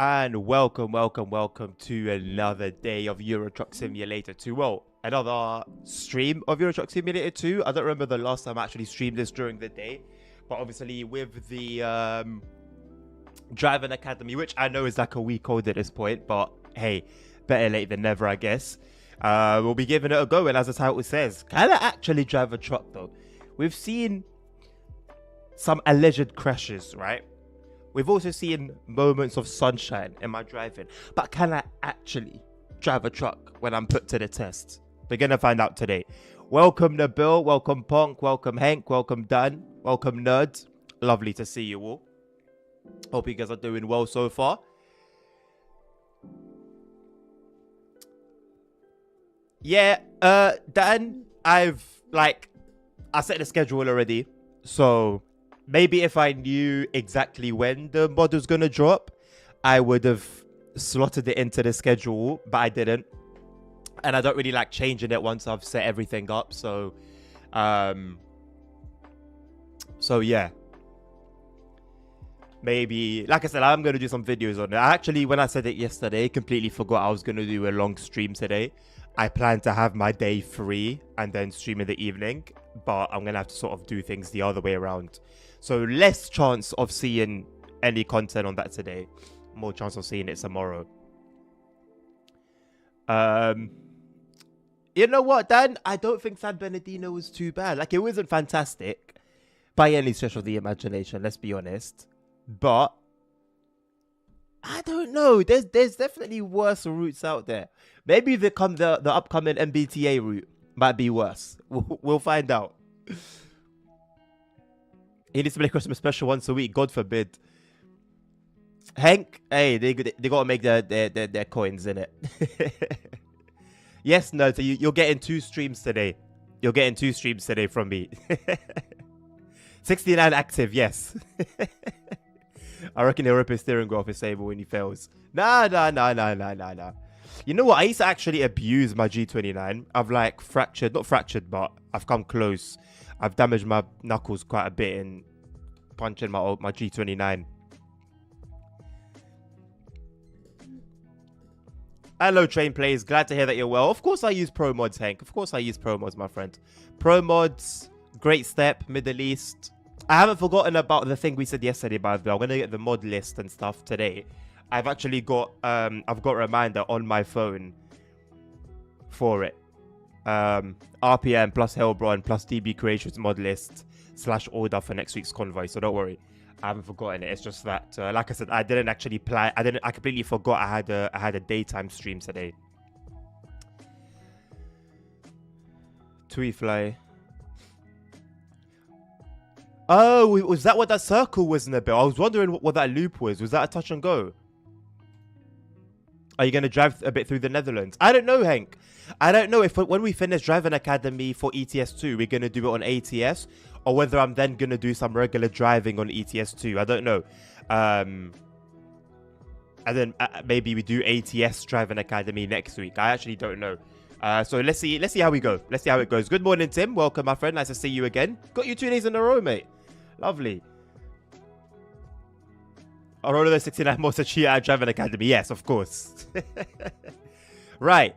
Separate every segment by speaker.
Speaker 1: And welcome to another day of Euro Truck Simulator 2. Well, another stream of Euro Truck Simulator 2. I don't remember the last time I actually streamed this during the day. But obviously with the Driving Academy, which I know is like a week old at this point. But hey, better late than never, I guess. We'll be giving it a go. And as the title says, can I actually drive a truck though? We've seen some alleged crashes, right? We've also seen moments of sunshine in my driving. But can I actually drive a truck when I'm put to the test? We're going to find out today. Welcome Nabil, welcome Ponk, welcome Hank, welcome Dan, welcome Nerds. Lovely to see you all. Hope you guys are doing well so far. Yeah, Dan, I set the schedule already. So maybe if I knew exactly when the mod was going to drop, I would have slotted it into the schedule, but I didn't. And I don't really like changing it once I've set everything up. So yeah. Maybe, like I said, I'm going to do some videos on it. Actually, when I said it yesterday, I completely forgot I was going to do a long stream today. I plan to have my day free and then stream in the evening. But I'm going to have to sort of do things the other way around. So less chance of seeing any content on that today. More chance of seeing it tomorrow. You know what, Dan? I don't think San Bernardino was too bad. Like, it wasn't fantastic by any stretch of the imagination, let's be honest. But I don't know. There's definitely worse routes out there. Maybe the upcoming MBTA route might be worse. We'll find out. He needs to make a Christmas special once a week. God forbid. Hank, hey, they gotta make their coins in it. Yes, no. So you're getting 2 streams today. You're getting 2 streams today from me. 69 active, yes. I reckon he'll rip his steering wheel off his table when he fails. Nah. You know what? I used to actually abuse my G29. I've like not fractured, but I've come close. I've damaged my knuckles quite a bit in punching my G29. Hello, Train Plays. Glad to hear that you're well. Of course I use Pro Mods, Hank. Of course I use Pro Mods, my friend. Pro Mods, great step, Middle East. I haven't forgotten about the thing we said yesterday, by the way. I'm going to get the mod list and stuff today. I've actually got, I've got a reminder on my phone for it. RPM plus Hellbron plus DB Creations mod list / order for next week's convoy. So don't worry. I haven't forgotten it. It's just that, like I said, I didn't actually plan. I completely forgot I had a daytime stream today. Tweefly. Oh, was that what that circle was in the bill? I was wondering what that loop was. Was that a touch and go? Are you going to drive a bit through the Netherlands? I don't know, Hank. I don't know if when we finish Driving Academy for ETS 2, we're going to do it on ATS, or whether I'm then going to do some regular driving on ETS 2. I don't know. And then maybe we do ATS Driving Academy next week. I actually don't know. So let's see how we go. Let's see how it goes. Good morning, Tim. Welcome, my friend. Nice to see you again. Got you 2 days in a row, mate. Lovely. Aurora 69 more cheer at Driving Academy. Yes, of course. Right.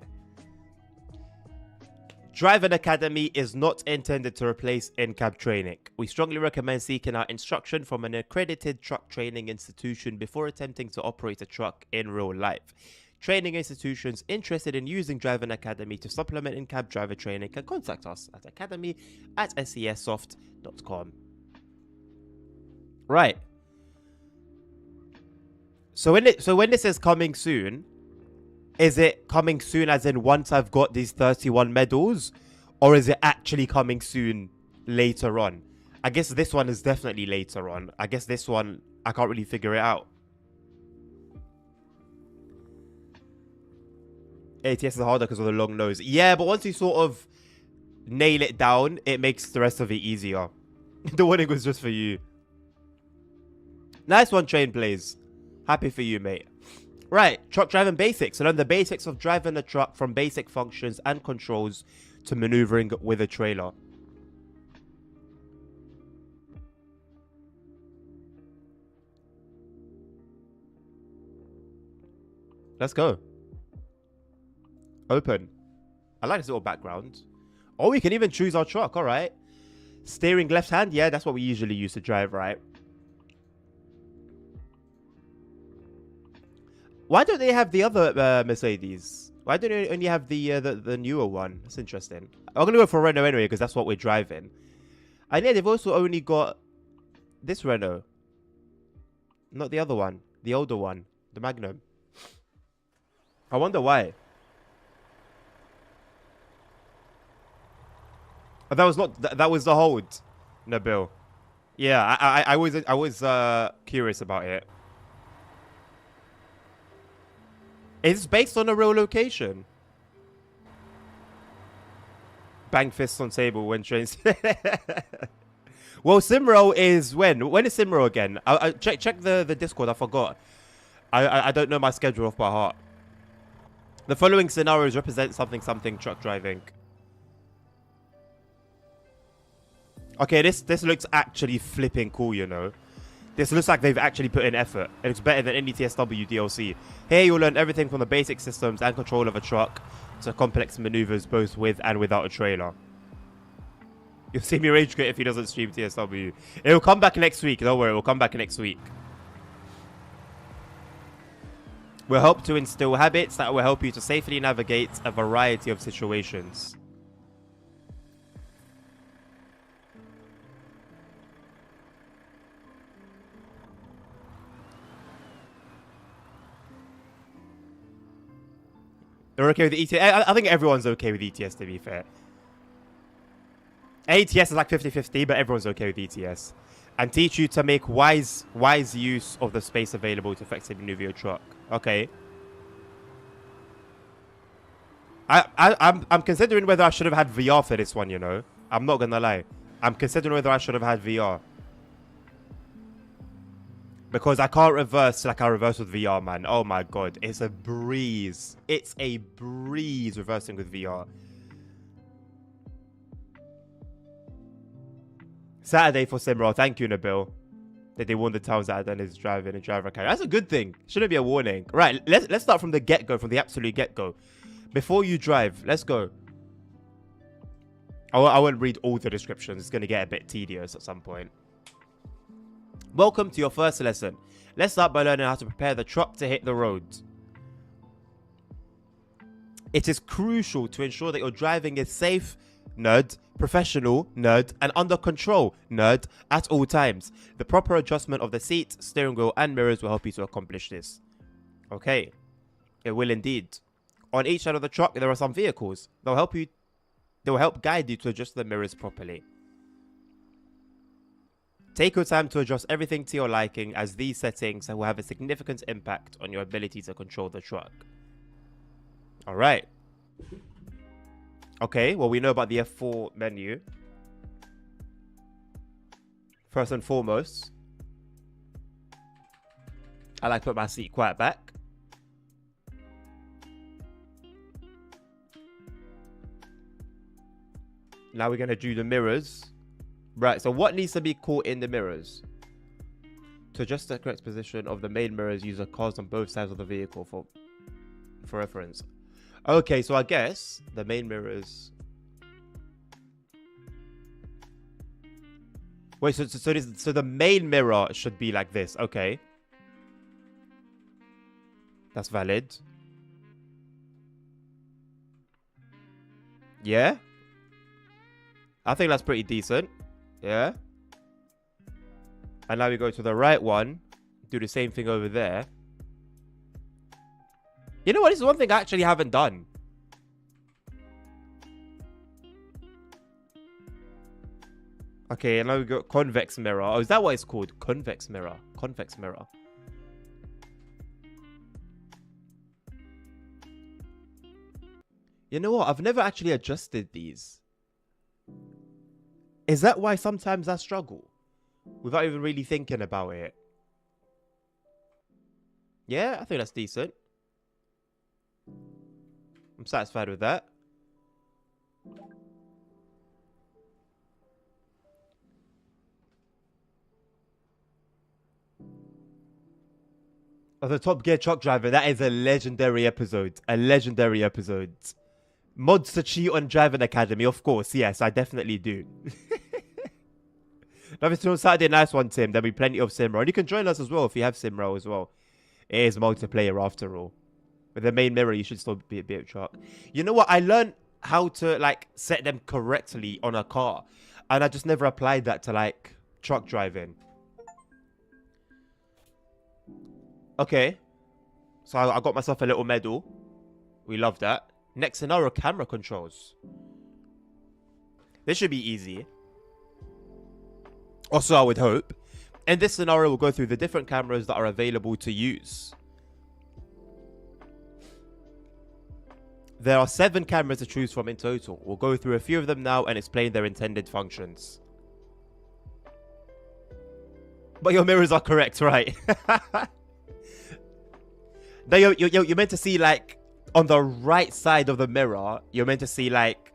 Speaker 1: Driving Academy is not intended to replace in-cab training. We strongly recommend seeking out instruction from an accredited truck training institution before attempting to operate a truck in real life. Training institutions interested in using Driving Academy to supplement in-cab driver training can contact us at academy@scessoft.com. Right. So when this is coming soon, is it coming soon as in once I've got these 31 medals? Or is it actually coming soon later on? I guess this one is definitely later on. I guess this one, I can't really figure it out. ATS is harder because of the long nose. Yeah, but once you sort of nail it down, it makes the rest of it easier. The warning was just for you. Nice one, Train Plays. Happy for you, mate. Right, truck driving basics. Learn the basics of driving a truck, from basic functions and controls to maneuvering with a trailer. Let's go. Open. I like this little background. Oh, we can even choose our truck. All right. Steering left hand. Yeah, that's what we usually use to drive, right? Why don't they have the other Mercedes? Why don't they only have the newer one? That's interesting. I'm going to go for Renault anyway because that's what we're driving. And yeah, they've also only got this Renault. Not the other one. The older one. The Magnum. I wonder why. Oh, that was not... that was the hold, Nabil. Yeah, I was curious about it. It's based on a real location. Bang fists on table when trains... Well, Simro is when? When is Simro again? I check the Discord. I forgot. I don't know my schedule off by heart. The following scenarios represent something truck driving. Okay, this looks actually flipping cool, you know. This looks like they've actually put in effort. It looks better than any TSW DLC. Here you'll learn everything from the basic systems and control of a truck to complex maneuvers both with and without a trailer. You'll see me rage quit if he doesn't stream TSW. It will come back next week. Don't worry, it will come back next week. We'll help to instill habits that will help you to safely navigate a variety of situations. You're okay with the ETS? I think everyone's okay with ETS, to be fair. ATS is like 50-50, but everyone's okay with ETS. And teach you to make wise use of the space available to effectively maneuver your truck. Okay. I'm considering whether I should have had VR for this one, you know. I'm not gonna lie. I'm considering whether I should have had VR. Because I can't reverse like I reverse with VR, man. Oh my god. It's a breeze. It's a breeze reversing with VR. Saturday for Simro. Thank you, Nabil. That they won the towns that done is driving and driver carry. That's a good thing. Shouldn't be a warning. Right, let's start from the get-go, from the absolute get-go. Before you drive, let's go. I won't read all the descriptions. It's going to get a bit tedious at some point. Welcome to your first lesson. Let's start by learning how to prepare the truck to hit the road. It is crucial to ensure that your driving is safe, nerd, professional, nerd, and under control, nerd, at all times. The proper adjustment of the seat, steering wheel, and mirrors will help you to accomplish this. Okay, it will indeed. On each side of the truck, there are some vehicles. They will help guide you to adjust the mirrors properly. Take your time to adjust everything to your liking, as these settings will have a significant impact on your ability to control the truck. All right. Okay, well, we know about the F4 menu. First and foremost, I like to put my seat quite back. Now we're going to do the mirrors. Right, so what needs to be caught in the mirrors? To adjust the correct position of the main mirrors, use the cards on both sides of the vehicle for reference. Okay, so I guess the main mirrors... Wait, so the main mirror should be like this. Okay. That's valid. Yeah? I think that's pretty decent. Yeah? And now we go to the right one. Do the same thing over there. You know what? This is one thing I actually haven't done. Okay, and now we got convex mirror. Oh, is that what it's called? Convex mirror. Convex mirror. You know what? I've never actually adjusted these. Is that why sometimes I struggle? Without even really thinking about it. Yeah, I think that's decent. I'm satisfied with that. Of the Top Gear truck driver, that is a legendary episode. A legendary episode. Mods to cheat on Driving Academy, of course. Yes, I definitely do. Nothing to do on Saturday. Nice one, Tim. There'll be plenty of Simra. And you can join us as well if you have Simra as well. It is multiplayer after all. With the main mirror, you should still be a bit of truck. You know what? I learned how to, like, set them correctly on a car. And I just never applied that to, like, truck driving. Okay. So I got myself a little medal. We love that. Next scenario, camera controls. This should be easy. Also, I would hope. In this scenario, we'll go through the different cameras that are available to use. There are 7 cameras to choose from in total. We'll go through a few of them now and explain their intended functions. But your mirrors are correct, right? Now, you're meant to see, like, on the right side of the mirror, you're meant to see, like,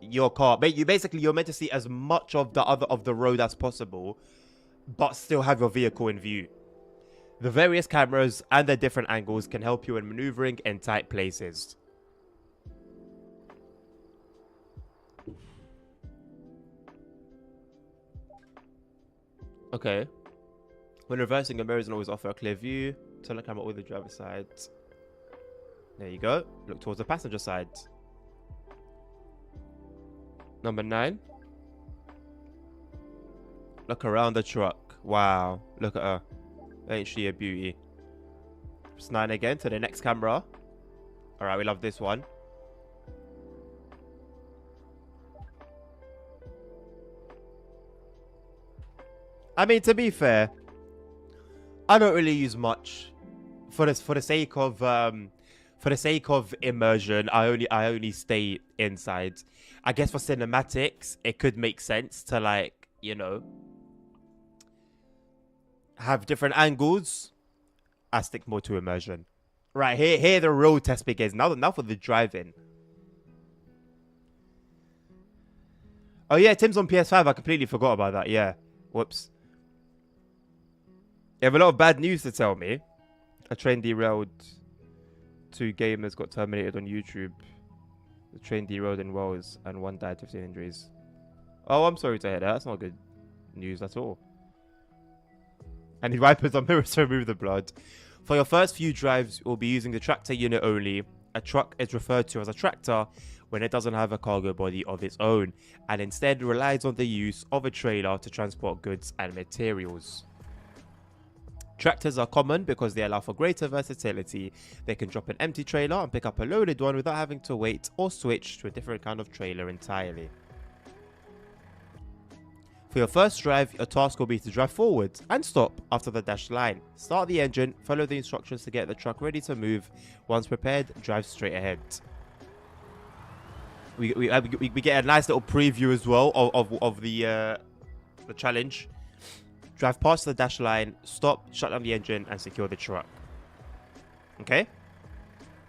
Speaker 1: your car. You're meant to see as much of the road as possible, but still have your vehicle in view. The various cameras and their different angles can help you in maneuvering in tight places. Okay. When reversing, the mirrors always offer a clear view. Turn the camera with the driver's side. There you go. Look towards the passenger side. Number 9. Look around the truck. Wow. Look at her. Ain't she a beauty? Press 9 again to the next camera. Alright, we love this one. I mean, to be fair, I don't really use much for the sake of immersion. I only stay inside. I guess for cinematics, it could make sense to, like, you know, have different angles. I stick more to immersion. Right, here the road test begins. Now for the driving. Oh yeah, Tim's on PS5. I completely forgot about that. Yeah, whoops. You have a lot of bad news to tell me. A train derailed. 2 gamers got terminated on YouTube. The train derailed in Wales and 1 died, 15 injuries. Oh, I'm sorry to hear that. That's not good news at all. And the wipers on mirrors to remove the blood. For your first few drives, we'll be using the tractor unit only. A truck is referred to as a tractor when it doesn't have a cargo body of its own, and instead relies on the use of a trailer to transport goods and materials. Tractors are common because they allow for greater versatility. They can drop an empty trailer and pick up a loaded one without having to wait or switch to a different kind of trailer entirely. For your first drive, your task will be to drive forward and stop after the dashed line. Start the engine, follow the instructions to get the truck ready to move. Once prepared, drive straight ahead. We get a nice little preview as well of the challenge. Drive past the dash line, stop, shut down the engine, and secure the truck. Okay?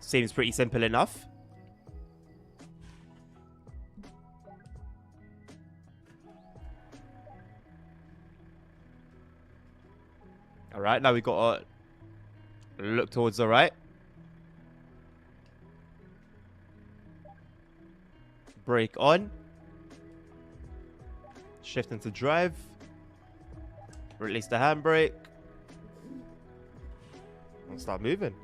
Speaker 1: Seems pretty simple enough. Alright, now we got to look towards the right. Brake on. Shift into drive. Release the handbrake. And start moving.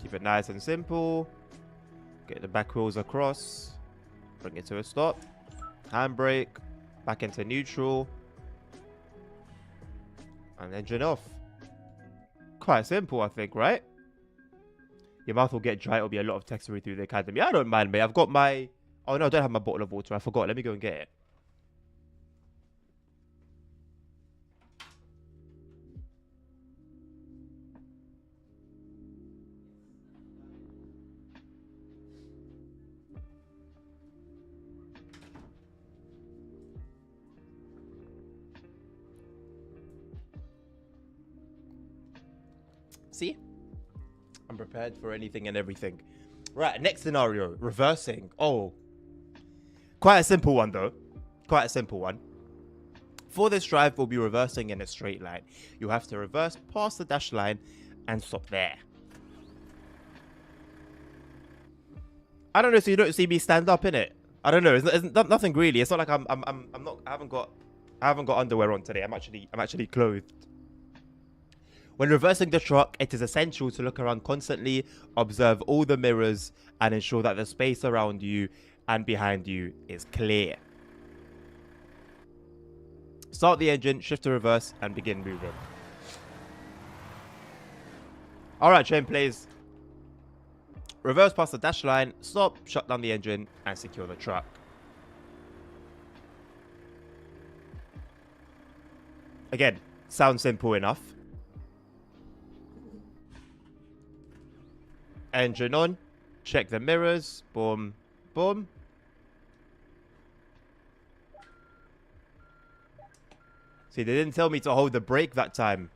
Speaker 1: Keep it nice and simple. Get the back wheels across. Bring it to a stop. Handbrake. Back into neutral. And engine off. Quite simple, I think, right? Your mouth will get dry. It'll be a lot of texturing through the academy. I don't mind, mate. I've got my... Oh, no, I don't have my bottle of water. I forgot. Let me go and get it. See? I'm prepared for anything and everything. Right, next scenario. Reversing. Oh. Quite a simple one, though. quite a simple one. For this drive, we'll be reversing in a straight line. You'll have to reverse past the dash line and stop there. I don't know, so you don't see me stand up in it. I don't know. It's nothing really. It's not like I'm not. I haven't got underwear on today. I'm actually clothed. When reversing the truck, it is essential to look around constantly, observe all the mirrors, and ensure that the space around you and behind you is clear. Start the engine, shift to reverse, and begin moving. Alright, train plays. Reverse past the dash line, stop, shut down the engine, and secure the truck. Again, sounds simple enough. Engine on, check the mirrors, boom, boom. See, they didn't tell me to hold the brake that time.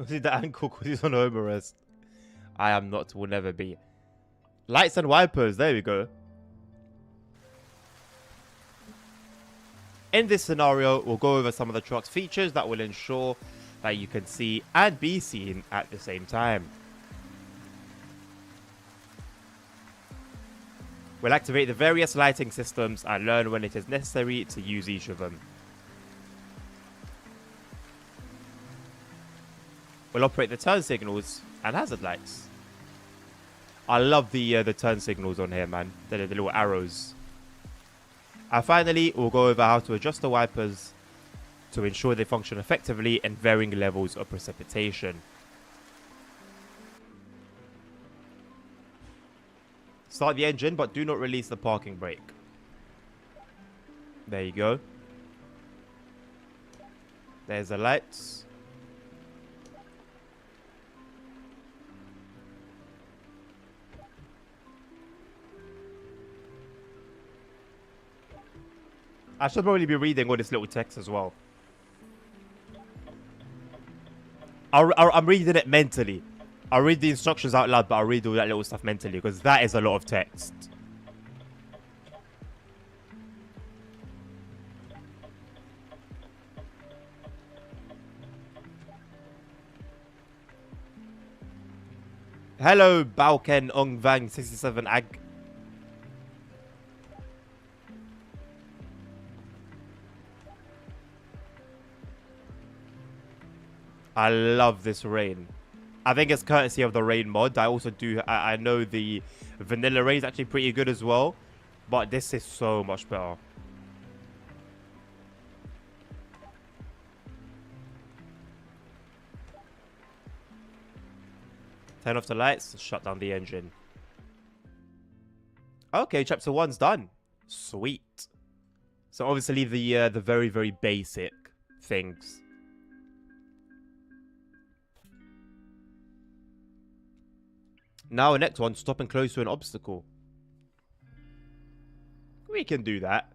Speaker 1: See the ankle because he's on home arrest. I am not, will never be. Lights and wipers, there we go. In this scenario, we'll go over some of the truck's features that will ensure that you can see and be seen at the same time. We'll activate the various lighting systems and learn when it is necessary to use each of them. We'll operate the turn signals and hazard lights. I love the turn signals on here, man. They're the little arrows. And finally, we'll go over how to adjust the wipers to ensure they function effectively in varying levels of precipitation. Start the engine, but do not release the parking brake. There you go. There's the lights. I should probably be reading all this little text as well. I'm reading it mentally. I'll read the instructions out loud, but I'll read all that little stuff mentally because that is a lot of text. Hello, Bauken Ongvang 67 Ag. I love this rain. I think it's courtesy of the rain mod. I also do. I know the vanilla rain is actually pretty good as well, but this is so much better. Turn off the lights. Shut down the engine. Okay, chapter 1's done. Sweet. So obviously the very, very basic things. Now, the next one, stop and close to an obstacle. We can do that.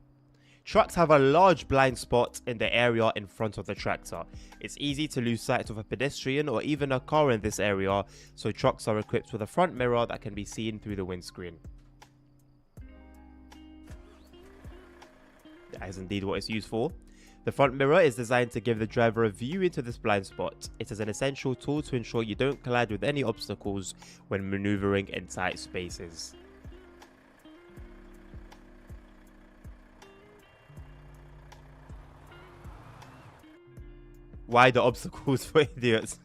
Speaker 1: Trucks have a large blind spot in the area in front of the tractor. It's easy to lose sight of a pedestrian or even a car in this area, so trucks are equipped with a front mirror that can be seen through the windscreen. That is indeed what it's used for. The front mirror is designed to give the driver a view into this blind spot. It is an essential tool to ensure you don't collide with any obstacles when maneuvering in tight spaces. Why the obstacles for idiots?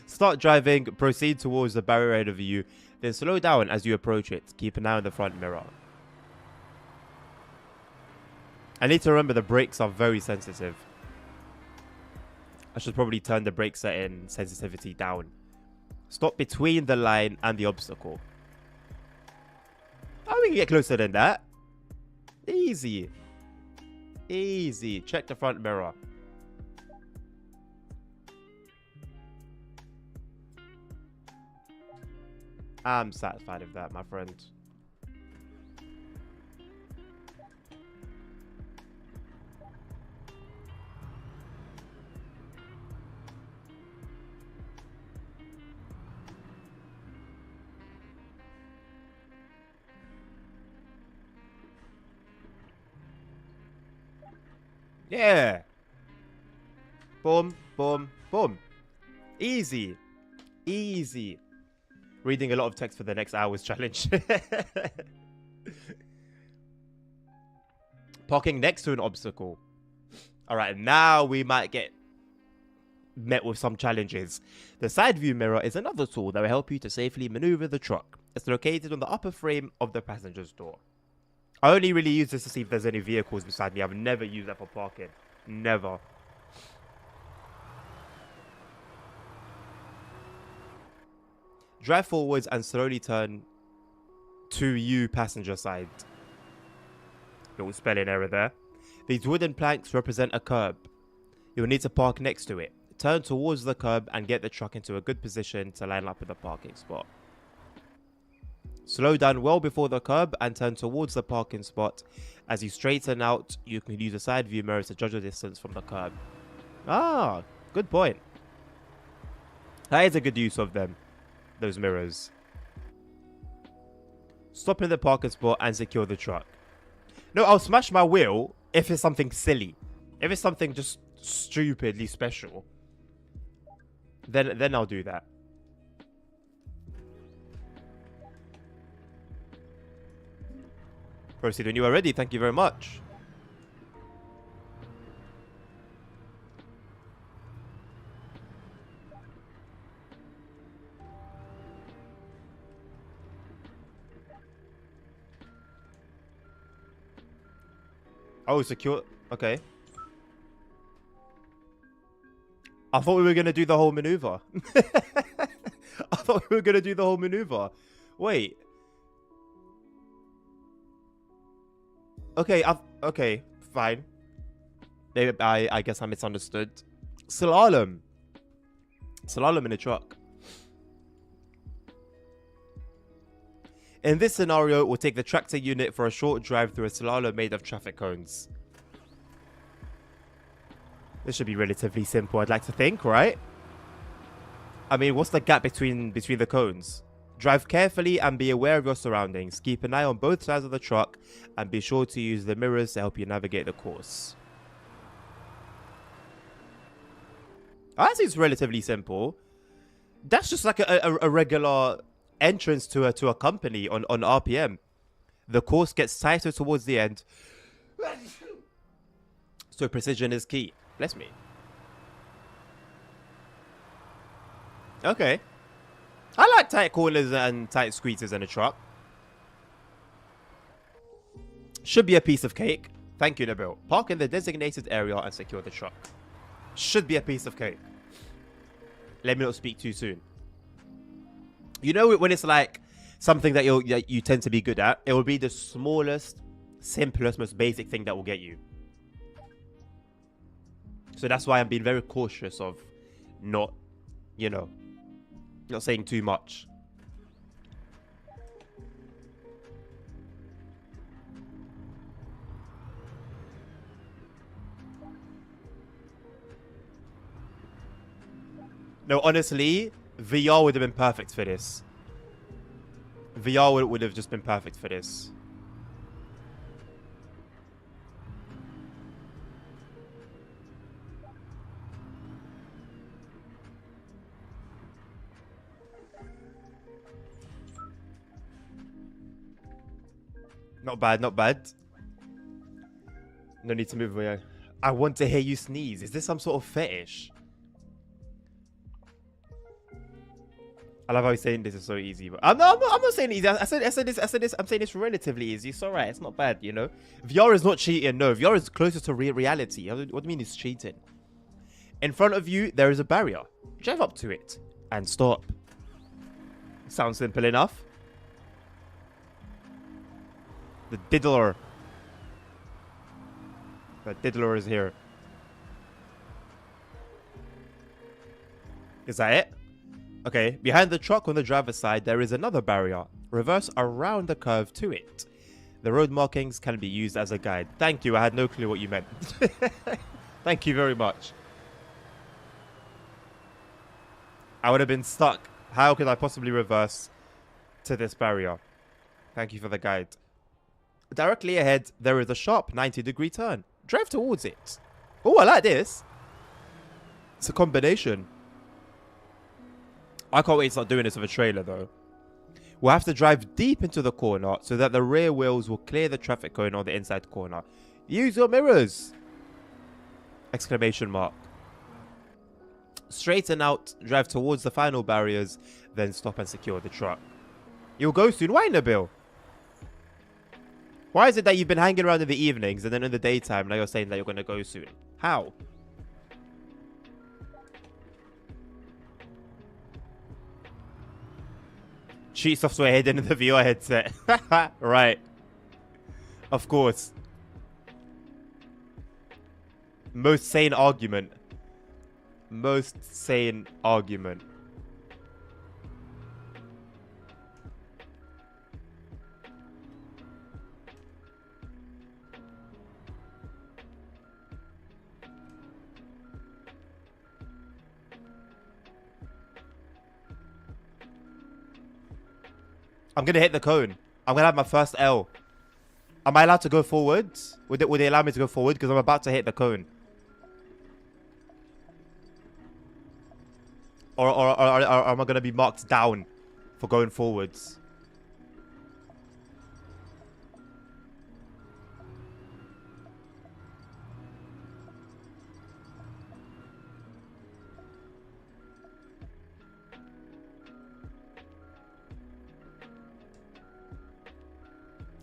Speaker 1: Start driving, proceed towards the barrier ahead of you, then slow down as you approach it. Keep an eye on the front mirror. I need to remember the brakes are very sensitive. I should probably turn the brake setting sensitivity down. Stop between the line and the obstacle. Oh, we can get closer than that. Easy. Easy. Check the front mirror. I'm satisfied with that, my friend. Yeah. Boom, boom, boom. Easy. Easy. Reading a lot of text for the next hour's challenge. Parking next to an obstacle. Alright, now we might get met with some challenges. The side view mirror is another tool that will help you to safely maneuver the truck. It's located on the upper frame of the passenger's door. I only really use this to see if there's any vehicles beside me. I've never used that for parking. Never. Drive forwards and slowly turn to you passenger side. Little spelling error there. These wooden planks represent a curb. You'll need to park next to it. Turn towards the curb and get the truck into a good position to line up with the parking spot. Slow down well before the curb and turn towards the parking spot. As you straighten out, you can use the side view mirror to judge the distance from the curb. Ah, good point. That is a good use of them, those mirrors. Stop in the parking spot and secure the truck. No, I'll smash my wheel if it's something silly. If it's something just stupidly special, then I'll do that. Proceed when you are ready. Thank you very much. Oh, secure. Okay. I thought we were going to do the whole maneuver. I thought we were going to do the whole maneuver. Wait. Okay, okay, fine. Maybe I guess I misunderstood. Slalom. Slalom in a truck. In this scenario, we'll take the tractor unit for a short drive through a slalom made of traffic cones. This should be relatively simple, I'd like to think, right? I mean, what's the gap between the cones? Drive carefully and be aware of your surroundings. Keep an eye on both sides of the truck and be sure to use the mirrors to help you navigate the course. That seems relatively simple. That's just like a regular entrance to a company on RPM. The course gets tighter towards the end, so precision is key. Bless me. Okay. I like tight corners and tight squeezes in a truck. Should be a piece of cake. Thank you, Nabil. Park in the designated area and secure the truck. Should be a piece of cake. Let me not speak too soon. You know when it's like something that you tend to be good at, it will be the smallest, simplest, most basic thing that will get you. So that's why I'm being very cautious of not, you know, not saying too much. No, honestly, VR would have been perfect for this. VR would have just been perfect for this. Not bad, not bad. No need to move away. I want to hear you sneeze. Is this some sort of fetish? I love how he's saying this is so easy, but I'm not saying easy. I said this. I'm saying it's relatively easy. It's alright. It's not bad, you know. VR is not cheating. No, VR is closer to reality. What do you mean it's cheating? In front of you, there is a barrier. Drive up to it and stop. Sounds simple enough. The diddler. The diddler is here. Is that it? Okay, behind the truck on the driver's side, there is another barrier. Reverse around the curve to it. The road markings can be used as a guide. Thank you, I had no clue what you meant. Thank you very much. I would have been stuck. How could I possibly reverse to this barrier? Thank you for the guide. Directly ahead, there is a sharp 90-degree turn. Drive towards it. Oh, I like this. It's a combination. I can't wait to start doing this with a trailer, though. We'll have to drive deep into the corner so that the rear wheels will clear the traffic going on the inside corner. Use your mirrors! Exclamation mark. Straighten out, drive towards the final barriers, then stop and secure the truck. You'll go soon. Why, Nabil? Why is it that you've been hanging around in the evenings and then in the daytime now you're saying that you're going to go soon? How? Cheat software hidden in the VR headset. Right. Of course. Most sane argument. Most sane argument. I'm going to hit the cone. I'm going to have my first L. Am I allowed to go forward? Would they allow me to go forward? Because I'm about to hit the cone. Or am I going to be marked down for going forwards?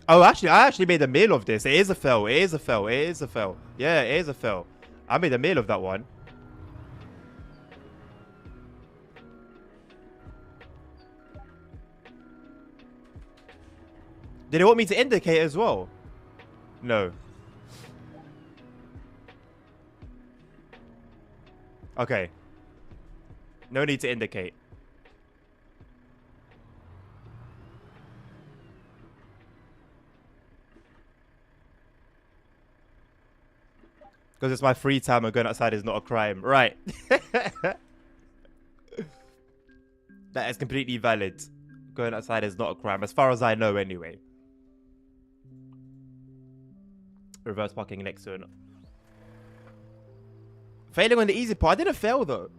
Speaker 1: Oh, actually, I actually made a meal of this. It is a fail. It is a fail. It is a fail. Yeah, it is a fail. I made a meal of that one. Did it want me to indicate as well? No. Okay. No need to indicate. Because it's my free time and going outside is not a crime. Right. That is completely valid. Going outside is not a crime. As far as I know anyway. Reverse parking next to it. Failing on the easy part. I didn't fail though.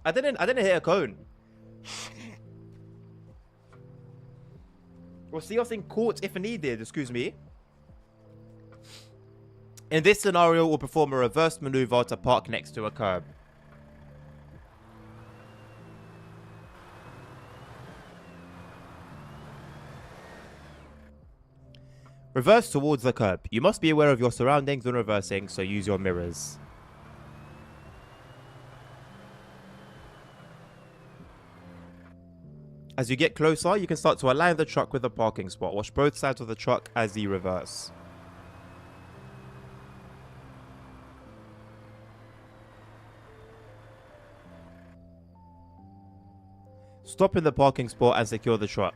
Speaker 1: I didn't hit a cone. We'll see us in court if needed. Excuse me. In this scenario, we'll perform a reverse maneuver to park next to a curb. Reverse towards the curb. You must be aware of your surroundings when reversing, so use your mirrors. As you get closer, you can start to align the truck with the parking spot. Watch both sides of the truck as you reverse. Stop in the parking spot and secure the truck.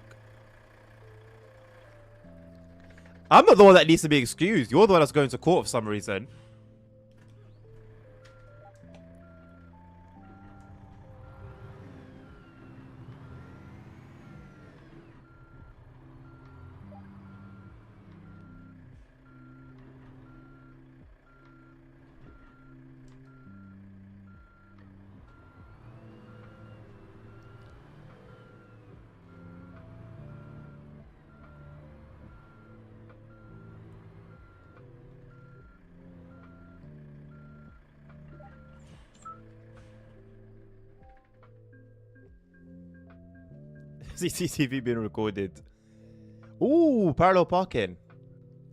Speaker 1: I'm not the one that needs to be excused. You're the one that's going to court for some reason. CCTV being recorded. Ooh, parallel parking.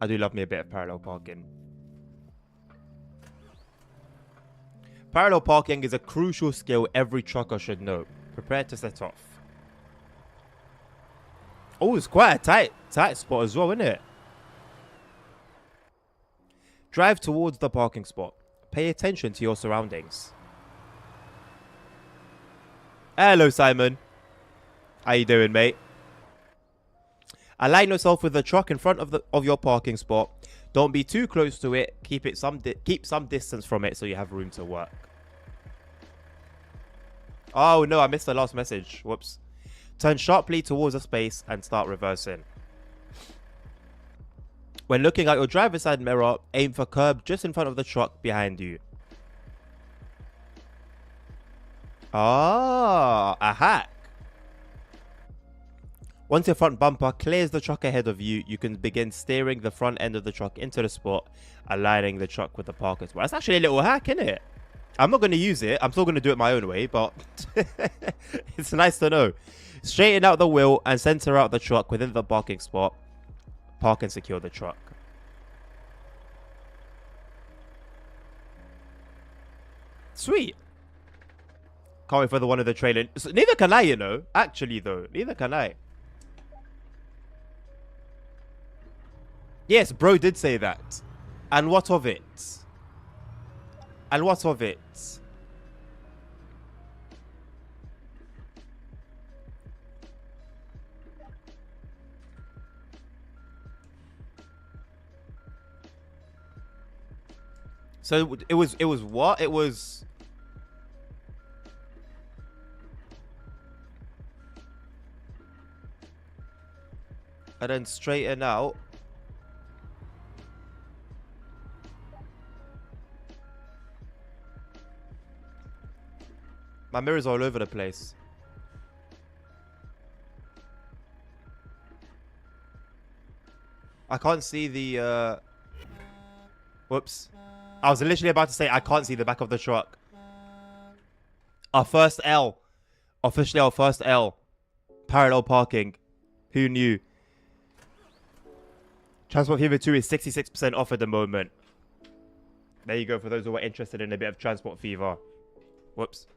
Speaker 1: I do love me a bit of parallel parking. Parallel parking is a crucial skill every trucker should know. Prepare to set off. Oh, it's quite a tight spot as well, isn't it? Drive towards the parking spot. Pay attention to your surroundings. Hello, Simon. How you doing, mate? Align yourself with the truck in front of your parking spot. Don't be too close to it. Keep some distance from it so you have room to work. Oh no, I missed the last message. Whoops. Turn sharply towards the space and start reversing. When looking at your driver's side mirror, aim for curb just in front of the truck behind you. Ah, a hack. Once your front bumper clears the truck ahead of you, you can begin steering the front end of the truck into the spot, aligning the truck with the parking spot. That's actually a little hack, isn't it? I'm not going to use it. I'm still going to do it my own way, but it's nice to know. Straighten out the wheel and center out the truck within the parking spot. Park and secure the truck. Sweet. Can't wait for the one of the trailer. So, neither can I, you know. Actually, though. Neither can I. Yes, bro did say that. And what of it? And what of it? So it was what? It was and then straighten out. My mirror's all over the place. I can't see the whoops. I was literally about to say I can't see the back of the truck. Our first L. Officially our first L. Parallel parking. Who knew? Transport Fever 2 is 66% off at the moment. There you go for those who are interested in a bit of Transport Fever. Whoops.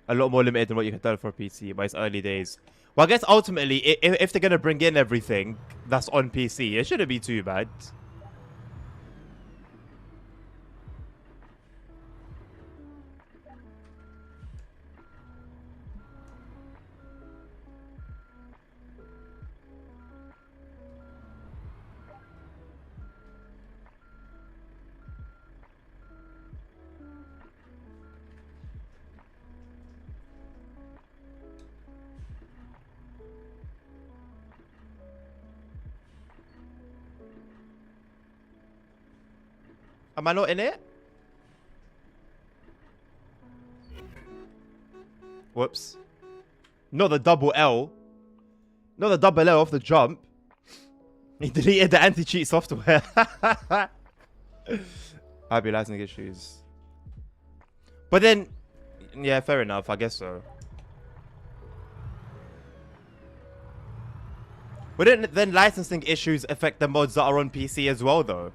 Speaker 1: A lot more limited than what you can tell for a PC, but it's early days. Well, I guess ultimately, if they're going to bring in everything that's on PC, it shouldn't be too bad. Am I not in it? Whoops. Not the double L. Not the double L off the jump. He deleted the anti-cheat software. I'll be licensing issues. But then, yeah, fair enough. I guess so. Wouldn't then licensing issues affect the mods that are on PC as well, though?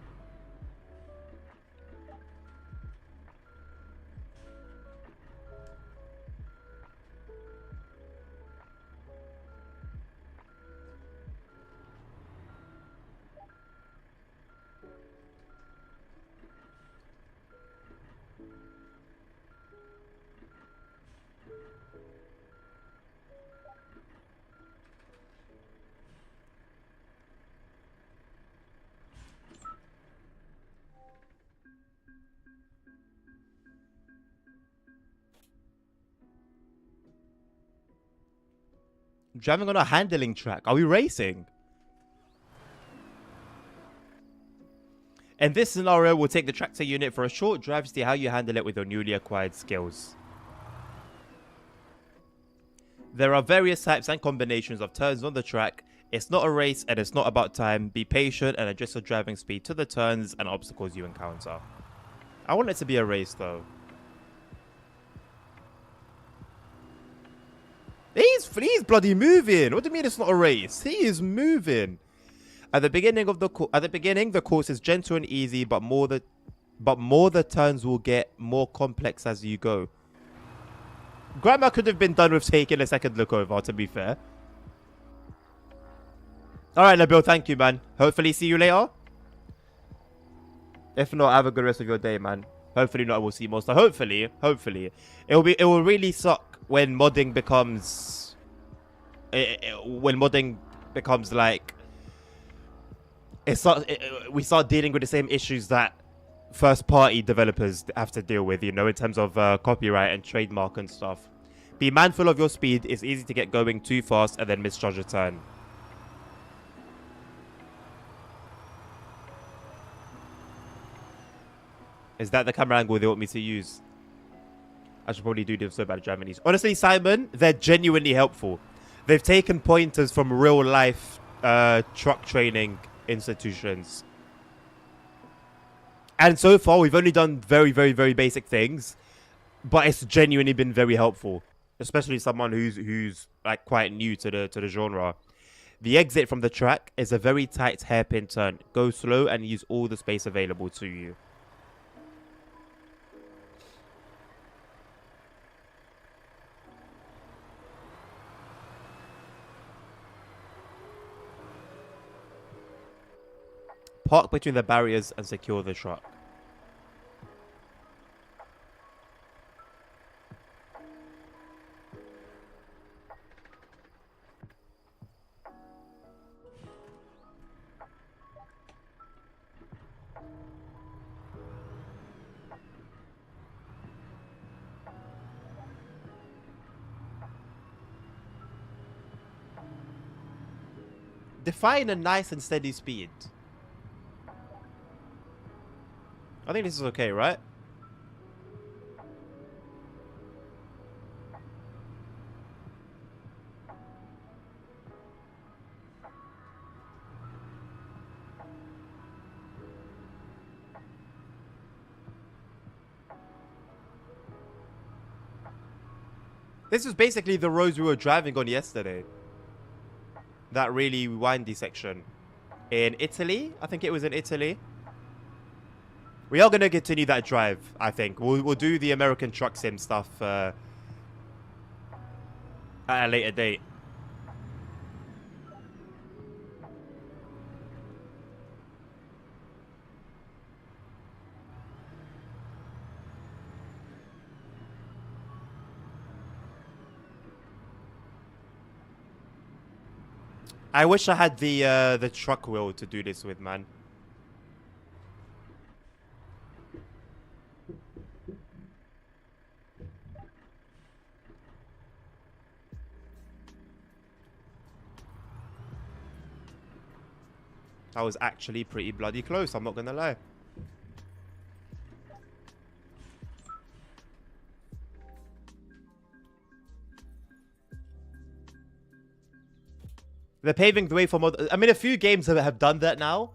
Speaker 1: Driving on a handling track. Are we racing? In this scenario, we'll take the tractor unit for a short drive to see how you handle it with your newly acquired skills. There are various types and combinations of turns on the track. It's not a race and it's not about time. Be patient and adjust your driving speed to the turns and obstacles you encounter. I want it to be a race though. He's bloody moving. What do you mean it's not a race? He is moving. At the beginning, the course is gentle and easy, but more the turns will get more complex as you go. Grandma could have been done with taking a second look over, to be fair. All right, Nabil, thank you, man. Hopefully see you later. If not, have a good rest of your day, man. Hopefully not, we'll see more. So hopefully, it will really suck when modding becomes, like, we start dealing with the same issues that first party developers have to deal with, you know, in terms of copyright and trademark and stuff. Be mindful of your speed. It's easy to get going too fast and then misjudge a turn. Is that the camera angle they want me to use? I should probably do this so bad at Japanese. Honestly, Simon, they're genuinely helpful. They've taken pointers from real life truck training institutions. And so far, we've only done very, very, very basic things. But it's genuinely been very helpful. Especially someone who's like quite new to the genre. The exit from the track is a very tight hairpin turn. Go slow and use all the space available to you. Park between the barriers and secure the truck. Define a nice and steady speed. I think this is okay, right? This is basically the roads we were driving on yesterday. That really windy section. In Italy? I think it was in Italy. We are going to continue that drive, I think. We'll do the American Truck Sim stuff at a later date. I wish I had the truck wheel to do this with, man. That was actually pretty bloody close, I'm not gonna lie. They're paving the way for mod. I mean, a few games have done that now.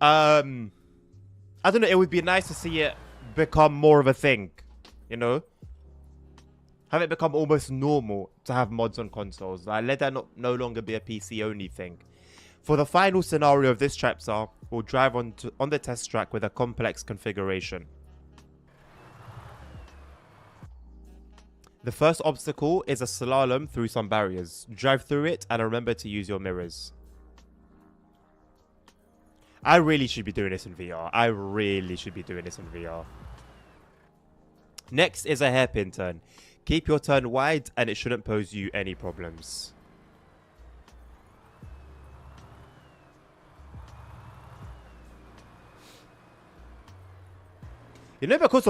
Speaker 1: I don't know, it would be nice to see it become more of a thing, you know? Have it become almost normal to have mods on consoles. Like, let that no longer be a PC-only thing. For the final scenario of this chapter, we'll drive on the test track with a complex configuration. The first obstacle is a slalom through some barriers. Drive through it and remember to use your mirrors. I really should be doing this in VR. I really should be doing this in VR. Next is a hairpin turn. Keep your turn wide and it shouldn't pose you any problems. You know, because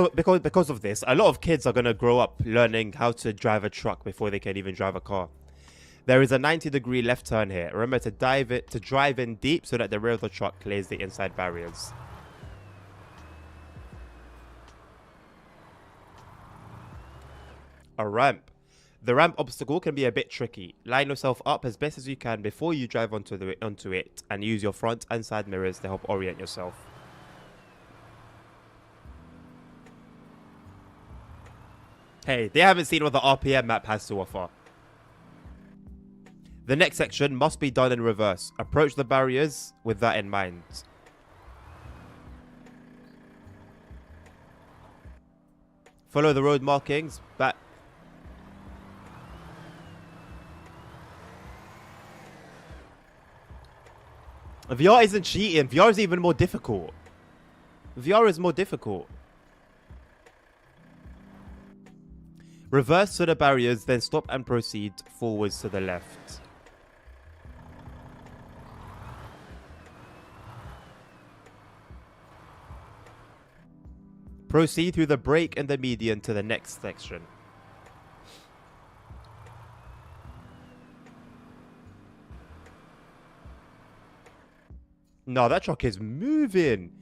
Speaker 1: of this, a lot of kids are going to grow up learning how to drive a truck before they can even drive a car. There is a 90-degree left turn here. Remember to drive in deep so that the rear of the truck clears the inside barriers. A ramp. The ramp obstacle can be a bit tricky. Line yourself up as best as you can before you drive onto it and use your front and side mirrors to help orient yourself. Hey, they haven't seen what the RPM map has to offer. The next section must be done in reverse. Approach the barriers with that in mind. Follow the road markings. Back. VR isn't cheating. VR is even more difficult. VR is more difficult. Reverse to the barriers, then stop and proceed forwards to the left. Proceed through the break and the median to the next section. No, that truck is moving.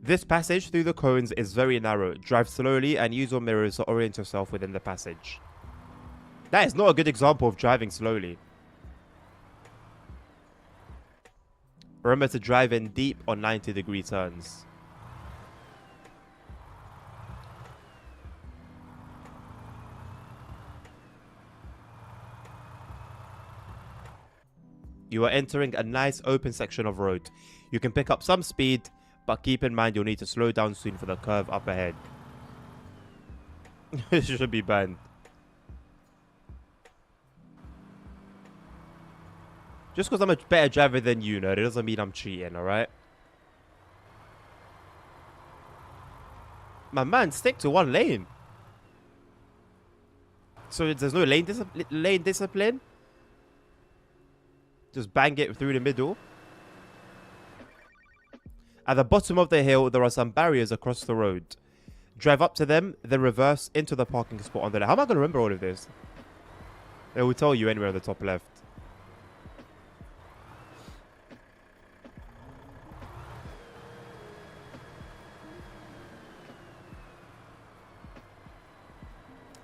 Speaker 1: This passage through the cones is very narrow. Drive slowly and use your mirrors to orient yourself within the passage. That is not a good example of driving slowly. Remember to drive in deep on 90-degree turns. You are entering a nice open section of road. You can pick up some speed, but keep in mind you'll need to slow down soon for the curve up ahead. It should be banned. Just because I'm a better driver than you, nerd, it doesn't mean I'm cheating, alright? My man, stick to one lane. So there's no lane discipline? Just bang it through the middle. At the bottom of the hill, there are some barriers across the road. Drive up to them, then reverse into the parking spot on the left. How am I going to remember all of this? It will tell you anywhere on the top left.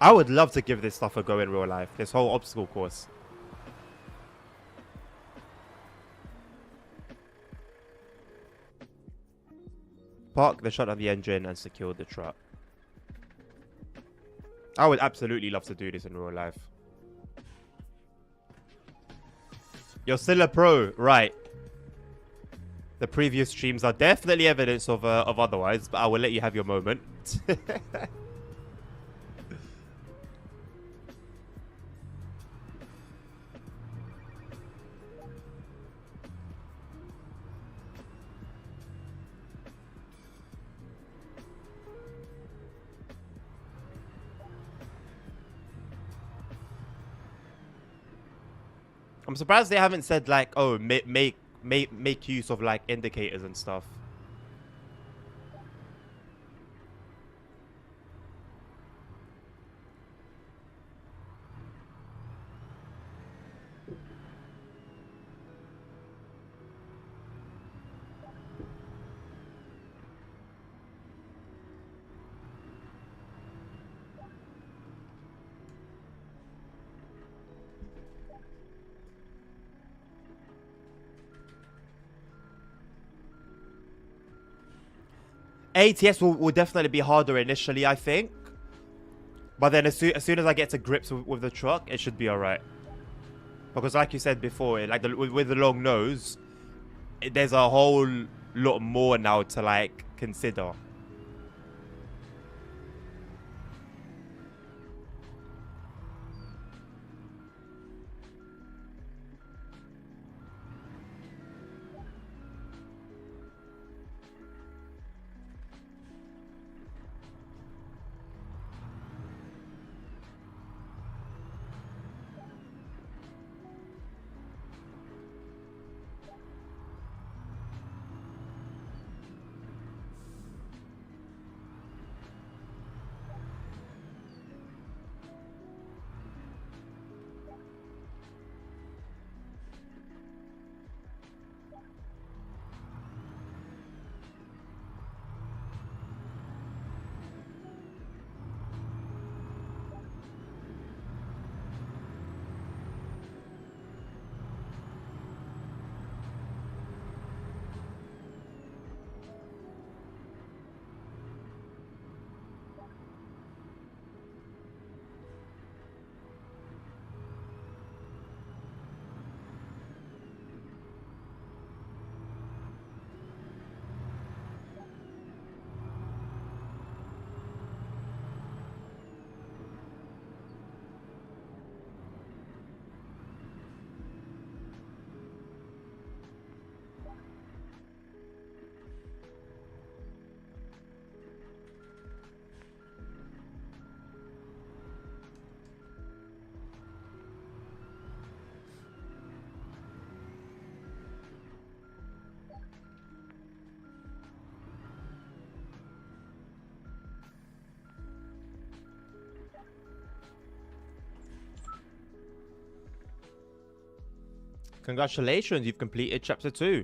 Speaker 1: I would love to give this stuff a go in real life. This whole obstacle course. Park, then shut down the engine and secure the truck. I would absolutely love to do this in real life. You're still a pro, right? The previous streams are definitely evidence of otherwise, but I will let you have your moment. I'm surprised they haven't said like, oh, make use of like indicators and stuff. ATS will definitely be harder initially, I think. But then as soon as I get to grips with the truck, it should be alright. Because like you said before, like with the long nose, there's a whole lot more now to like consider. Congratulations, you've completed chapter 2.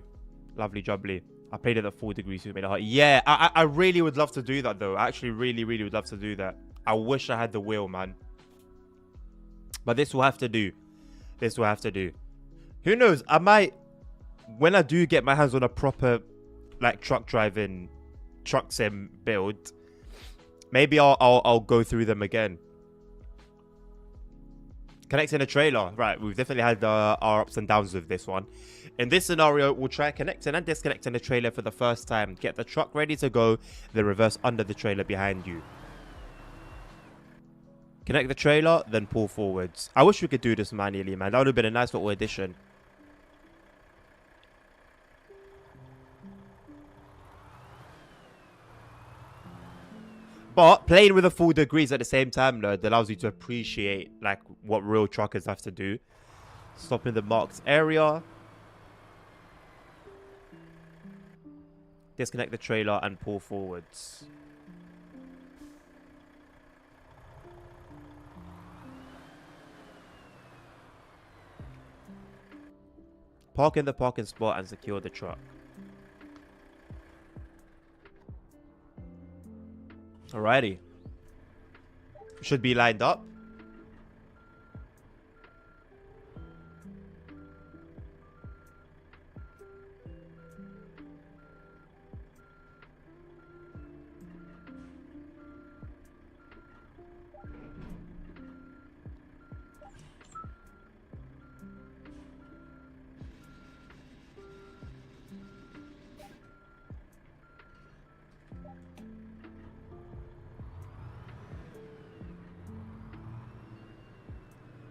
Speaker 1: Lovely jubbly. I played it at 4 degrees, so it made it hard. Yeah, I really would love to do that, though. I actually really would love to do that. I wish I had the will, man. But this will have to do. This will have to do. Who knows? I might, when I do get my hands on a proper, like, truck driving, truck sim build, maybe I'll go through them again. Connecting a trailer. Right, we've definitely had our ups and downs with this one. In this scenario, we'll try connecting and disconnecting the trailer for the first time. Get the truck ready to go, then reverse under the trailer behind you. Connect the trailer, then pull forwards. I wish we could do this manually, man. That would have been a nice little addition. But playing with the 4 degrees at the same time, though, it allows you to appreciate like what real truckers have to do. Stop in the marked area. Disconnect the trailer and pull forwards. Park in the parking spot and secure the truck. Alrighty. Should be lined up.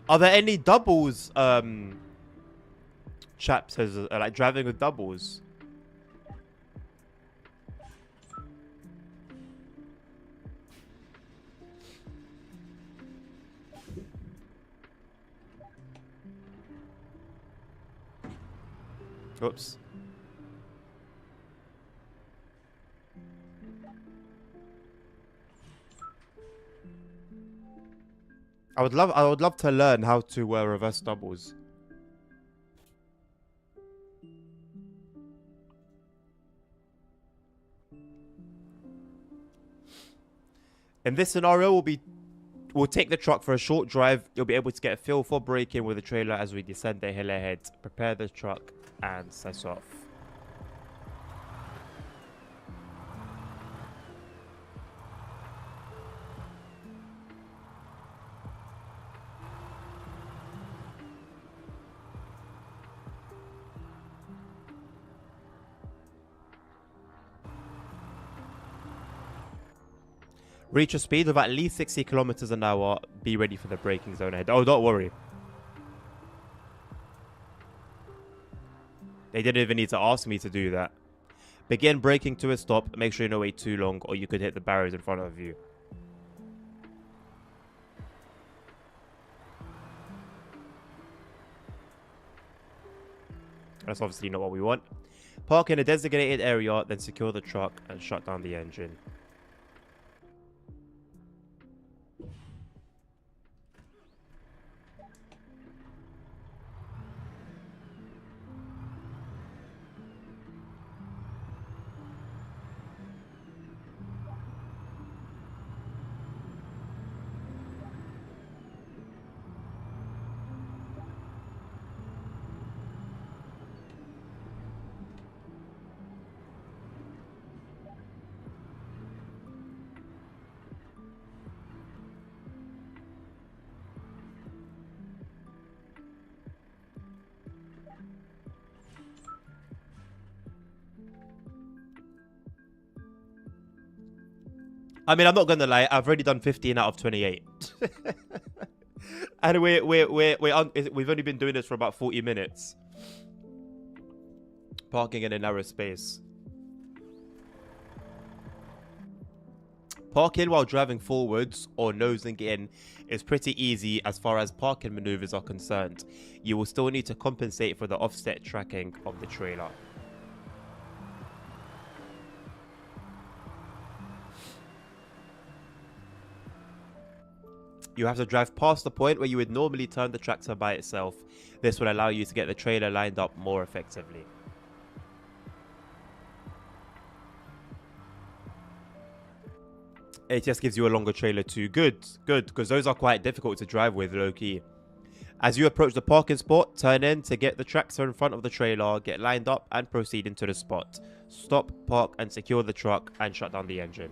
Speaker 1: Are there any doubles, chaps, like driving with doubles? Oops. I would love to learn how to reverse doubles. In this scenario, we'll take the truck for a short drive. You'll be able to get a feel for braking with the trailer as we descend the hill ahead. Prepare the truck and set off. Reach a speed of at least 60 kilometers an hour. Be ready for the braking zone ahead. Oh, don't worry. They didn't even need to ask me to do that. Begin braking to a stop. Make sure you don't wait too long or you could hit the barriers in front of you. That's obviously not what we want. Park in a designated area, then secure the truck and shut down the engine. I mean, I'm not gonna lie. I've already done 15 out of 28, and we've only been doing this for about 40 minutes. Parking in a narrow space. Parking while driving forwards or nosing in is pretty easy as far as parking maneuvers are concerned. You will still need to compensate for the offset tracking of the trailer. You have to drive past the point where you would normally turn the tractor by itself. This will allow you to get the trailer lined up more effectively. It just gives you a longer trailer too. Good, because those are quite difficult to drive with, low-key. As you approach the parking spot, turn in to get the tractor in front of the trailer, get lined up and proceed into the spot. Stop, park and secure the truck and shut down the engine.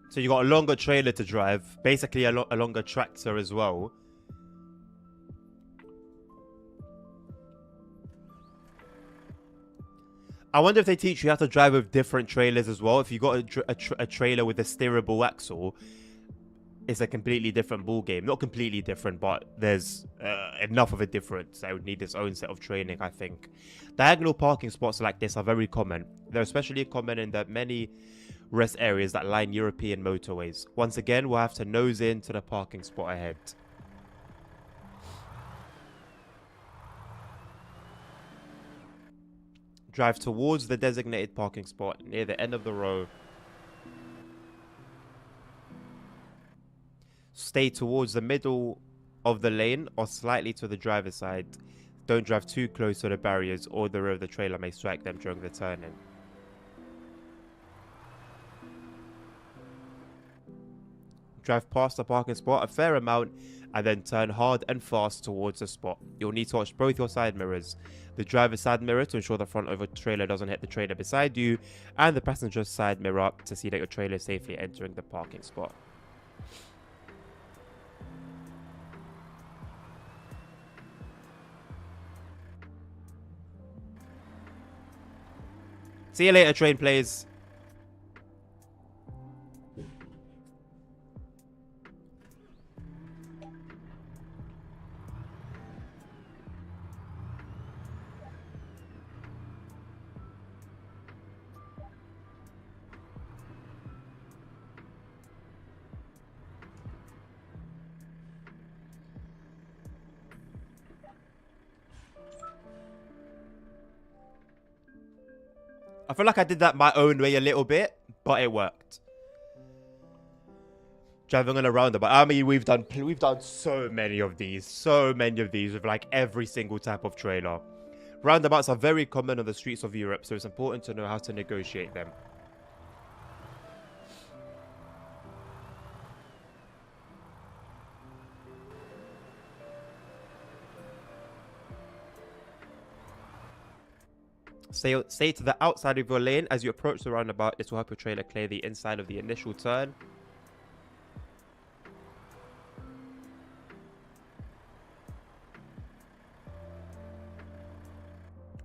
Speaker 1: So you got a longer trailer to drive, basically a longer tractor as well. I wonder if they teach you how to drive with different trailers as well. If you got a trailer with a steerable axle, it's a completely different ball game. Not completely different, but there's enough of a difference that would need its own set of training, I think. Diagonal parking spots like this are very common. They're especially common in the many rest areas that line European motorways. Once again, we'll have to nose into the parking spot ahead. Drive towards the designated parking spot near the end of the row. Stay towards the middle of the lane or slightly to the driver's side. Don't drive too close to the barriers or the rear of the trailer may strike them during the turn-in. Drive past the parking spot a fair amount and then turn hard and fast towards the spot. You'll need to watch both your side mirrors. The driver's side mirror to ensure the front of your trailer doesn't hit the trailer beside you, and the passenger's side mirror to see that your trailer is safely entering the parking spot. See you later, train plays. I feel like I did that my own way a little bit, but it worked. Driving on a roundabout. I mean, we've done so many of these with like every single type of trailer. Roundabouts are very common on the streets of Europe, so it's important to know how to negotiate them. Stay to the outside of your lane as you approach the roundabout. This will help your trailer clear the inside of the initial turn.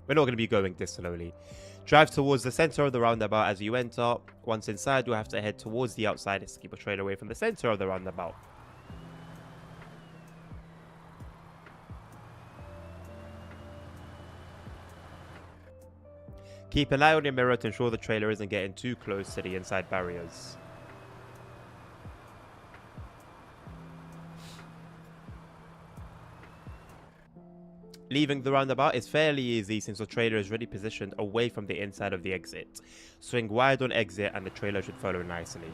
Speaker 1: We're not going to be going this slowly. Drive towards the center of the roundabout as you enter. Once inside, you'll have to head towards the outside to keep your trailer away from the center of the roundabout. Keep an eye on your mirror to ensure the trailer isn't getting too close to the inside barriers. Leaving the roundabout is fairly easy since the trailer is already positioned away from the inside of the exit. Swing wide on exit and the trailer should follow nicely.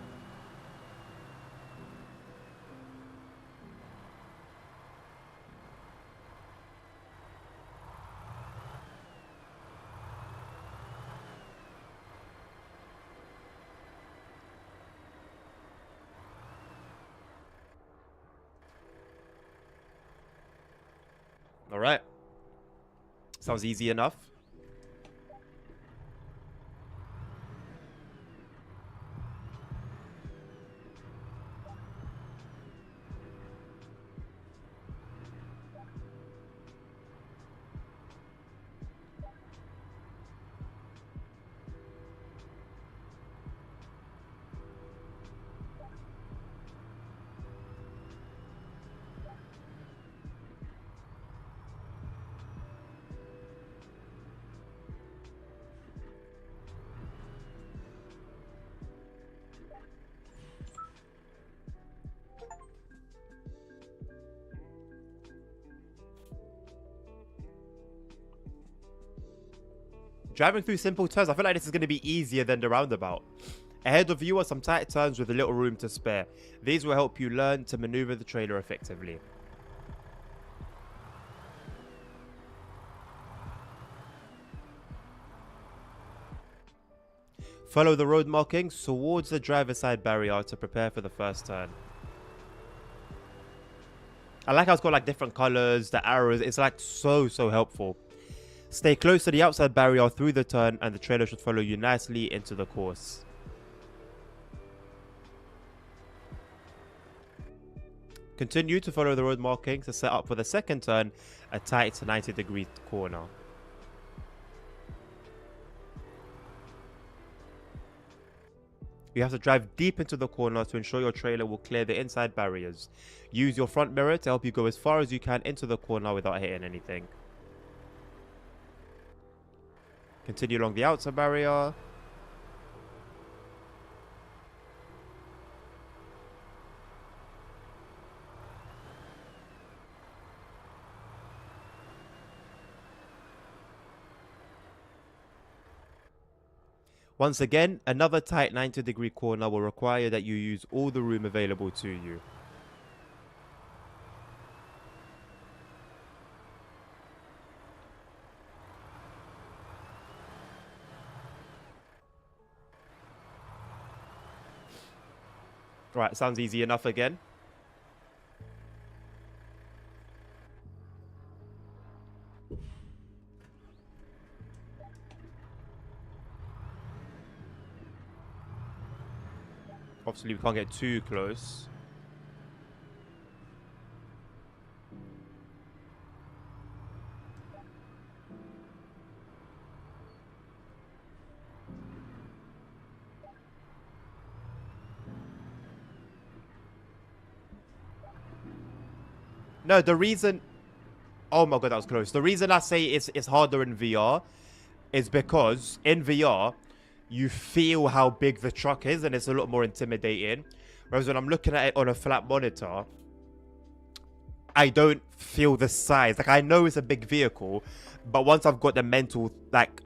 Speaker 1: Alright. Sounds easy enough. Driving through simple turns, I feel like this is going to be easier than the roundabout. Ahead of you are some tight turns with a little room to spare. These will help you learn to maneuver the trailer effectively. Follow the road markings towards the driver's side barrier to prepare for the first turn. I like how it's got like different colors, the arrows. It's like so helpful. Stay close to the outside barrier through the turn and the trailer should follow you nicely into the course. Continue to follow the road markings to set up for the second turn, a tight 90-degree corner. You have to drive deep into the corner to ensure your trailer will clear the inside barriers. Use your front mirror to help you go as far as you can into the corner without hitting anything. Continue along the outer barrier. Once again, another tight 90-degree corner will require that you use all the room available to you. Right, sounds easy enough again. Obviously, we can't get too close. No, the reason... Oh my god, that was close. The reason I say it's harder in VR is because in VR, you feel how big the truck is and it's a lot more intimidating. Whereas when I'm looking at it on a flat monitor, I don't feel the size. Like, I know it's a big vehicle, but once I've got the mental, like,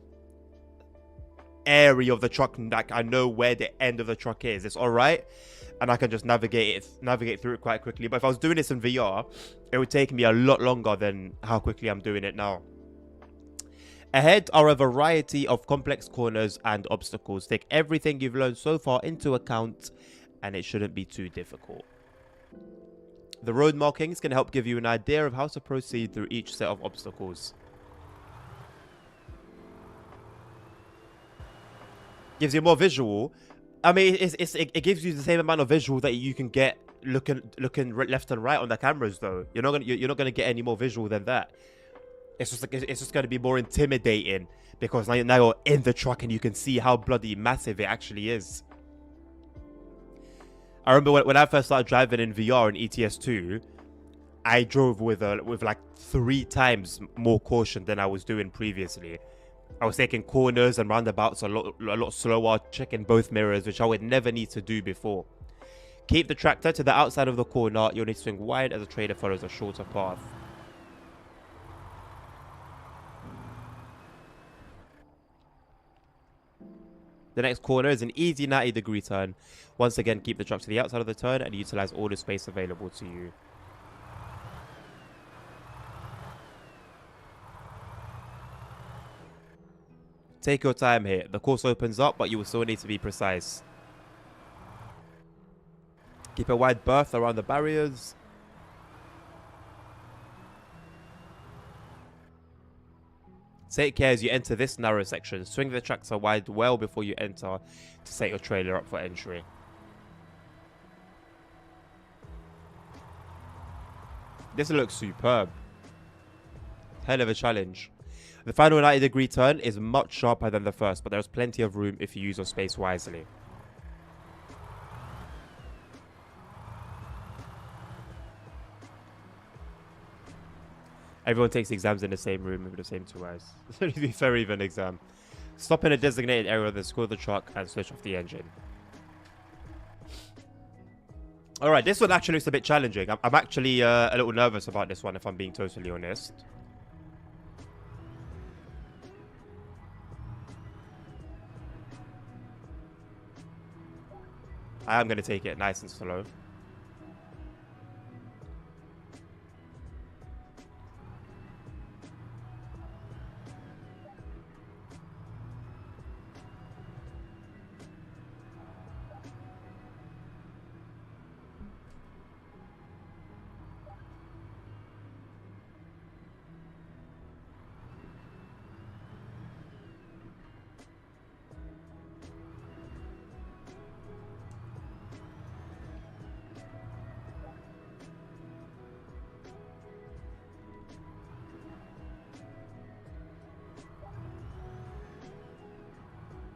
Speaker 1: area of the truck, like, I know where the end of the truck is. It's alright. And I can just navigate through it quite quickly. But if I was doing this in VR, it would take me a lot longer than how quickly I'm doing it now. Ahead are a variety of complex corners and obstacles. Take everything you've learned so far into account, and it shouldn't be too difficult. The road markings can help give you an idea of how to proceed through each set of obstacles. Gives you more visual. I mean, it gives you the same amount of visual that you can get looking left and right on the cameras, though. You're not gonna get any more visual than that. It's just gonna be more intimidating because now you're in the truck and you can see how bloody massive it actually is. I remember when I first started driving in VR in ETS 2, I drove with like 3 times more caution than I was doing previously. I was taking corners and roundabouts a lot slower, checking both mirrors, which I would never need to do before. Keep the tractor to the outside of the corner. You'll need to swing wide as the trailer follows a shorter path. The next corner is an easy 90-degree turn. Once again, keep the truck to the outside of the turn and utilize all the space available to you. Take your time here. The course opens up, but you will still need to be precise. Keep a wide berth around the barriers. Take care as you enter this narrow section. Swing the tractor wide well before you enter to set your trailer up for entry. This looks superb. Hell of a challenge. The final 90-degree turn is much sharper than the first, but there's plenty of room if you use your space wisely. Everyone takes exams in the same room with the same 2 eyes. It's going to be a very even exam. Stop in a designated area, then score the truck and switch off the engine. Alright, this one actually looks a bit challenging. I'm actually a little nervous about this one, if I'm being totally honest. I am going to take it nice and slow.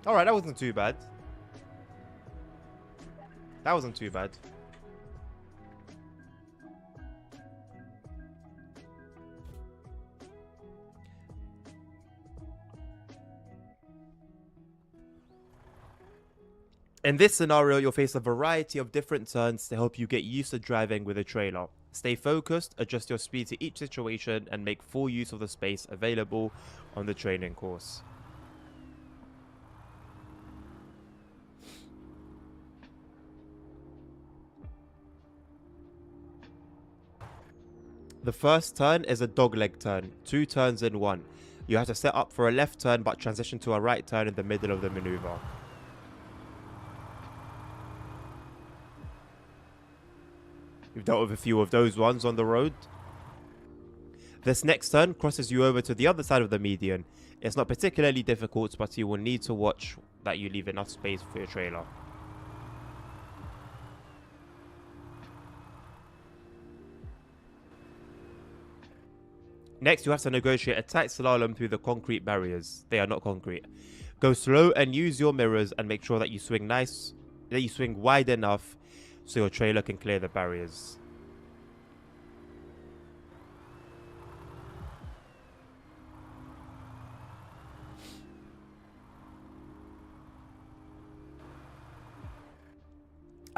Speaker 1: Alright, that wasn't too bad. That wasn't too bad. In this scenario, you'll face a variety of different turns to help you get used to driving with a trailer. Stay focused, adjust your speed to each situation, and make full use of the space available on the training course. The first turn is a dogleg turn, 2 turns in one. You have to set up for a left turn but transition to a right turn in the middle of the maneuver. You've dealt with a few of those ones on the road. This next turn crosses you over to the other side of the median. It's not particularly difficult, but you will need to watch that you leave enough space for your trailer. Next, you have to negotiate a tight slalom through the concrete barriers. They are not concrete. Go slow and use your mirrors and make sure that you swing wide enough so your trailer can clear the barriers.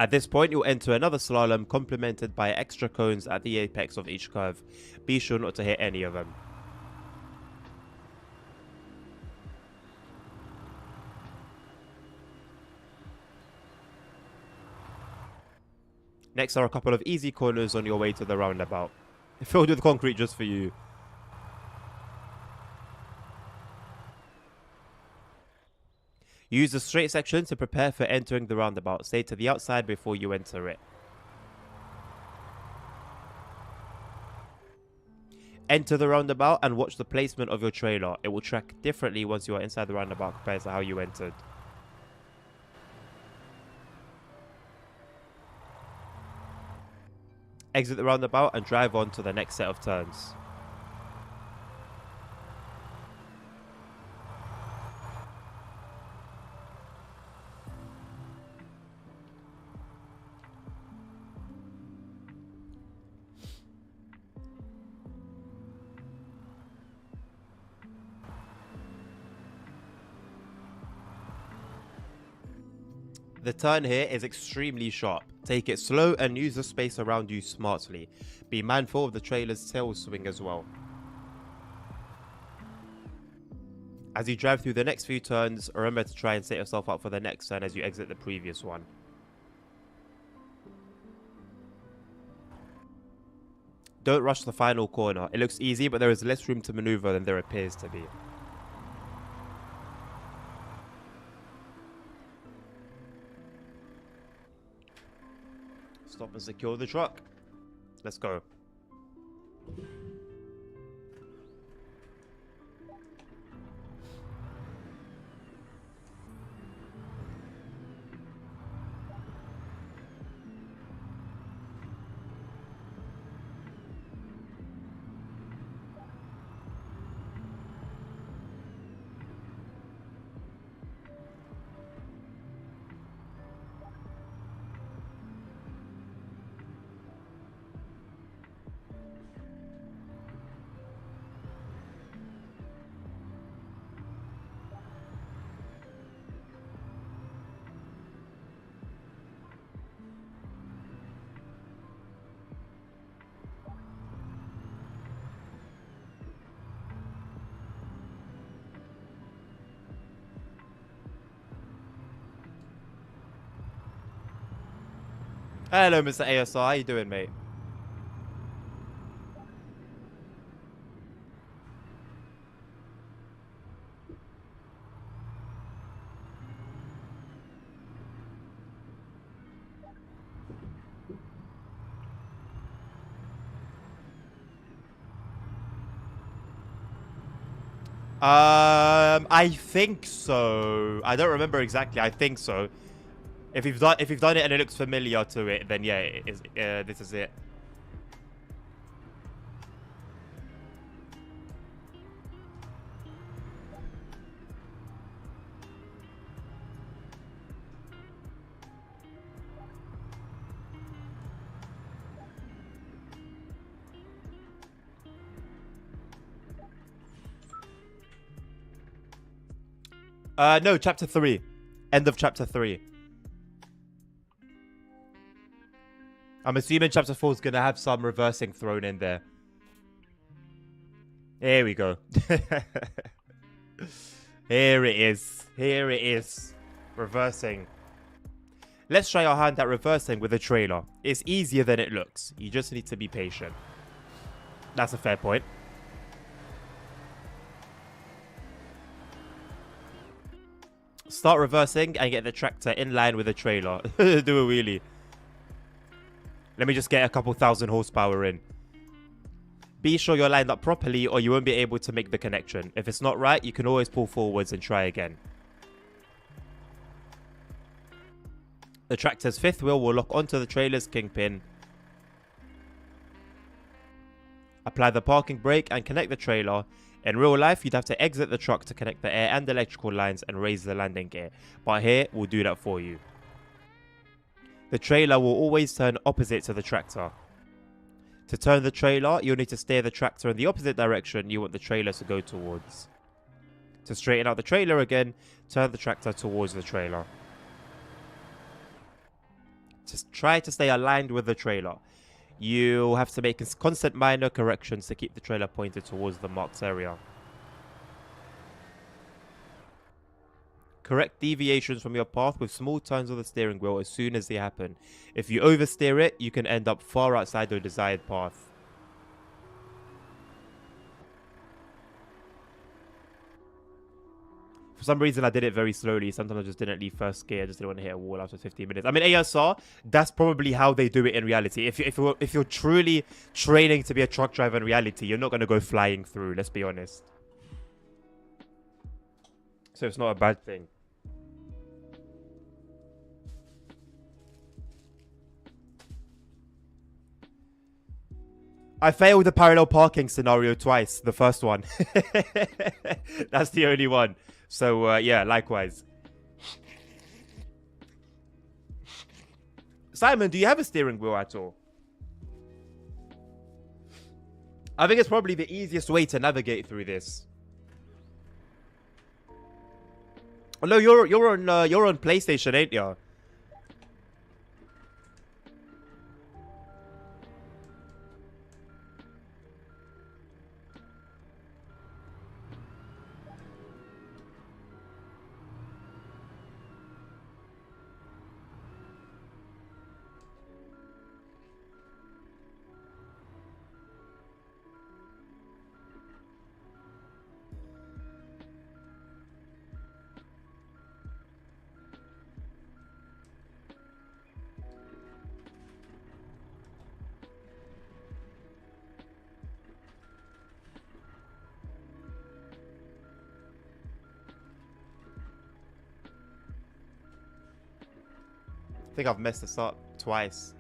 Speaker 1: At this point, you'll enter another slalom complemented by extra cones at the apex of each curve. Be sure not to hit any of them. Next are a couple of easy corners on your way to the roundabout, filled with concrete just for you. Use the straight section to prepare for entering the roundabout. Stay to the outside before you enter it. Enter the roundabout and watch the placement of your trailer. It will track differently once you are inside the roundabout compared to how you entered. Exit the roundabout and drive on to the next set of turns. The turn here is extremely sharp. Take it slow and use the space around you smartly. Be mindful of the trailer's tail swing as well. As you drive through the next few turns, remember to try and set yourself up for the next turn as you exit the previous one. Don't rush the final corner. It looks easy, but there is less room to maneuver than there appears to be. Stop and secure the truck. Let's go. Hello, Mr. ASR. How you doing, mate? I think so. I don't remember exactly. I think so. If you've done it and it looks familiar to it, then yeah, this is it. No, chapter 3. End of chapter 3. I'm assuming chapter 4 is gonna have some reversing thrown in there. Here we go. Here it is. Here it is. Reversing. Let's try our hand at reversing with a trailer. It's easier than it looks. You just need to be patient. That's a fair point. Start reversing and get the tractor in line with the trailer. Do a wheelie. Let me just get a couple thousand horsepower in. Be sure you're lined up properly or you won't be able to make the connection. If it's not right, you can always pull forwards and try again. The tractor's fifth wheel will lock onto the trailer's kingpin. Apply the parking brake and connect the trailer. In real life, you'd have to exit the truck to connect the air and electrical lines and raise the landing gear. But here, we'll do that for you. The trailer will always turn opposite to the tractor. To turn the trailer, you'll need to steer the tractor in the opposite direction you want the trailer to go towards. To straighten out the trailer again, turn the tractor towards the trailer. Just try to stay aligned with the trailer. You'll have to make constant minor corrections to keep the trailer pointed towards the marked area. Correct deviations from your path with small turns of the steering wheel as soon as they happen. If you oversteer it, you can end up far outside your desired path. For some reason, I did it very slowly. Sometimes I just didn't leave first gear. I just didn't want to hit a wall after 15 minutes. I mean, ASR, that's probably how they do it in reality. If you're truly training to be a truck driver in reality, you're not going to go flying through, let's be honest. So it's not a bad thing. I failed the parallel parking scenario twice. The first one. That's the only one. So, yeah, likewise. Simon, do you have a steering wheel at all? I think it's probably the easiest way to navigate through this. Oh, no, you're on PlayStation, ain't you? I think I've messed this up twice.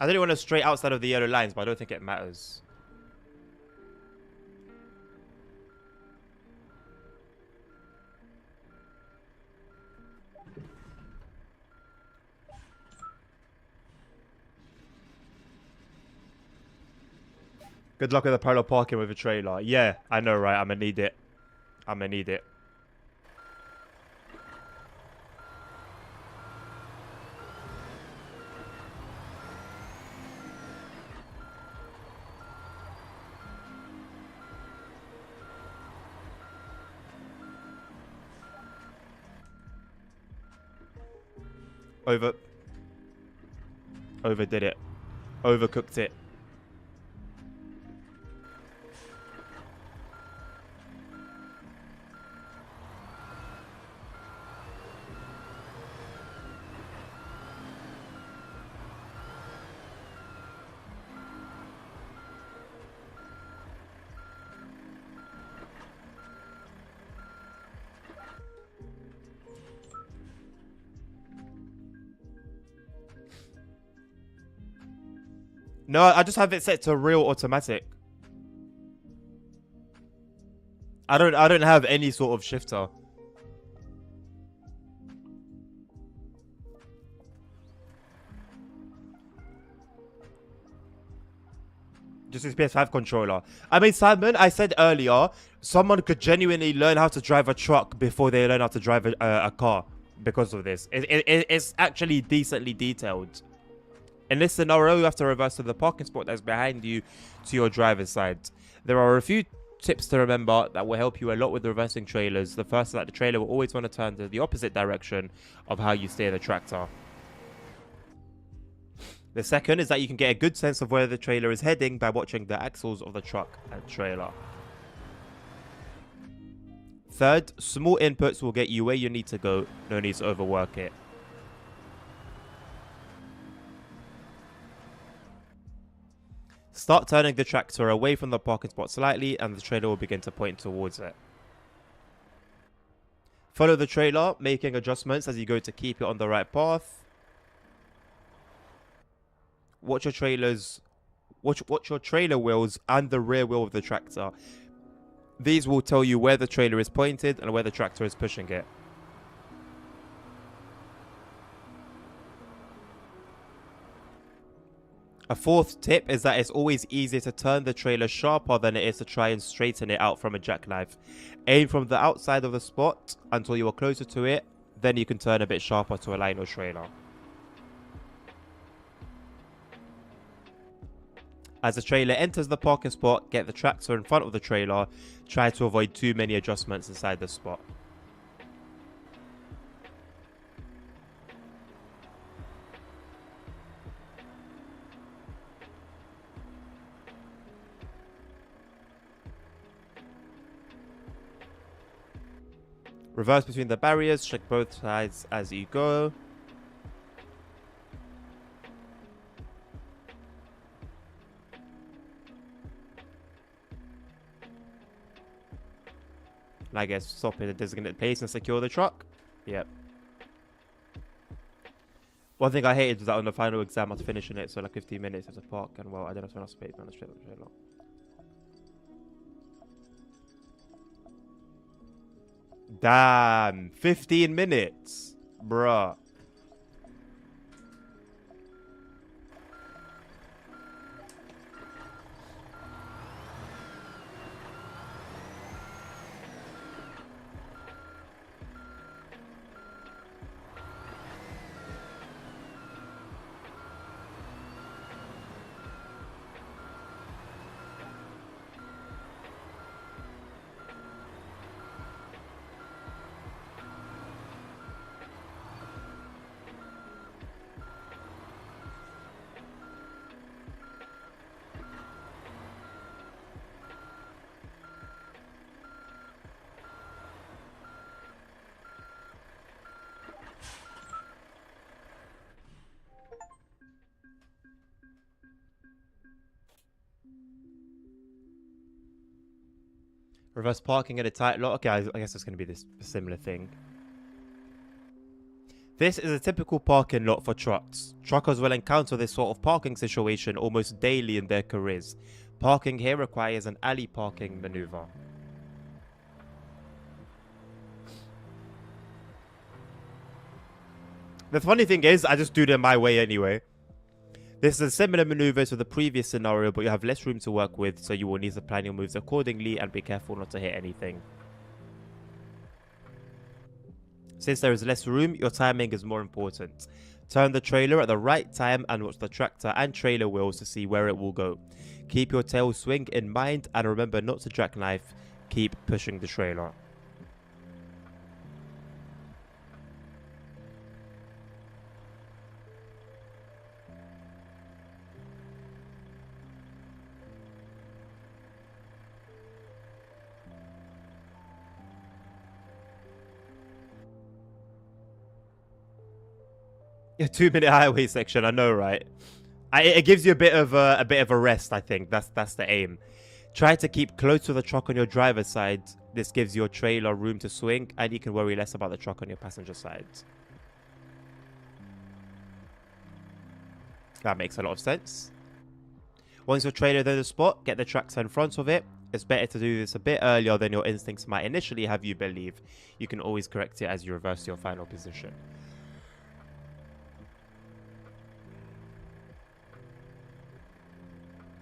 Speaker 1: I didn't want to stray outside of the yellow lines, but I don't think it matters. Good luck with the parallel parking with a trailer. Yeah, I know, right? I'm gonna need it. I'm gonna need it. Overdid it. Overcooked it. No, I just have it set to real automatic. I don't have any sort of shifter. Just his PS5 controller. I mean, Simon, I said earlier, someone could genuinely learn how to drive a truck before they learn how to drive a car because of this. It's actually decently detailed. In this scenario, you have to reverse to the parking spot that's behind you to your driver's side. There are a few tips to remember that will help you a lot with reversing trailers. The first is that the trailer will always want to turn to the opposite direction of how you steer the tractor. The second is that you can get a good sense of where the trailer is heading by watching the axles of the truck and trailer. Third, small inputs will get you where you need to go. No need to overwork it. Start turning the tractor away from the parking spot slightly and the trailer will begin to point towards it. Follow the trailer, making adjustments as you go to keep it on the right path. Watch your trailer wheels and the rear wheel of the tractor. These will tell you where the trailer is pointed and where the tractor is pushing it. A fourth tip is that it's always easier to turn the trailer sharper than it is to try and straighten it out from a jackknife. Aim from the outside of the spot until you are closer to it, then you can turn a bit sharper to align your trailer. As the trailer enters the parking spot, get the tractor in front of the trailer. Try to avoid too many adjustments inside the spot. Reverse between the barriers, check both sides as you go. And I guess stop in a designated place and secure the truck. Yep. One thing I hated was that on the final exam I was finishing it, so like 15 minutes at the park, and well, I don't know if I was paid on the straight long. Damn, 15 minutes, bruh. Reverse parking at a tight lot. Okay, I guess it's going to be this similar thing. This is a typical parking lot for trucks. Truckers will encounter this sort of parking situation almost daily in their careers. Parking here requires an alley parking maneuver. The funny thing is, I just do them my way anyway. This is a similar maneuver to the previous scenario, but you have less room to work with, so you will need to plan your moves accordingly and be careful not to hit anything. Since there is less room, your timing is more important. Turn the trailer at the right time and watch the tractor and trailer wheels to see where it will go. Keep your tail swing in mind and remember not to jackknife. Keep pushing the trailer. A 2-minute highway section, I know, right? It gives you a bit of a rest, I think. That's the aim. Try to keep close to the truck on your driver's side. This gives your trailer room to swing, and you can worry less about the truck on your passenger side. That makes a lot of sense. Once your trailer is in the spot, get the tractor in front of it. It's better to do this a bit earlier than your instincts might initially have you believe. You can always correct it as you reverse to your final position.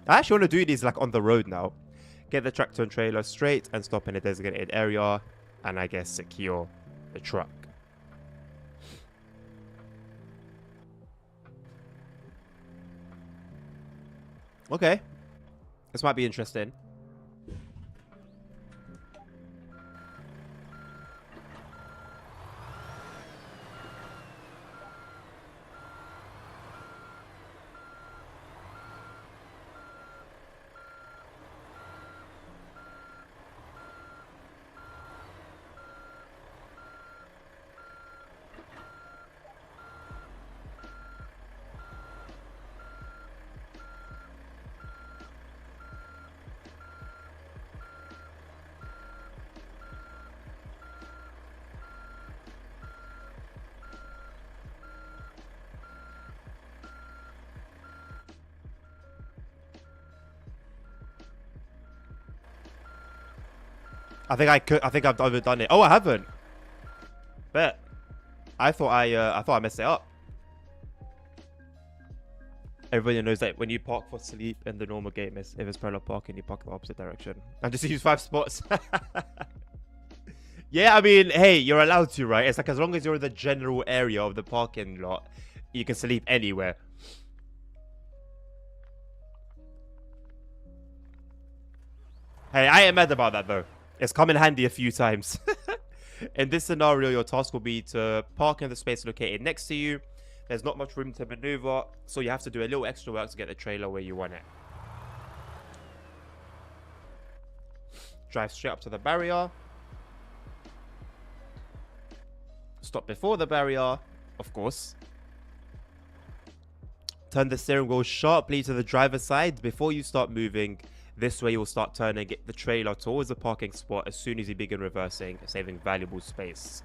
Speaker 1: I actually want to do these like on the road now. Get the tractor and trailer straight and stop in a designated area, and I guess secure the truck. Okay. This might be interesting. I think I've overdone it. Oh, I haven't. Bet. I thought I messed it up. Everybody knows that when you park for sleep in the normal game, if it's parallel parking, you park in the opposite direction. And just use 5 spots. Yeah, I mean, hey, you're allowed to, right? It's like as long as you're in the general area of the parking lot, you can sleep anywhere. Hey, I ain't mad about that though. It's come in handy a few times. In this scenario, your task will be to park in the space located next to you. There's not much room to maneuver, so you have to do a little extra work to get the trailer where you want it. Drive straight up to the barrier. Stop before the barrier, of course. Turn the steering wheel sharply to the driver's side before you start moving. This way you'll start turning the trailer towards the parking spot as soon as you begin reversing, saving valuable space.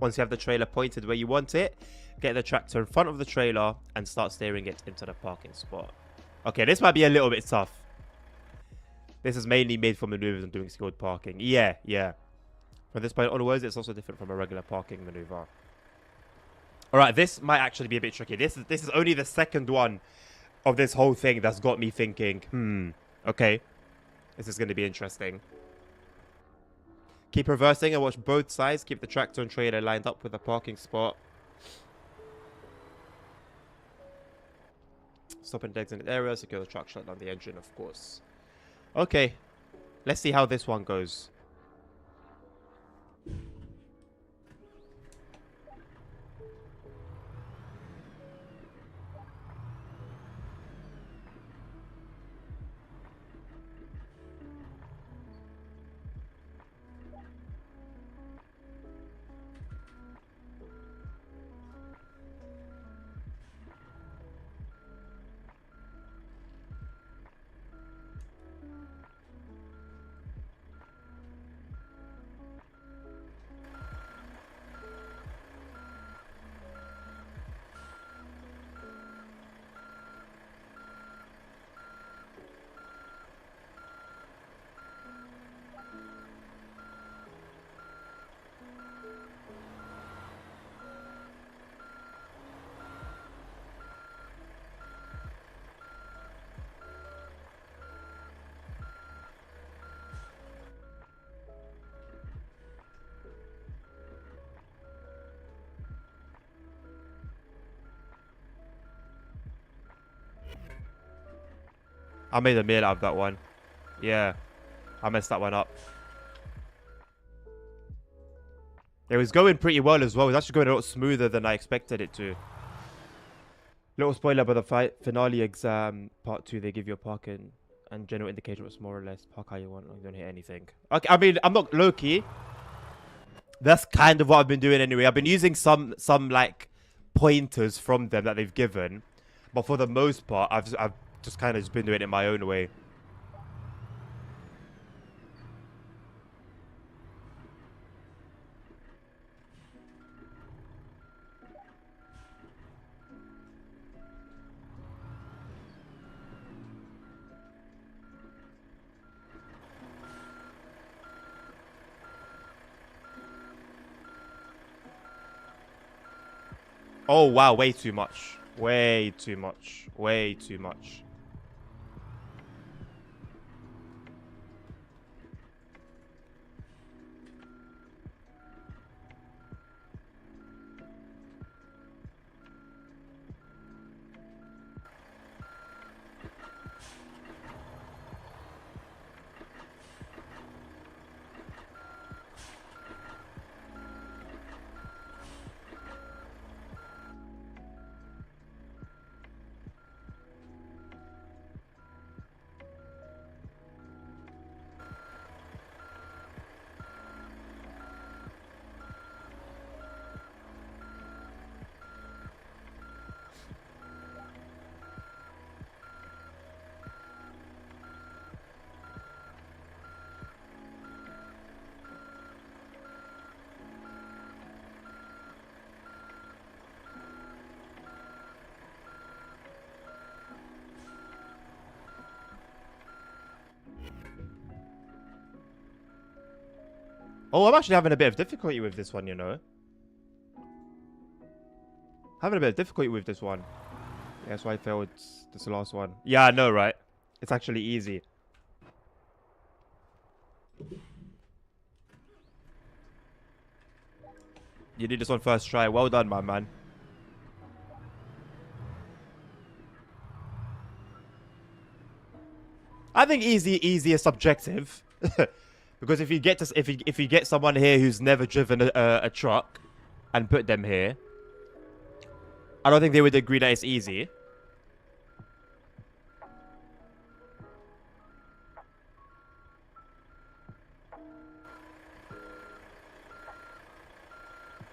Speaker 1: Once you have the trailer pointed where you want it, get the tractor in front of the trailer and start steering it into the parking spot. Okay, this might be a little bit tough. This is mainly made for maneuvers and doing skilled parking. Yeah. From this point onwards, it's also different from a regular parking maneuver. Alright, this might actually be a bit tricky. This is only the second one of this whole thing that's got me thinking, okay, this is going to be interesting. Keep reversing and watch both sides. Keep the tractor and trailer lined up with the parking spot. Stop in designated area. Secure the truck, shut down the engine, of course. Okay, let's see how this one goes. I made a meal out of that one. Yeah, I messed that one up. It was going pretty well as well. It was actually going a lot smoother than I expected it to. Little spoiler, but the finale exam part 2, they give you a parking And general indication was more or less park how you want. You don't hit anything. Okay, I mean, I'm not low-key. That's kind of what I've been doing anyway. I've been using some like pointers from them that they've given, but for the most part, I've just kind of been doing it my own way. Oh wow, way too much. Way too much. Way too much. Oh, I'm actually having a bit of difficulty with this one, you know. Having a bit of difficulty with this one. Yeah, that's why I failed this last one. Yeah, I know, right? It's actually easy. You did this one first try. Well done, my man. I think easy is subjective. Because if you get someone here who's never driven a truck and put them here, I don't think they would agree that it's easy.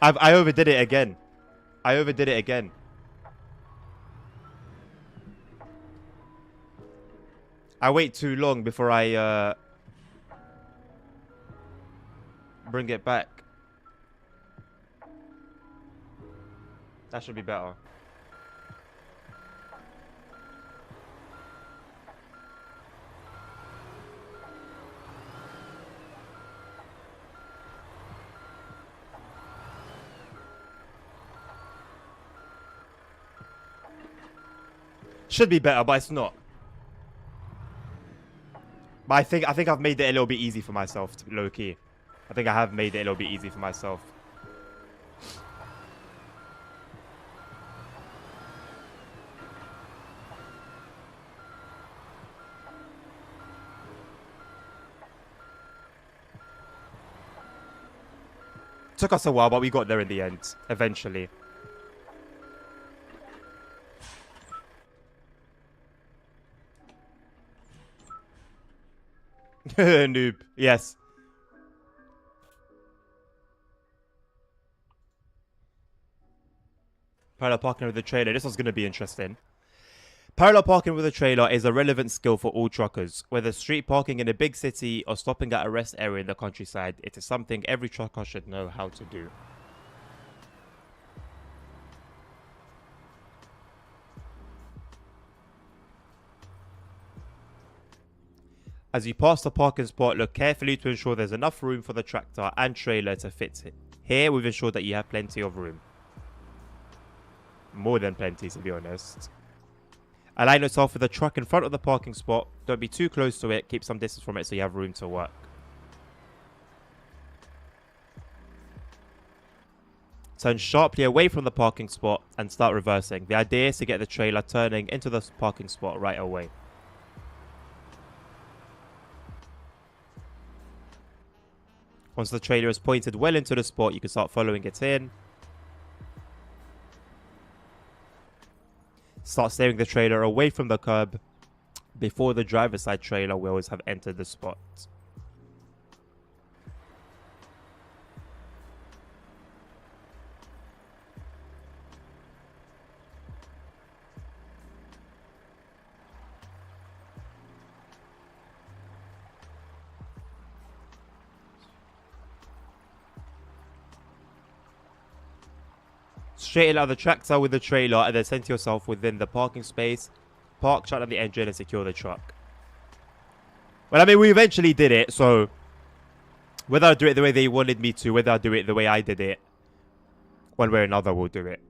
Speaker 1: I overdid it again. I overdid it again. I wait too long before I bring it back. That should be better. Should be better, but it's not. But I think I've made it a little bit easy for myself, low key. I think I have made it a little bit easy for myself. Took us a while, but we got there in the end, eventually. Noob, yes. Parallel parking with a trailer. This one's going to be interesting. Parallel parking with a trailer is a relevant skill for all truckers. Whether street parking in a big city or stopping at a rest area in the countryside, it is something every trucker should know how to do. As you pass the parking spot, look carefully to ensure there's enough room for the tractor and trailer to fit it. Here, we've ensured that you have plenty of room. More than plenty, to be honest. Align yourself with the truck in front of the parking spot. Don't be too close to it. Keep some distance from it so you have room to work. Turn sharply away from the parking spot and start reversing. The idea is to get the trailer turning into the parking spot right away. Once the trailer is pointed well into the spot, you can start following it in. Start steering the trailer away from the curb. Before the driver's side trailer wheels have entered the spot. Straighten out the tractor with the trailer and then center yourself within the parking space. Park, shut down the engine and secure the truck. Well, I mean, we eventually did it, so whether I do it the way they wanted me to, whether I do it the way I did it, one way or another, we'll do it.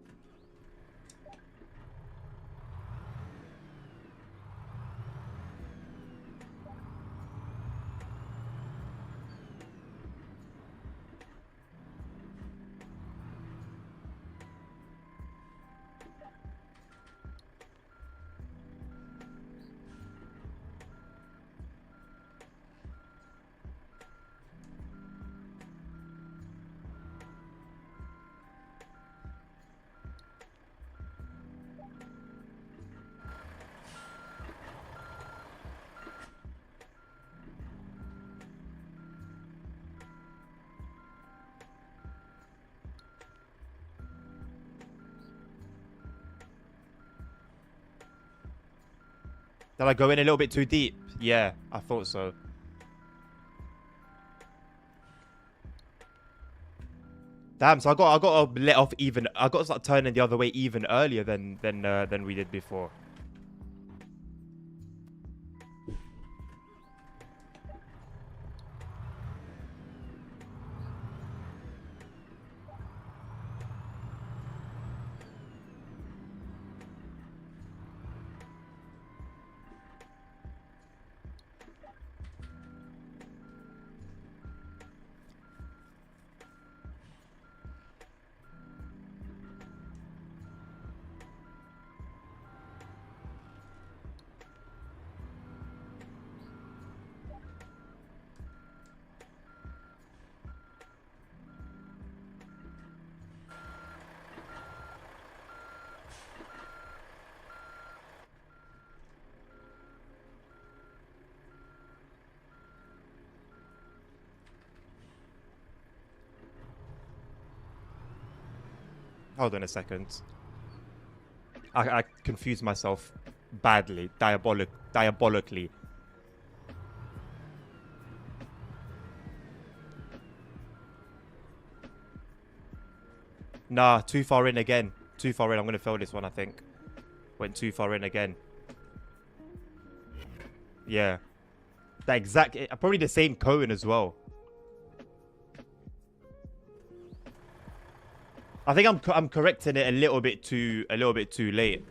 Speaker 1: Did I go in a little bit too deep? Yeah, I thought so. Damn, so I got to let off even. I got to start turning the other way even earlier than we did before. Hold on a second. I confused myself badly, diabolically. Nah, too far in again. Too far in. I'm gonna fail this one, I think. Went too far in again. Yeah. That exact, probably the same cone as well. I think I'm correcting it a little bit too late.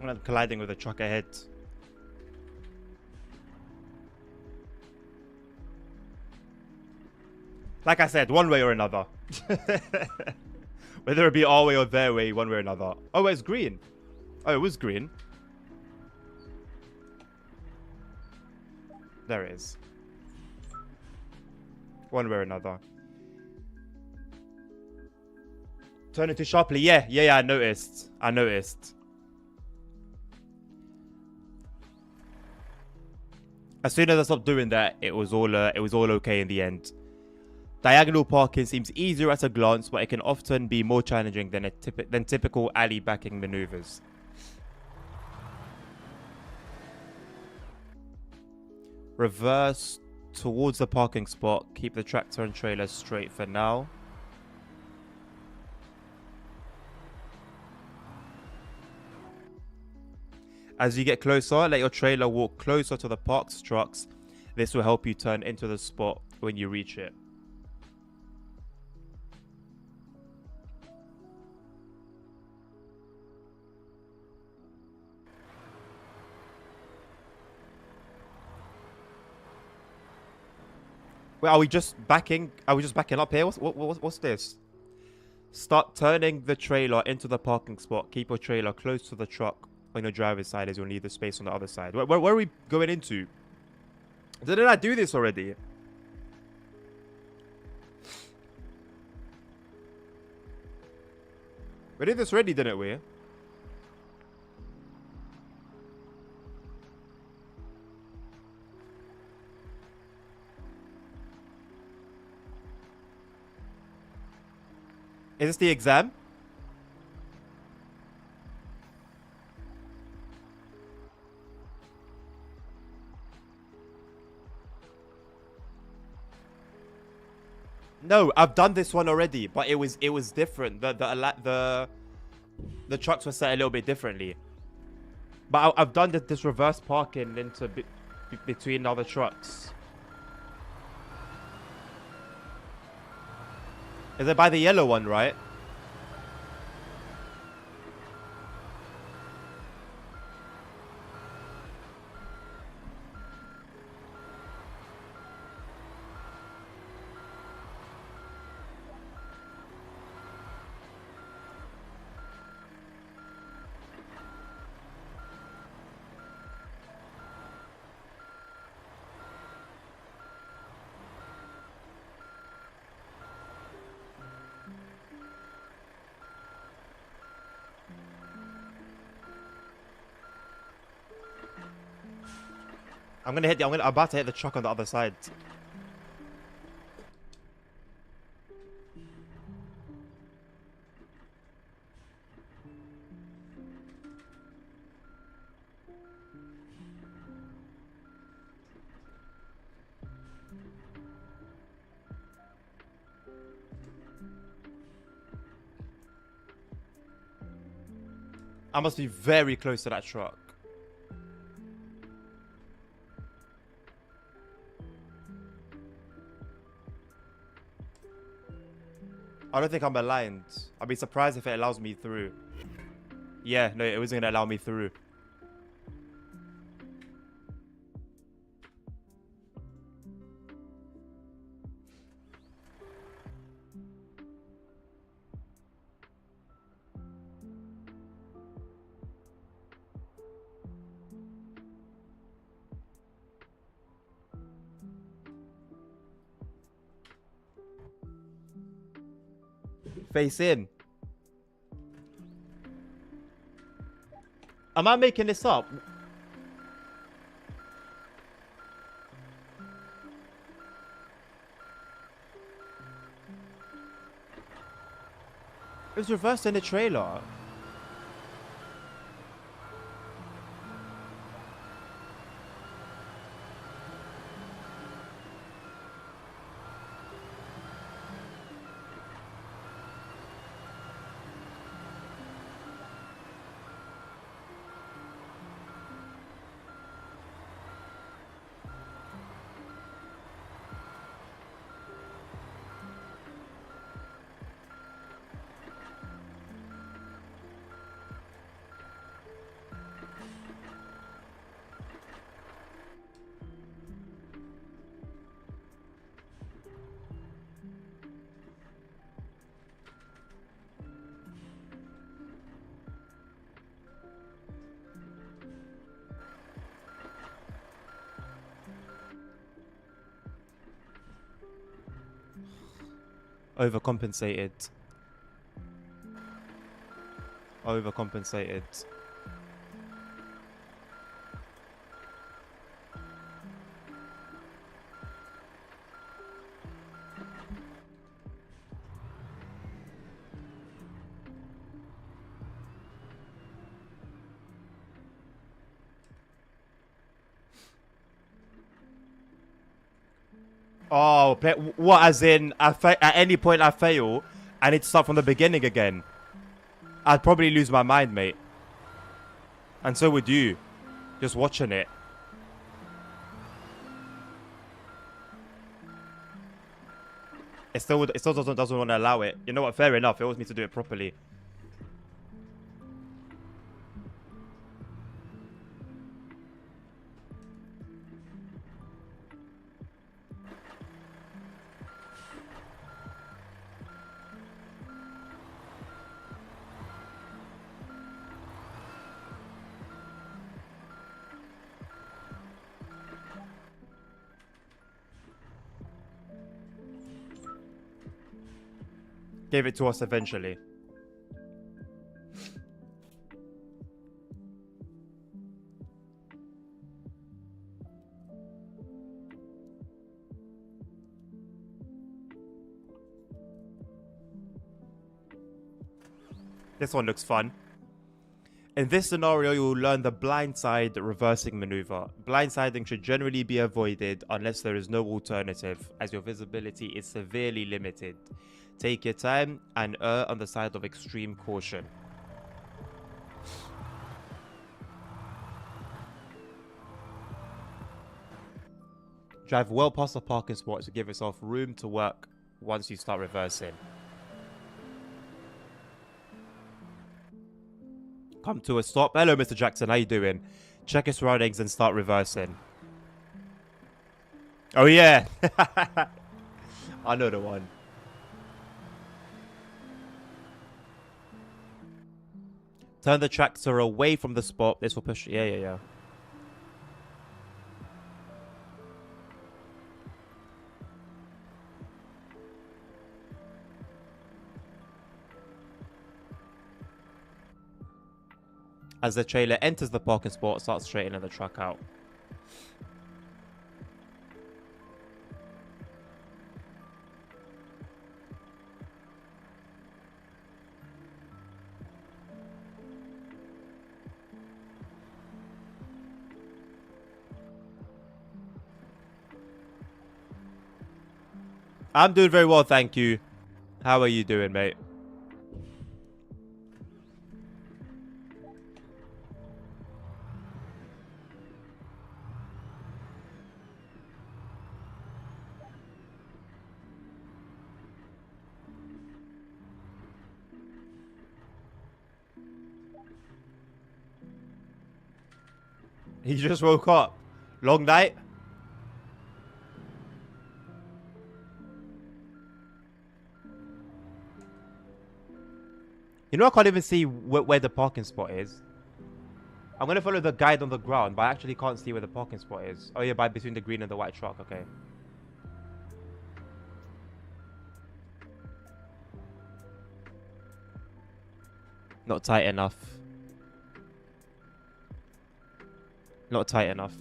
Speaker 1: I'm colliding with a truck ahead. Like I said, one way or another. Whether it be our way or their way, one way or another. Oh, it's green. Oh, it was green. There it is. One way or another. Turning too sharply. Yeah, I noticed. As soon as I stopped doing that, it was all okay in the end. Diagonal parking seems easier at a glance, but it can often be more challenging than typical alley backing maneuvers. Reverse towards the parking spot. Keep the tractor and trailer straight for now. As you get closer, let your trailer walk closer to the parked trucks. This will help you turn into the spot when you reach it. Wait, are we just backing? Are we just backing up here? What's this? Start turning the trailer into the parking spot. Keep your trailer close to the truck on your driver's side as you'll need the space on the other side. Where are we going into? Didn't I do this already? We did this already, didn't we? Is this the exam? No, I've done this one already, but it was different. The trucks were set a little bit differently. But I've done this reverse parking into between other trucks. Is it by the yellow one, right? I'm about to hit the truck on the other side. I must be very close to that truck. I don't think I'm aligned. I'd be surprised if it allows me through. Yeah, no, it wasn't going to allow me through. Face in. Am I making this up? It was reversed in the trailer. Overcompensated. Overcompensated. Oh, what? As in, at any point I fail, I need to start from the beginning again. I'd probably lose my mind, mate. And so would you. Just watching it. It still doesn't want to allow it. You know what? Fair enough. It wants me to do it properly. Gave it to us eventually. This one looks fun. In this scenario, you will learn the blindside reversing maneuver. Blindsiding should generally be avoided unless there is no alternative, as your visibility is severely limited. Take your time and err on the side of extreme caution. Drive well past the parking spot to give yourself room to work once you start reversing. Come to a stop. Hello, Mr. Jackson. How you doing? Check your surroundings and start reversing. Oh, yeah. I know the one. Turn the tractor away from the spot. This will push... Yeah. As the trailer enters the parking spot, start straightening the truck out. I'm doing very well, thank you. How are you doing, mate? He just woke up. Long night? You know, I can't even see where the parking spot is. I'm going to follow the guide on the ground, but I actually can't see where the parking spot is. Oh, yeah, by between the green and the white truck. Okay. Not tight enough. Not tight enough.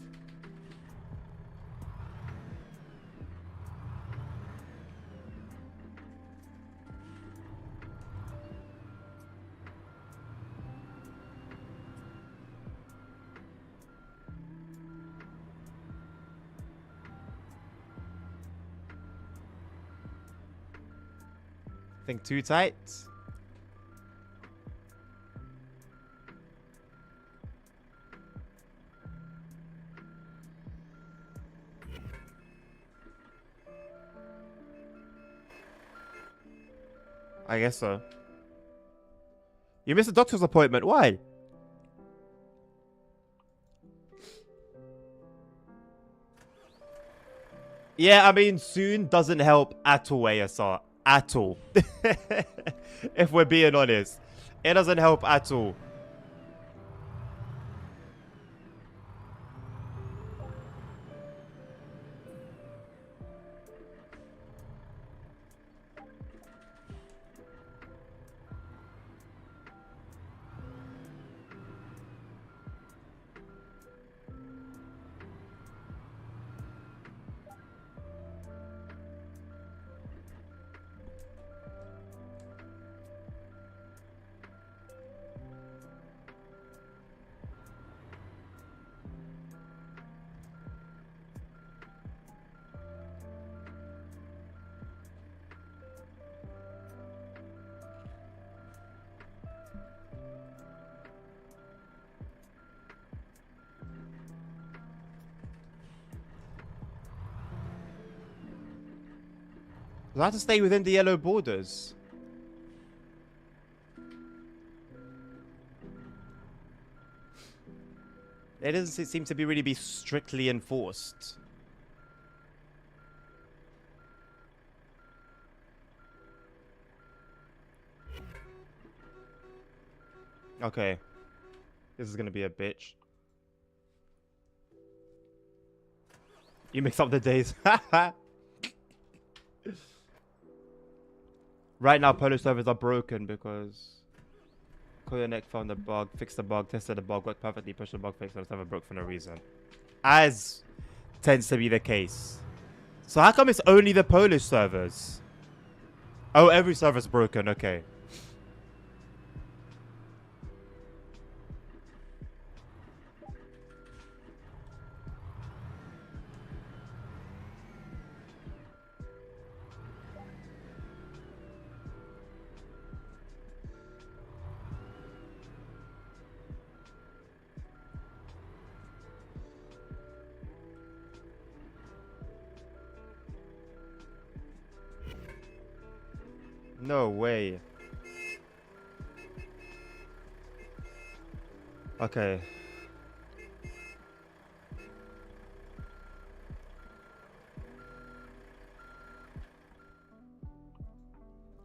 Speaker 1: Think too tight. I guess so. You missed a doctor's appointment. Why? Yeah, I mean, soon doesn't help at all, ASR. At all. If we're being honest. It doesn't help at all. I have to stay within the yellow borders. It doesn't seem to be really be strictly enforced. Okay. This is gonna be a bitch. You mix up the days. Right now, Polo servers are broken because Koyanek found the bug, fixed the bug, tested the bug, worked perfectly, pushed the bug fix, and it's never broke for no reason. As tends to be the case. So how come it's only the Polish servers? Oh, every server's broken, okay. No way. Okay.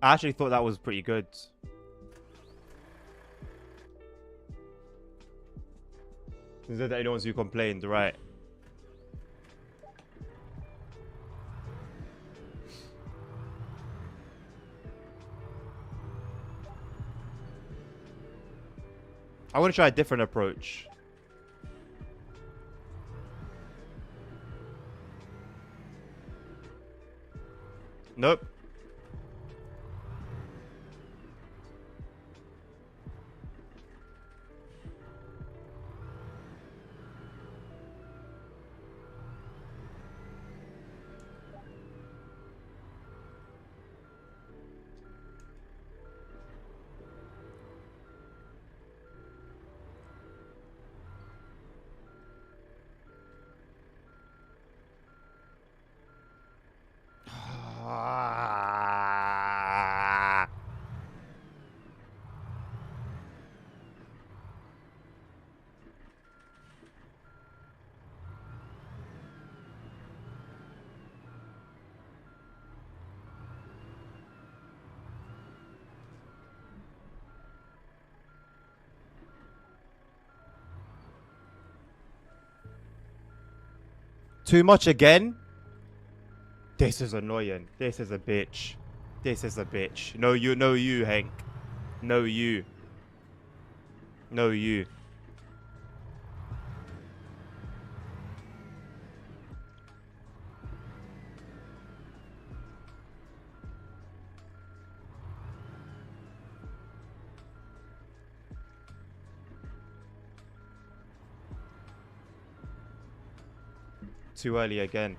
Speaker 1: I actually thought that was pretty good. Is that the only ones who complained, right? I want to try a different approach. Nope. Too much again? This is annoying. This is a bitch. This is a bitch. No, you, Hank. No, you. No, you. Too early again.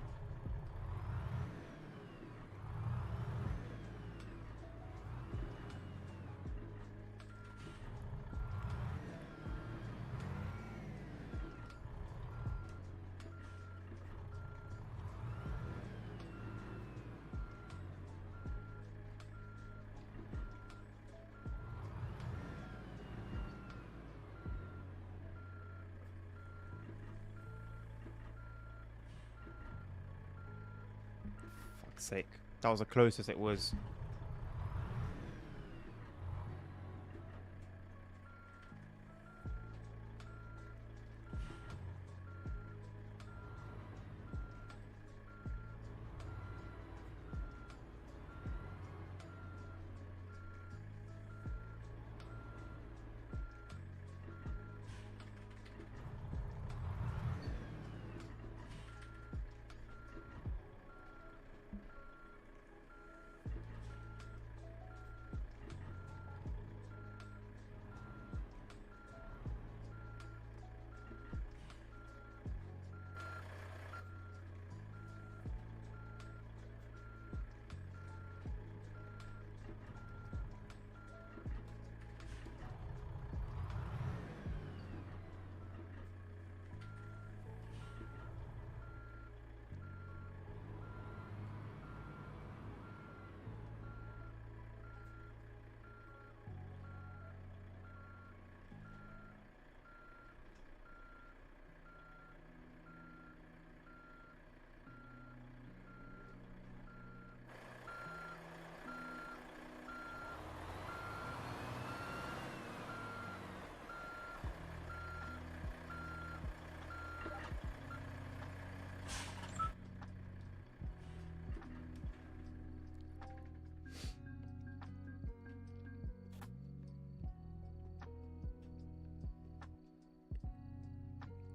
Speaker 1: Fuck's sake. That was the closest it was.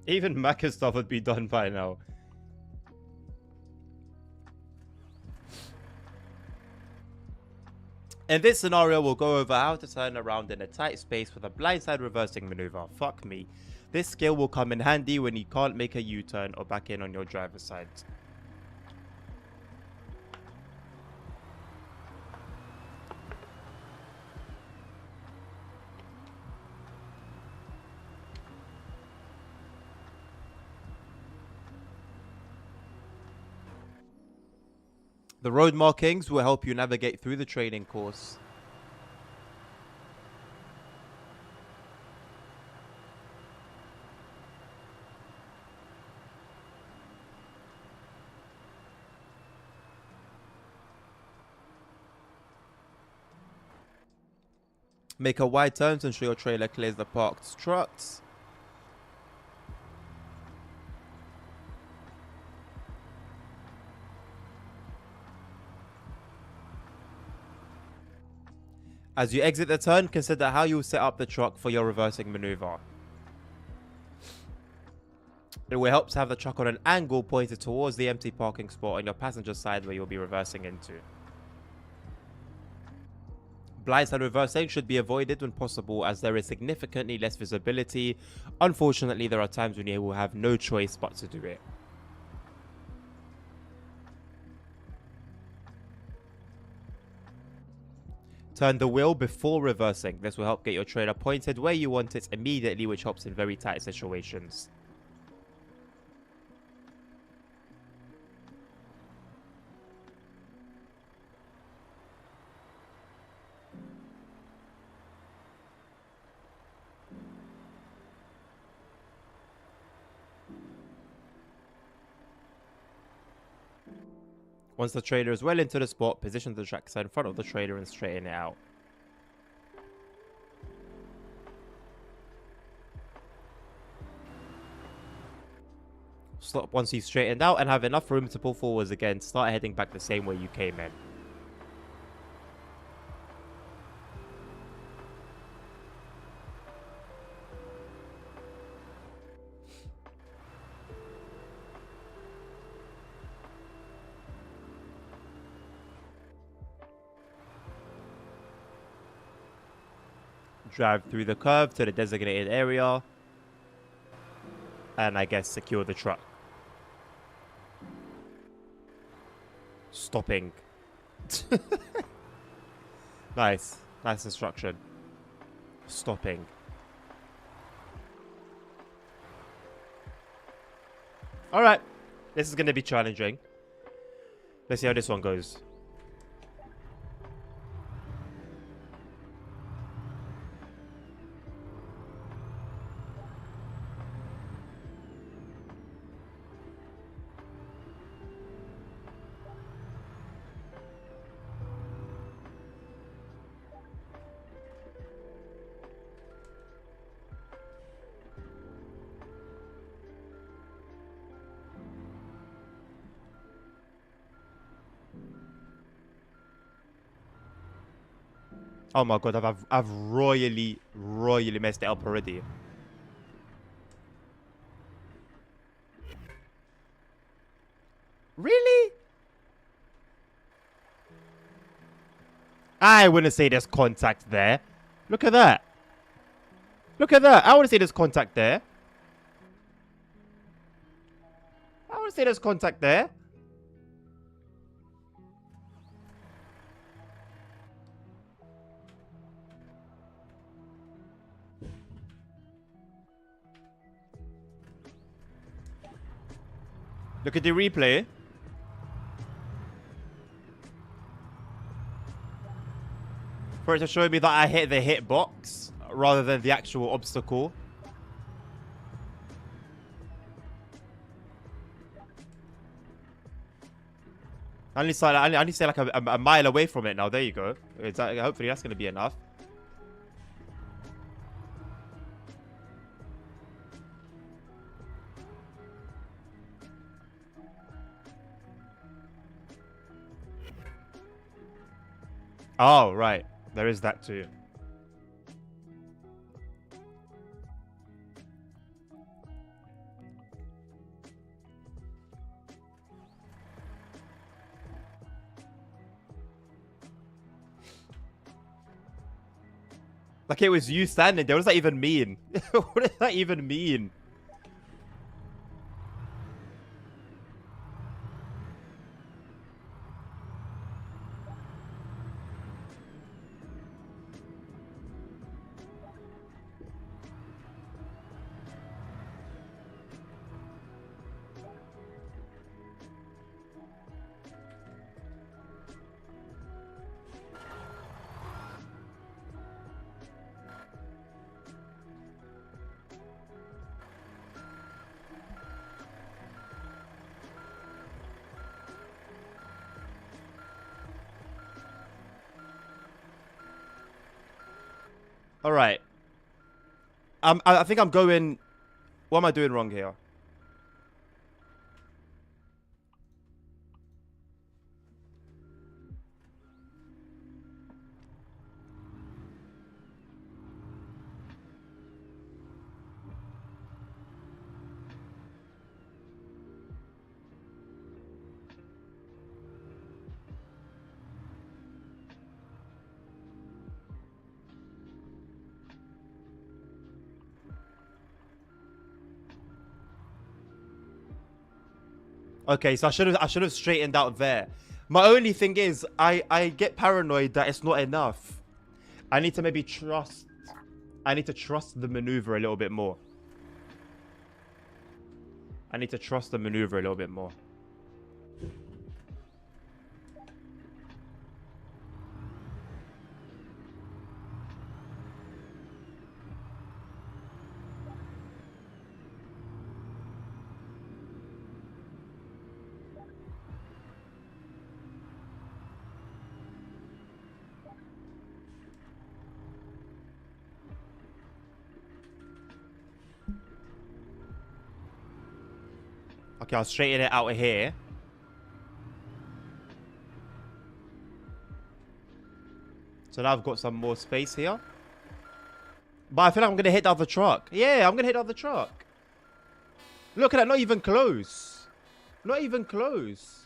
Speaker 1: Even Macca's stuff would be done by now. In this scenario, we'll go over how to turn around in a tight space with a blindside reversing maneuver. Fuck me. This skill will come in handy when you can't make a U-turn or back in on your driver's side. The road markings will help you navigate through the training course. Make a wide turn to ensure your trailer clears the parked trucks. As you exit the turn, consider how you will set up the truck for your reversing maneuver. It will help to have the truck on an angle pointed towards the empty parking spot on your passenger side where you'll be reversing into. Blindside reversing should be avoided when possible as there is significantly less visibility. Unfortunately, there are times when you will have no choice but to do it. Turn the wheel before reversing. This will help get your trailer pointed where you want it immediately, which helps in very tight situations. Once the trailer is well into the spot, position the trackside in front of the trailer and straighten it out. Stop once you've straightened out and have enough room to pull forwards again. Start heading back the same way you came in. Drive through the curve to the designated area. And I guess secure the truck. Stopping. Nice. Nice instruction. Stopping. Alright. This is going to be challenging. Let's see how this one goes. Oh my god, I've royally messed it up already. Really? I wouldn't say there's contact there. Look at that. Look at that. I wouldn't say there's contact there. I wouldn't say there's contact there. Look at the replay. For it to show me that I hit the hitbox rather than the actual obstacle. I need to stay like a mile away from it now. There you go. Hopefully that's going to be enough. Oh, right. There is that too. Like it was you standing there. What does that even mean? What does that even mean? All right. I think I'm going. What am I doing wrong here? Okay, so I should have straightened out there. My only thing is I get paranoid that it's not enough. I need to maybe trust. I need to trust the maneuver a little bit more. I need to trust the maneuver a little bit more. Okay, I'll straighten it out here. So now I've got some more space here. But I feel like I'm going to hit the other truck. Yeah, I'm going to hit the other truck. Look at that, not even close. Not even close.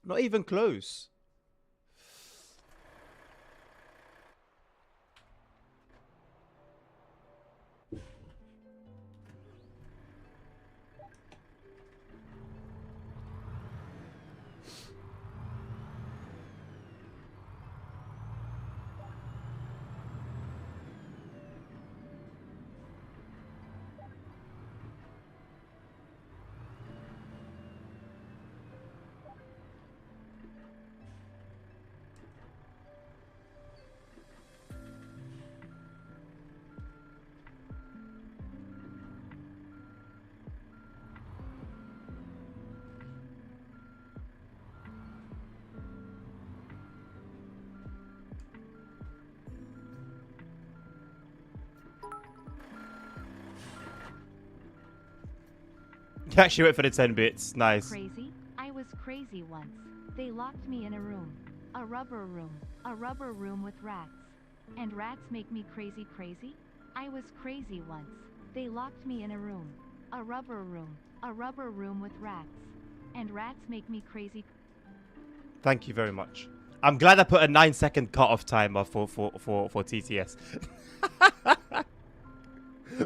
Speaker 1: Not even close. You actually went for the 10 bits. Nice.
Speaker 2: Crazy? I was crazy once. They locked me in a room. A rubber room. A rubber room with rats. And rats make me crazy. I was crazy once. They locked me in a room. A rubber room. A rubber room with rats. And rats make me crazy.
Speaker 1: Thank you very much. I'm glad I put a 9-second cutoff timer for TTS.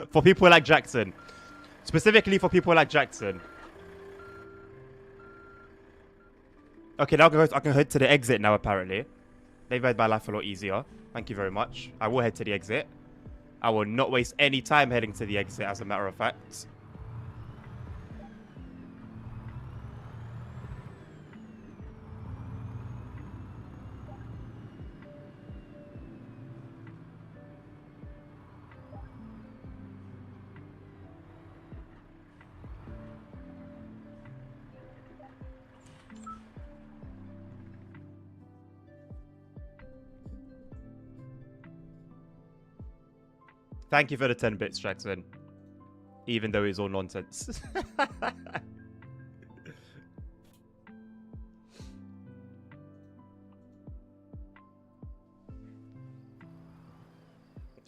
Speaker 1: For people like Jackson. Specifically for people like Jackson. Okay, now I can head to the exit now, apparently. They've made my life a lot easier. Thank you very much. I will head to the exit. I will not waste any time heading to the exit, as a matter of fact. Thank you for the 10 bits, Jackson. Even though it's all nonsense.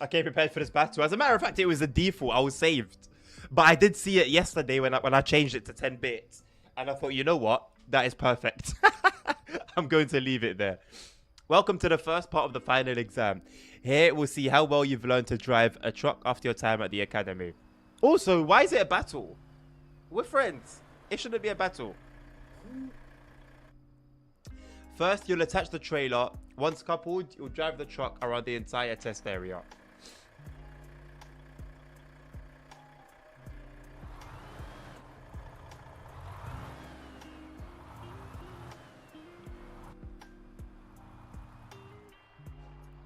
Speaker 1: I came prepared for this battle. As a matter of fact, it was a default. I was saved. But I did see it yesterday when I changed it to 10 bits. And I thought, you know what? That is perfect. I'm going to leave it there. Welcome to the first part of the final exam. Here we'll see how well you've learned to drive a truck after your time at the academy. Also, why is it a battle? We're friends. It shouldn't be a battle. First, you'll attach the trailer. Once coupled, you'll drive the truck around the entire test area.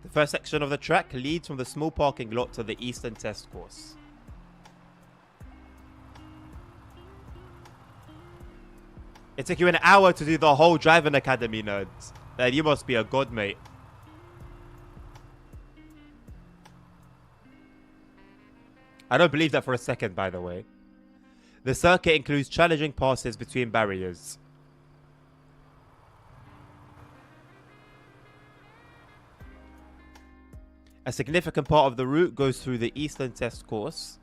Speaker 1: The first section of the track leads from the small parking lot to the eastern test course. It took you an hour to do the whole driving academy, nerds. Man, you must be a god, mate. I don't believe that for a second, by the way. The circuit includes challenging passes between barriers. A significant part of the route goes through the eastern test course.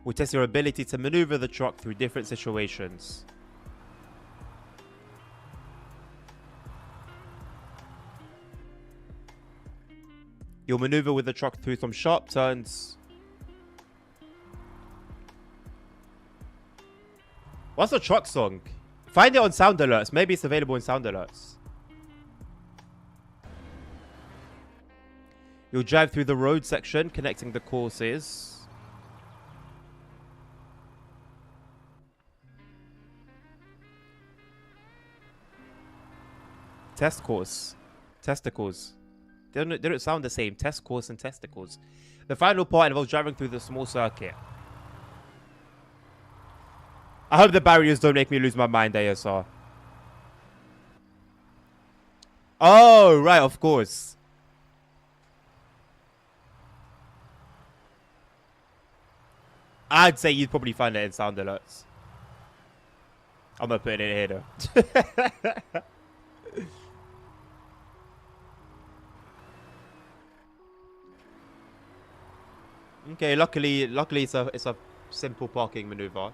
Speaker 1: Will test your ability to maneuver the truck through different situations. You'll maneuver with the truck through some sharp turns. What's the truck song? Find it on sound alerts. Maybe it's available in sound alerts. You'll drive through the road section connecting the courses. Test course. Testicles. They don't sound the same. Test course and testicles. The final part involves driving through the small circuit. I hope the barriers don't make me lose my mind, ASR. Oh, right, of course. I'd say you'd probably find it in sound alerts. I'm not putting it here, though. Okay, luckily it's a simple parking maneuver.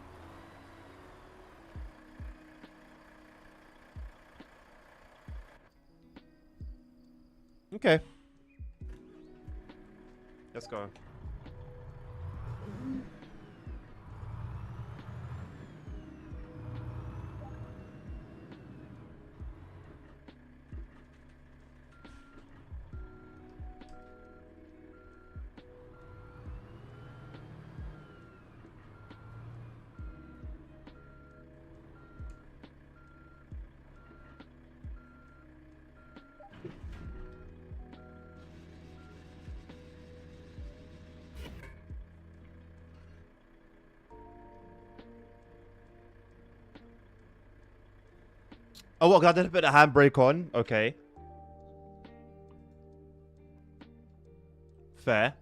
Speaker 1: Okay. Let's go. Oh, what? 'Cause I didn't put the handbrake on. Okay. Fair.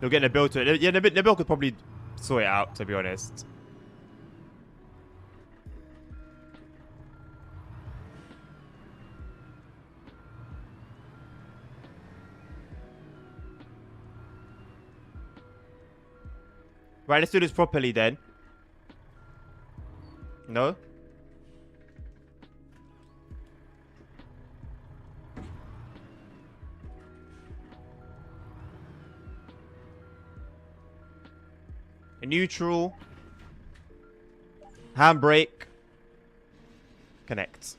Speaker 1: You're getting a build to it. Yeah, Nabil could probably sort it out, to be honest. Right, let's do this properly then. No? A neutral. Handbrake. Connect.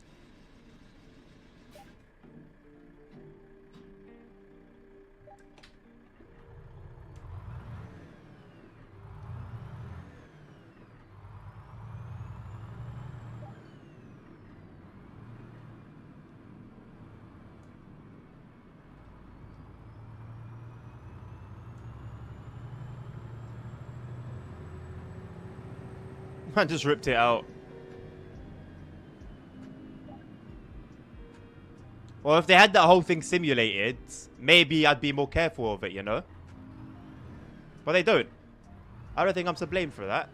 Speaker 1: I just ripped it out. Well, if they had that whole thing simulated, maybe I'd be more careful of it, you know? But they don't. I don't think I'm to blame for that.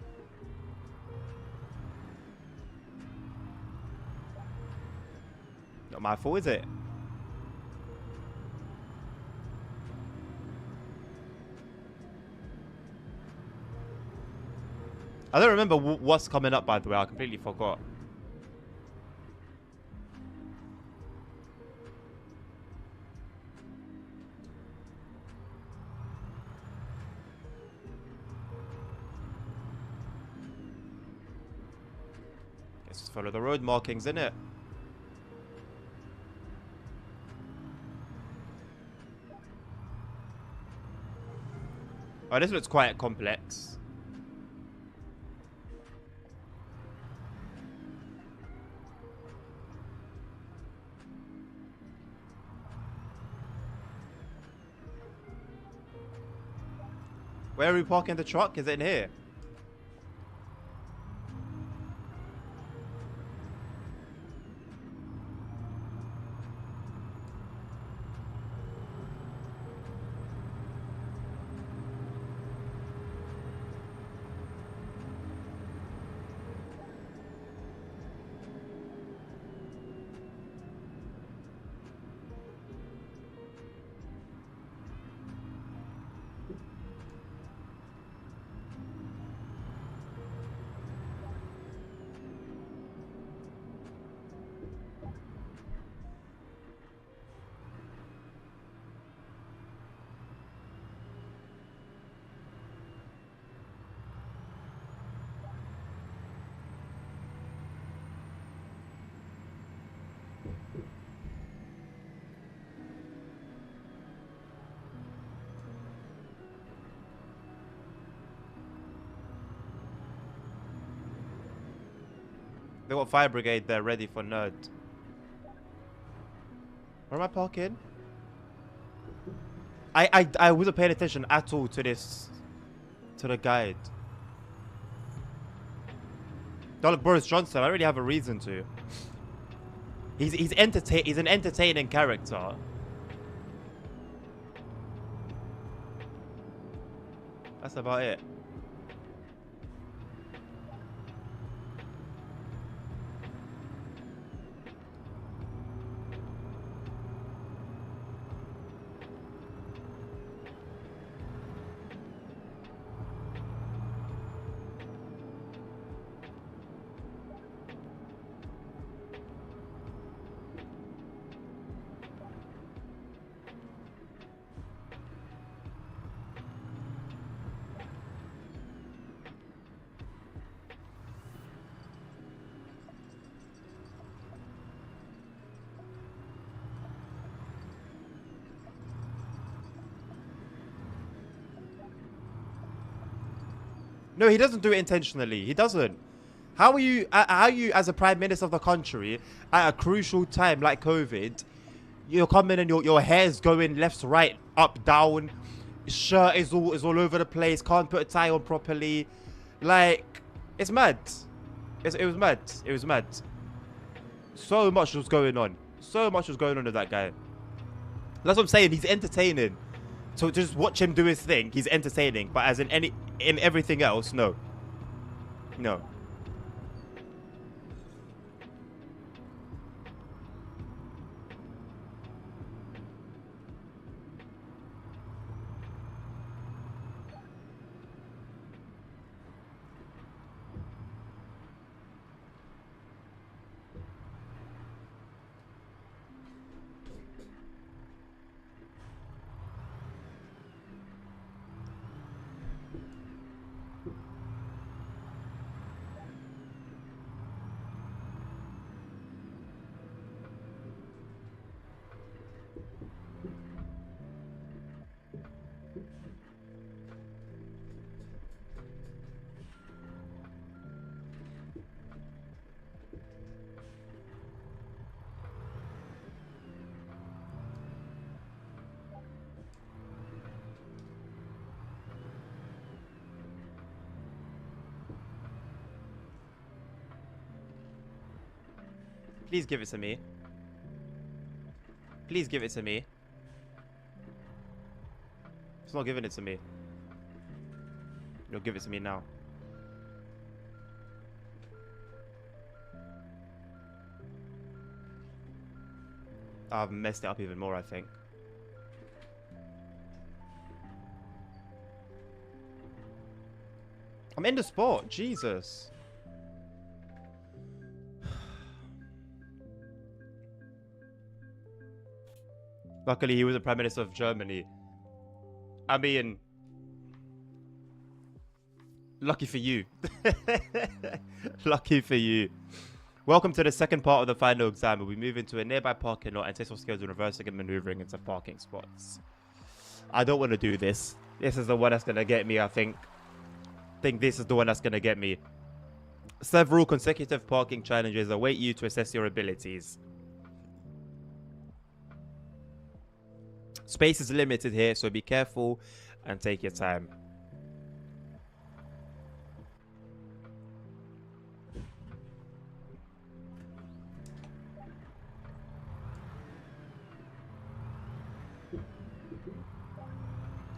Speaker 1: Not my fault, is it? I don't remember what's coming up, by the way. I completely forgot. Let's just follow the road markings, innit? Oh, this looks quite complex. Where are we parking the truck? Is it in here? They got fire brigade there ready for nerd. Where am I parking? I wasn't paying attention at all to this, to the guide. Don't look, Boris Johnson. I already have a reason to. He's an entertaining character. That's about it. No, he doesn't do it intentionally. He doesn't. How are you, as a prime minister of the country, at a crucial time like COVID, you're coming and your hair's going left, right, up, down, shirt is all over the place, can't put a tie on properly. Like, it's mad. It was mad. It was mad. So much was going on. So much was going on with that guy. That's what I'm saying. He's entertaining. So just watch him do his thing. He's entertaining. But as in everything else, no. No. Please give it to me. Please give it to me. It's not giving it to me. You'll give it to me now. I've messed it up even more, I think. I'm in the spot. Jesus. Luckily, he was the Prime Minister of Germany. I mean, lucky for you. Lucky for you. Welcome to the second part of the final exam, where we move into a nearby parking lot and test our skills in reversing and maneuvering into parking spots. I don't want to do this. This is the one that's going to get me, I think. I think this is the one that's going to get me. Several consecutive parking challenges await you to assess your abilities. Space is limited here, so be careful and take your time.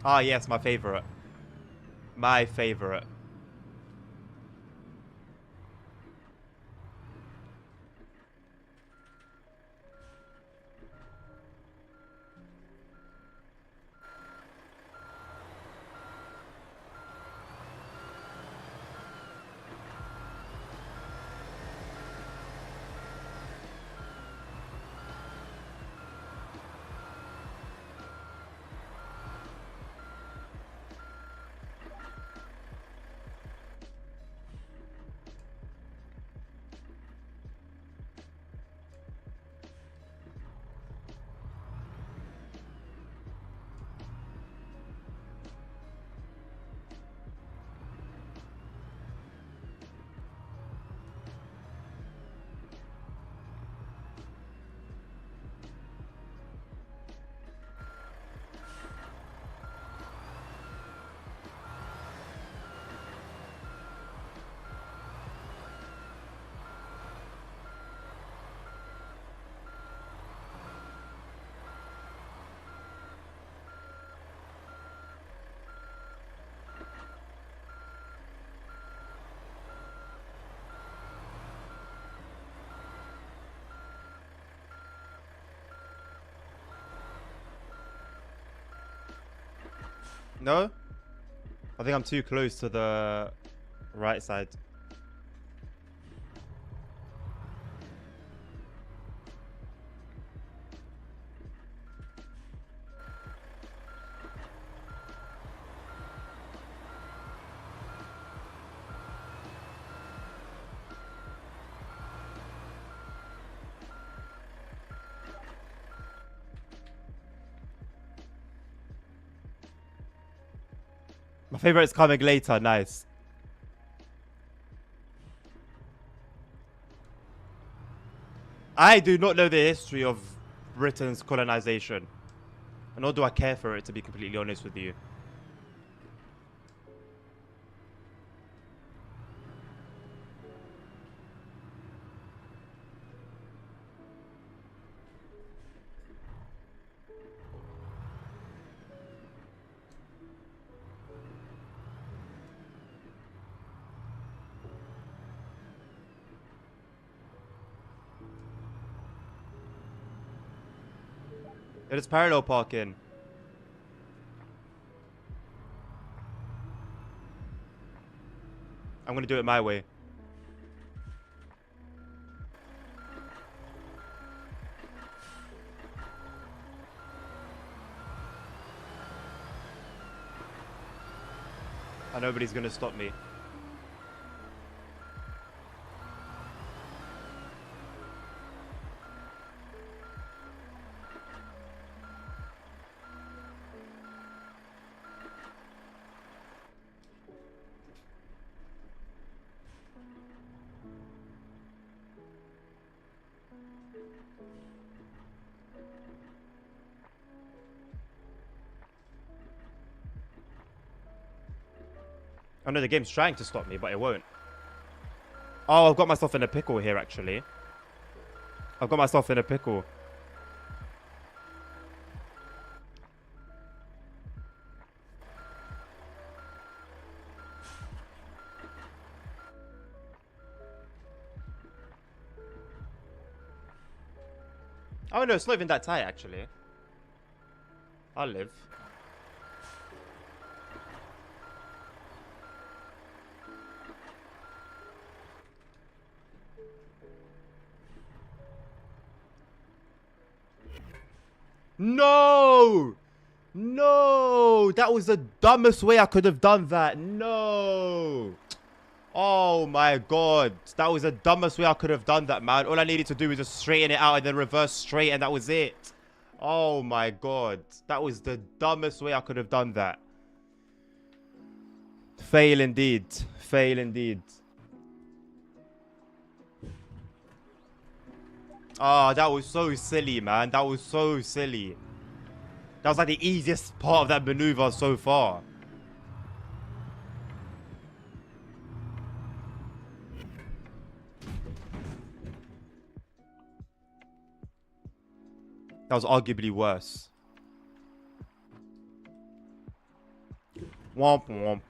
Speaker 1: Ah, yes, my favorite. My favorite. No? I think I'm too close to the right side. My favorite is coming later. Nice. I do not know the history of Britain's colonization. Nor do I care for it, to be completely honest with you. It is parallel parking. I'm gonna do it my way. And nobody's gonna stop me. I know the game's trying to stop me, but it won't. Oh, I've got myself in a pickle here, actually. I've got myself in a pickle. Oh no, it's not even that tight actually. I'll live. No! No! That was the dumbest way I could have done that. No! Oh my god. That was the dumbest way I could have done that, man. All I needed to do was just straighten it out and then reverse straight and that was it. Oh my god. That was the dumbest way I could have done that. Fail indeed. Fail indeed. Oh, that was so silly, man. That was so silly. That was like the easiest part of that maneuver so far. That was arguably worse. Womp womp.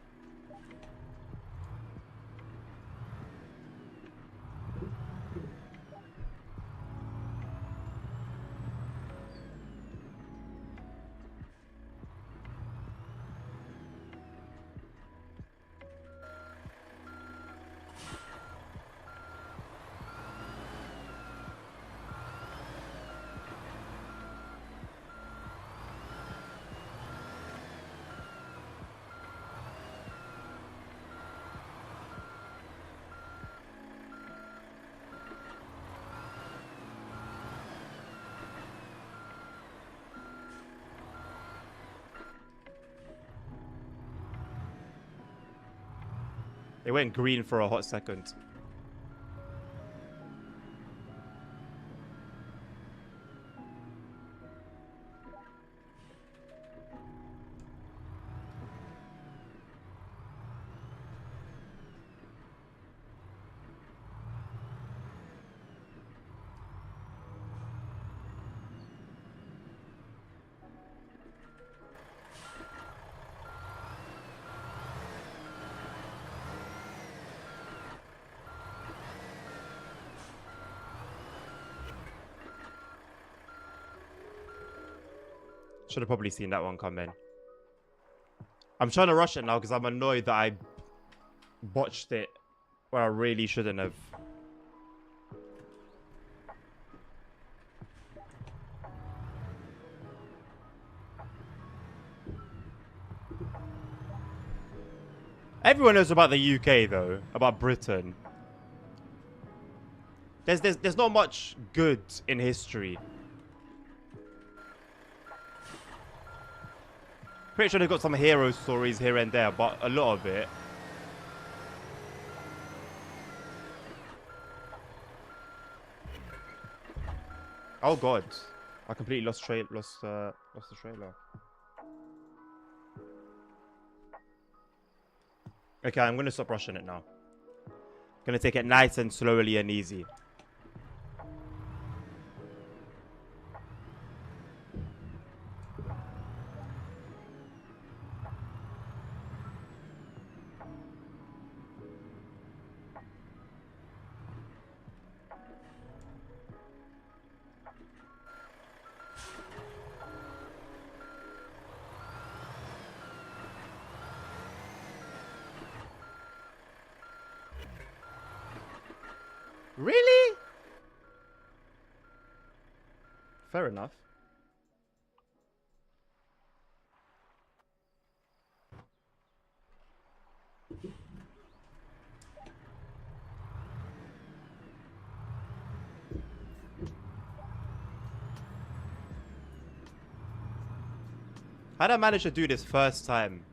Speaker 1: It went green for a hot second. Should have probably seen that one come in. I'm trying to rush it now because I'm annoyed that I botched it where I really shouldn't have. Everyone knows about the UK though, about Britain. There's not much good in history. Pretty sure they've got some hero stories here and there, but a lot of it. Oh god, I completely lost the trailer. Okay, I'm gonna stop rushing it now. Gonna take it nice and slowly and easy. Really? Fair enough. How did I manage to do this first time?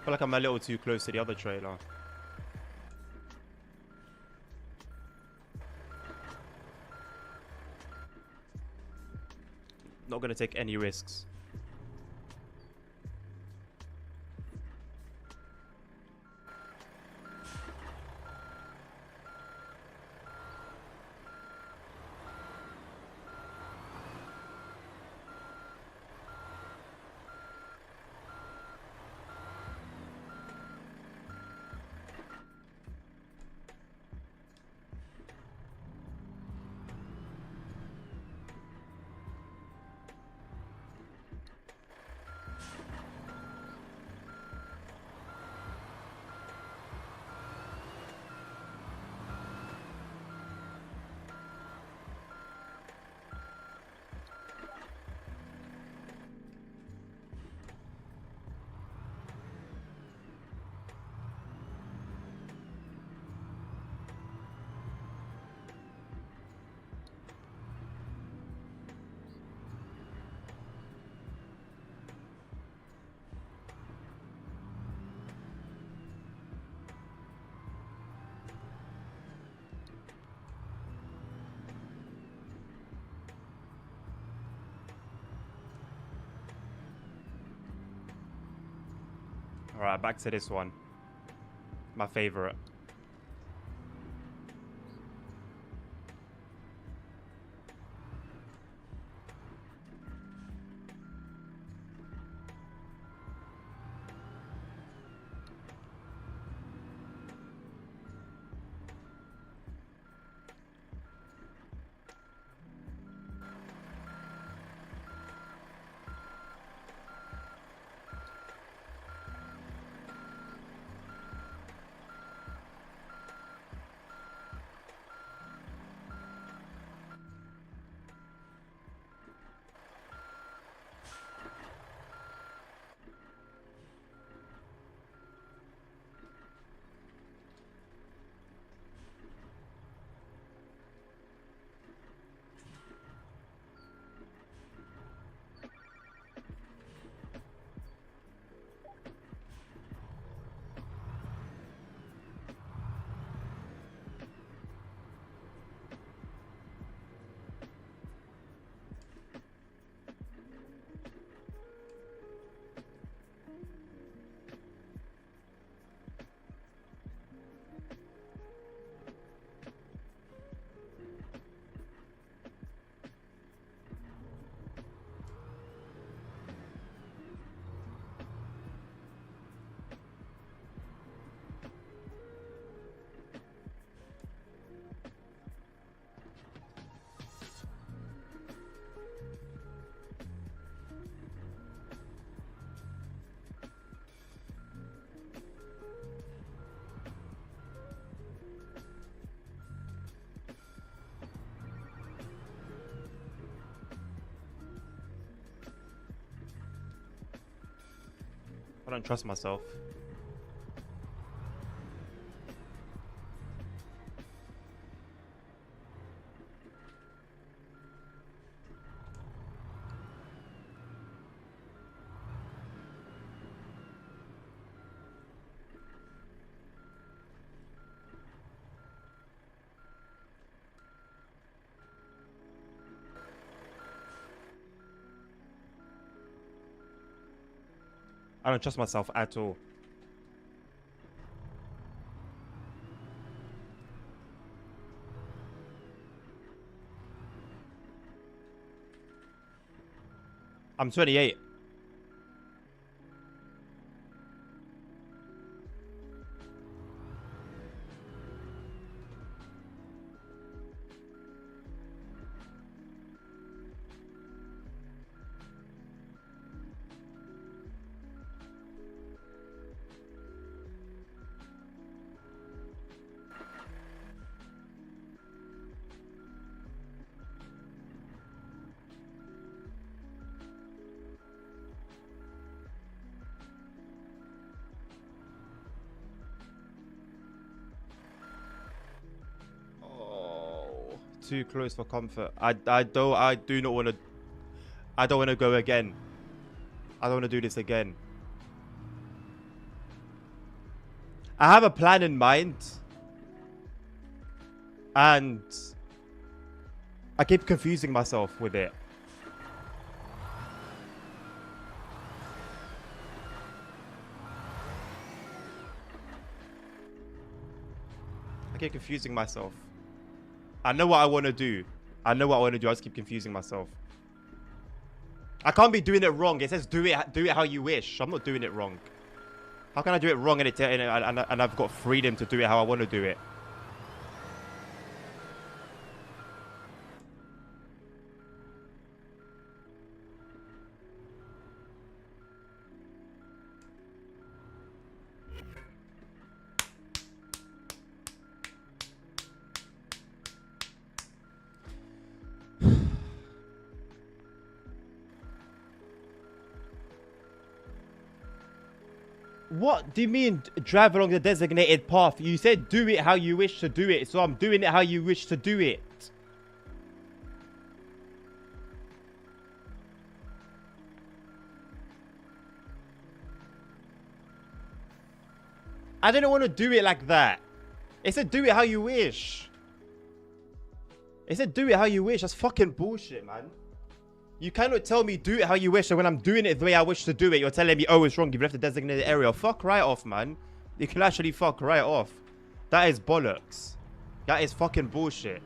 Speaker 1: I feel like I'm a little too close to the other trailer. Not gonna take any risks. Alright, back to this one. My favorite. I don't trust myself. I don't trust myself at all. I'm 28. Too close for comfort. I do not want to. I don't want to go again. I don't want to do this again. I have a plan in mind. And I keep confusing myself with it. I keep confusing myself. I know what I want to do. I know what I want to do. I just keep confusing myself. I can't be doing it wrong. It says do it how you wish. I'm not doing it wrong. How can I do it wrong and I've got freedom to do it how I want to do it? What do you mean drive along the designated path? You said do it how you wish to do it, so I'm doing it how you wish to do it. I didn't want to do it like that. It said do it how you wish. It said do it how you wish. That's fucking bullshit, man. You cannot tell me do it how you wish, and when I'm doing it the way I wish to do it, you're telling me, oh, it's wrong, you've left the designated area. Fuck right off, man. You can actually fuck right off. That is bollocks. That is fucking bullshit.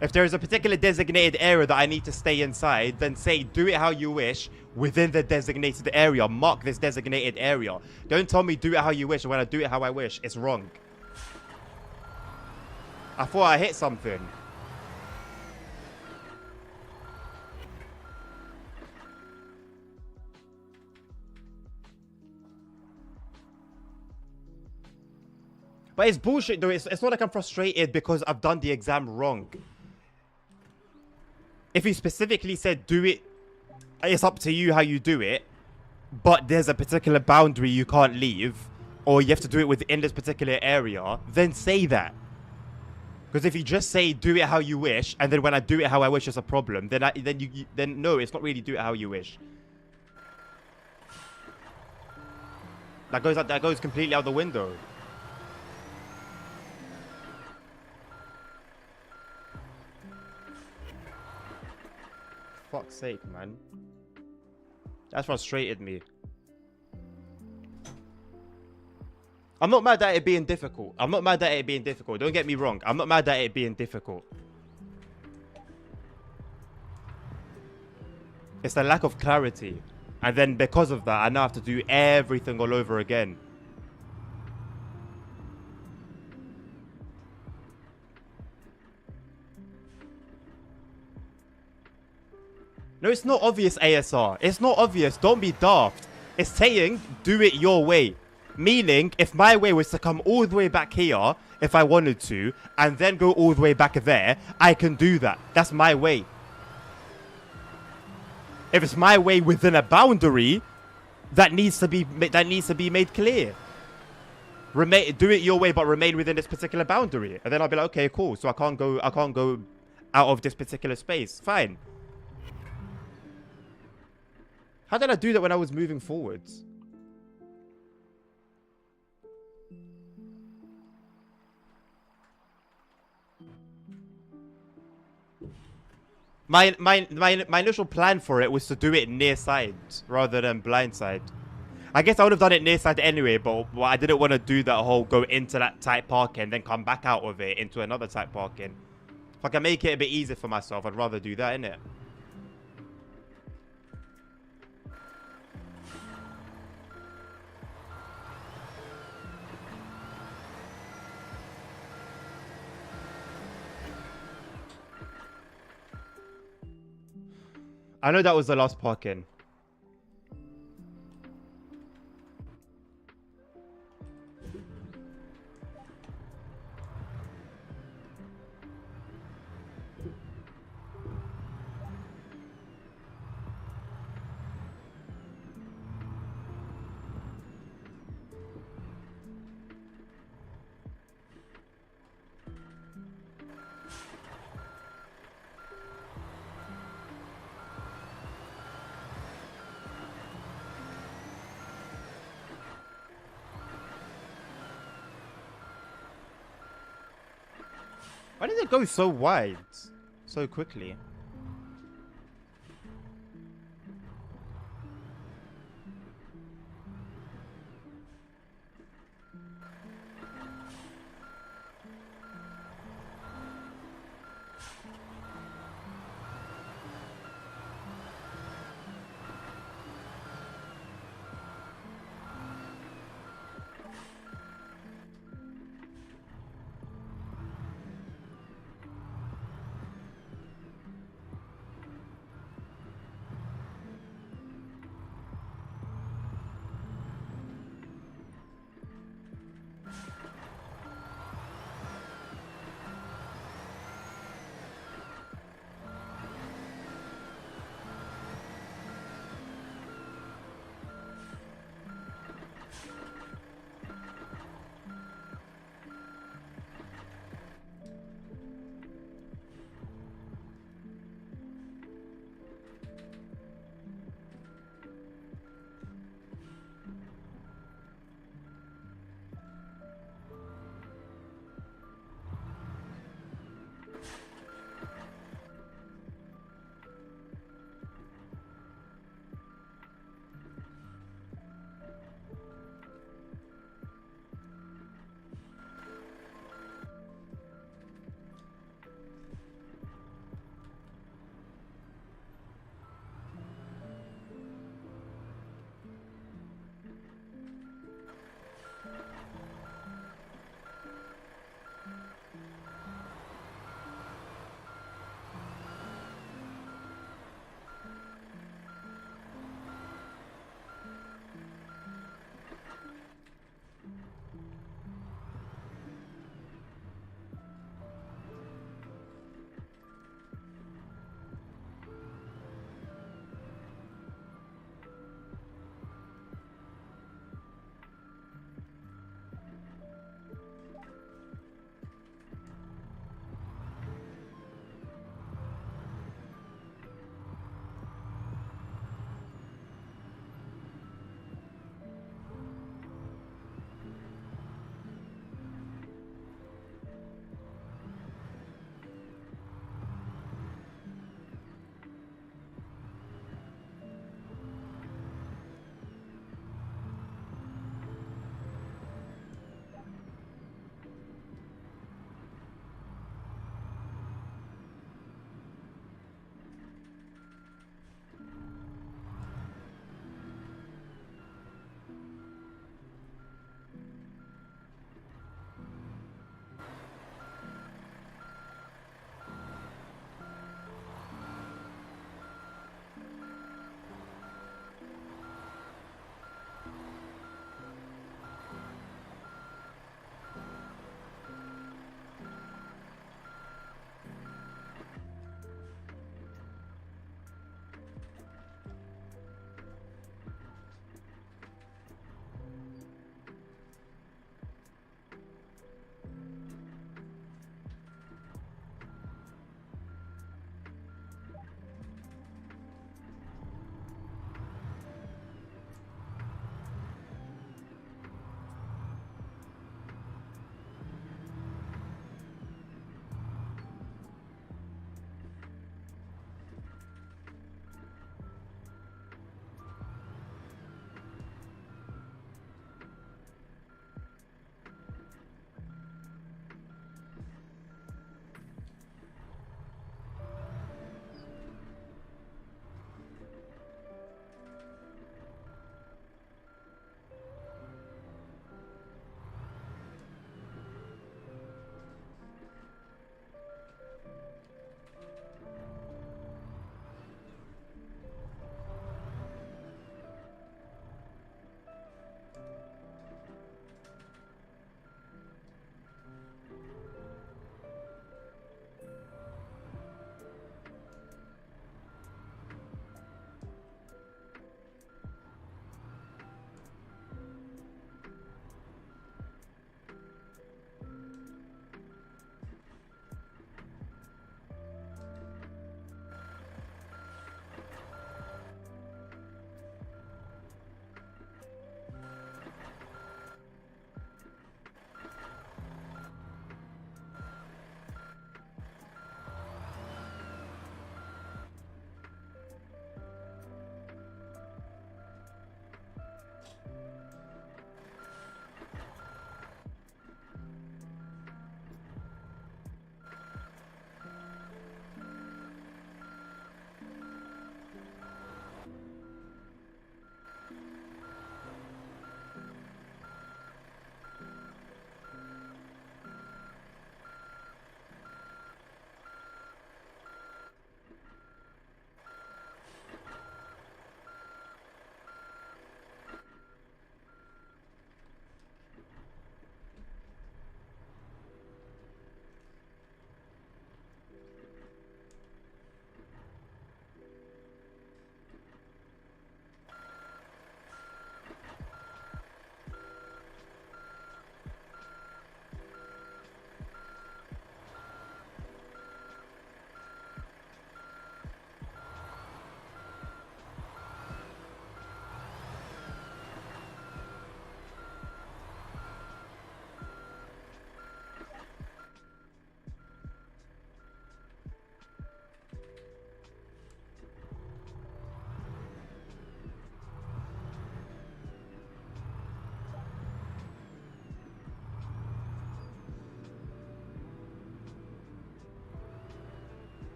Speaker 1: If there is a particular designated area that I need to stay inside, then say do it how you wish within the designated area. Mark this designated area. Don't tell me do it how you wish, and when I do it how I wish, it's wrong. I thought I hit something. But it's bullshit though. It's not like I'm frustrated because I've done the exam wrong. If you specifically said do it, it's up to you how you do it, but there's a particular boundary you can't leave, or you have to do it within this particular area, then say that. Because if you just say do it how you wish, and then when I do it how I wish it's a problem, then no, it's not really do it how you wish. That goes completely out the window. Fuck's sake, man. That's frustrated me. I'm not mad at it being difficult. I'm not mad at it being difficult. Don't get me wrong. I'm not mad at it being difficult. It's the lack of clarity. And then because of that, I now have to do everything all over again. No, it's not obvious, ASR. It's not obvious. Don't be daft. It's saying, do it your way. Meaning, if my way was to come all the way back here, if I wanted to, and then go all the way back there, I can do that. That's my way. If it's my way within a boundary, that needs to be made clear. Do it your way, but remain within this particular boundary. And then I'll be like, okay, cool. So I can't go out of this particular space. Fine. How did I do that when I was moving forwards? My initial plan for it was to do it near side rather than blind side. I guess I would have done it near side anyway, but I didn't want to do that whole go into that tight parking, then come back out of it into another tight parking. If I can make it a bit easier for myself, I'd rather do that, innit? I know that was the last parking. Why did it go so wide so quickly?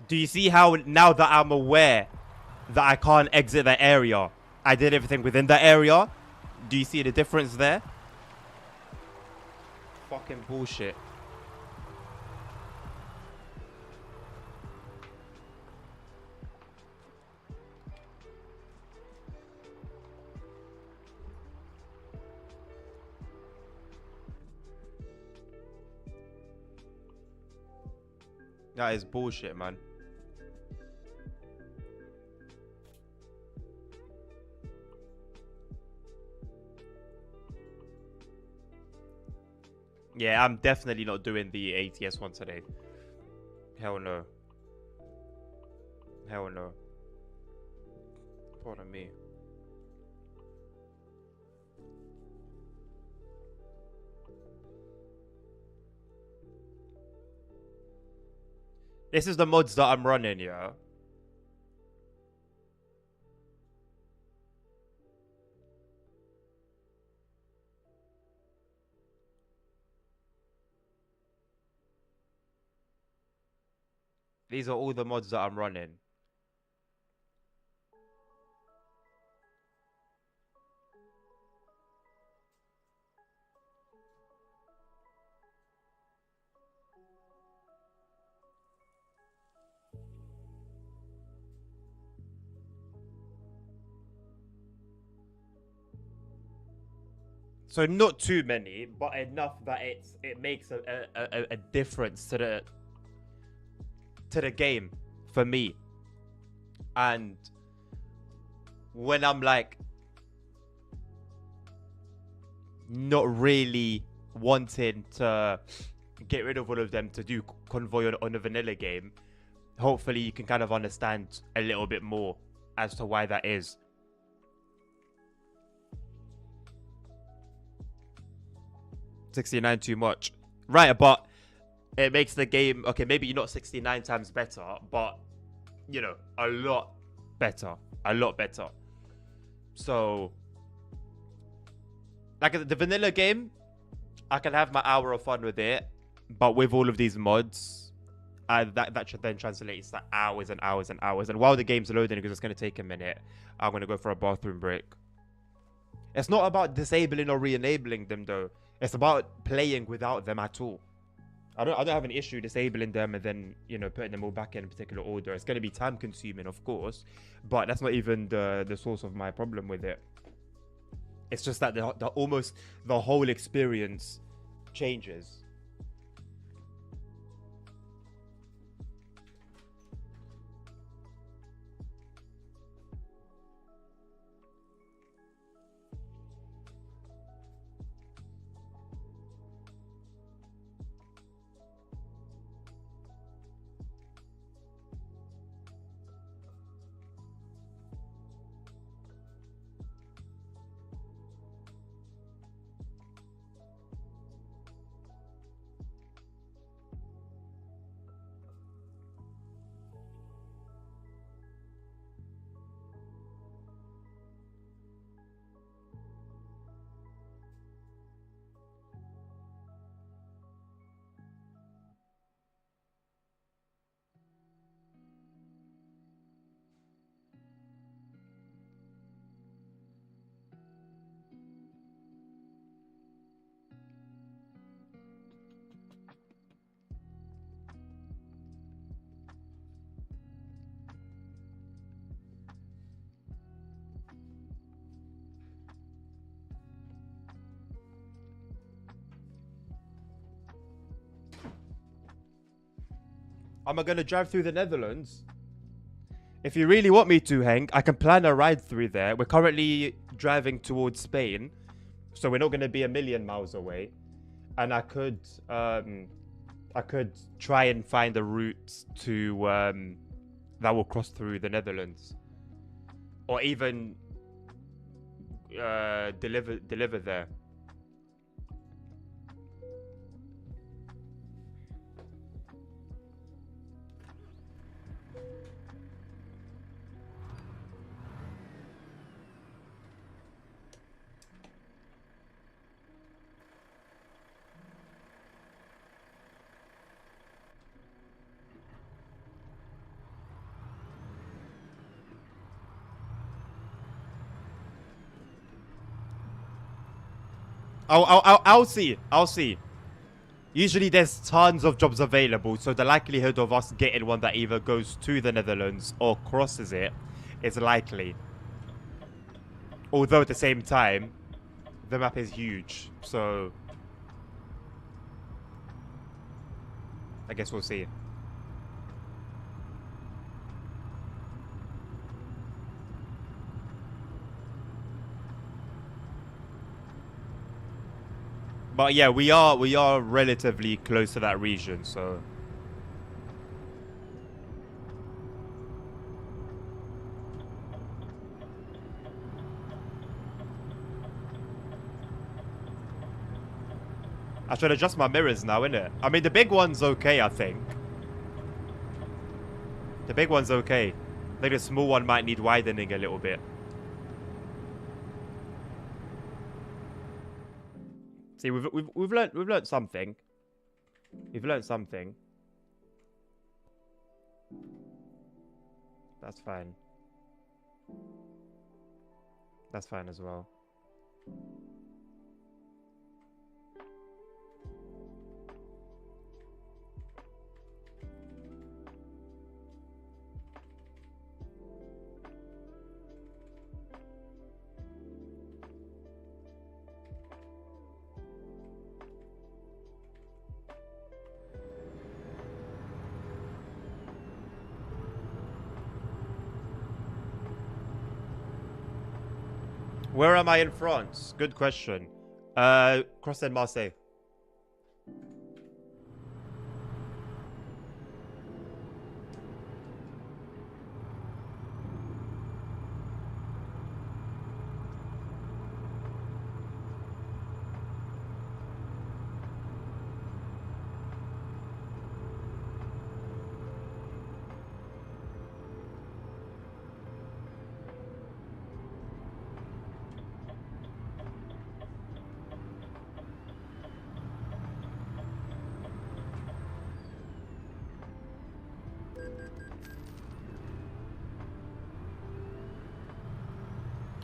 Speaker 1: Do you see how now that I'm aware that I can't exit the area, I did everything within the area? Do you see the difference there? Fucking bullshit. That is bullshit, man. Yeah, I'm definitely not doing the ATS one today. Hell no. Hell no. Pardon me. This is the mods that I'm running, yeah. These are all the mods that I'm running. So not too many, but enough that it makes a difference to the game for me. And when I'm like not really wanting to get rid of all of them to do convoy on a vanilla game, hopefully you can kind of understand a little bit more as to why that is. $69 too much, right? But it makes the game okay. Maybe not 69 times better, but you know, a lot better. So, like the vanilla game, I can have my hour of fun with it, but with all of these mods, that should then translate to hours and hours and hours. And while the game's loading, because it's going to take a minute, I'm going to go for a bathroom break. It's not about disabling or re-enabling them, though. It's about playing without them at all. I don't have an issue disabling them and then, you know, putting them all back in a particular order. It's going to be time consuming, of course, but that's not even the source of my problem with it. It's just that almost the whole experience changes. Am I going to drive through the Netherlands? If you really want me to, Hank, I can plan a ride through there. We're currently driving towards Spain, so we're not going to be a million miles away. And I could try and find a route to that will cross through the Netherlands, or even deliver there. I'll see. I'll see. Usually there's tons of jobs available, so the likelihood of us getting one that either goes to the Netherlands or crosses it is likely. Although at the same time, the map is huge, so I guess we'll see. But yeah, we are relatively close to that region, so I should adjust my mirrors now, innit? I mean, the big one's okay, I think. The big one's okay. I think the small one might need widening a little bit. See, we've learned something. We've learned something. That's fine. That's fine as well. Where am I in France? Good question. Cross and Marseille.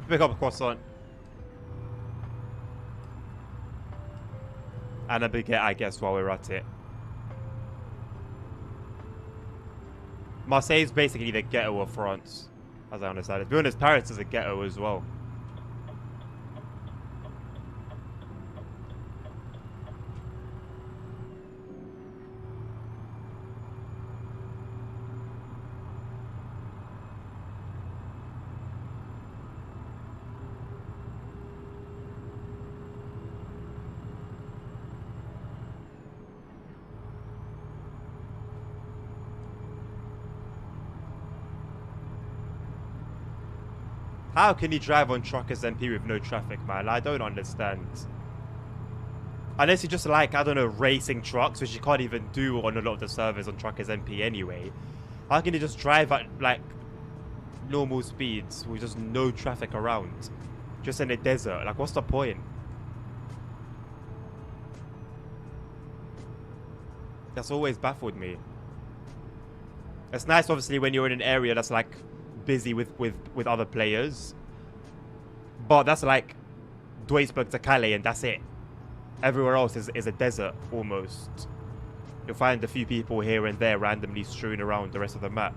Speaker 1: Pick up a croissant. And a baguette, I guess, while we're at it. Marseille is basically the ghetto of France, as I understand it. To be honest, Paris is a ghetto as well. How can you drive on Truckers MP with no traffic, man? I don't understand. Unless you just like, I don't know, racing trucks, which you can't even do on a lot of the servers on Truckers MP anyway. How can you just drive at, like, normal speeds with just no traffic around? Just in a desert. Like, what's the point? That's always baffled me. It's nice, obviously, when you're in an area that's, like, busy with other players, but that's like Duisburg to Calais and that's it. Everywhere else is a desert almost. You'll find a few people here and there randomly strewn around the rest of the map.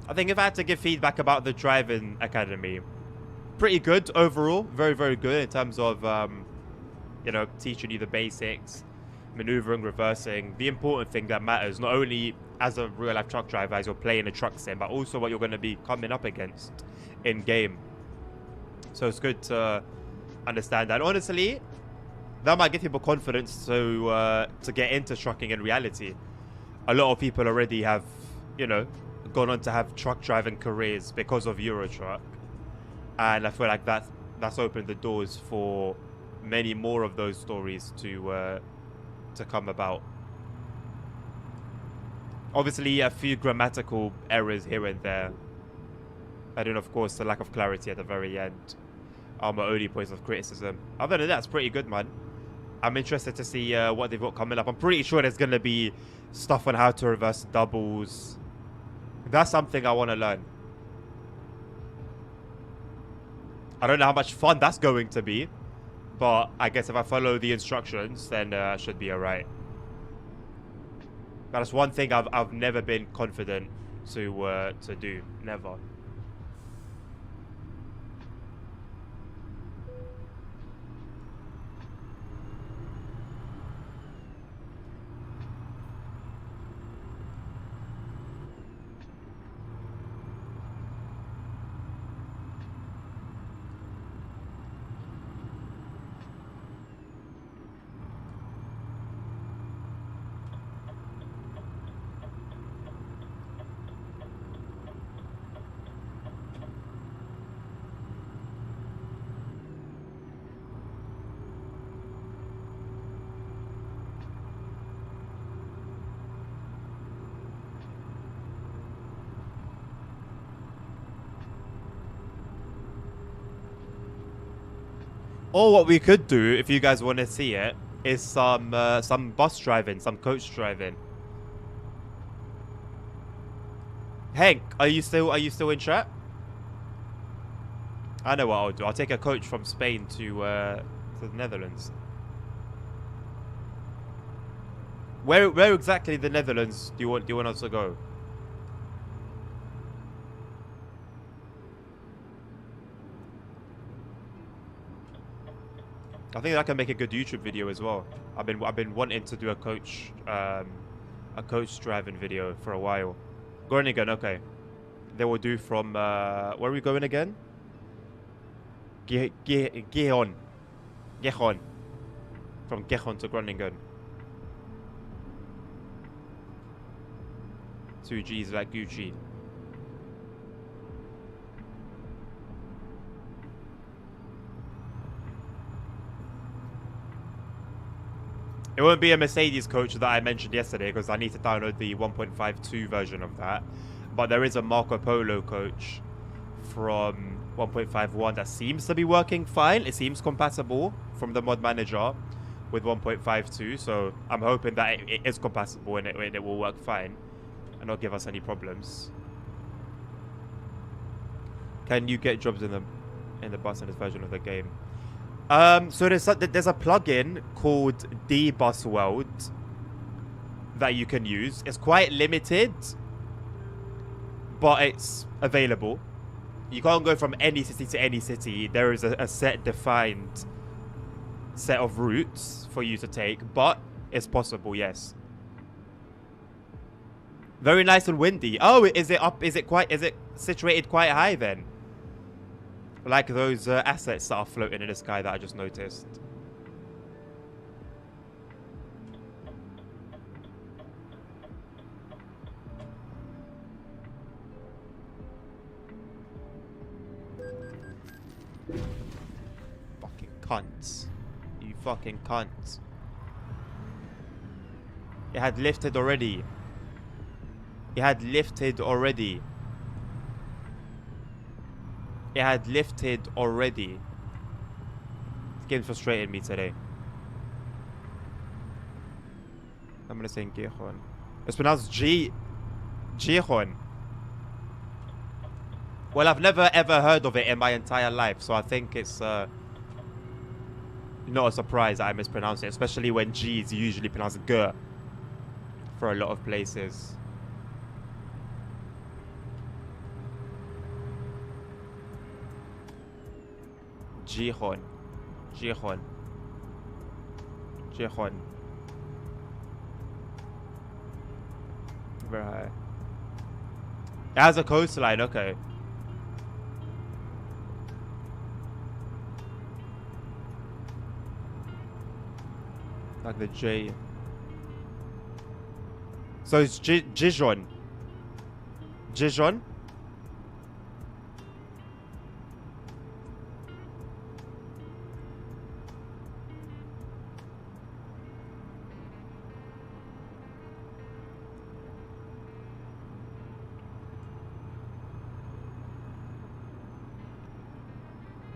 Speaker 1: I think if I had to give feedback about the driving academy, pretty good overall. Very, very good in terms of, you know, teaching you the basics, maneuvering, reversing. The important thing that matters, not only as a real-life truck driver as you're playing a truck sim, but also what you're going to be coming up against in-game. So it's good to understand that. Honestly, that might give people confidence to get into trucking in reality. A lot of people already have, you know, gone on to have truck driving careers because of Eurotruck, and I feel like that that's opened the doors for many more of those stories to come about. Obviously, a few grammatical errors here and there, and then of course the lack of clarity at the very end are my only points of criticism. Other than that, it's pretty good, man. I'm interested to see what they've got coming up. I'm pretty sure there's going to be stuff on how to reverse doubles. That's something I want to learn. I don't know how much fun that's going to be, but I guess if I follow the instructions, then I should be alright. That's one thing I've never been confident to do. Never. Or what we could do, if you guys want to see it, is some bus driving, some coach driving. Hank, are you still in chat? I know what I'll do. I'll take a coach from Spain to the Netherlands. Where exactly in the Netherlands do you want us to go? I think that can make a good YouTube video as well. I've been wanting to do a coach driving video for a while. Groningen, okay. They will do from where are we going again? Gijón. From Gijón to Groningen. 2 G's like Gucci. It won't be a Mercedes coach that I mentioned yesterday because I need to download the 1.52 version of that. But there is a Marco Polo coach from 1.51 that seems to be working fine. It seems compatible from the mod manager with 1.52. So I'm hoping that it is compatible and it will work fine and not give us any problems. Can you get jobs in the bus in this version of the game? So there's a plugin called dbus world that you can use. It's quite limited, but it's available. You can't go from any city to any city. There is a set defined set of routes for you to take, but it's possible, yes. Very nice and windy. Oh, is it situated quite high then? Like those assets that are floating in the sky that I just noticed. Fucking cunts. You fucking cunts. It had lifted already. It had lifted already. It had lifted already. This game's frustrated me today. I'm gonna say Gijón. It's pronounced Gijón. Well, I've never ever heard of it in my entire life, so I think it's not a surprise that I mispronounce it, especially when G is usually pronounced G for a lot of places. Gijón. Very high. It has a coastline, okay. Like the J. So it's Gijón.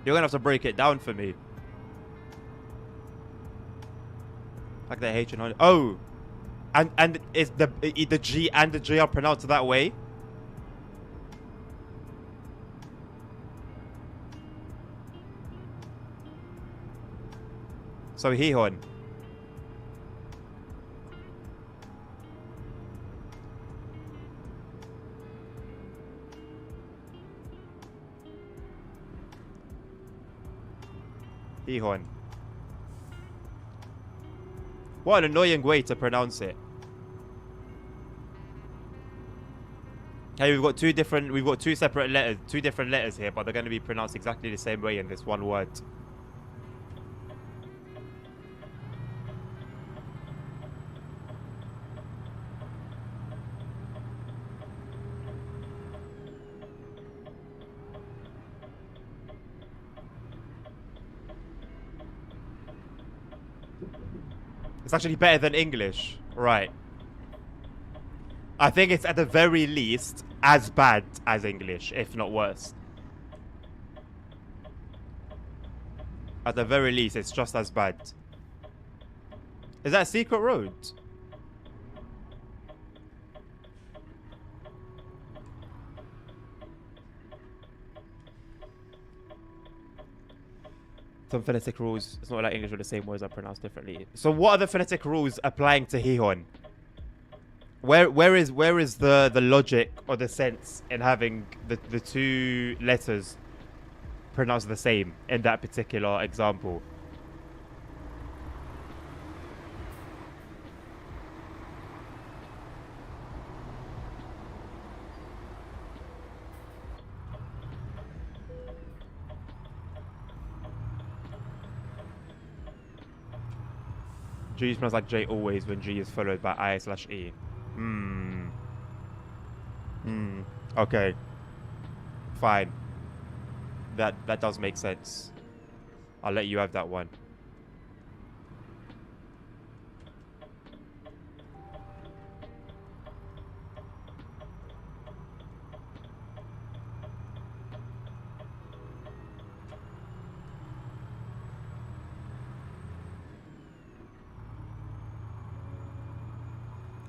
Speaker 1: You're gonna have to break it down for me. Like the H and oh, and is the G and the G are pronounced that way? So Hihon. Hihon. What an annoying way to pronounce it. Hey, we've got two separate letters, two different letters here, but they're going to be pronounced exactly the same way in this one word. It's actually better than English. Right. I think it's at the very least as bad as English, if not worse. At the very least, it's just as bad. Is that a secret road? Some phonetic rules. It's not like English, but the same words are pronounced differently. So what are the phonetic rules applying to Hihon? Where is the logic or the sense in having the two letters pronounced the same in that particular example? G smells like J always when G is followed by I/E. Okay. Fine. That does make sense. I'll let you have that one.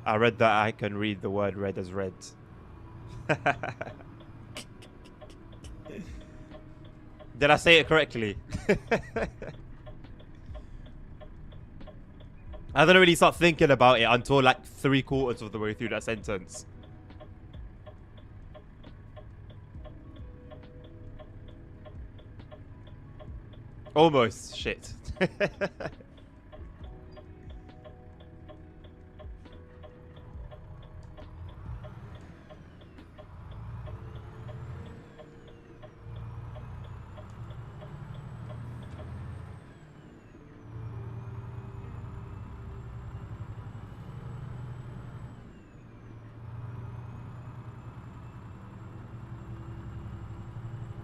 Speaker 1: I read that I can read the word red as red. Did I say it correctly? I didn't really start thinking about it until like 3/4 of the way through that sentence. Almost. Shit.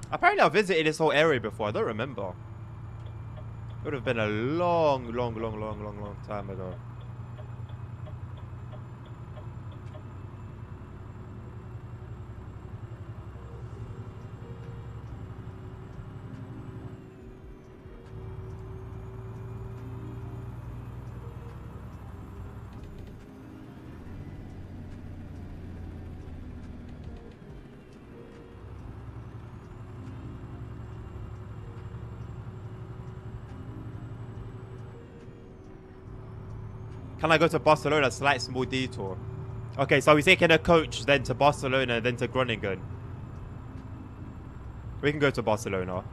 Speaker 1: Apparently I visited this whole area before. I don't remember. It would have been a long time ago. Can I go to Barcelona? Slight small detour. Okay, so we're taking a coach then to Barcelona, then to Groningen. We can go to Barcelona.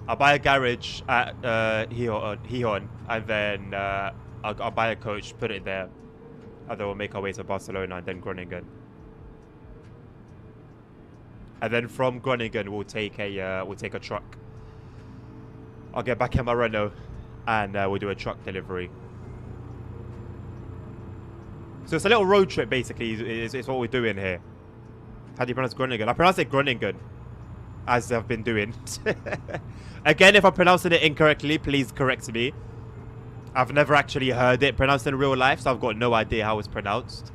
Speaker 1: I'll buy a garage at Hihon, and then I'll buy a coach, put it there, and then we'll make our way to Barcelona and then Groningen. And then from Groningen we'll take a truck. I'll get back in my Renault. And we'll do a truck delivery. So it's a little road trip, basically, is what we're doing here. How do you pronounce Groningen? I pronounce it Groningen, as I've been doing. Again, if I'm pronouncing it incorrectly, please correct me. I've never actually heard it pronounced in real life, so I've got no idea how it's pronounced.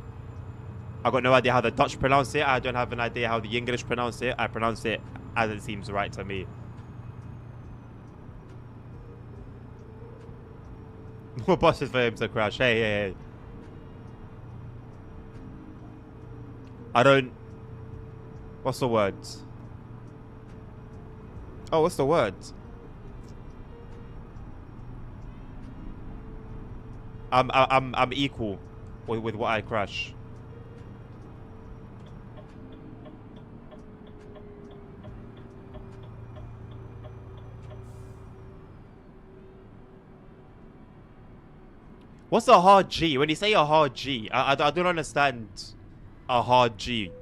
Speaker 1: I got no idea how the Dutch pronounce it. I don't have an idea how the English pronounce it. I pronounce it as it seems right to me. More bosses for him to crash. Hey, hey, hey. I don't... What's the words? Oh, what's the words? I'm equal with what I crash. What's a hard G? When you say a hard G, I don't understand a hard G.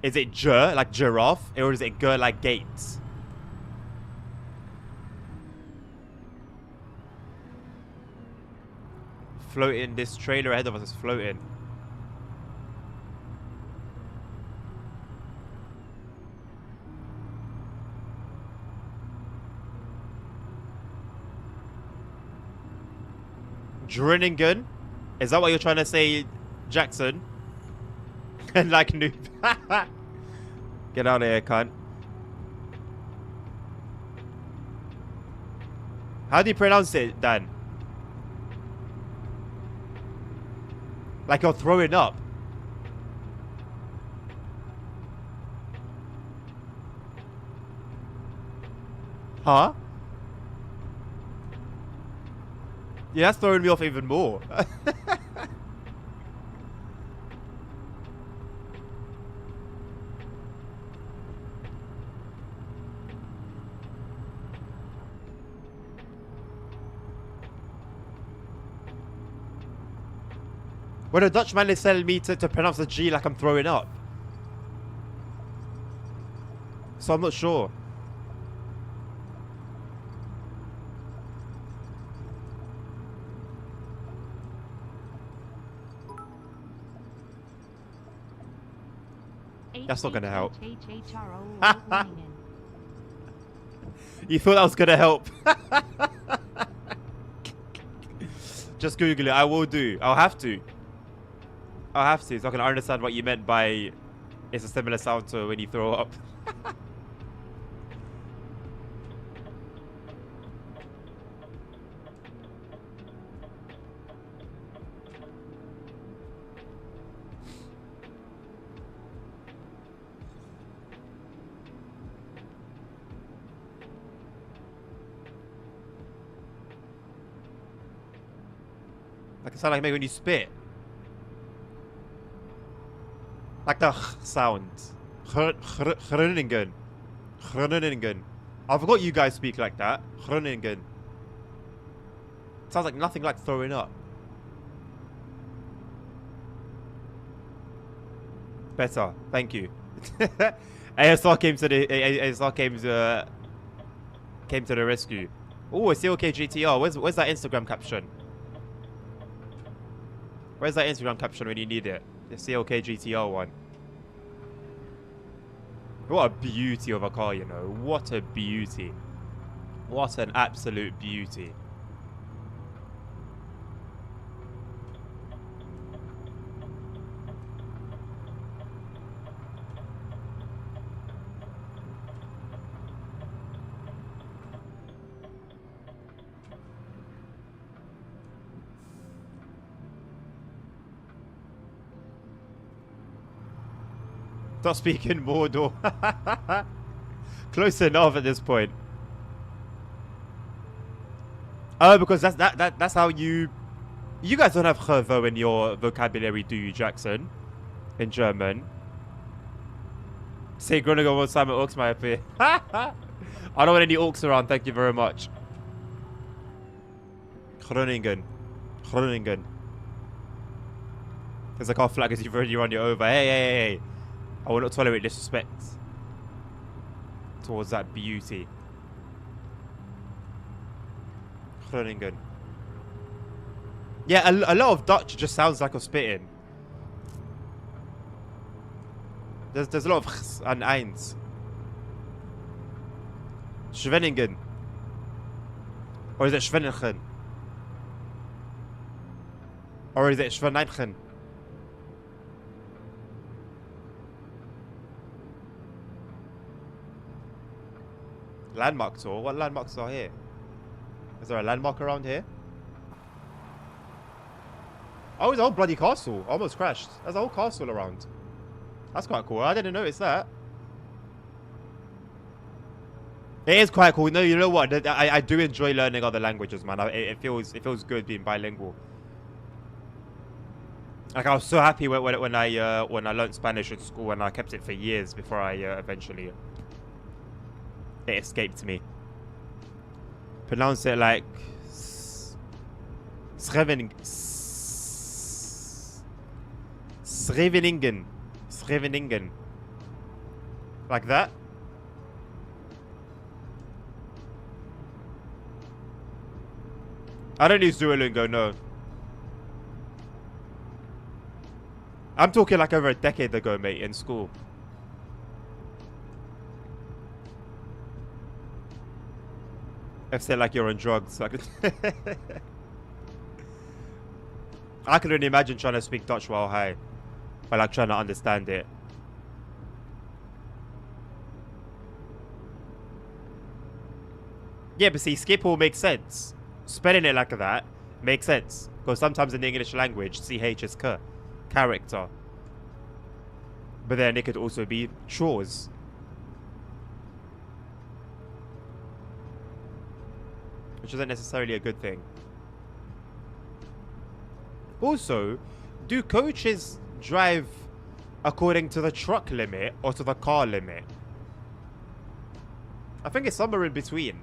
Speaker 1: Is it J like giraffe, or is it G like gates? Floating. This trailer ahead of us is floating. Drinningen? Is that what you're trying to say, Jackson? And like noob. Get out of here, cunt. How do you pronounce it, Dan? Like you're throwing up. Huh? Yeah, that's throwing me off even more. When a Dutchman is telling me to pronounce the G like I'm throwing up. So I'm not sure. That's not gonna help. You thought that was gonna help. Just Google it. I will do. I'll have to. I'll have to, so I can understand what you meant by it's a similar sound to when you throw up. Like it sound like maybe when you spit. Like the sound. Groningen. Groningen. I forgot you guys speak like that. Groningen. Sounds like nothing like throwing up. Better. Thank you. ASR came to the came to the rescue. Oh, it's CLK GTR. Where's that Instagram caption? Where's that Instagram caption when you need it? The CLK GTR one. What a beauty of a car, you know. What a beauty. What an absolute beauty. Stop speaking Mordor. Close enough at this point. Oh, because that's how you guys don't have Gervo in your vocabulary, do you, Jackson? In German. Say Groningen one time at Orcs, my appear. I don't want any orcs around, thank you very much. Groningen. Groningen. There's a car flag as you've already run you over. Hey, hey, hey, hey. I will not tolerate disrespect towards that beauty. Groningen. Yeah, a lot of Dutch just sounds like I'm spitting. There's a lot of chs and eins. Schwenningen. Or is it Schwenningen? Or is it Schwenningen? Landmark tour? What landmarks are here? Is there a landmark around here? Oh, it's a whole bloody castle. Almost crashed. There's a whole castle around. That's quite cool. I didn't notice that. It is quite cool. No, you know what? I do enjoy learning other languages, man. It feels good being bilingual. Like I was so happy when I learned Spanish at school, and I kept it for years before I eventually it escaped me. Pronounce it like Sreveningen. Like that. I don't use Duolingo, no. I'm talking like over a decade ago, mate, in school. I've said like you're on drugs. So I could only imagine trying to speak Dutch while high. But like trying to understand it. Yeah, but see, skip all makes sense. Spelling it like that makes sense. Because sometimes in the English language, CH is K. Character. But then it could also be chores. Which isn't necessarily a good thing. Also, do coaches drive according to the truck limit or to the car limit? I think it's somewhere in between.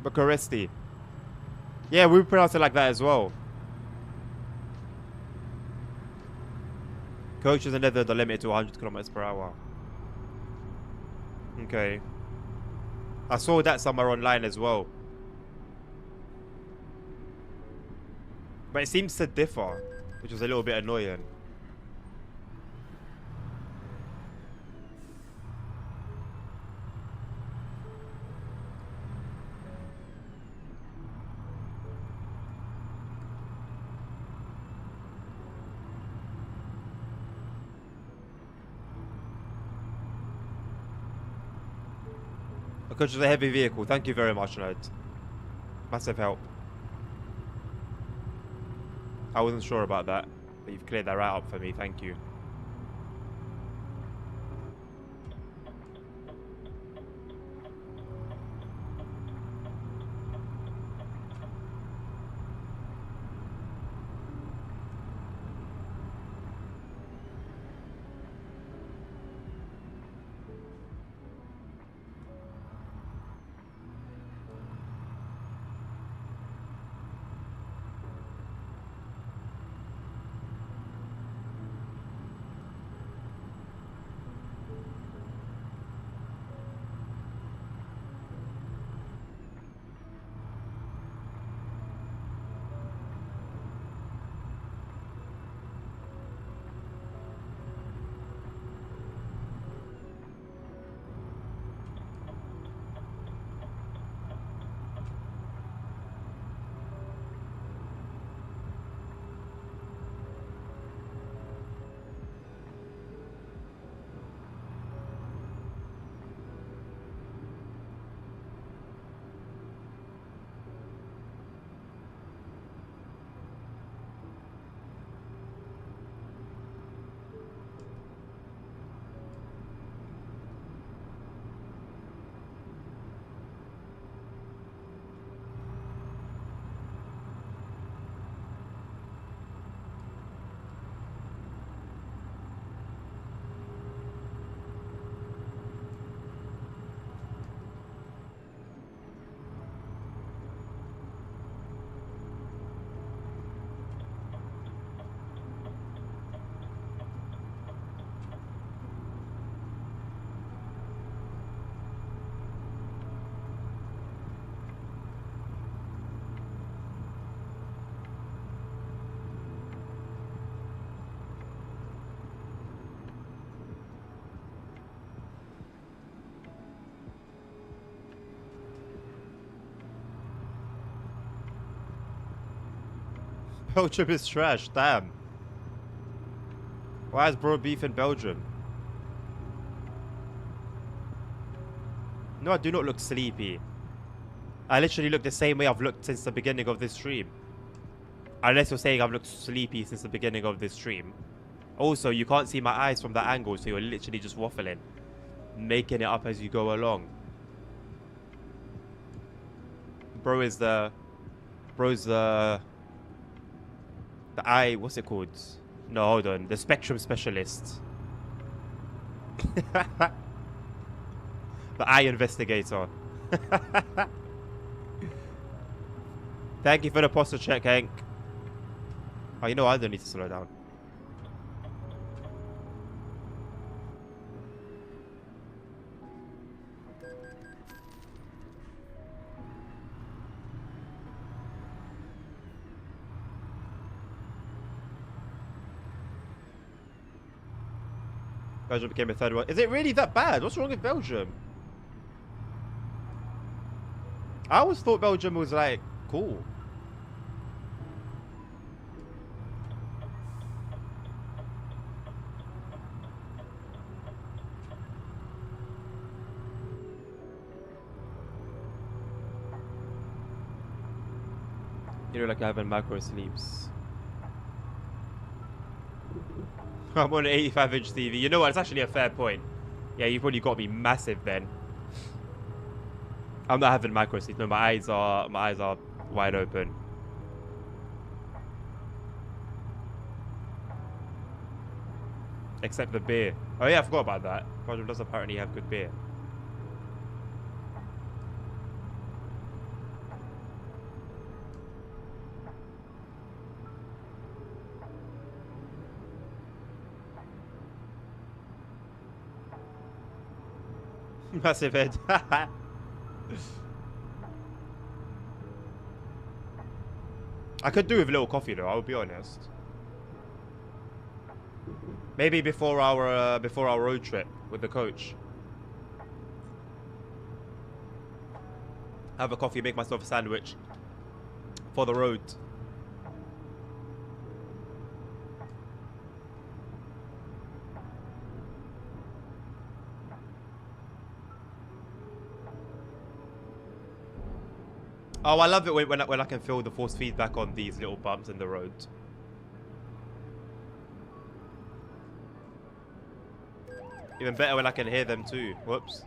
Speaker 1: Bucharesti. Yeah, we pronounce it like that as well. Coaches are never the limit to 100 kilometers per hour. Okay. I saw that somewhere online as well. But it seems to differ, which was a little bit annoying. Coach is a heavy vehicle. Thank you very much, Ned. Massive help. I wasn't sure about that, but you've cleared that right up for me. Thank you. Belgium is trash. Damn. Why is bro beef in Belgium? No, I do not look sleepy. I literally look the same way I've looked since the beginning of this stream. Unless you're saying I've looked sleepy since the beginning of this stream. Also, you can't see my eyes from that angle, so you're literally just waffling. Making it up as you go along. Bro's the eye, what's it called? No, hold on. The spectrum specialist. The eye investigator. Thank you for the posture check, Hank. Oh, you know, I don't need to slow down. Belgium became a third world. Is it really that bad? What's wrong with Belgium? I always thought Belgium was like cool. You know, like having macro sleeps. I'm on an 85-inch TV. You know what? It's actually a fair point. Yeah, you probably got me massive then. I'm not having micro sleep. No, my eyes are wide open. Except the beer. Oh yeah, I forgot about that. Belgium does apparently have good beer. Massive head. I could do with a little coffee though, I'll be honest. Maybe before our road trip with the coach. Have a coffee, make myself a sandwich for the road. Oh, I love it when I can feel the force feedback on these little bumps in the road. Even better when I can hear them too. Whoops.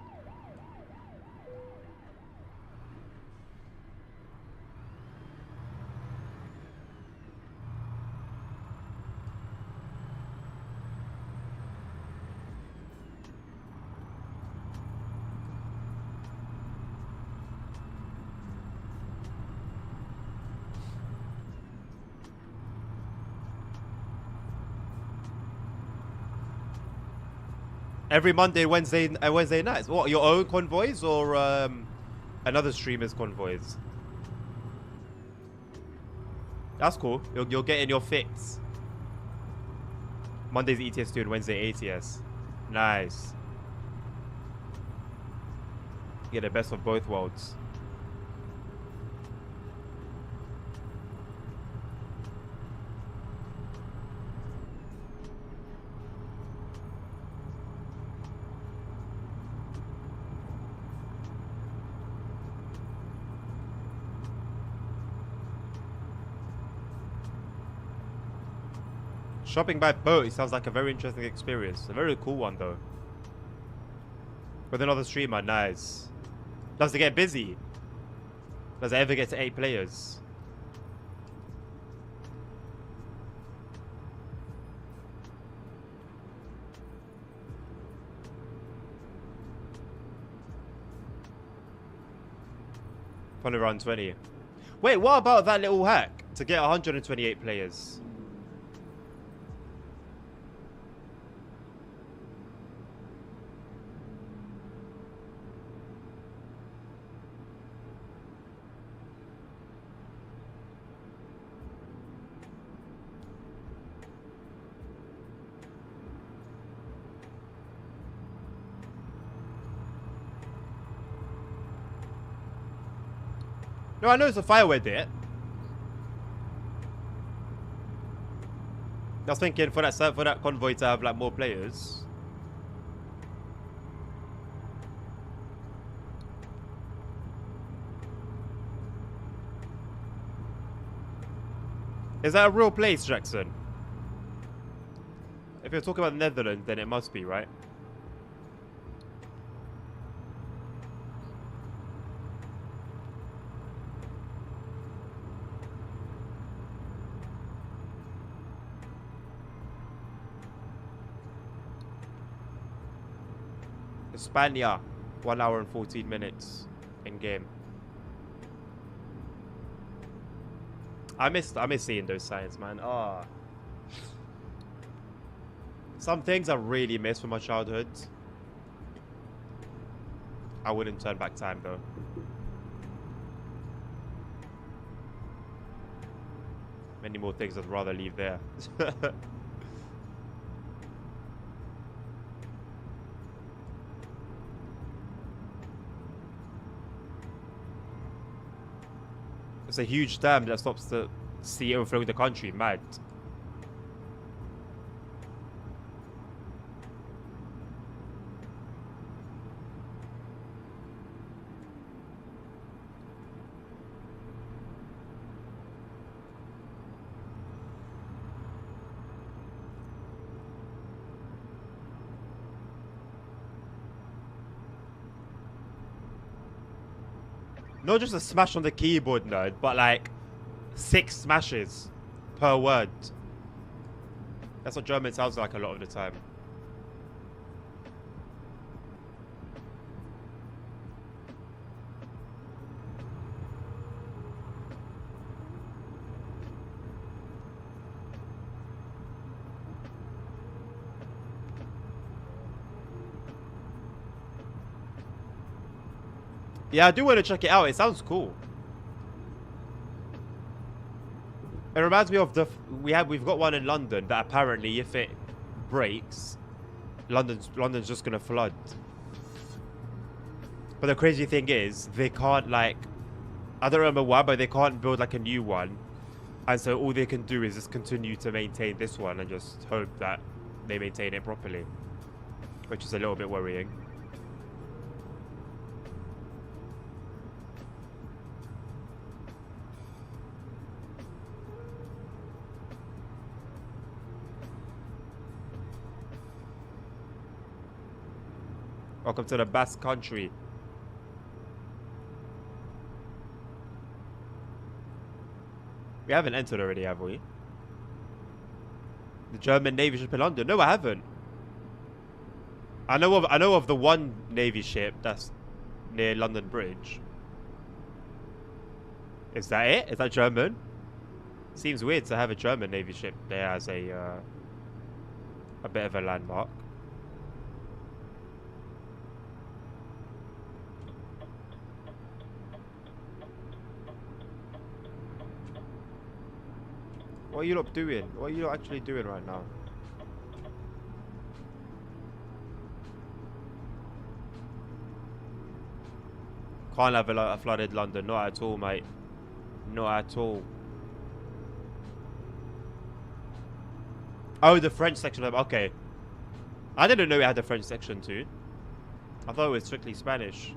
Speaker 1: Every Monday, Wednesday nights. What, your own convoys or another streamer's convoys? That's cool. You're getting your fix. Monday's ETS 2 and Wednesday ATS. Nice. You get the best of both worlds. Shopping by boat sounds like a very interesting experience. A very cool one though. With another streamer, nice. Does it get busy? Does it ever get to 8 players? Probably around 20. Wait, what about that little hack to get 128 players? No, I know it's a fireware bit. I was thinking for that convoy to have like more players. Is that a real place, Jackson? If you're talking about the Netherlands, then it must be, right? Hispania, 1 hour and 14 minutes in game. I miss seeing those signs, man. Ah, some things I really miss from my childhood. I wouldn't turn back time though. Many more things I'd rather leave there. It's a huge dam that stops the sea overflowing the country. Mad. Not just a smash on the keyboard, nerd, but like 6 smashes per word. That's what German sounds like a lot of the time. Yeah, I do want to check it out. It sounds cool. It reminds me of we've got one in London that apparently if it breaks, London's just gonna flood. But the crazy thing is they can't like, I don't remember why, but they can't build like a new one, and so all they can do is just continue to maintain this one and just hope that they maintain it properly, which is a little bit worrying. Welcome to the Basque Country. We haven't entered already, have we? The German Navy ship in London? No, I haven't. I know of the one Navy ship that's near London Bridge. Is that it? Is that German? Seems weird to have a German Navy ship there as a bit of a landmark. What are you lot doing? What are you lot actually doing right now? Can't have a flooded London. Not at all, mate. Not at all. Oh, the French section of... Okay. I didn't know it had a French section too. I thought it was strictly Spanish.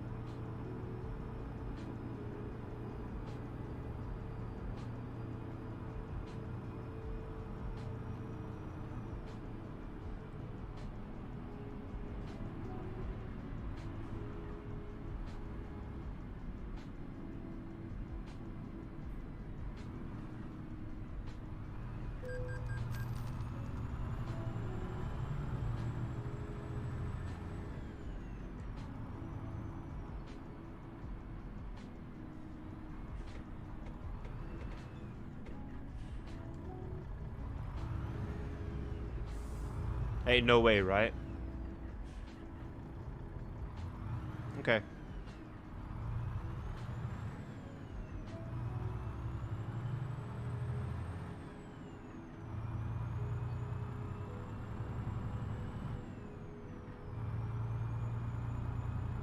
Speaker 1: Ain't no way, right? Okay.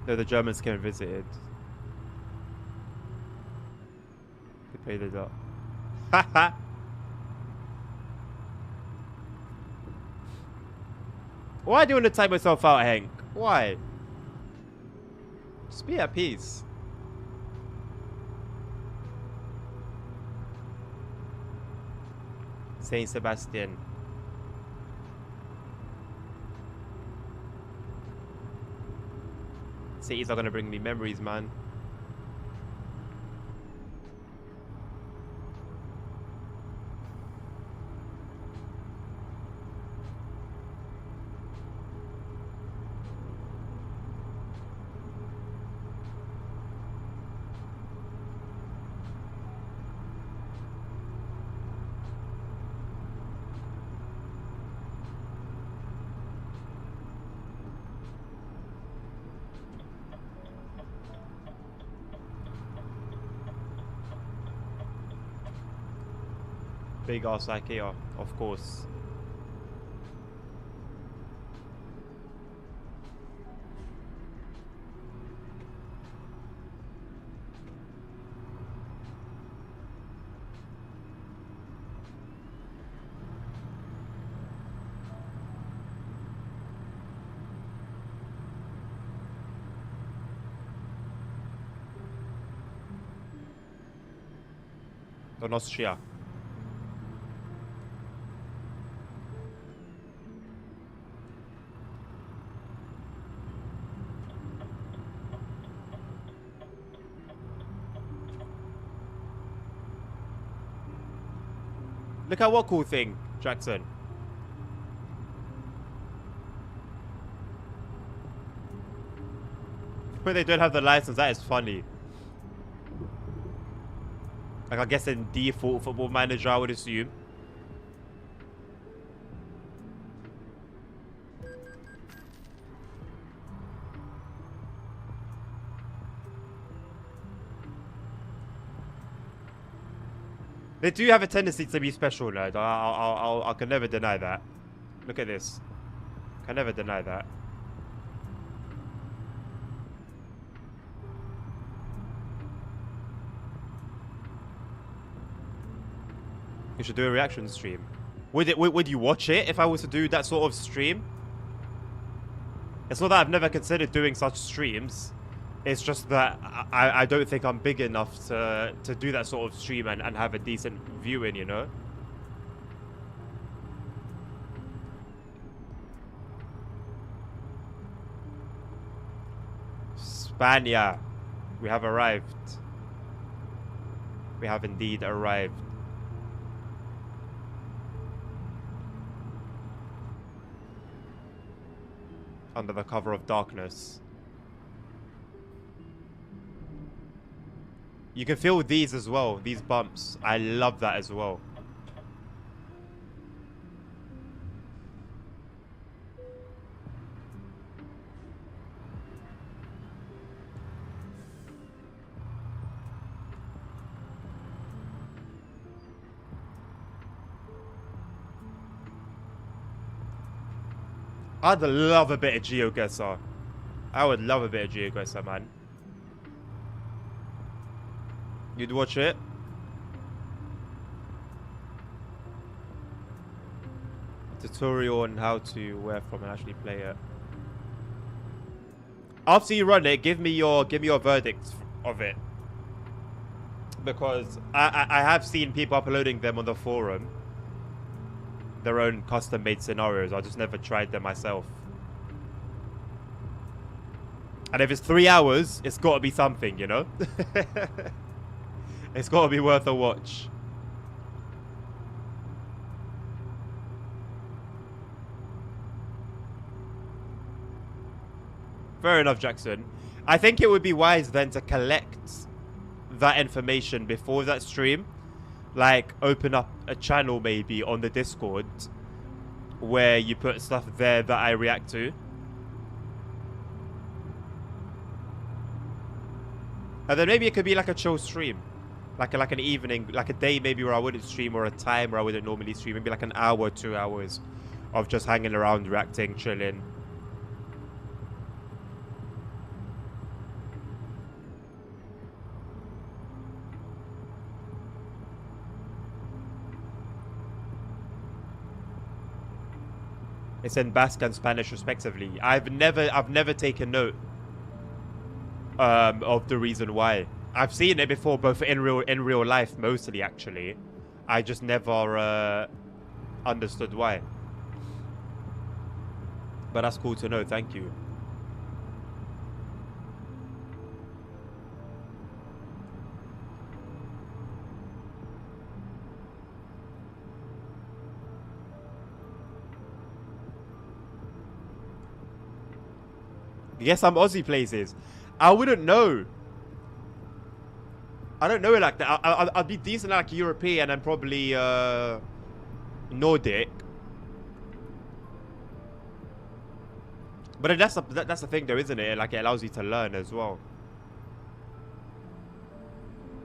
Speaker 1: No, the Germans came and visited. They paid the debt. Haha! Why do you want to type yourself out, Hank? Why? Just be at peace. Saint Sebastian. Cities are gonna bring me memories, man. Big ass IKEA, of course. On Austria. Look at what cool thing, Jackson. But they don't have the license, that is funny. Like, I guess in default Football Manager, I would assume. They do have a tendency to be special, lad. I can never deny that. Look at this. Can never deny that. You should do a reaction stream. Would you watch it if I was to do that sort of stream? It's not that I've never considered doing such streams. It's just that I don't think I'm big enough to do that sort of stream and have a decent viewing, you know? Spania. We have arrived. We have indeed arrived. Under the cover of darkness. You can feel these as well, these bumps. I love that as well. I'd love a bit of GeoGuessr. I would love a bit of GeoGuessr, man. You'd watch it? Tutorial on how to where from and actually play it. After you run it, give me your verdict of it. Because I have seen people uploading them on the forum. Their own custom made scenarios. I just never tried them myself. And if it's 3 hours, it's got to be something, you know? It's got to be worth a watch. Fair enough, Jackson. I think it would be wise then to collect that information before that stream. Like, open up a channel maybe on the Discord where you put stuff there that I react to. And then maybe it could be like a chill stream. Like an evening, like a day maybe where I wouldn't stream, or a time where I wouldn't normally stream. Maybe like an hour, 2 hours of just hanging around, reacting, chilling. It's in Basque and Spanish respectively. I've never taken note of the reason why. I've seen it before, both in real life mostly actually. I just never understood why. But that's cool to know. Thank you. Yes, some Aussie places. I wouldn't know. I don't know it like that. I'd be decent like European and probably Nordic. But that's the thing though, isn't it? Like it allows you to learn as well.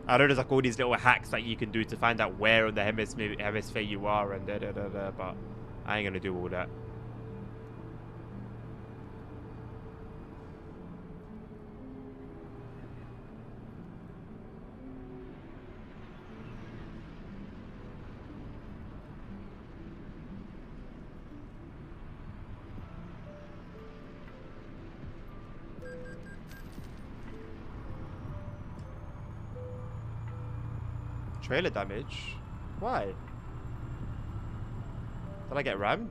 Speaker 1: I know there's like all these little hacks that you can do to find out where on the hemisphere you are and da, but I ain't gonna do all that. Trailer damage? Why? Did I get rammed?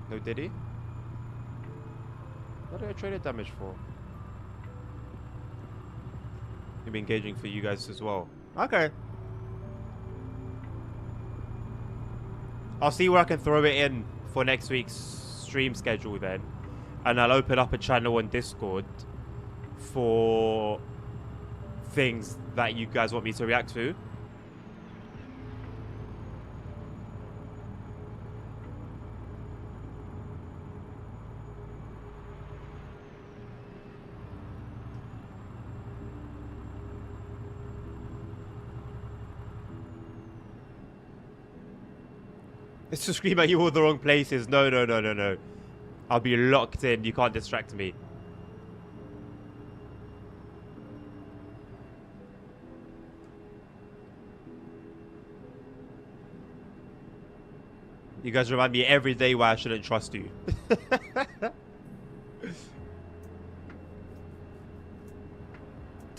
Speaker 1: No, did he? What did I trailer damage for? It'll be engaging for you guys as well. Okay. I'll see where I can throw it in for next week's stream schedule then. And I'll open up a channel on Discord for things that you guys want me to react to. It's to scream at you all the wrong places. No, no, no, no, no. I'll be locked in. You can't distract me. You guys remind me every day why I shouldn't trust you.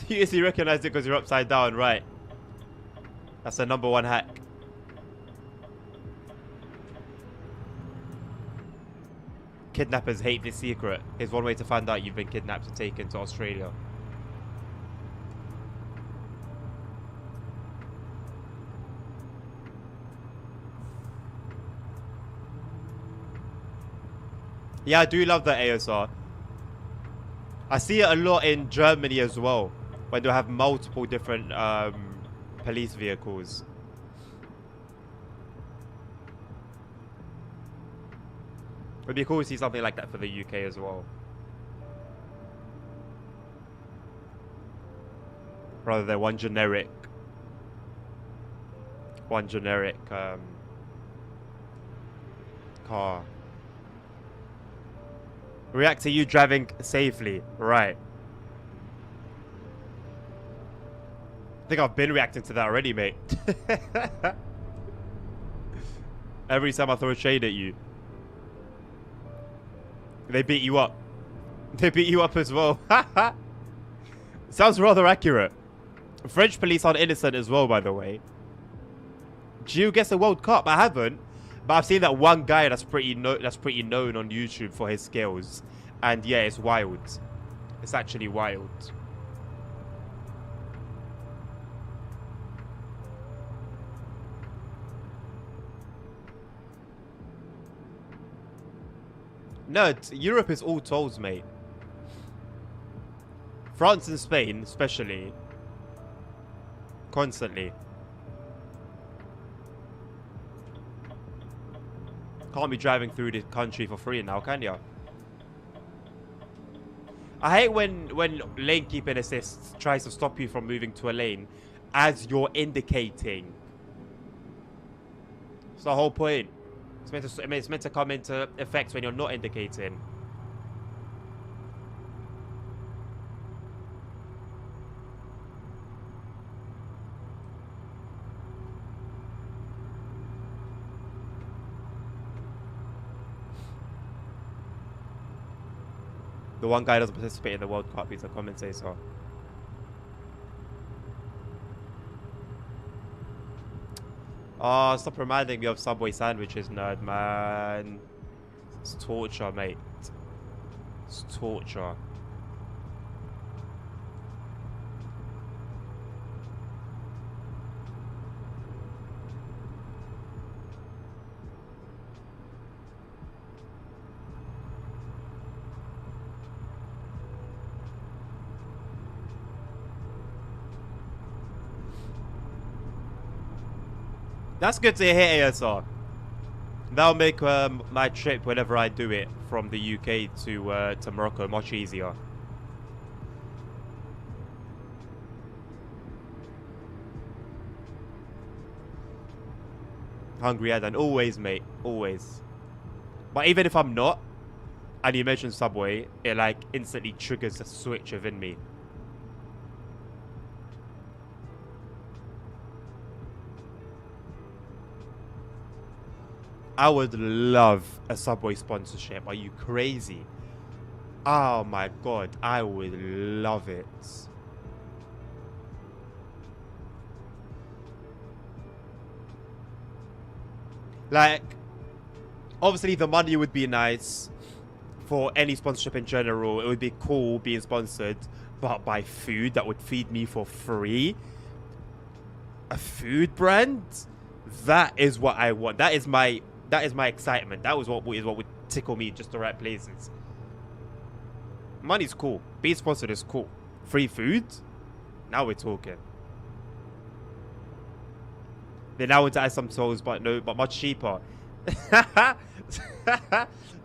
Speaker 1: You easily recognize it because you're upside down, right? That's the #1 hack. Kidnappers hate this secret. Here's one way to find out you've been kidnapped and taken to Australia. Yeah, I do love the ASR. I see it a lot in Germany as well, when they have multiple different police vehicles. It'd be cool to see something like that for the UK as well. Rather than one generic car. React to you driving safely. Right. I think I've been reacting to that already, mate. Every time I throw a shade at you. They beat you up. They beat you up as well. Sounds rather accurate. French police aren't innocent as well, by the way. Gio gets a World Cup. I haven't. But I've seen that one guy that's pretty known on YouTube for his skills. And yeah, it's wild. It's actually wild. No, Europe is all tolls, mate. France and Spain, especially. Constantly. Can't be driving through the country for free now, can ya? I hate when lane keeping assist tries to stop you from moving to a lane as you're indicating. It's the whole point. It's meant to come into effect when you're not indicating. The one guy doesn't participate in the World Cup. He's a commentator. Oh, stop reminding me of Subway sandwiches, nerd, man. It's torture, mate. It's torture. That's good to hear, ASR. That'll make my trip, whenever I do it, from the UK to Morocco much easier. Hungry Adan, always, mate, always. But even if I'm not, and you mention Subway, it like instantly triggers a switch within me. I would love a Subway sponsorship. Are you crazy? Oh my god, I would love it. Like, obviously the money would be nice for any sponsorship in general. It would be cool being sponsored, but by food that would feed me for free. A food brand? That is what I want. That is my excitement. That was what would tickle me just the right places. Money's cool. Being sponsored is cool. Free food? Now we're talking. They now want to add some tolls, but much cheaper.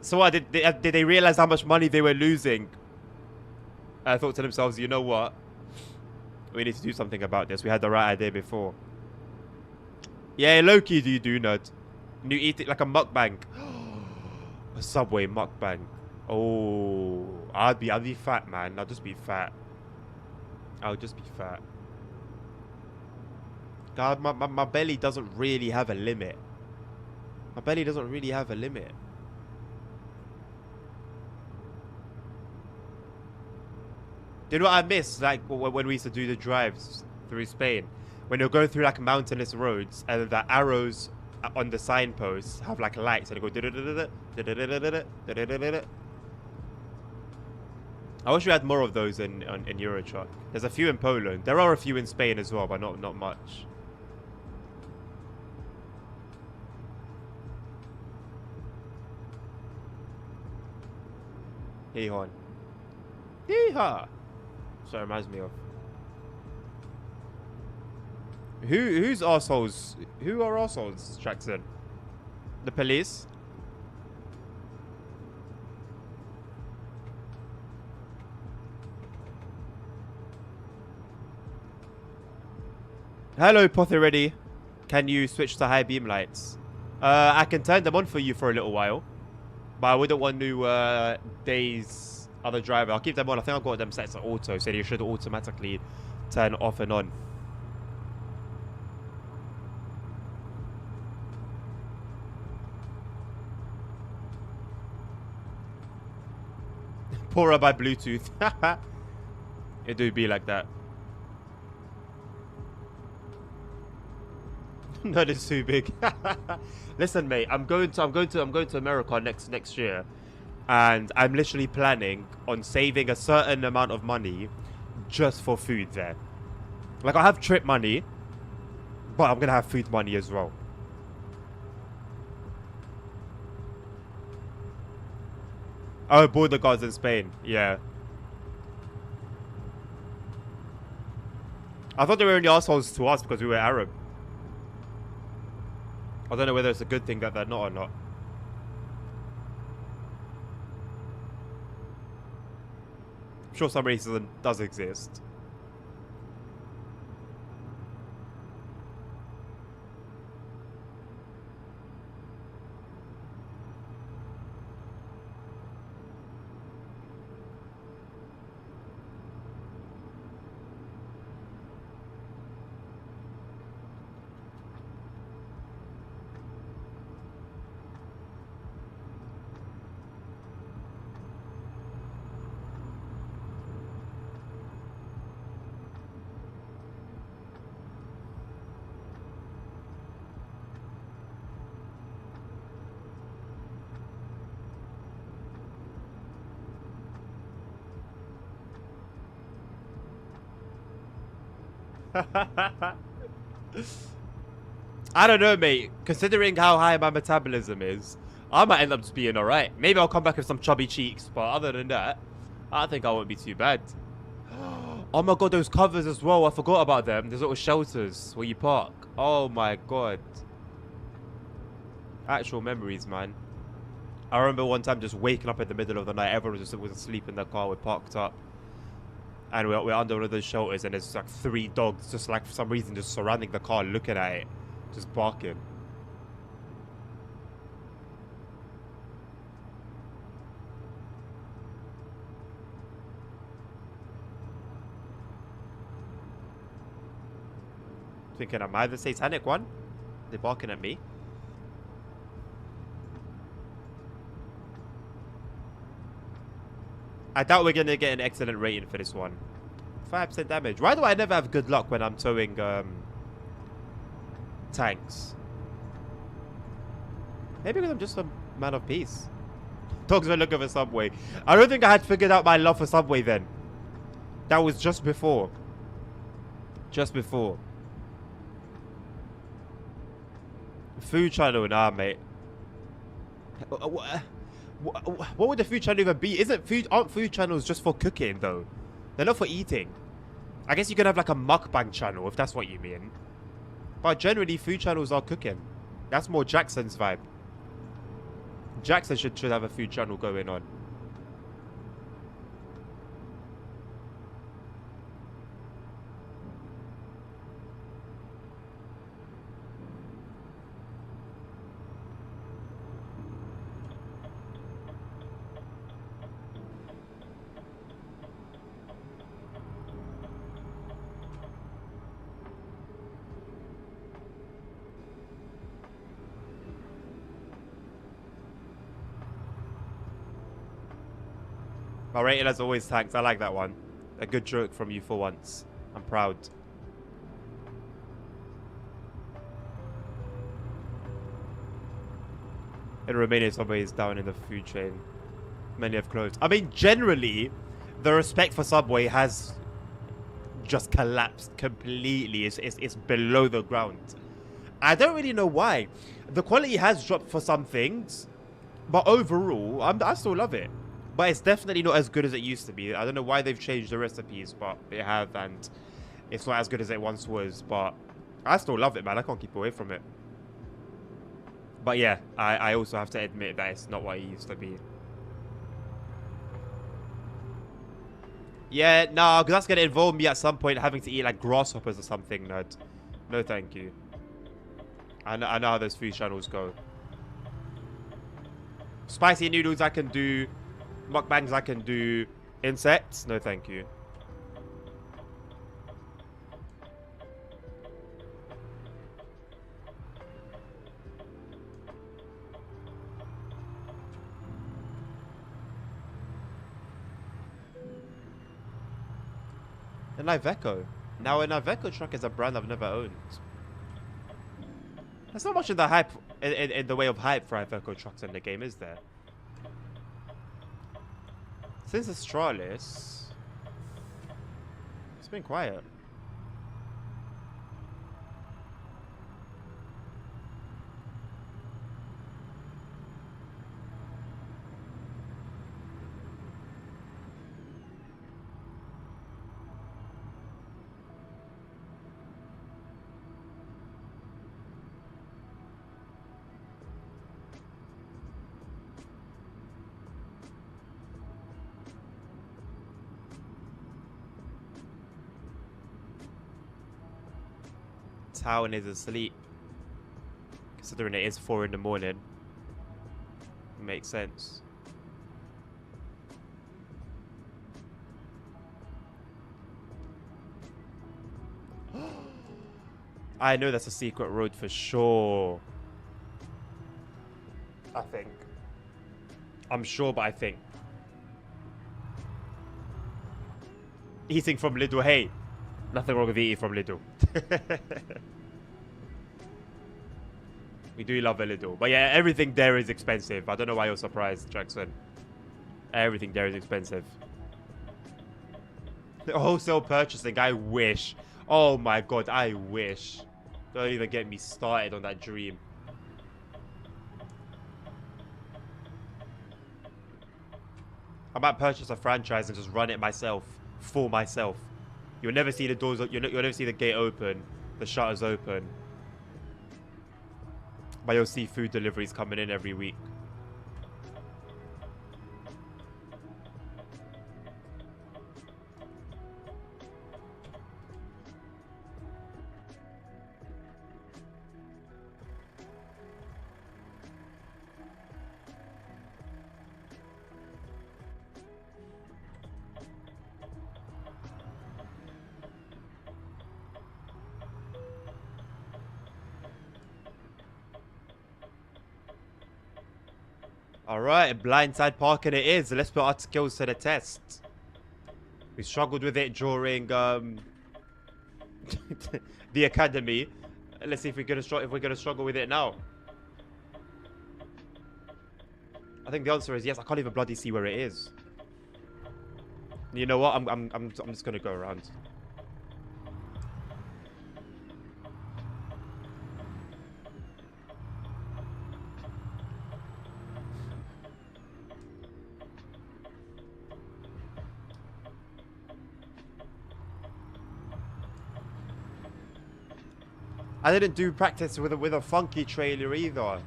Speaker 1: So what? Did they realize how much money they were losing? I thought to themselves, you know what? We need to do something about this. We had the right idea before. Yeah, low-key do you do, nerd. You eat it like a mukbang. A Subway mukbang. Oh, I'll be fat, man. I'll just be fat. I'll just be fat. God, my belly doesn't really have a limit. My belly doesn't really have a limit. Do you know what I miss? Like when we used to do the drives through Spain, when you're going through like mountainous roads and the arrows on the signposts have like lights and they go. I wish we had more of those in Eurotruck. There's a few in Poland. There are a few in Spain as well, but not much. Hee-haw. Hee-haw. So it reminds me of. Who's arseholes? Who are arseholes, Jackson? The police? Hello, Pothy. Can you switch to high beam lights? I can turn them on for you for a little while. But I wouldn't want to daze other driver. I'll keep them on. I think I've got them set to auto, so they should automatically turn off and on. Poorer by Bluetooth. It do be like that. No, it's too big. Listen, mate, I'm going to America next year, and I'm literally planning on saving a certain amount of money just for food there. Like, I have trip money, but I'm gonna have food money as well. Oh, border guards in Spain. Yeah. I thought they were only assholes to us because we were Arab. I don't know whether it's a good thing that they're not or not. I'm sure some racism does exist. I don't know, mate. Considering how high my metabolism is, I might end up just being alright. Maybe I'll come back with some chubby cheeks, but other than that, I think I won't be too bad. Oh my god, those covers as well. I forgot about them. There's little shelters where you park. Oh my god. Actual memories, man. I remember one time just waking up in the middle of the night. Everyone was asleep in the car. We're parked up. And we're under one of those shelters, and there's like 3 dogs just like for some reason just surrounding the car looking at it. Just barking. Thinking, am I the satanic one? They're barking at me. I doubt we're gonna get an excellent rating for this one. 5% damage. Why do I never have good luck when I'm towing tanks? Maybe because I'm just a man of peace. Dogs were looking for Subway. I don't think I had figured out my love for Subway then. That was just before. Just before. Food channel, nah, mate. What would the food channel even be? Aren't food channels just for cooking though? They're not for eating. I guess you could have like a mukbang channel if that's what you mean. But generally, food channels are cooking. That's more Jackson's vibe. Jackson should have a food channel going on. My rating as always, thanks. I like that one. A good joke from you for once. I'm proud. In Romania, Subway is down in the food chain. Many have closed. I mean, generally, the respect for Subway has just collapsed completely. It's below the ground. I don't really know why. The quality has dropped for some things, but overall, I still love it. But it's definitely not as good as it used to be. I don't know why they've changed the recipes, but they have, and it's not as good as it once was. But I still love it, man. I can't keep away from it. But yeah, I also have to admit that it's not what it used to be. Yeah, nah, because that's going to involve me at some point having to eat like grasshoppers or something, nerd. No, thank you. I know how those food channels go. Spicy noodles I can do. Mukbangs I can do. Insects? No, thank you. An Iveco. Now, an Iveco truck is a brand I've never owned. There's not much in the hype, in the way of hype for Iveco trucks in the game, is there? Since Astralis, it's been quiet. Town is asleep. Considering it is 4 in the morning. Makes sense. I know that's a secret road for sure. I think. I'm sure, but I think. Eating from Lidl, hey. Nothing wrong with eating from Lidl. We do love a Lidl. But yeah, everything there is expensive. I don't know why you're surprised, Jackson. Everything there is expensive. Wholesale purchasing, I wish. Oh my god, I wish. Don't even get me started on that dream. I might purchase a franchise and just run it myself. For myself. You'll never see the doors, you'll never see the gate open. The shutters open. But you'll see food deliveries coming in every week. Alright, blindside parking it is. Let's put our skills to the test. We struggled with it during the academy. Let's see if we're gonna struggle with it now. I think the answer is yes. I can't even bloody see where it is. You know what? I'm just gonna go around. I didn't do practice with a funky trailer either.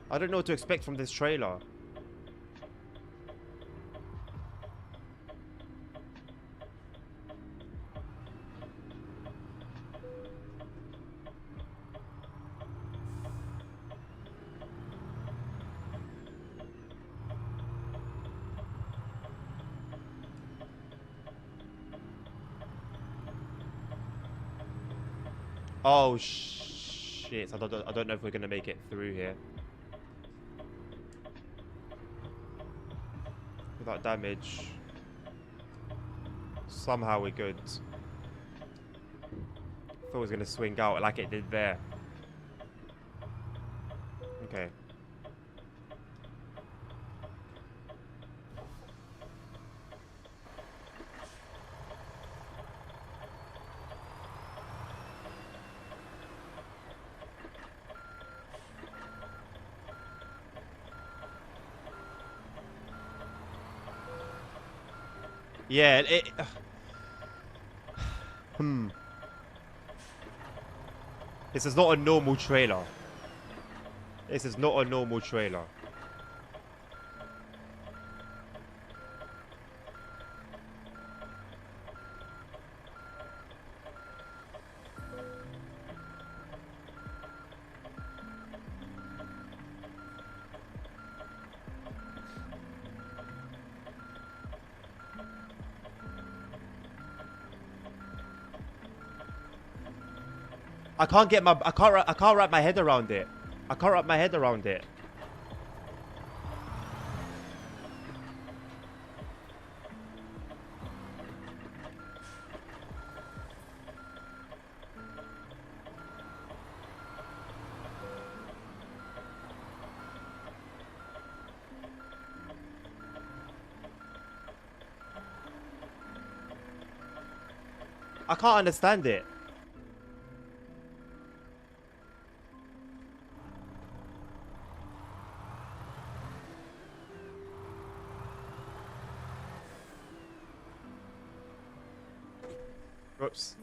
Speaker 1: I don't know what to expect from this trailer. Oh shit! I don't know if we're gonna make it through here without damage. Somehow we're good. Thought it was gonna swing out like it did there. Okay. Yeah, This is not a normal trailer. This is not a normal trailer. I can't wrap my head around it. I can't wrap my head around it. I can't understand it. Oops.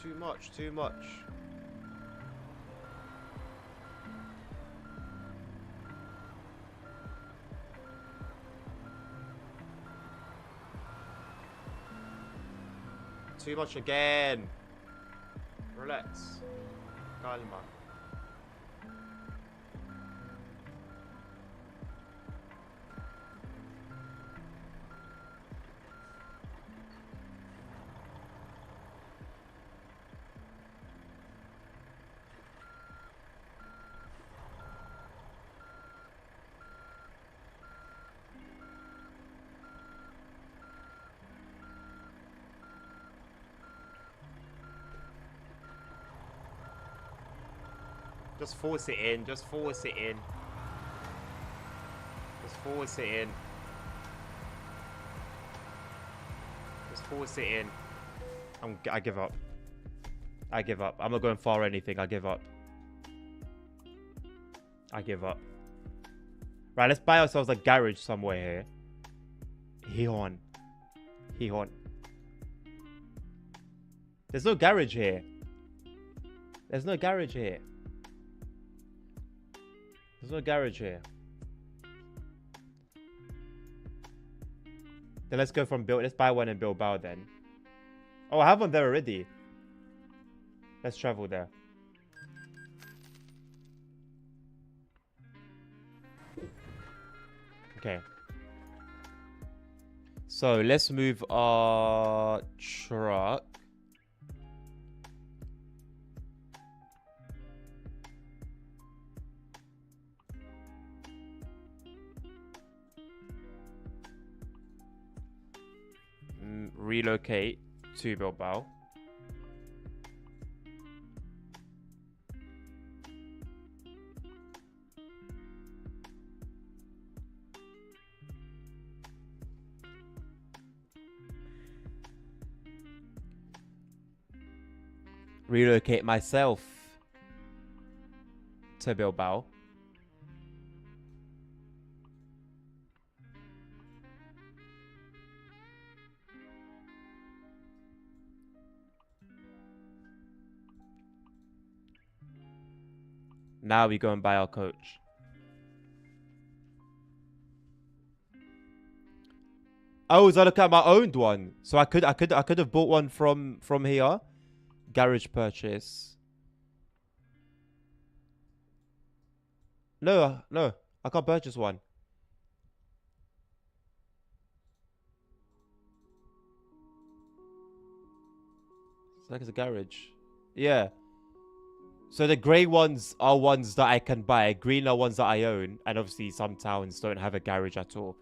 Speaker 1: Too much, too much. Too much again. Relax. Calma. Just force it in. Just force it in. Just force it in. Just force it in. I give up. I give up. I'm not going far or anything. I give up. I give up. Right, let's buy ourselves a garage somewhere here. Hihon. Hihon. There's no garage here. There's no garage here. There's no garage here. Then let's go from Bill. Let's buy one in Bilbao then. Oh, I have one there already. Let's travel there. Okay. So let's move our truck. Relocate to Bilbao. Relocate myself to Bilbao. Now we go and buy our coach. Oh, so I look at my owned one. So I could have bought one from here. Garage purchase. No, I can't purchase one. It's like it's a garage. Yeah. So the grey ones are ones that I can buy. Green are ones that I own. And obviously some towns don't have a garage at all.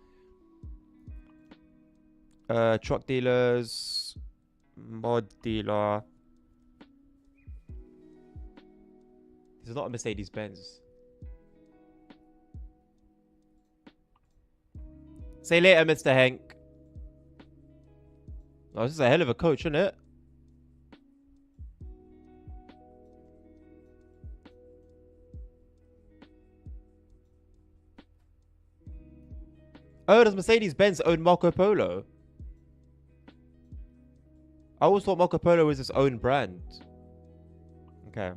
Speaker 1: Truck dealers. Mod dealer. This is not a Mercedes-Benz. See you later, Mr. Hank. Oh, this is a hell of a coach, isn't it? Oh, does Mercedes-Benz own Marco Polo? I always thought Marco Polo was its own brand. Okay.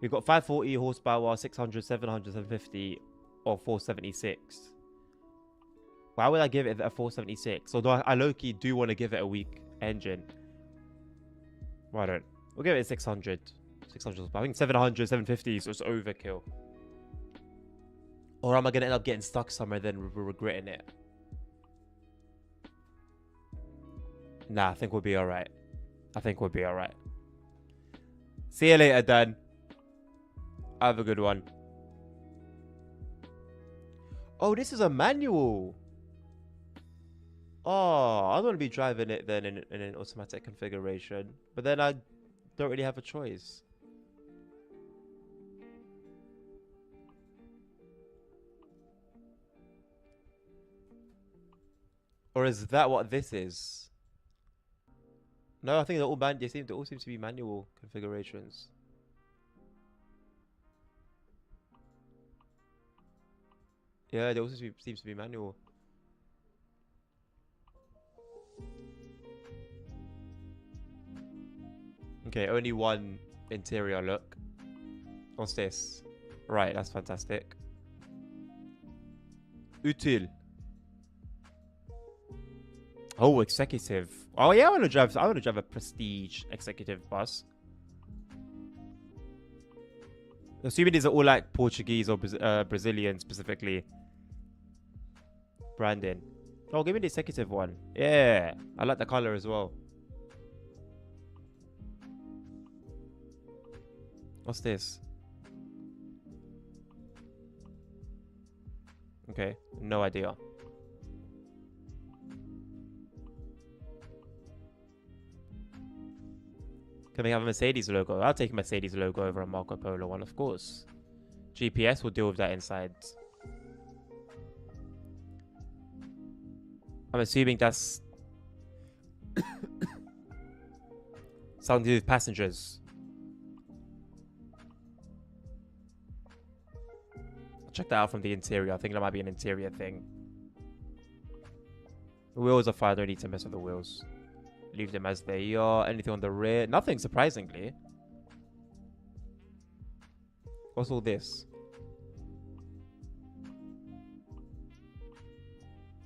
Speaker 1: We've got 540 horsepower, 600, 700, 750, or 476. Why would I give it a 476? Although I low-key do want to give it a weak engine. Why don't? We'll give it 600. 600. I think 700, 750 is just overkill. Or am I going to end up getting stuck somewhere then regretting it? Nah, I think we'll be alright. I think we'll be alright. See you later, Dan. Have a good one. Oh, this is a manual. Oh, I don't want to be driving it then in an automatic configuration. But then I don't really have a choice. Or is that what this is? No, I think they're all they all seem to be manual configurations. Yeah, they also seems to be manual. Okay, only one interior look. What's this? Right, that's fantastic. Utile. Oh, executive. Oh yeah, I want to drive a prestige executive bus. Assuming these are all like Portuguese or Brazilian specifically. Brandon. Oh, give me the executive one. Yeah, I like the color as well. What's this? Okay, no idea. Can we have a Mercedes logo? I'll take a Mercedes logo over a Marco Polo one, of course. GPS will deal with that inside. I'm assuming that's something to do with passengers. I'll check that out from the interior. I think that might be an interior thing. The wheels are fine. Don't need to mess with the wheels. Leave them as they are. Anything on the rear? Nothing, surprisingly. What's all this?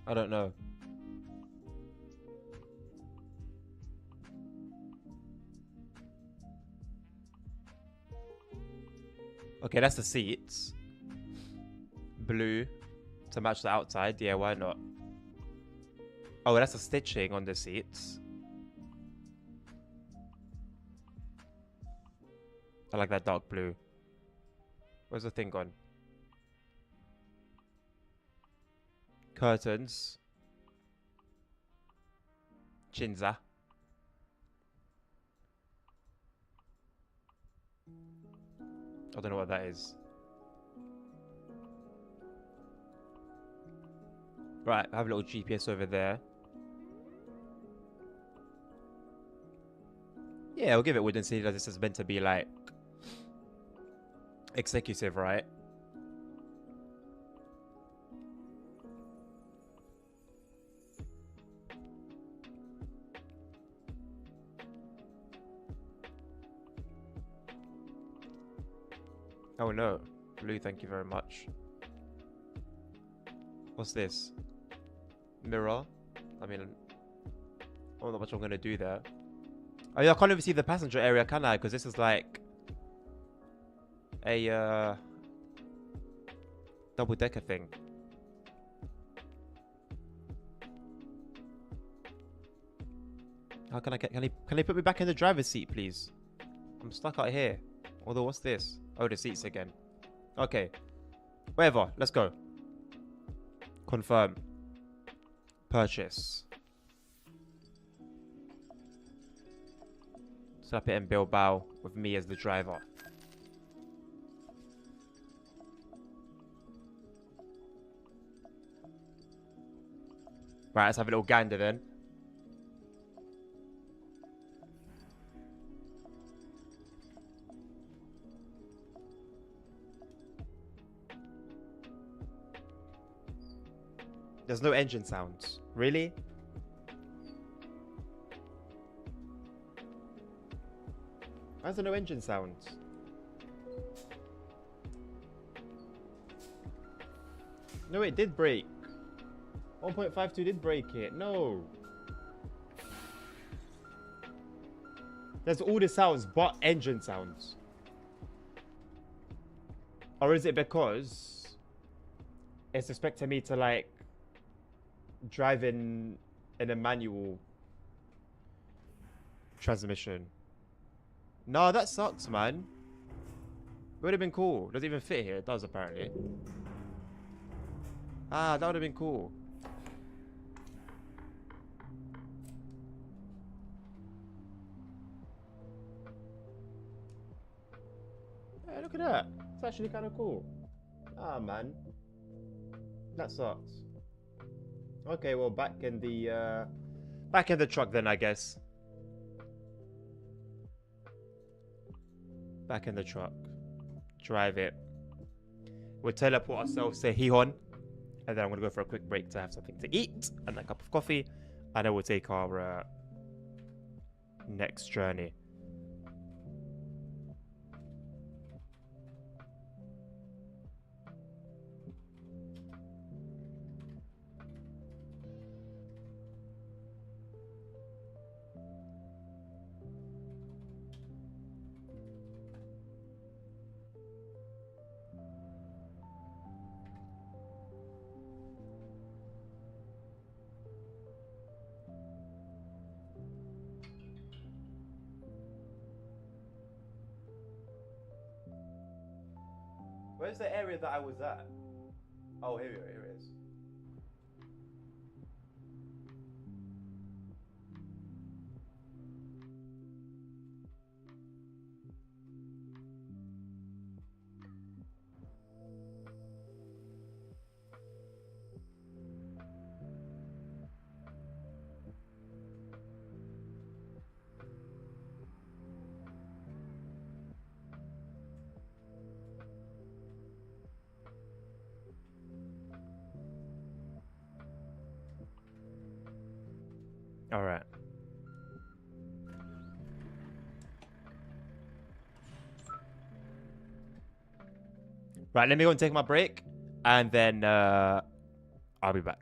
Speaker 1: I don't know. Okay, that's the seats. Blue to match the outside. Yeah, why not? Oh, that's the stitching on the seats. I like that dark blue. Where's the thing gone? Curtains. Chinza. I don't know what that is. Right, I have a little GPS over there. Yeah, we'll give it wooden seat as this is meant to be like executive, right? Oh no, blue, thank you very much. What's this? Mirror. I mean, I don't know much I'm gonna do there. Oh yeah, I can't even see the passenger area, can I? Because this is like a double-decker thing. How can I get? Can they put me back in the driver's seat, please? I'm stuck out here. Although, what's this? Oh, the seats again. Okay. Whatever. Let's go. Confirm. Purchase. Slap it in Bilbao with me as the driver. Right, let's have a little gander then. There's no engine sounds. Really? Why is there no engine sounds? No, it did break. 1.52 did break it. No. There's all the sounds but engine sounds. Or is it because it's expecting me to like drive in a manual transmission? No, that sucks, man. It would have been cool. Does it even fit here? It does, apparently. Ah, that would have been cool. Hey, look at that. It's actually kind of cool. Ah, man. That sucks. Okay, well, back in the truck then, I guess. Back in the truck. Drive it. We'll teleport ourselves to Hihon. And then I'm going to go for a quick break to have something to eat and a cup of coffee. And then we'll take our next journey. Where's the area that I was at? Oh, here it is. All right. Right, let me go and take my break, and then I'll be back.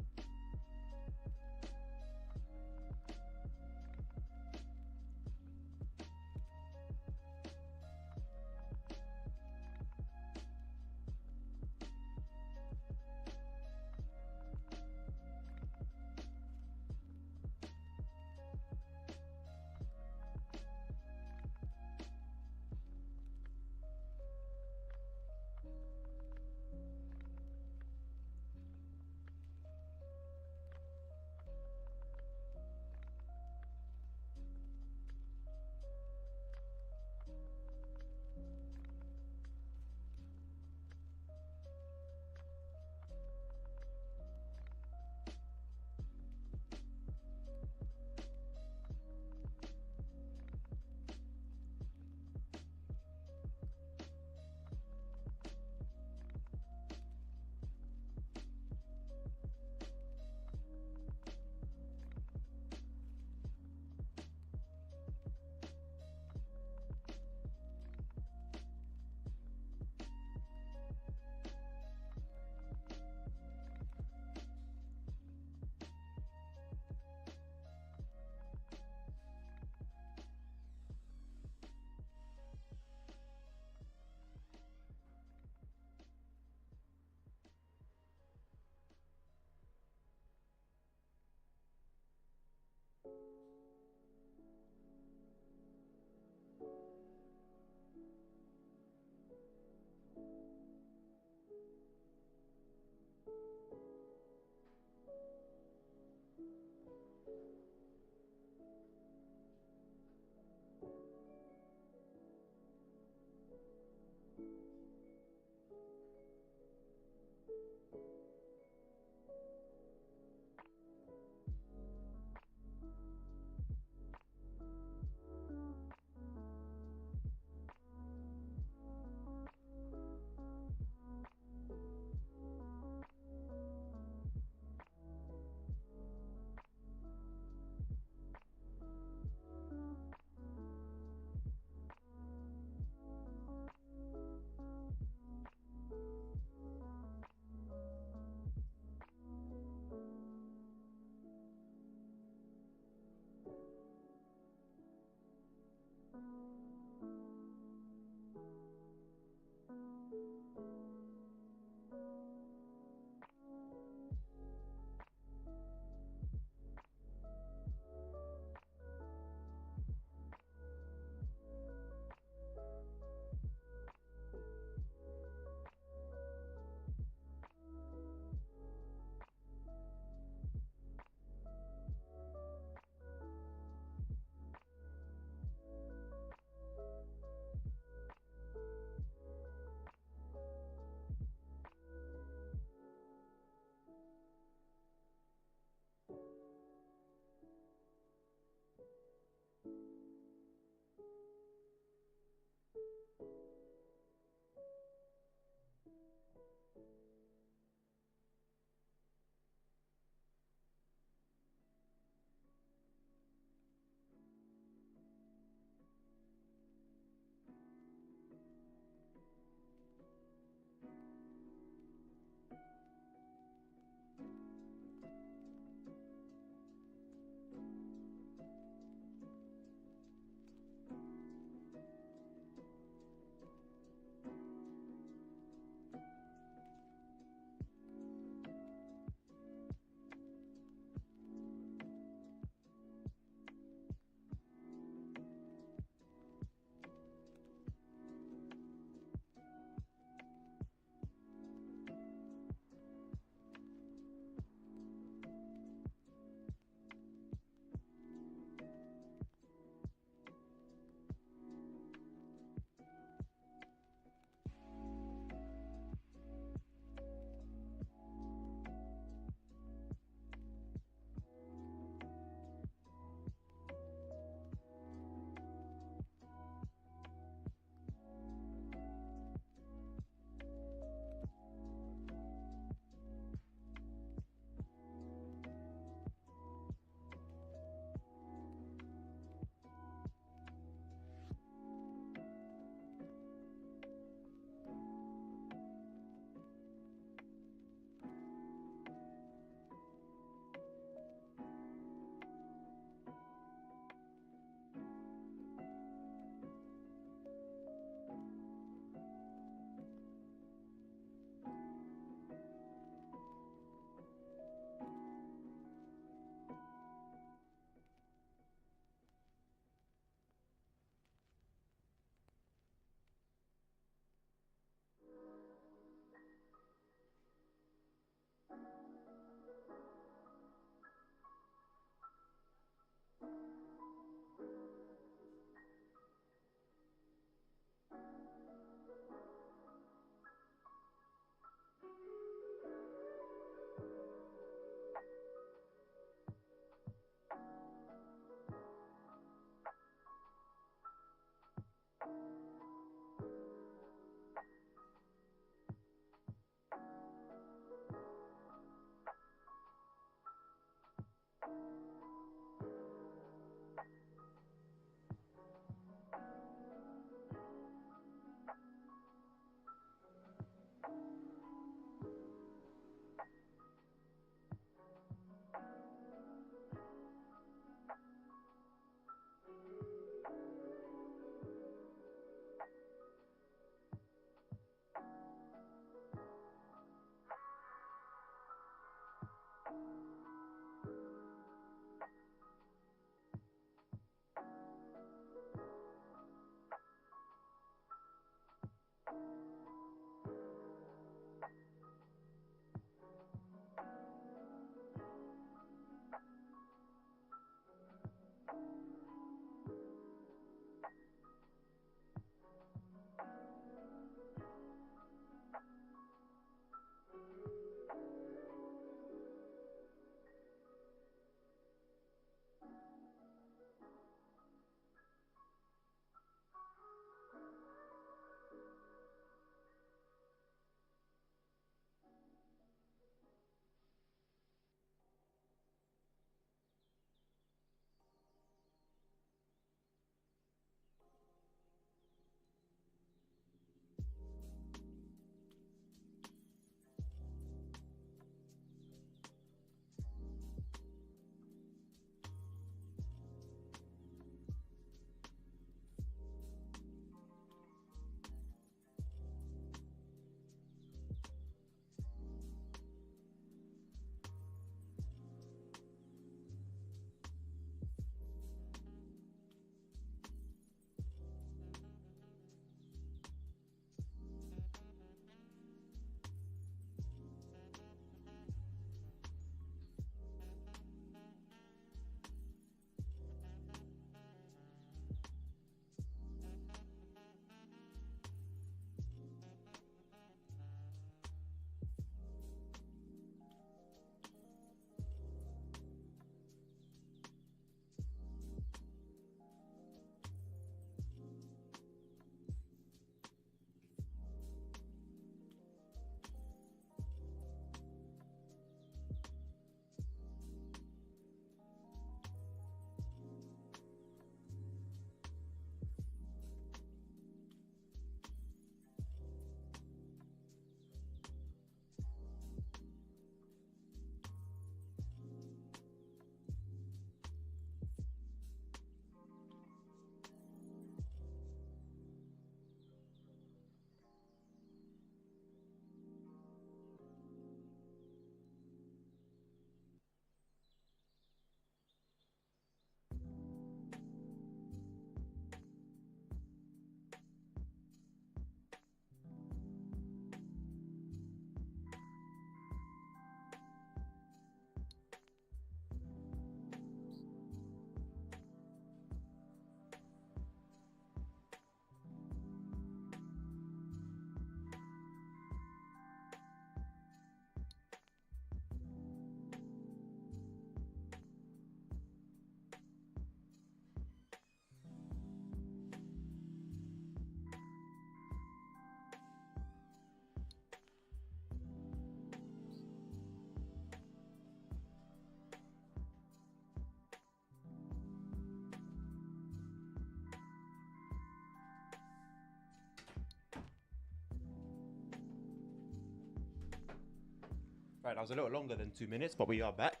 Speaker 1: Right, that was a little longer than 2 minutes, but we are back.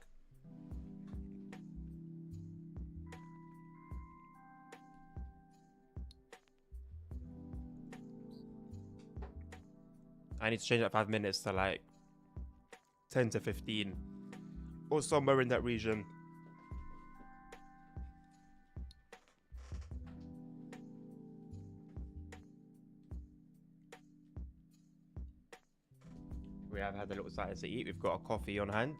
Speaker 1: I need to change that 5 minutes to like 10 to 15 or somewhere in that region. We have had a little something to eat. We've got a coffee on hand.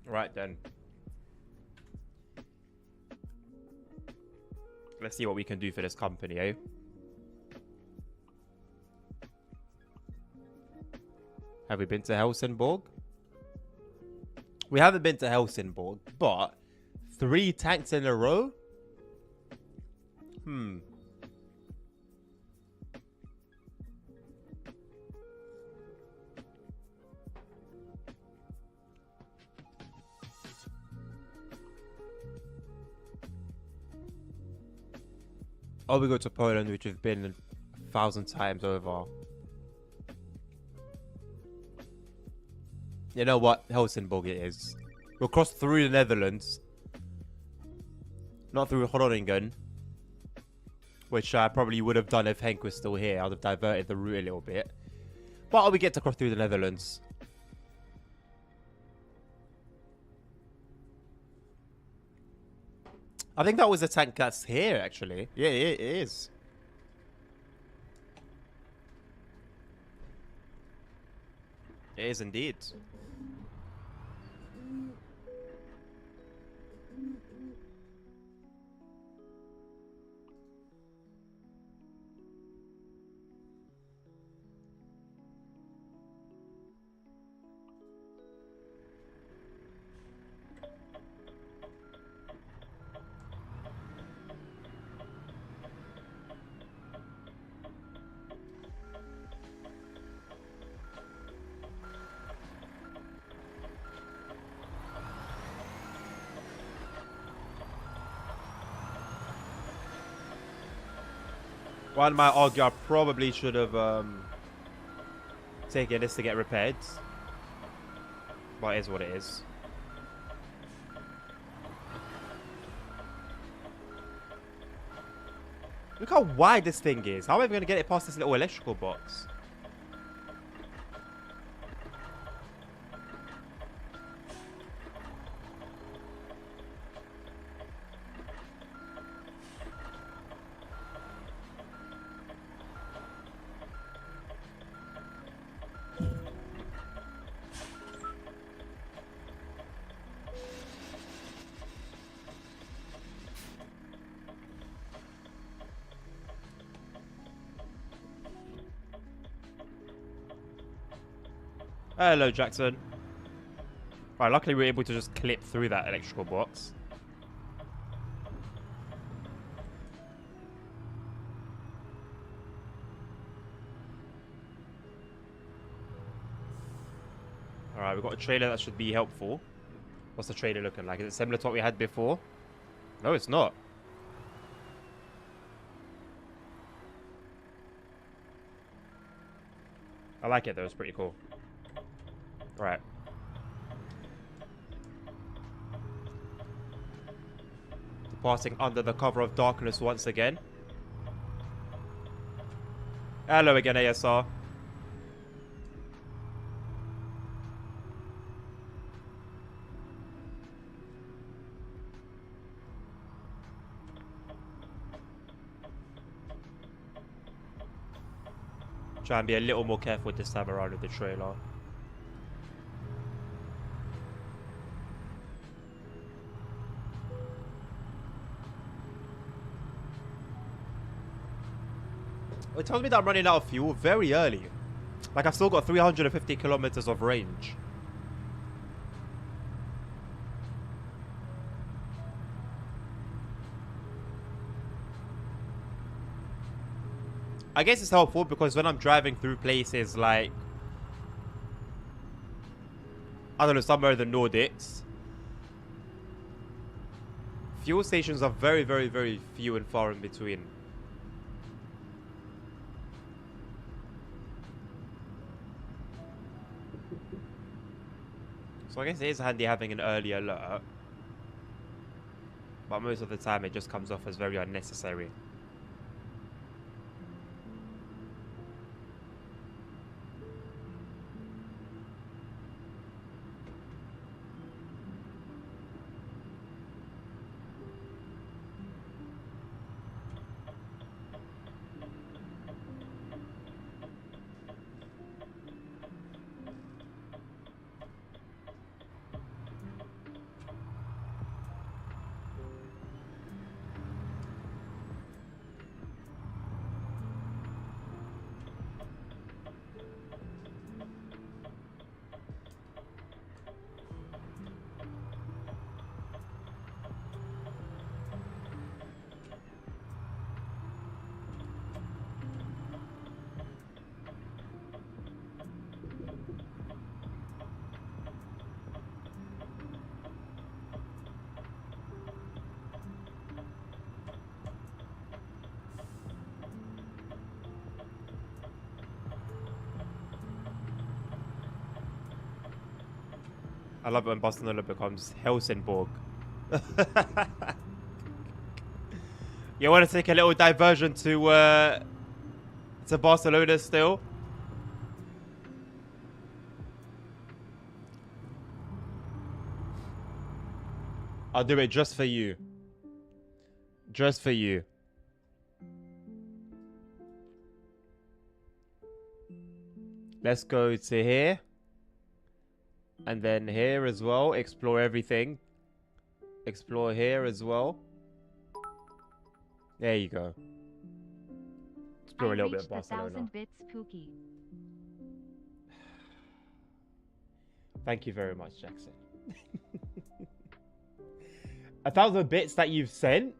Speaker 1: Right then. Let's see what we can do for this company, eh? Have we been to Helsingborg? We haven't been to Helsingborg, but 3 tanks in a row? Or we go to Poland, which we've been 1,000 times over. You know what? Helsingborg it is. We'll cross through the Netherlands. Not through Groningen. Which I probably would have done if Henk was still here. I'd have diverted the route a little bit. But we get to cross through the Netherlands. I think that was a tank that's here, actually. Yeah, it is. It is indeed. One might argue I probably should have taken this to get repaired. But it is what it is. Look how wide this thing is. How am I going to get it past this little electrical box? Hello, Jackson. Right, luckily we were able to just clip through that electrical box. Alright, we've got a trailer that should be helpful. What's the trailer looking like? Is it similar to what we had before? No, it's not. I like it though, it's pretty cool. Right. Passing under the cover of darkness once again. Hello again, ASR. Try and be a little more careful this time around with the trailer. It tells me that I'm running out of fuel very early. Like, I've still got 350 kilometers of range. I guess it's helpful because when I'm driving through places like, I don't know, somewhere in the Nordics, fuel stations are very, very, very few and far in between. So I guess it is handy having an early alert. But most of the time it just comes off as very unnecessary. I love it when Barcelona becomes Helsingborg. You want to take a little diversion to Barcelona still? I'll do it just for you. Just for you. Let's go to here. And then here as well. Explore everything. Explore here as well. There you go. Explore a little bit of Barcelona.
Speaker 2: 1,000 bits, Pookie.
Speaker 1: Thank you very much, Jackson. 1,000 bits that you've sent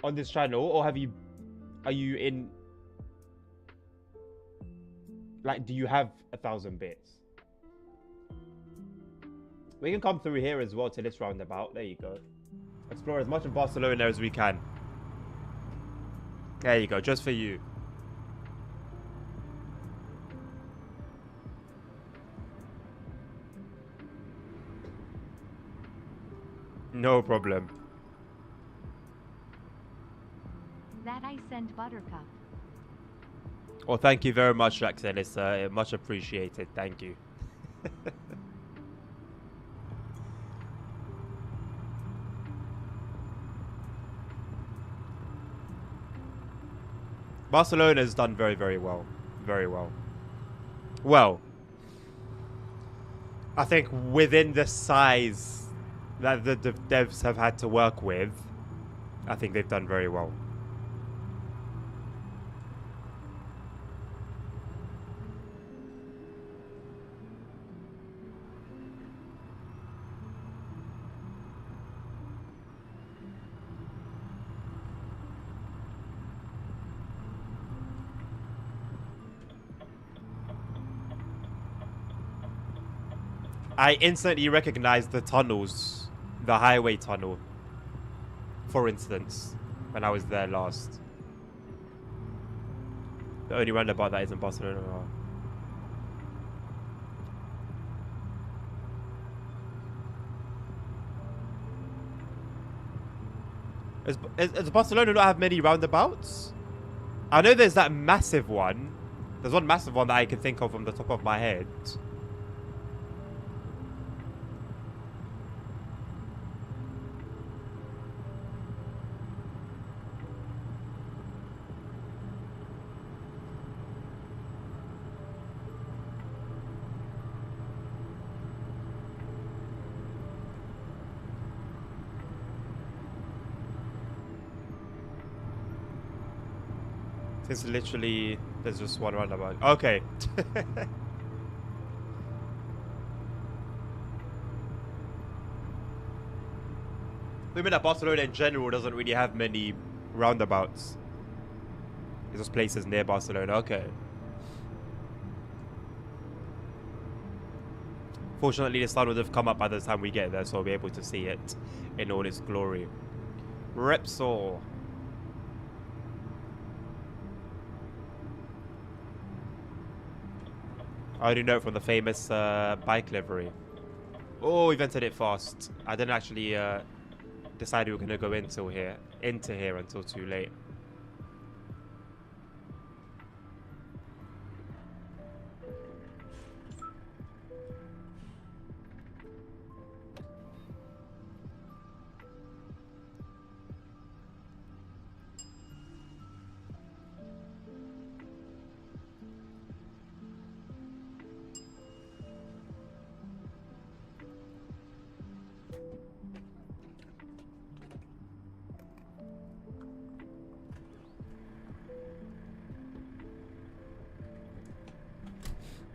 Speaker 1: on this channel, or are you in, like, do you have 1,000 bits? We can come through here as well to this roundabout. There you go. Explore as much of Barcelona as we can. There you go, just for you. No problem.
Speaker 2: That I send Buttercup.
Speaker 1: Well, thank you very much, Jackson. It's much appreciated. Thank you. Barcelona has done very, very well. Very well. Well, I think within the size that the devs have had to work with, I think they've done very well. I instantly recognized the tunnels, the highway tunnel, for instance, when I was there last. The only roundabout that is in Barcelona. Does Barcelona not have many roundabouts? I know there's that massive one. There's one massive one that I can think of from the top of my head. There's literally... There's just one roundabout. Okay. I mean that Barcelona in general doesn't really have many roundabouts. There's just places near Barcelona. Okay. Fortunately, the sun would have come up by the time we get there, so we'll be able to see it in all its glory. Repsol. I only know it from the famous bike livery. Oh, we've entered it fast. I didn't actually decide we were going to go into here until too late.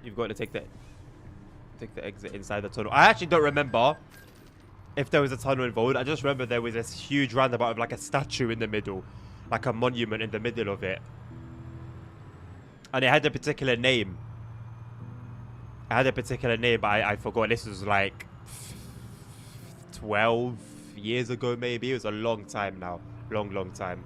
Speaker 1: You've got to take the exit inside the tunnel. I actually don't remember if there was a tunnel involved. I just remember there was this huge roundabout of like a statue in the middle, like a monument in the middle of it, and it had a particular name. But I forgot. This was like 12 years ago, maybe. It was a long time now. Long time.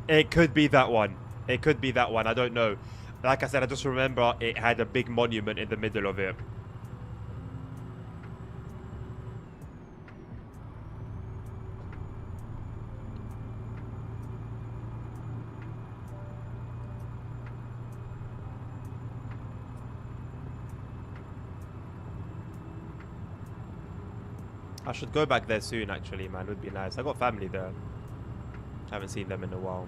Speaker 1: It could be that one. It could be that one. I don't know. Like I said, I just remember it had a big monument in the middle of it. I should go back there soon, actually, man. It would be nice. I got family there. Haven't seen them in a while.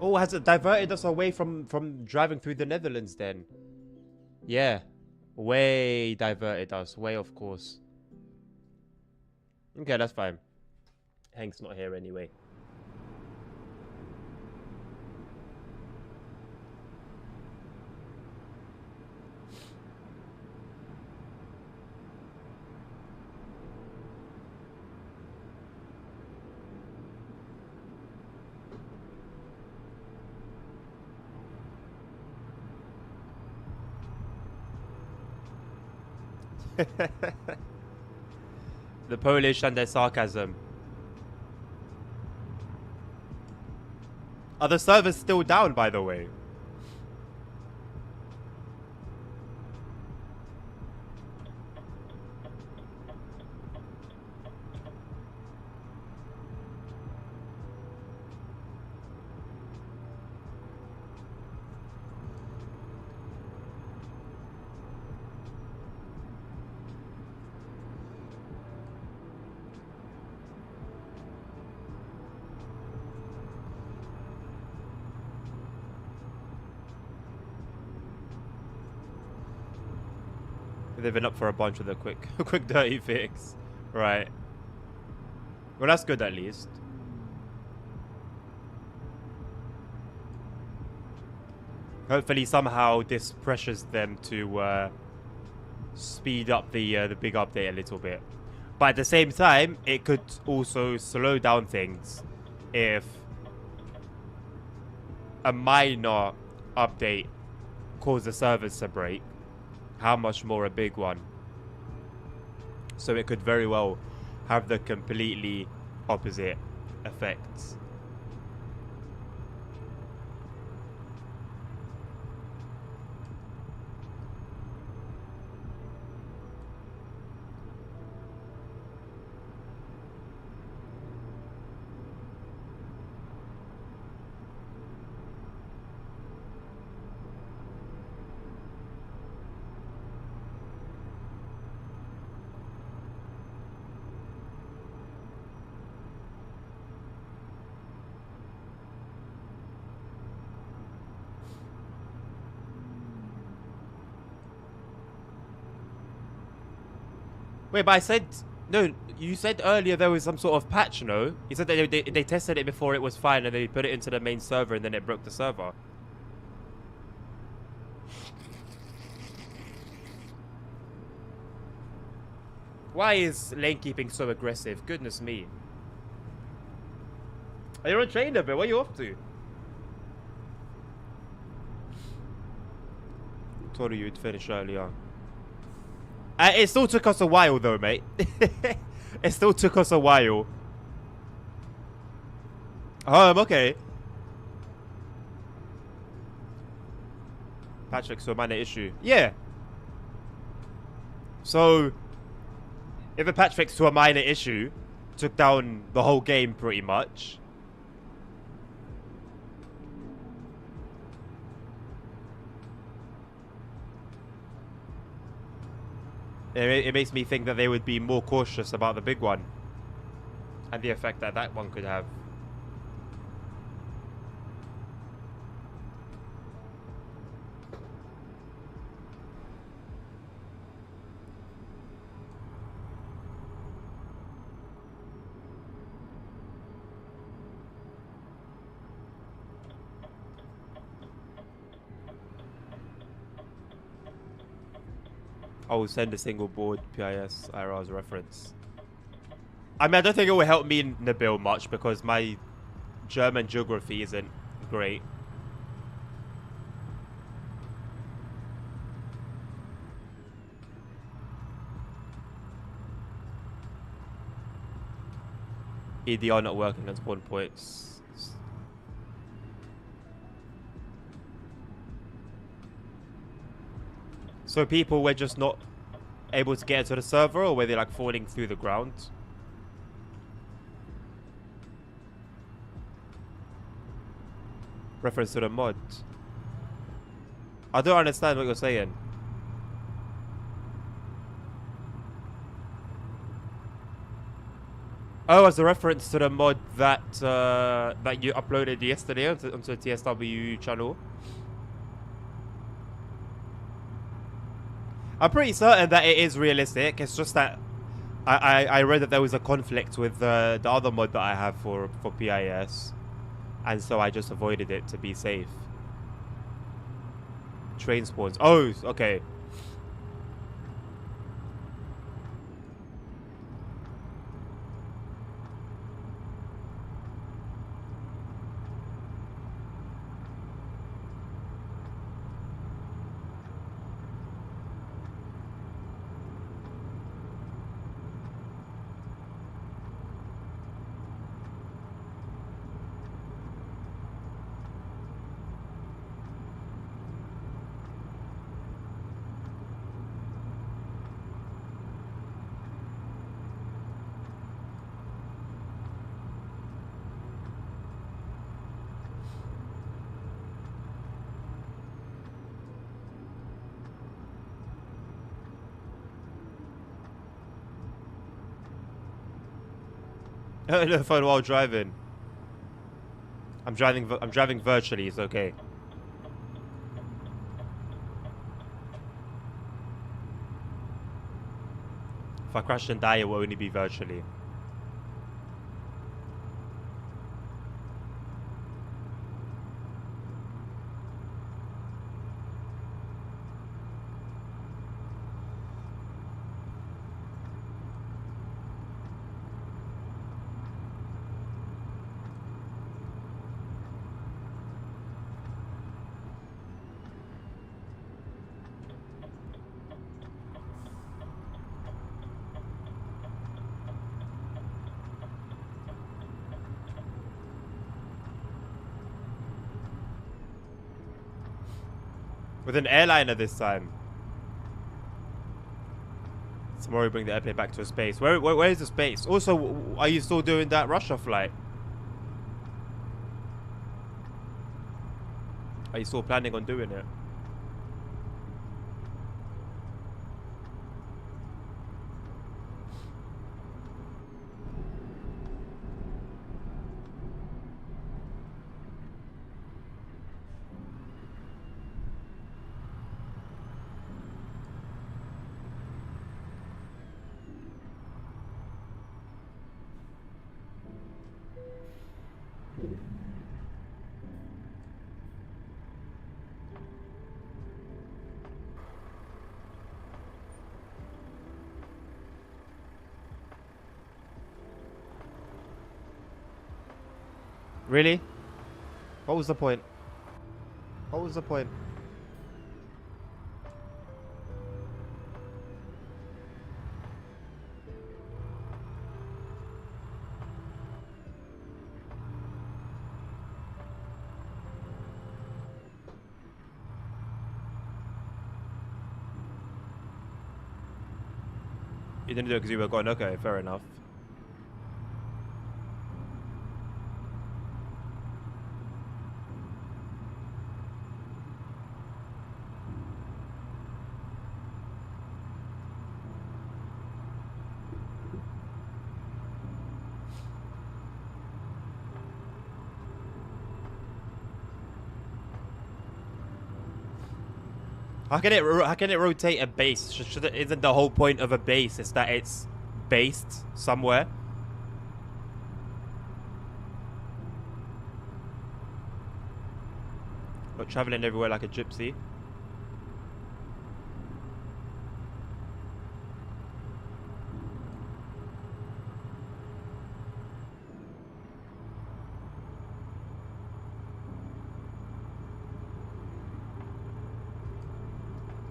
Speaker 1: Oh, has it diverted us away from driving through the Netherlands then? Yeah. Way diverted us. Way, of course. Okay, that's fine. Hank's not here anyway. The Polish and their sarcasm. Are the servers still down, by the way? They've been up for a bunch with a quick, quick dirty fix. Right. Well, that's good at least. Hopefully, somehow this pressures them to speed up the big update a little bit. But at the same time, it could also slow down things if a minor update caused the servers to break. How much more a big one? So it could very well have the completely opposite effects. Wait, but I said... No, you said earlier there was some sort of patch, no? You said that they tested it before it was fine and they put it into the main server and then it broke the server. Why is lane keeping so aggressive? Goodness me. Are you on train a bit? Where are you off to? Told you you'd finish earlier. It still took us a while though, mate. It still took us a while. Okay. Patrick's a minor issue. Yeah. So, if a patch fix to a minor issue took down the whole game pretty much. It makes me think that they would be more cautious about the big one. And the effect that that one could have. I will send a single board PIS IRL as a reference. I mean, I don't think it will help me in Nabil much because my German geography isn't great. EDR not working on spawn points. So people were just not able to get into the server, or were they like falling through the ground? Reference to the mod. I don't understand what you're saying. Oh, as a reference to the mod that that you uploaded yesterday onto the TSW channel. I'm pretty certain that it is realistic. It's just that I read that there was a conflict with the other mod that I have for PIS, and so I just avoided it to be safe. Train spawns. Oh, okay. No phone while driving. I'm driving virtually. It's okay. If I crash and die, it will only be virtually. With an airliner this time. Tomorrow we bring the airplane back to a space. Where is the space? Also, are you still doing that Russia flight? Are you still planning on doing it? Really? What was the point? What was the point? You didn't do it because you were going, okay, fair enough. How can it rotate a base? Isn't the whole point of a base is that it's based somewhere? Not traveling everywhere like a gypsy.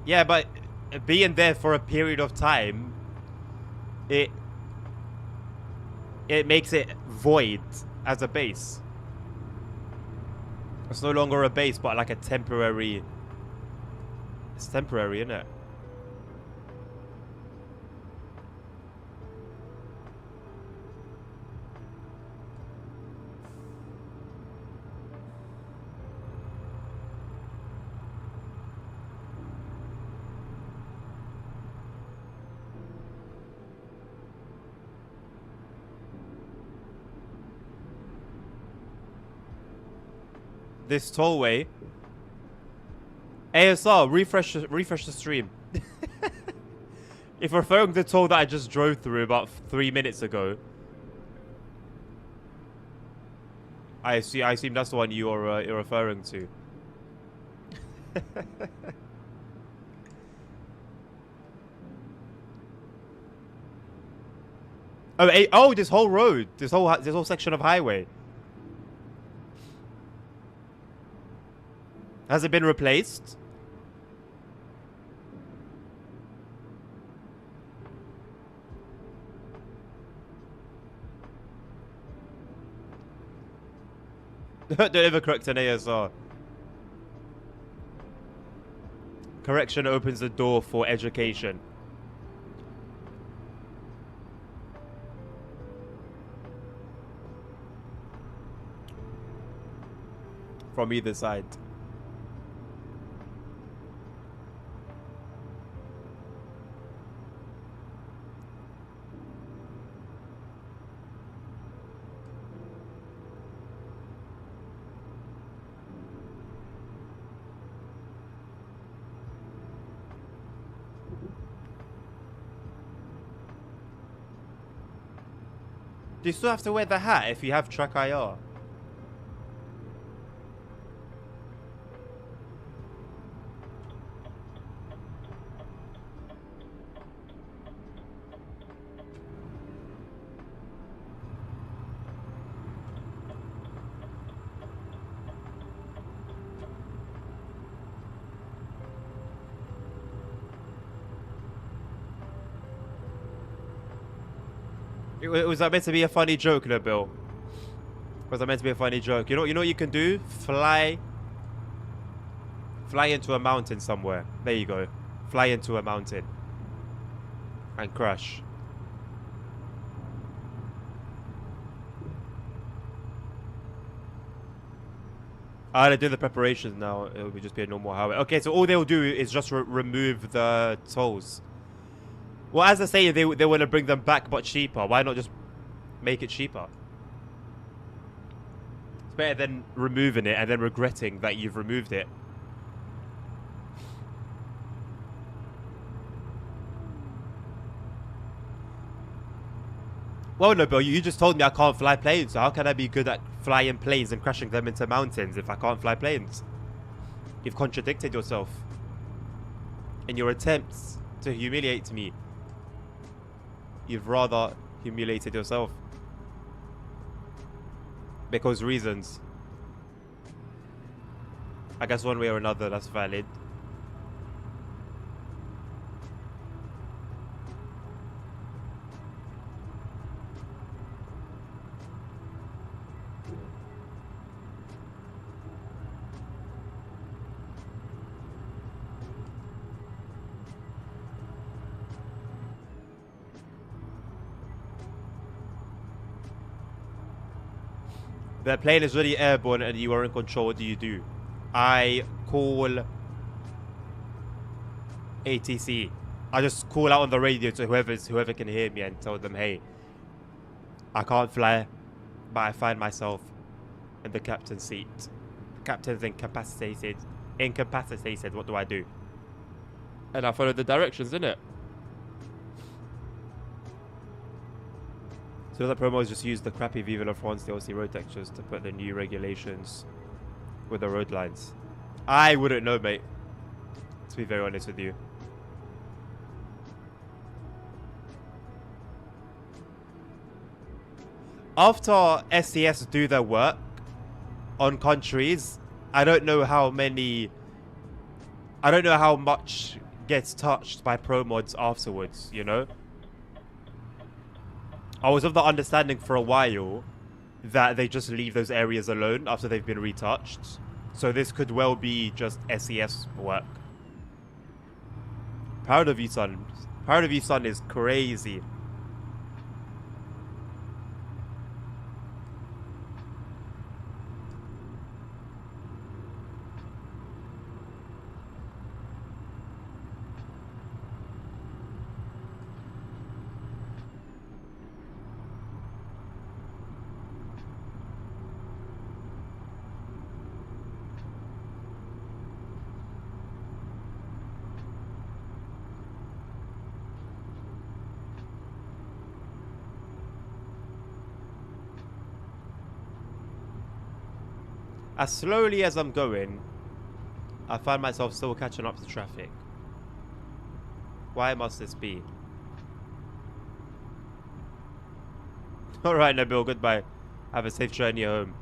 Speaker 1: Yeah, but being there for a period of time, it makes it void as a base. It's no longer a base, but like a temporary. It's temporary, isn't it? This tollway. ASR, refresh the stream. If referring to the toll that I just drove through about 3 minutes ago, I assume that's the one you're referring to. Oh, this whole road, this whole section of highway. Has it been replaced? Don't ever correct an ASR. Correction opens the door for education. From either side. Do you still have to wear the hat if you have track IR? Was that meant to be a funny joke, no, Bill? Was that meant to be a funny joke? You know what you can do? Fly into a mountain somewhere. There you go. Fly into a mountain. And crash. They're doing the preparations now. It will just be a normal highway. Okay, so all they'll do is just remove the tolls. Well, as I say, they want to bring them back, but cheaper. Why not just make it cheaper? It's better than removing it and then regretting that you've removed it. Well, no, Bill, you just told me I can't fly planes, so how can I be good at flying planes and crashing them into mountains if I can't fly planes? You've contradicted yourself in your attempts to humiliate me. You've rather humiliated yourself. Because reasons. I guess one way or another, that's valid. The plane is already airborne and you are in control. What do you do? I call ATC. I just call out on the radio to whoever can hear me and tell them, hey, I can't fly, but I find myself in the captain's seat. The captain's incapacitated. Incapacitated. What do I do? And I follow the directions, innit? So the promos just use the crappy Vive la France DLC road textures to put the new regulations with the road lines. I wouldn't know, mate. To be very honest with you. After SES do their work on countries, I don't know how much gets touched by pro mods afterwards, you know? I was of the understanding for a while that they just leave those areas alone after they've been retouched. So this could well be just SES work. Proud of you, son. Proud of you, son is crazy. As slowly as I'm going, I find myself still catching up to traffic. Why must this be? Alright, Nabil, goodbye. Have a safe journey home.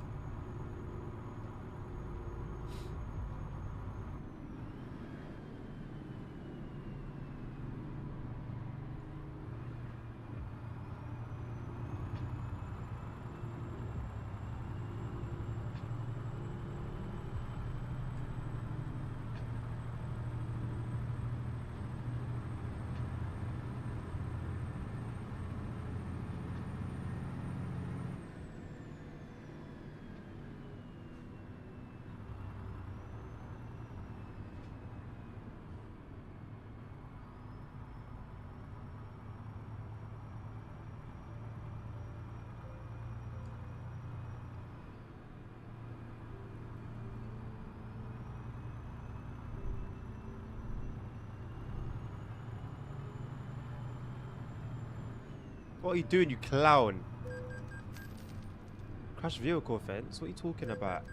Speaker 1: What are you doing, you clown? Crash vehicle fence? What are you talking about?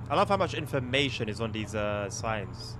Speaker 1: I love how much information is on these signs.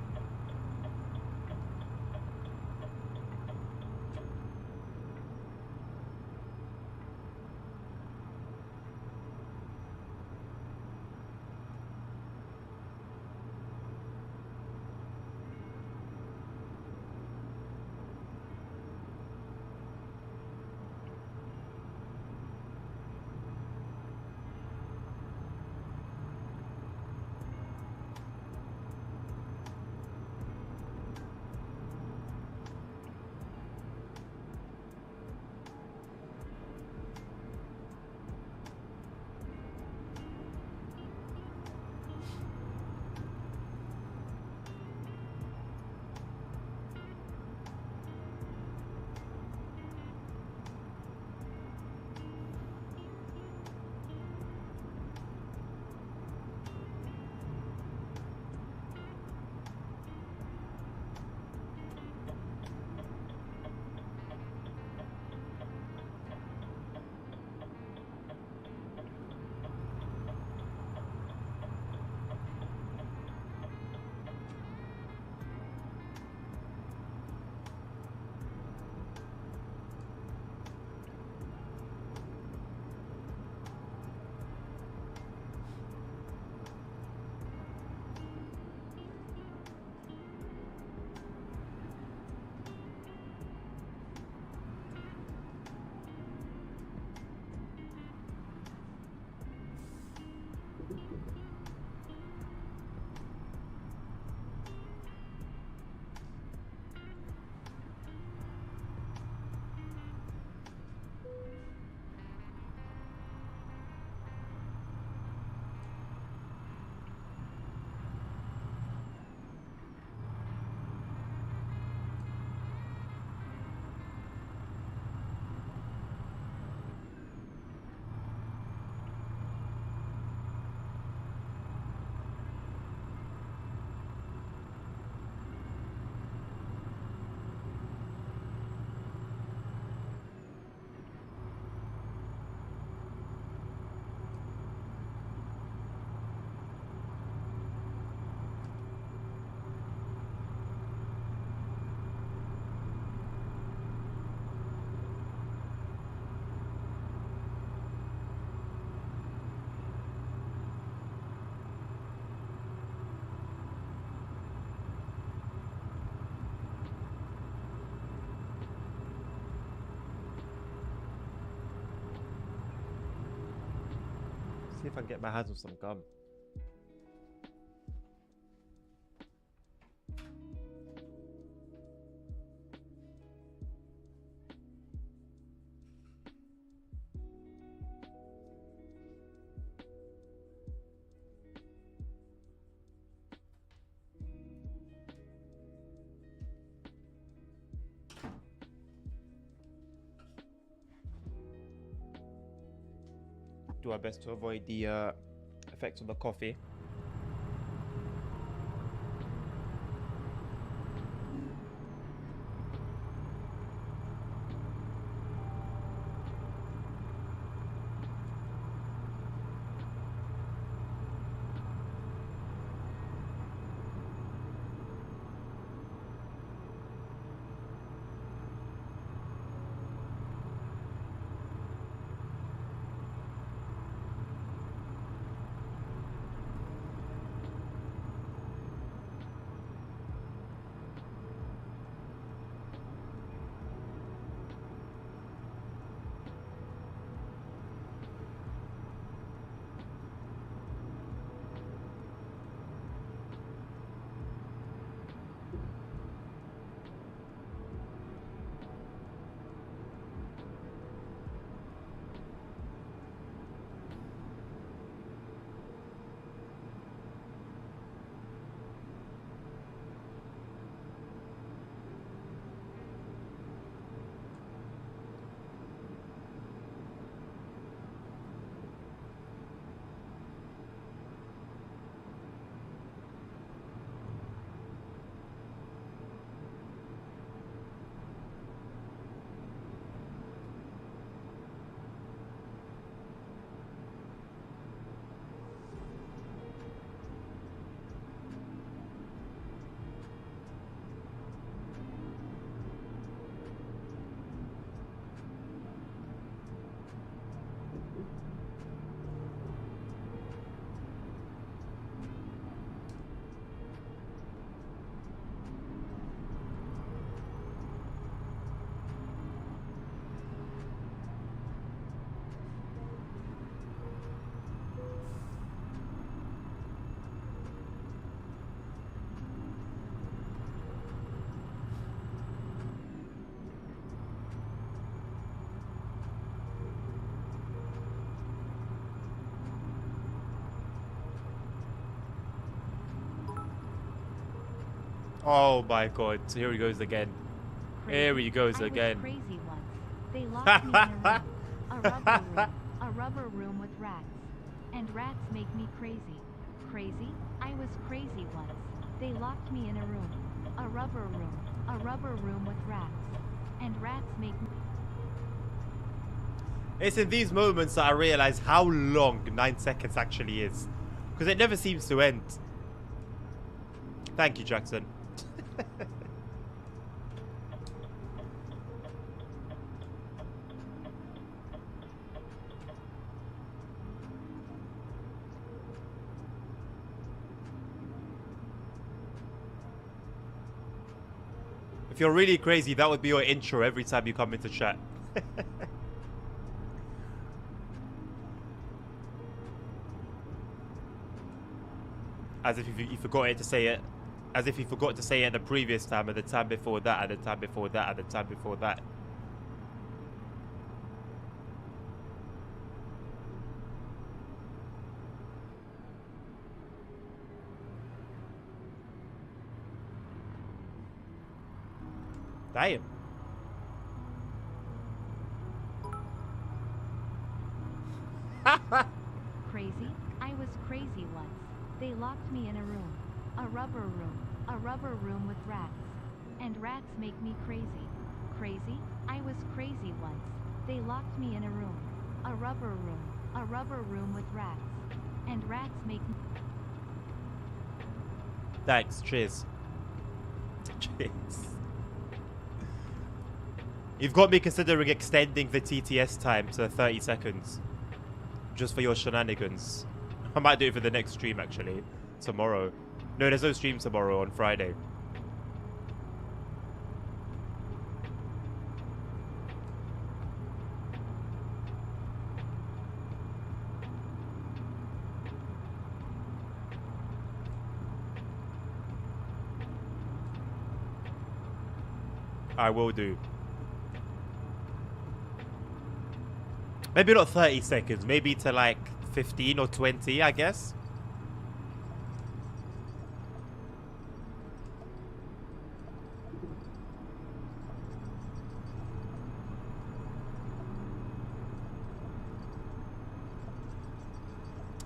Speaker 1: See if I can get my hands on some gum. do our best to avoid the effects of the coffee. Oh my god, here he goes again.
Speaker 2: Crazy.
Speaker 1: Here he goes
Speaker 2: I
Speaker 1: again.
Speaker 2: Was crazy once. They locked me in a room. A rubber room. A rubber room with rats. And rats make me crazy. Crazy? I was crazy once. They locked me in a room. A rubber room. A rubber room with rats. And rats make me...
Speaker 1: It's in these moments that I realize how long 9 seconds actually is. Because it never seems to end. Thank you, Jackson. If you're really crazy, that would be your intro every time you come into chat. As if you forgot it to say it. As if you forgot to say it the previous time, and the time before that, and the time before that, and the time before that. Damn.
Speaker 2: Crazy? I was crazy once. They locked me in a room. A rubber room. A rubber room with rats. And rats make me crazy. Crazy? I was crazy once. They locked me in a room. A rubber room. A rubber room with rats. And rats make me...
Speaker 1: Thanks. Cheers. Cheers. You've got me considering extending the TTS time to 30 seconds. Just for your shenanigans. I might do it for the next stream, actually. Tomorrow. No, there's no stream tomorrow, on Friday. I will do. Maybe not 30 seconds. Maybe to like 15 or 20, I guess.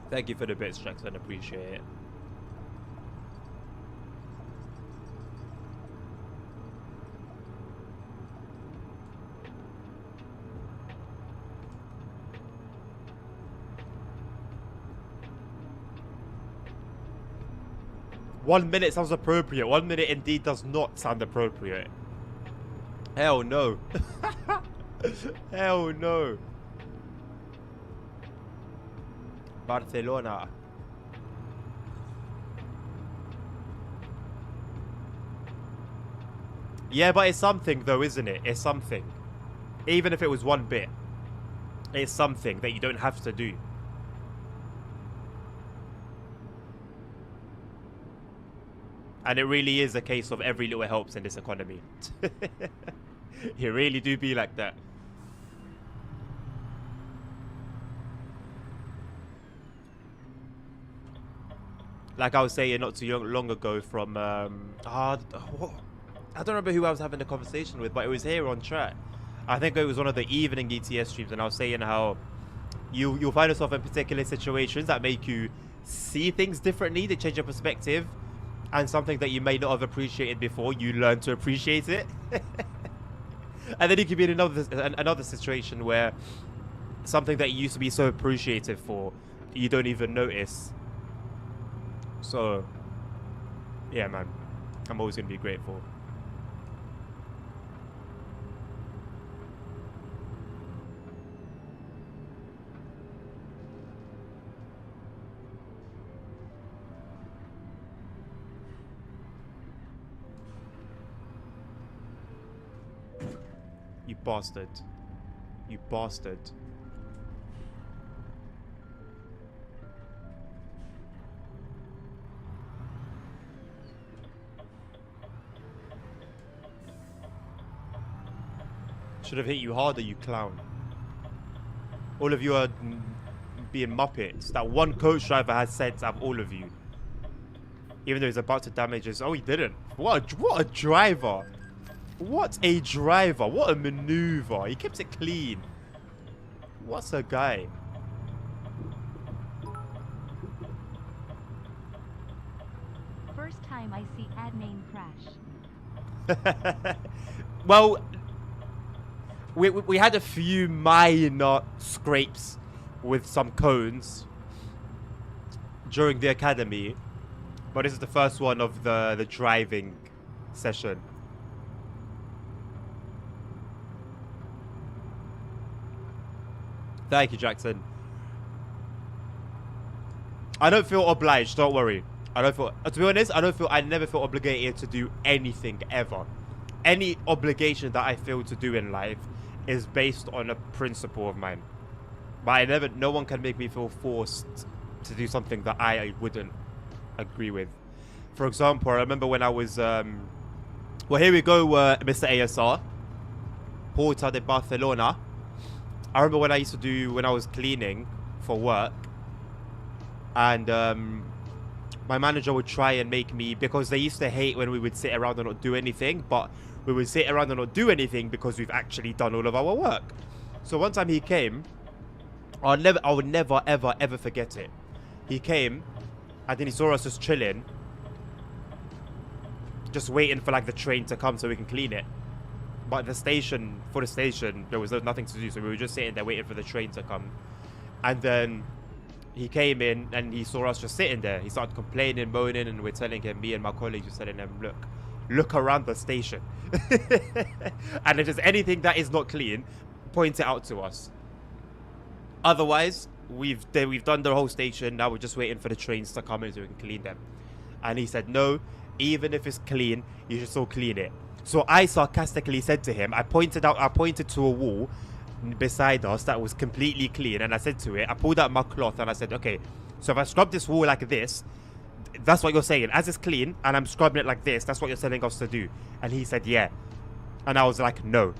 Speaker 1: Thank you for the bits, Jackson. Appreciate it. One minute sounds appropriate. 1 minute indeed does not sound appropriate. Hell no. Hell no. Barcelona. Yeah, but it's something though, isn't it? It's something. Even if it was 1 bit. It's something that you don't have to do. And it really is a case of every little helps in this economy. You really do be like that. Like I was saying not too long ago from... I don't remember who I was having a conversation with, but it was here on chat. I think it was one of the evening ETS streams, and I was saying how you'll find yourself in particular situations that make you see things differently, they change your perspective. And something that you may not have appreciated before, you learn to appreciate it. And then you could be in another situation where something that you used to be so appreciative for, you don't even notice. So, yeah, man. I'm always going to be grateful. You bastard. You bastard. Should have hit you harder, you clown. All of you are being muppets. That one coach driver has sense out of all of you. Even though he's about to damage us. Oh, he didn't. What a driver. What a driver. What a maneuver. He keeps it clean. What's a guy?
Speaker 2: First time I see admin crash.
Speaker 1: Well, we had a few minor scrapes with some cones during the academy. But this is the first one of the driving session. Thank you, Jackson. I don't feel obliged, don't worry. I don't feel, to be honest, I never feel obligated to do anything ever. Any obligation that I feel to do in life is based on a principle of mine. But no one can make me feel forced to do something that I wouldn't agree with. For example, I remember when I was, well, here we go, Mr. ASR. Porta de Barcelona. I remember when I used to do, when I was cleaning for work, and my manager would try and make me, because they used to hate when we would sit around and not do anything, but we would sit around and not do anything because we've actually done all of our work. So one time he came, I would never, ever, ever forget it. He came, and then he saw us just chilling, just waiting for like the train to come so we can clean it. But for the station, there was nothing to do. So we were just sitting there waiting for the train to come. And then he came in and he saw us just sitting there. He started complaining, moaning, and we're telling him, me and my colleagues were telling him, look around the station. And if there's anything that is not clean, point it out to us. Otherwise, we've done the whole station. Now we're just waiting for the trains to come in so we can clean them. And he said, no, even if it's clean, you should still clean it. So I sarcastically said to him, I pointed to a wall beside us that was completely clean, and I said to it, I pulled out my cloth and I said, okay, so if I scrub this wall like this, that's what you're saying. As it's clean and I'm scrubbing it like this, that's what you're telling us to do. And he said, yeah. And I was like, no.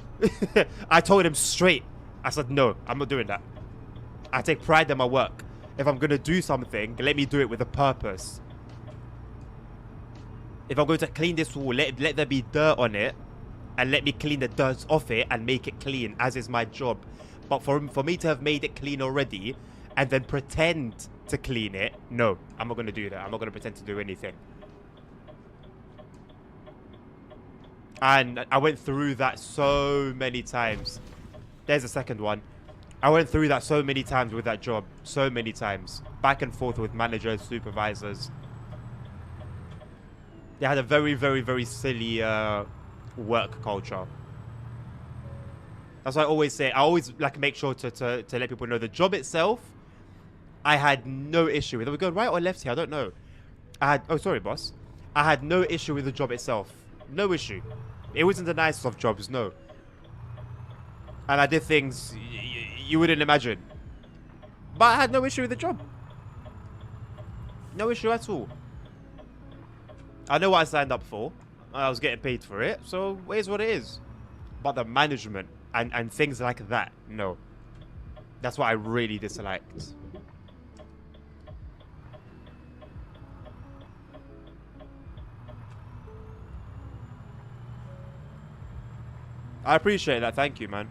Speaker 1: I told him straight. I said, no, I'm not doing that. I take pride in my work. If I'm going to do something, let me do it with a purpose. If I'm going to clean this wall, let there be dirt on it, and let me clean the dirt off it and make it clean, as is my job. But for me to have made it clean already, and then pretend to clean it. No, I'm not going to do that. I'm not going to pretend to do anything. And I went through that so many times. There's a second one. I went through that so many times with that job. So many times. Back and forth with managers, supervisors. They had a very, very, very silly work culture. That's why I always say, I always like make sure to let people know the job itself, I had no issue with it. We go right or left here, I don't know. Oh, sorry, boss. I had no issue with the job itself. No issue. It wasn't the nicest of jobs, no. And I did things you wouldn't imagine. But I had no issue with the job. No issue at all. I know what I signed up for. I was getting paid for it, so it is what it is. But the management and things like that, no. That's what I really disliked. I appreciate that. Thank you, man.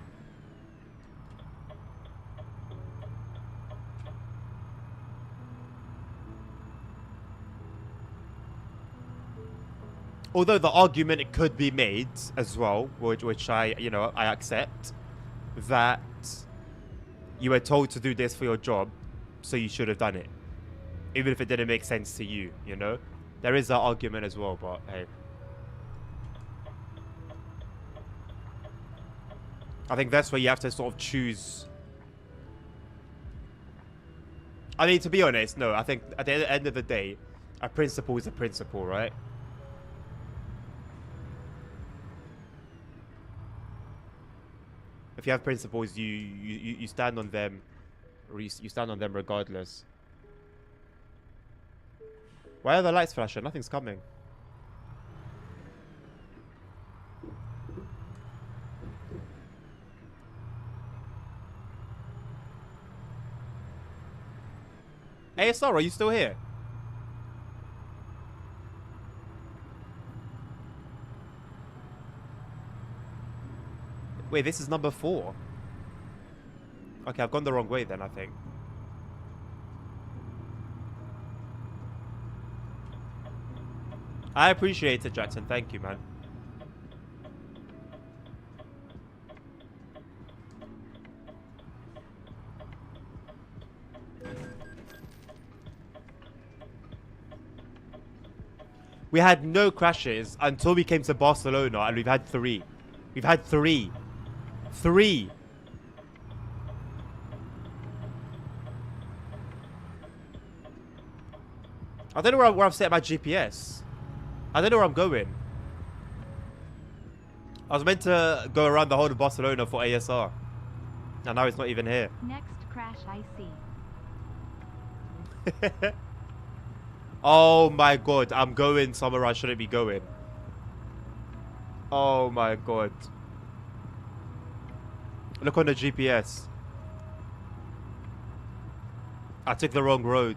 Speaker 1: Although the argument could be made as well, which I accept, that you were told to do this for your job, so you should have done it. Even if it didn't make sense to you, you know? There is that argument as well, but hey. I think that's where you have to sort of choose. I mean, to be honest, no. I think at the end of the day, a principle is a principle, right? If you have principles, you stand on them, or you stand on them regardless. Why are the lights flashing? Nothing's coming. ASR, are you still here? Wait, this is number 4. Okay, I've gone the wrong way then, I think. I appreciate it, Jackson. Thank you, man. We had no crashes until we came to Barcelona, and we've had 3. We've had 3. 3. I don't know where I've set my GPS. I don't know where I'm going. I was meant to go around the whole of Barcelona for ASR. And now it's not even here.
Speaker 2: Next crash I see.
Speaker 1: Oh my god, I'm going somewhere I shouldn't be going. Oh my god. Look on the GPS. I took the wrong road.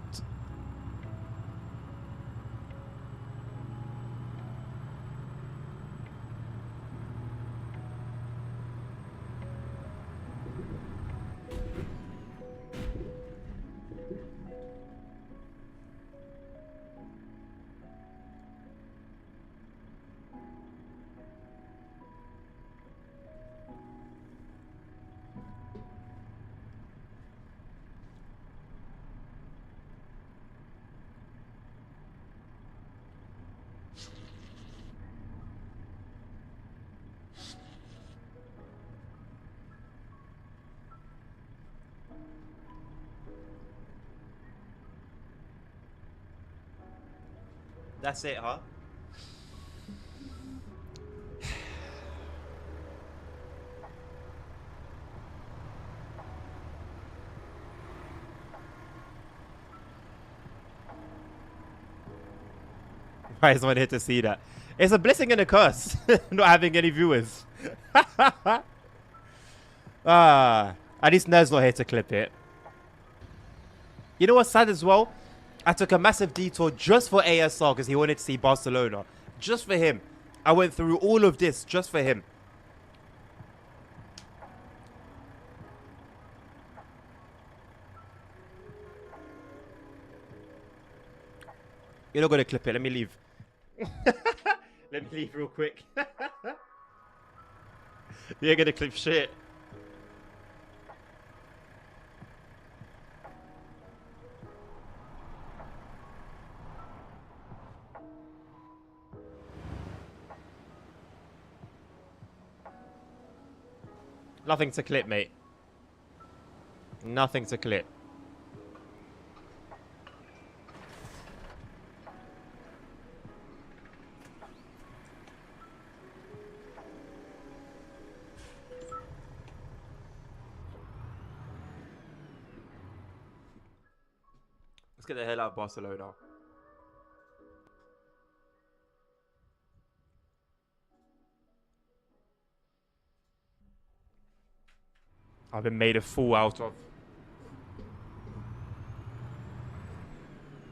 Speaker 1: That's it, huh? Why is no one here to see that? It's a blessing and a curse, not having any viewers. At least Ner's not here to clip it. You know what's sad as well? I took a massive detour just for ASR because he wanted to see Barcelona. Just for him. I went through all of this just for him. You're not gonna clip it. Let me leave. Let me leave real quick. You're gonna clip shit. Nothing to clip, mate. Nothing to clip. Let's get the hell out of Barcelona. I've been made a fool out of.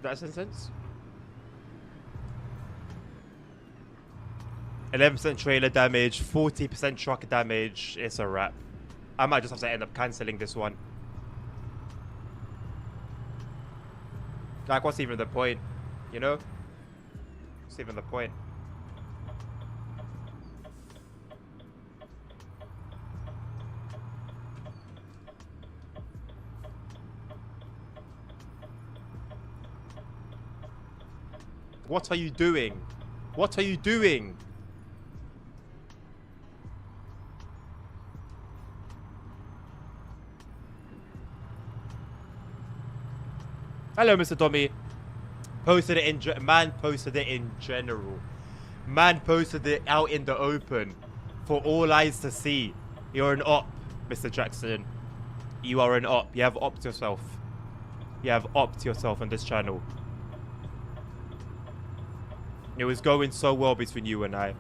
Speaker 1: That's sense. 11% trailer damage, 40% truck damage. It's a wrap. I might just have to end up cancelling this one. Like, what's even the point? You know? What's even the point? What are you doing? What are you doing? Hello, Mr. Tommy. Posted it in... Man posted it in general. Man posted it out in the open. For all eyes to see. You're an op, Mr. Jackson. You are an op. You have opt yourself. You have opt yourself on this channel. It was going so well between you and I.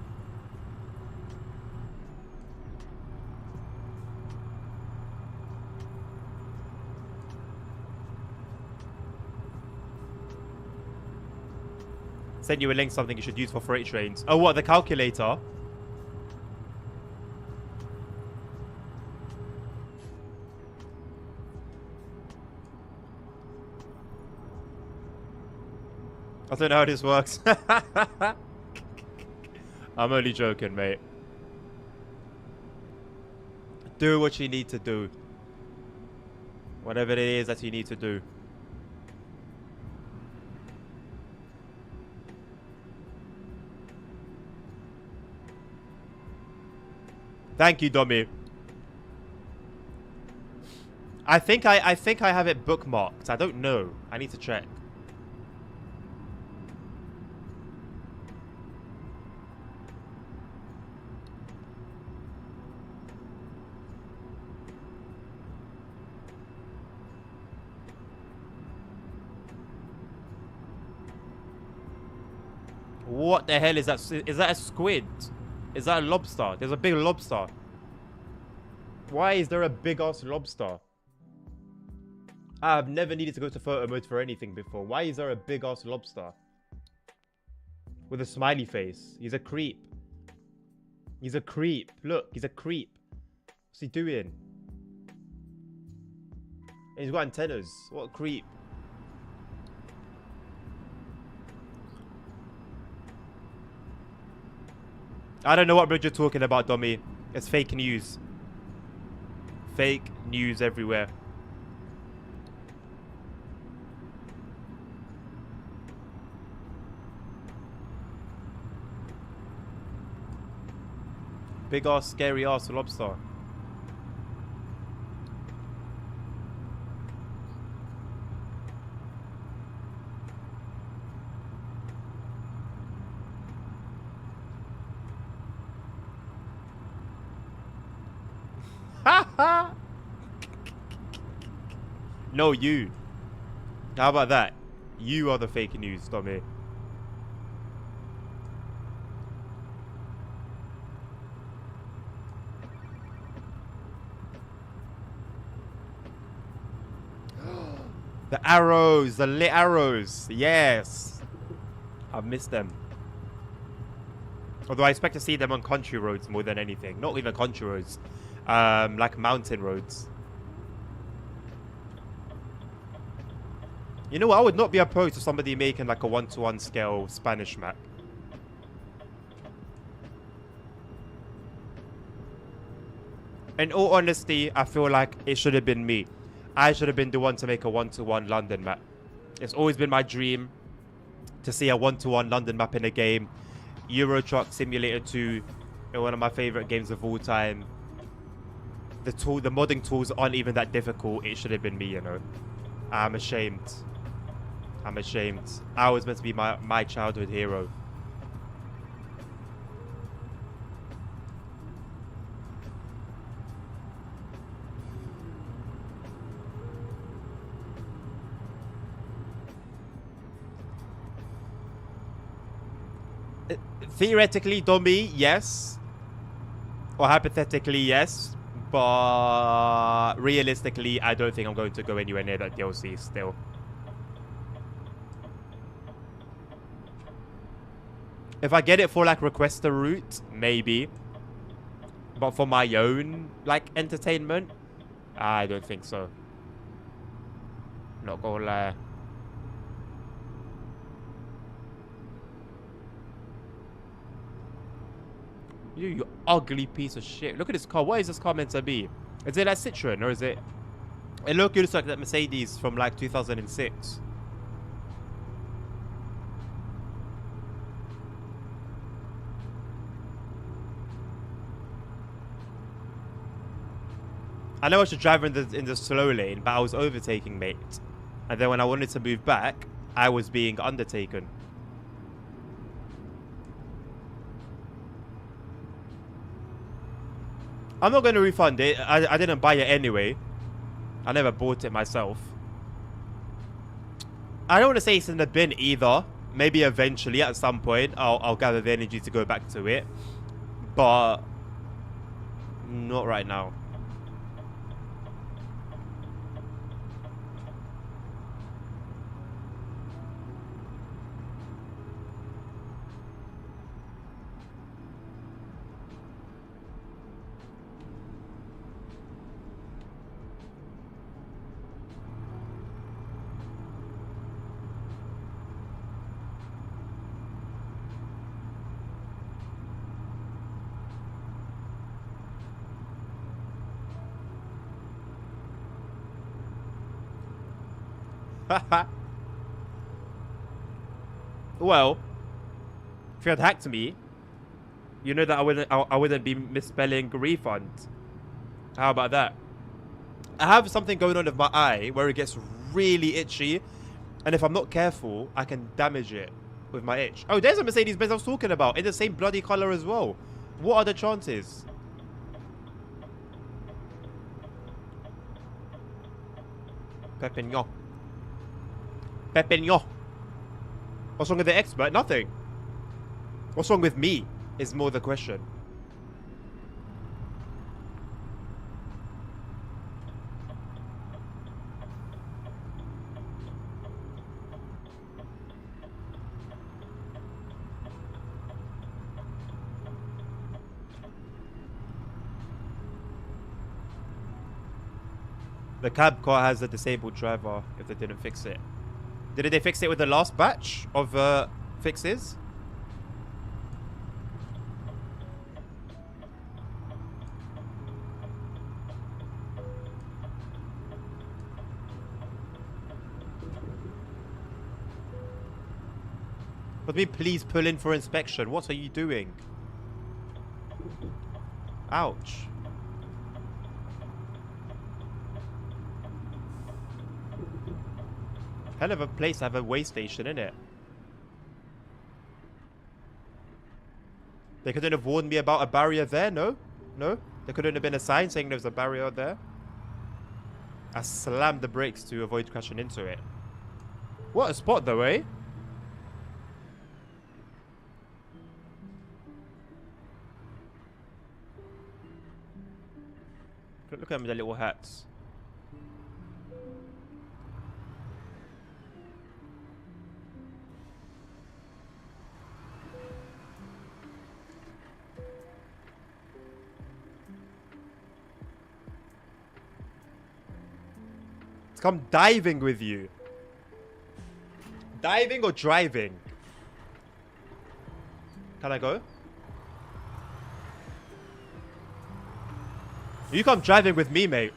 Speaker 1: Send you a link, something you should use for freight trains. Oh, what? The calculator? I don't know how this works. I'm only joking, mate. Do what you need to do. Whatever it is that you need to do. Thank you, Domi. I think I have it bookmarked. I don't know. I need to check. What the hell is that? Is that a squid? Is that a lobster? There's a big lobster. Why is there a big ass lobster? I've never needed to go to photo mode for anything before. Why is there a big ass lobster? With a smiley face. He's a creep. He's a creep. Look, he's a creep. What's he doing? And he's got antennas. What a creep. I don't know what bridge you're talking about, Domi. It's fake news. Fake news everywhere. Big ass, scary ass lobster. No, you. How about that? You are the fake news, Tommy. The arrows, the lit arrows. Yes. I've missed them. Although I expect to see them on country roads more than anything. Not even country roads. Like mountain roads. You know what? I would not be opposed to somebody making like a 1-to-1 scale Spanish map. In all honesty, I feel like it should have been me. I should have been the one to make a 1-to-1 London map. It's always been my dream to see a 1-to-1 London map in a game. Euro Truck Simulator 2, one of my favorite games of all time. The modding tools aren't even that difficult. It should have been me, you know. I'm ashamed. I'm ashamed. I was meant to be my childhood hero. Theoretically, Domi, yes. Or hypothetically, yes. But realistically, I don't think I'm going to go anywhere near that DLC still. If I get it for like request a route, maybe. But for my own like entertainment, I don't think so. Not gonna lie. You ugly piece of shit. Look at this car. What is this car meant to be? Is it like Citroen or is it... It looks like that Mercedes from like 2006. I know I should drive in the slow lane, but I was overtaking, mate. And then when I wanted to move back, I was being undertaken. I'm not going to refund it. I didn't buy it anyway. I never bought it myself. I don't want to say it's in the bin either. Maybe eventually at some point I'll gather the energy to go back to it. But not right now. Well, if you had hacked me, you know that I wouldn't be misspelling refund. How about that? I have something going on with my eye where it gets really itchy, and if I'm not careful, I can damage it with my itch. Oh, there's a Mercedes-Benz I was talking about in the same bloody color as well. What are the chances? Pepignon. Pepignon. What's wrong with the expert? Nothing. What's wrong with me is more the question. The cab car has a disabled driver if they didn't fix it. Did they fix it with the last batch of fixes? But me, please pull in for inspection. What are you doing? Ouch. Hell of a place to have a way station, innit? They couldn't have warned me about a barrier there, no? No? There couldn't have been a sign saying there's a barrier there? I slammed the brakes to avoid crashing into it. What a spot though, eh? Look at them with their little hats. Come diving with you. Diving or driving? Can I go? You come driving with me, mate.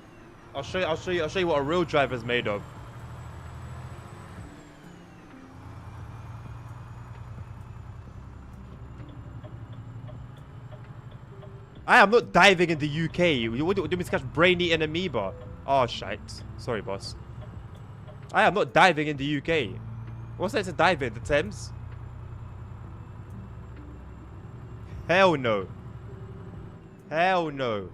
Speaker 1: I'll show you what a real driver's made of. I am not diving in the UK. What do you mean to catch brain-eating amoeba? Oh, shite. Sorry, boss. I am not diving in the UK. What's there to dive in? The Thames? Hell no. Hell no.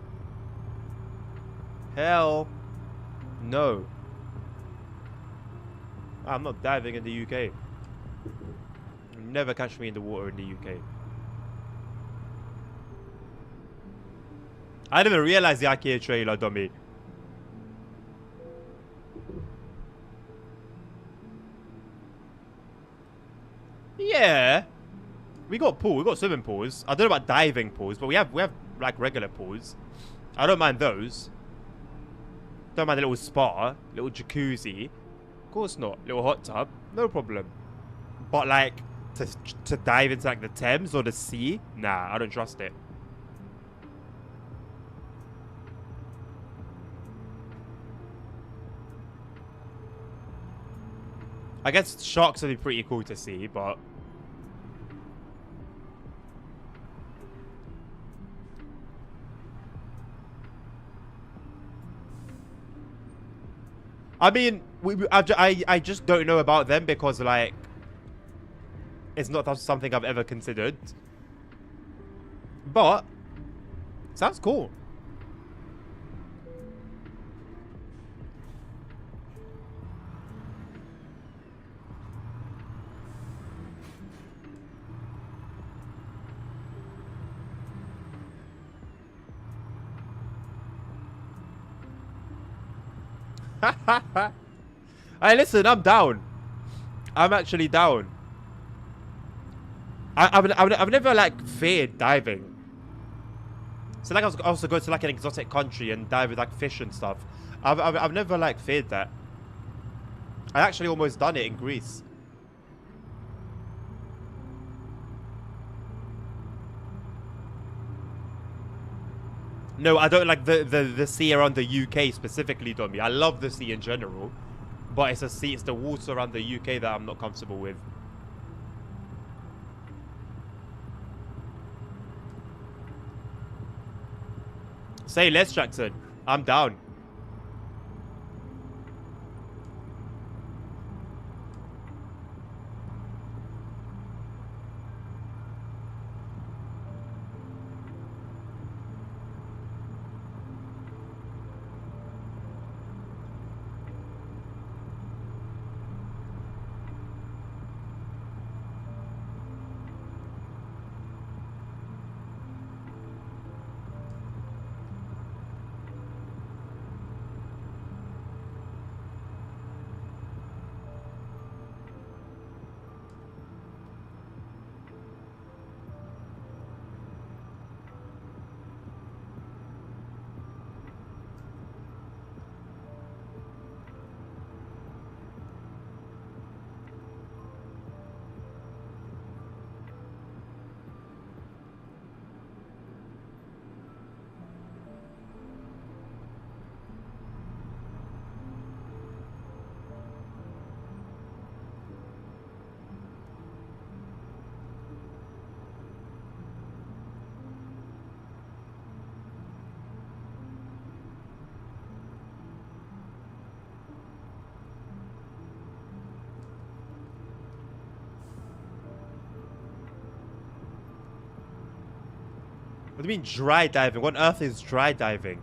Speaker 1: Hell no. I'm not diving in the UK. Never catch me in the water in the UK. I didn't even realize the IKEA trailer, dummy. Yeah. We got pool. We got swimming pools. I don't know about diving pools, but we have like regular pools. I don't mind those. Don't mind a little spa, little jacuzzi. Of course not. Little hot tub, no problem. But like to dive into like the Thames or the sea, nah, I don't trust it. I guess sharks would be pretty cool to see, but I mean, I just don't know about them because like it's not something I've ever considered. But sounds cool. Hey, listen, I'm down. I'm actually down. I've never like feared diving. So like I was also go to like an exotic country and dive with like fish and stuff. I've never like feared that. I actually almost done it in Greece. No, I don't like the sea around the UK specifically, Dommy. I love the sea in general. But it's the water around the UK that I'm not comfortable with. Say less, Jackson. I'm down. What do you mean dry diving? What on earth is dry diving?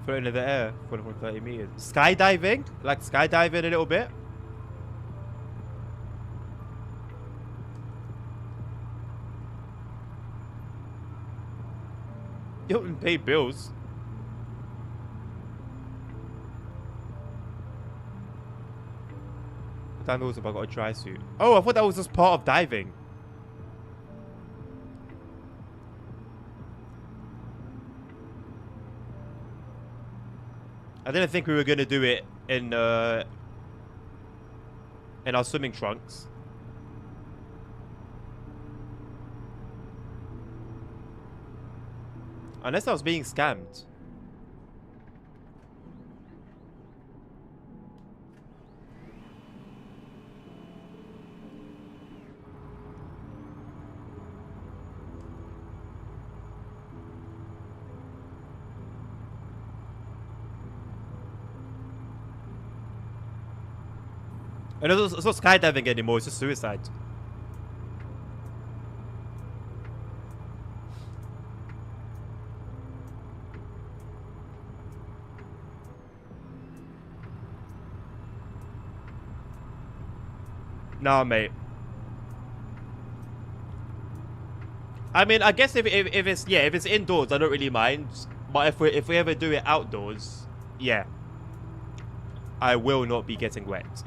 Speaker 1: Floating in the air for 30 meters. Skydiving? Like skydiving a little bit? You don't pay bills. Damn, also, I got a dry suit. Oh, I thought that was just part of diving. I didn't think we were gonna do it in our swimming trunks. Unless I was being scammed. And it's not skydiving anymore, it's just suicide. Nah, mate. I mean, I guess if it's indoors, I don't really mind. But if we ever do it outdoors, yeah, I will not be getting wet.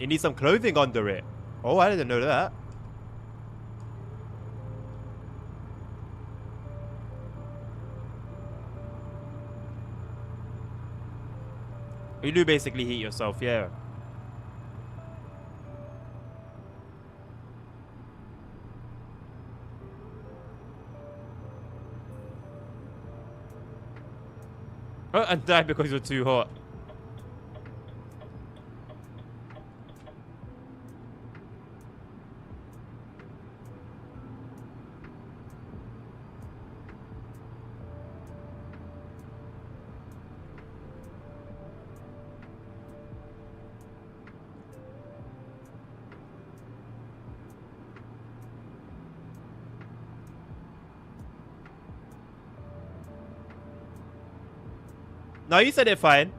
Speaker 1: You need some clothing under it. Oh, I didn't know that. You do basically heat yourself, yeah. Oh, and die because you're too hot. No, you said it fine.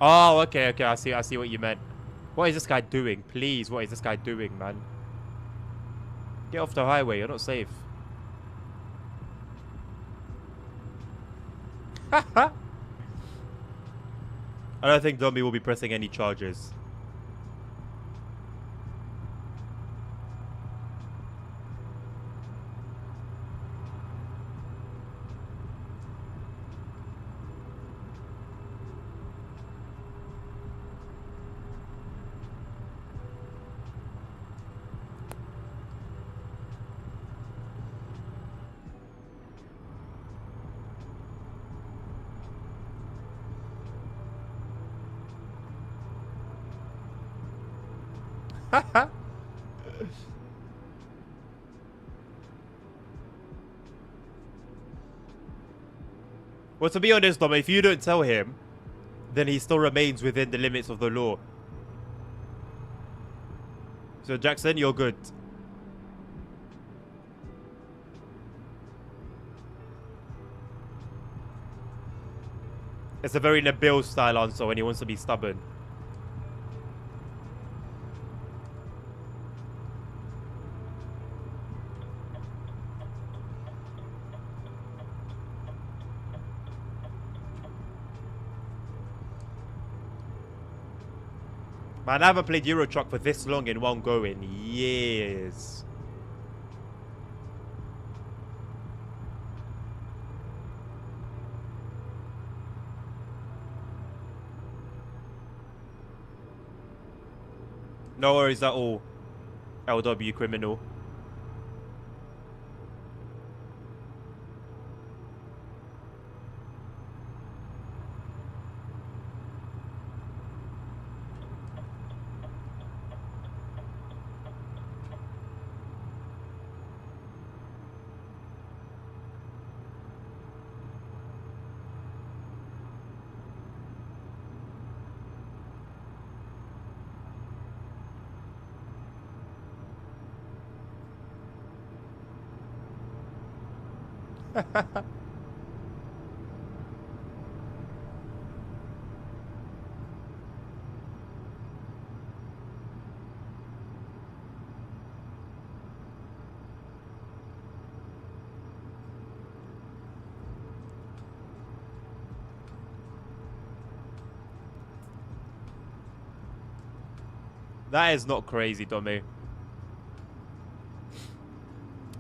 Speaker 1: Oh, okay, okay. I see what you meant. What is this guy doing? Please, what is this guy doing, man? Get off the highway. You're not safe. I don't think Zombie will be pressing any charges. Well, to be honest, Dom, if you don't tell him, then he still remains within the limits of the law. So, Jackson, you're good. It's a very Nabil style answer when he wants to be stubborn. Man, I haven't played Euro Truck for this long in one go in years. No worries at all, LW criminal. That is not crazy, Tommy.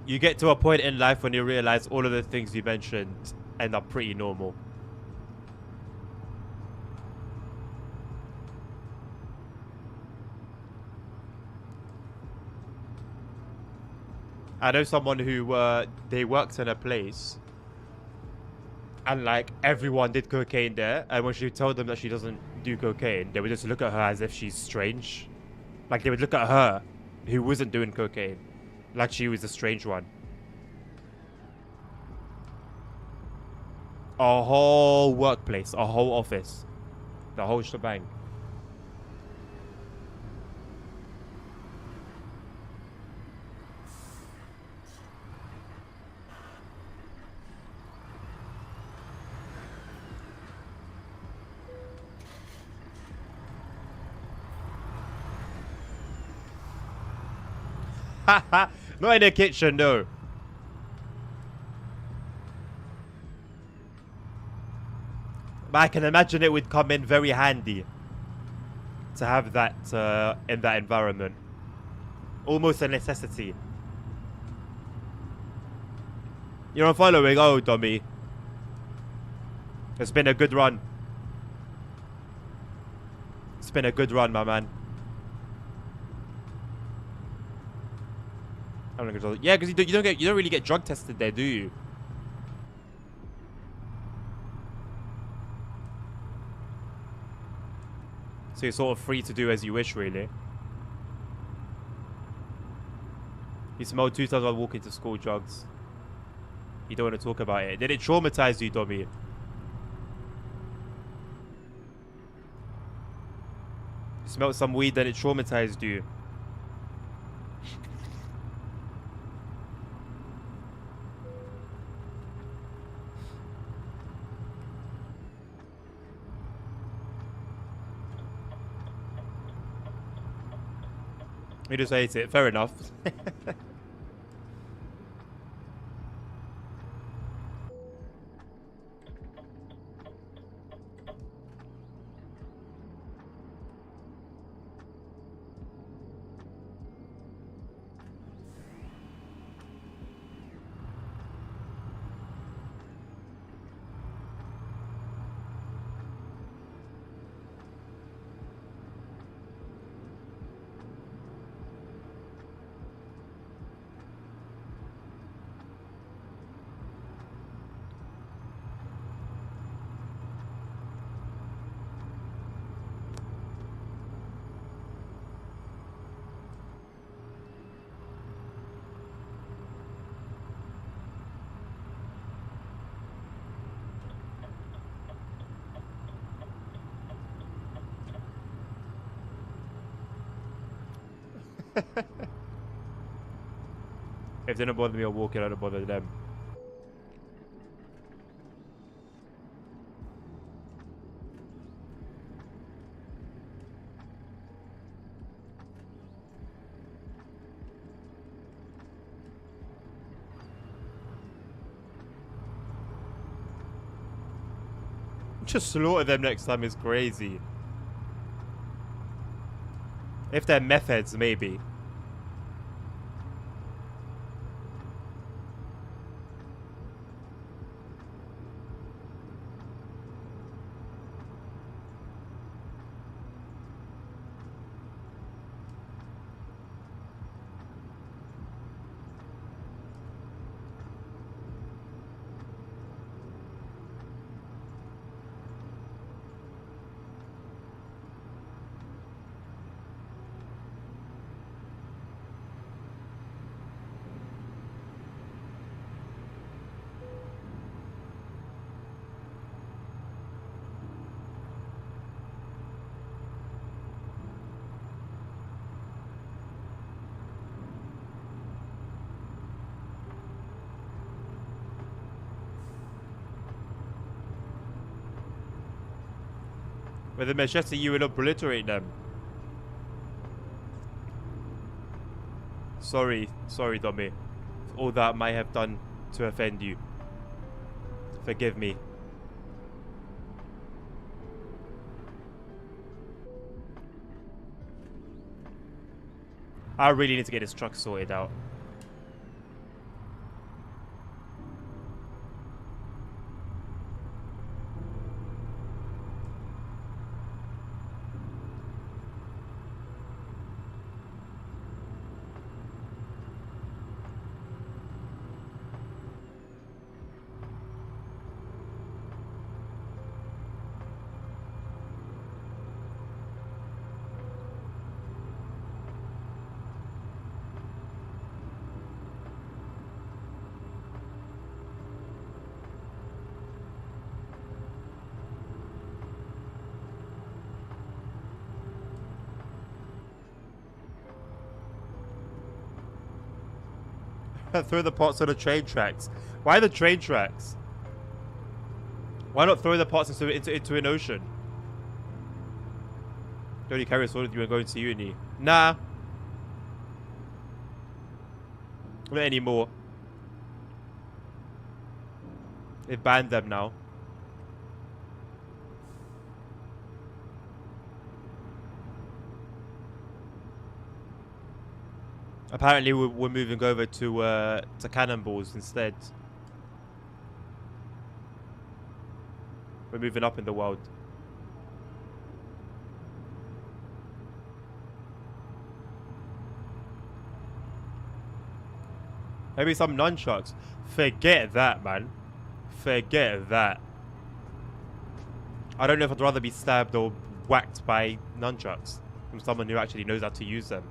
Speaker 1: You get to a point in life when you realize all of the things you mentioned end up pretty normal. I know someone who they worked in a place and like everyone did cocaine there, and when she told them that she doesn't do cocaine, they would just look at her as if she's strange. Like they would look at her, who wasn't doing cocaine, like she was a strange one. A whole workplace, a whole office, the whole shebang. Not in the kitchen, no. But I can imagine it would come in very handy to have that in that environment. Almost a necessity. You're unfollowing? Oh, dummy. It's been a good run. It's been a good run, my man. I'm not gonna. Yeah, because you don't really get drug tested there, do you? So you're sort of free to do as you wish, really. You smelled 2 times while walking to school. Drugs. You don't want to talk about it. Did it traumatize you, Tommy? You smelled some weed, then it traumatized you. You just hate it. Fair enough. If they don't bother me or walking, I don't bother them. Just slaughter them next time is crazy. If they're meth heads, maybe. With a machete, you will obliterate them. Sorry, Tommy. For all that I might have done to offend you. Forgive me. I really need to get this truck sorted out. Throw the parts on the train tracks. Why the train tracks? Why not throw the parts into an ocean? Don't you carry a sword with you and go into uni? Nah. Not anymore. They've banned them now. Apparently we're moving over to cannonballs instead. We're moving up in the world. Maybe some nunchucks. Forget that, man. Forget that. I don't know if I'd rather be stabbed or whacked by nunchucks from someone who actually knows how to use them.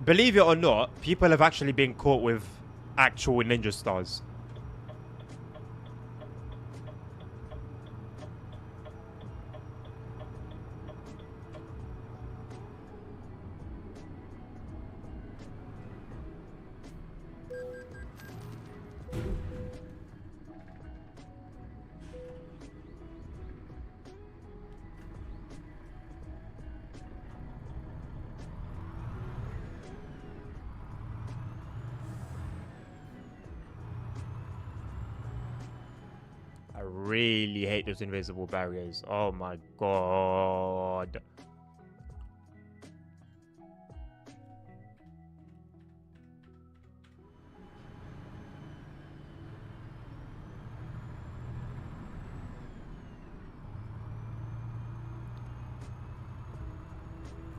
Speaker 1: Believe it or not, people have actually been caught with actual ninja stars. I really hate those invisible barriers. Oh my god.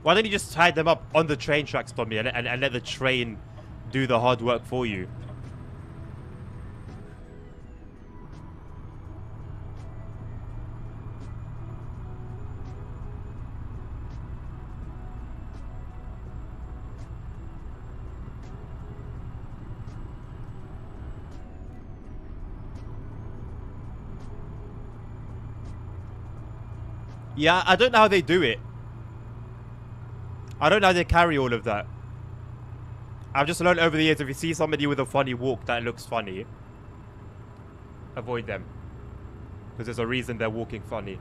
Speaker 1: Why don't you just tie them up on the train tracks, Tommy, and let the train do the hard work for you? Yeah, I don't know how they do it. I don't know how they carry all of that. I've just learned over the years, if you see somebody with a funny walk that looks funny, avoid them. Because there's a reason they're walking funny.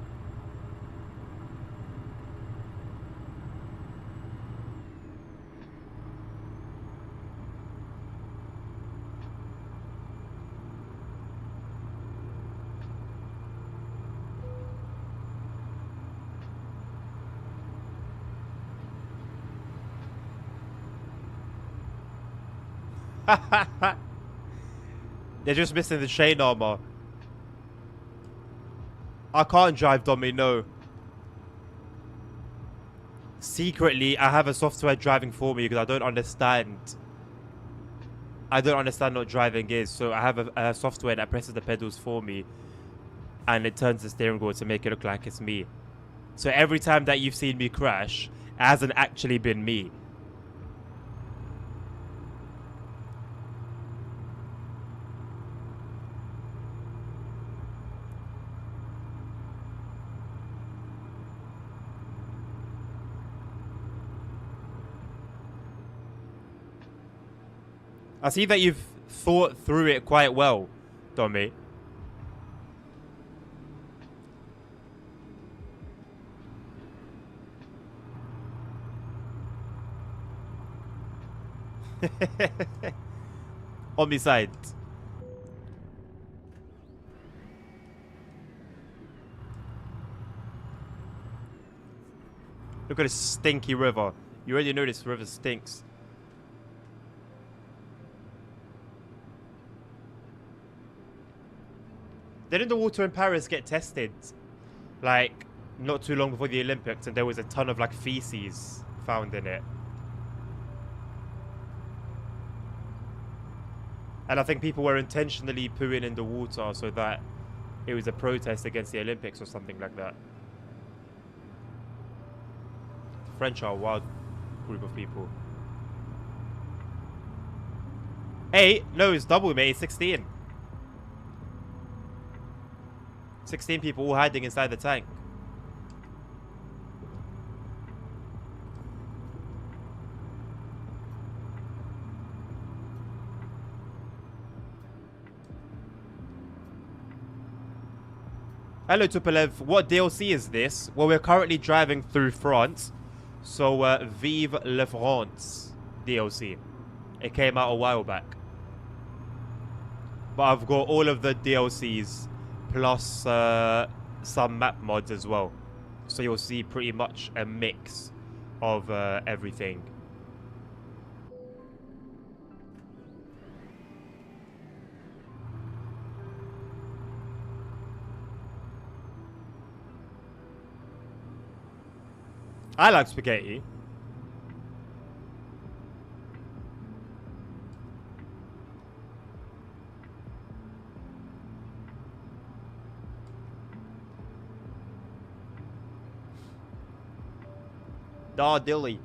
Speaker 1: They're just missing the chain armor. I can't drive, Dommy, no. Secretly, I have a software driving for me because I don't understand. I don't understand what driving is. So I have a software that presses the pedals for me. And it turns the steering wheel to make it look like it's me. So every time that you've seen me crash, it hasn't actually been me. I see that you've thought through it quite well. Dummy. On my side. Look at this stinky river. You already know this river stinks. Didn't the water in Paris get tested? Like, not too long before the Olympics, and there was a ton of, like, feces found in it. And I think people were intentionally pooing in the water so that it was a protest against the Olympics or something like that. The French are a wild group of people. 8? No, it's double, mate. It's 16. 16 people all hiding inside the tank. Hello, Tupolev. What DLC is this? Well, we're currently driving through France. So, Vive la France DLC. It came out a while back. But I've got all of the DLCs plus some map mods as well. So you'll see pretty much a mix of everything. I like spaghetti. Da dilly.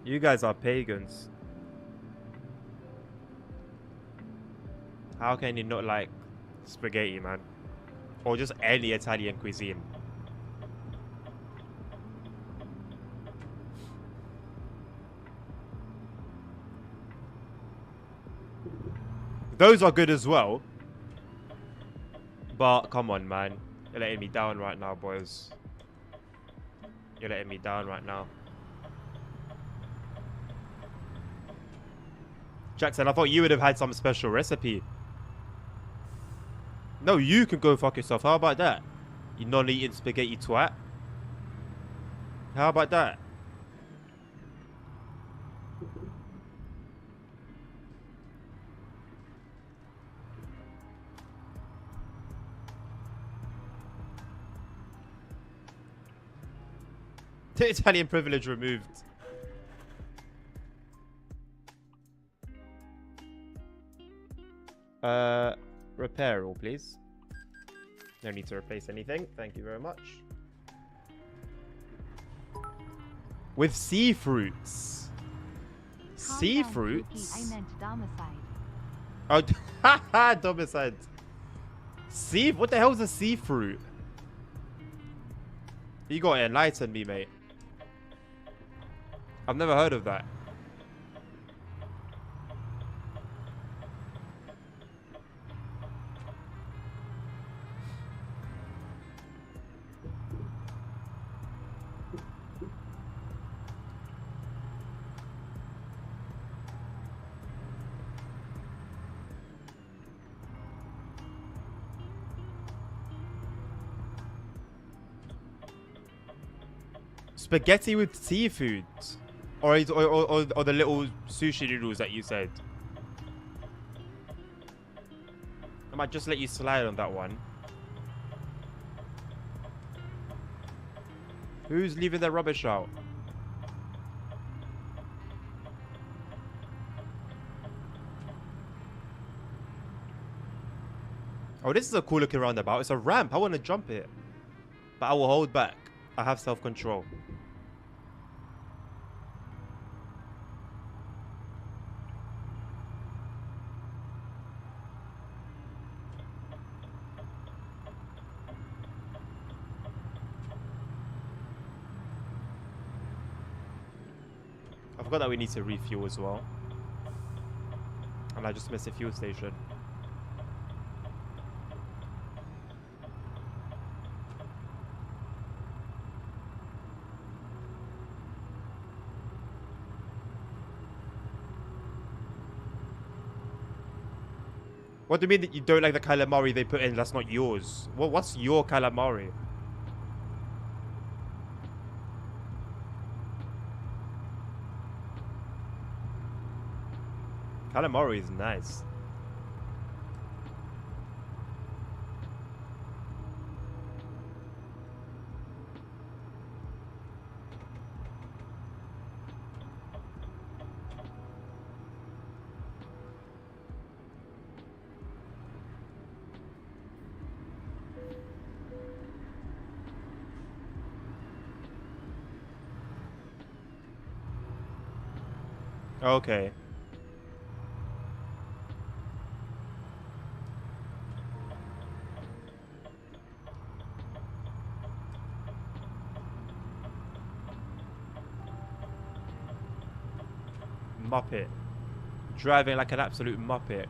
Speaker 1: You guys are pagans. How can you not like spaghetti, man? Or just any Italian cuisine? Those are good as well. But come on, man. You're letting me down right now, boys. You're letting me down right now. Jackson, I thought you would have had some special recipe. No, you can go fuck yourself. How about that? You non-eating spaghetti twat. How about that? The Italian privilege removed. Repair all, please. No need to replace anything. Thank you very much. With sea fruits. Sea fruits?
Speaker 2: I meant domicide.
Speaker 1: Oh, haha, domicide. Sea? What the hell is a sea fruit? You gotta enlighten me, mate. I've never heard of that. Spaghetti with seafood. Or the little sushi noodles that you said. I might just let you slide on that one. Who's leaving their rubbish out? Oh, this is a cool looking roundabout. It's a ramp. I want to jump it. But I will hold back. I have self-control. I forgot that we need to refuel as well. And I just missed a fuel station. What do you mean that you don't like the calamari they put in? That's not yours. What's your calamari? Calamari is nice. Okay. Muppet. Driving like an absolute muppet.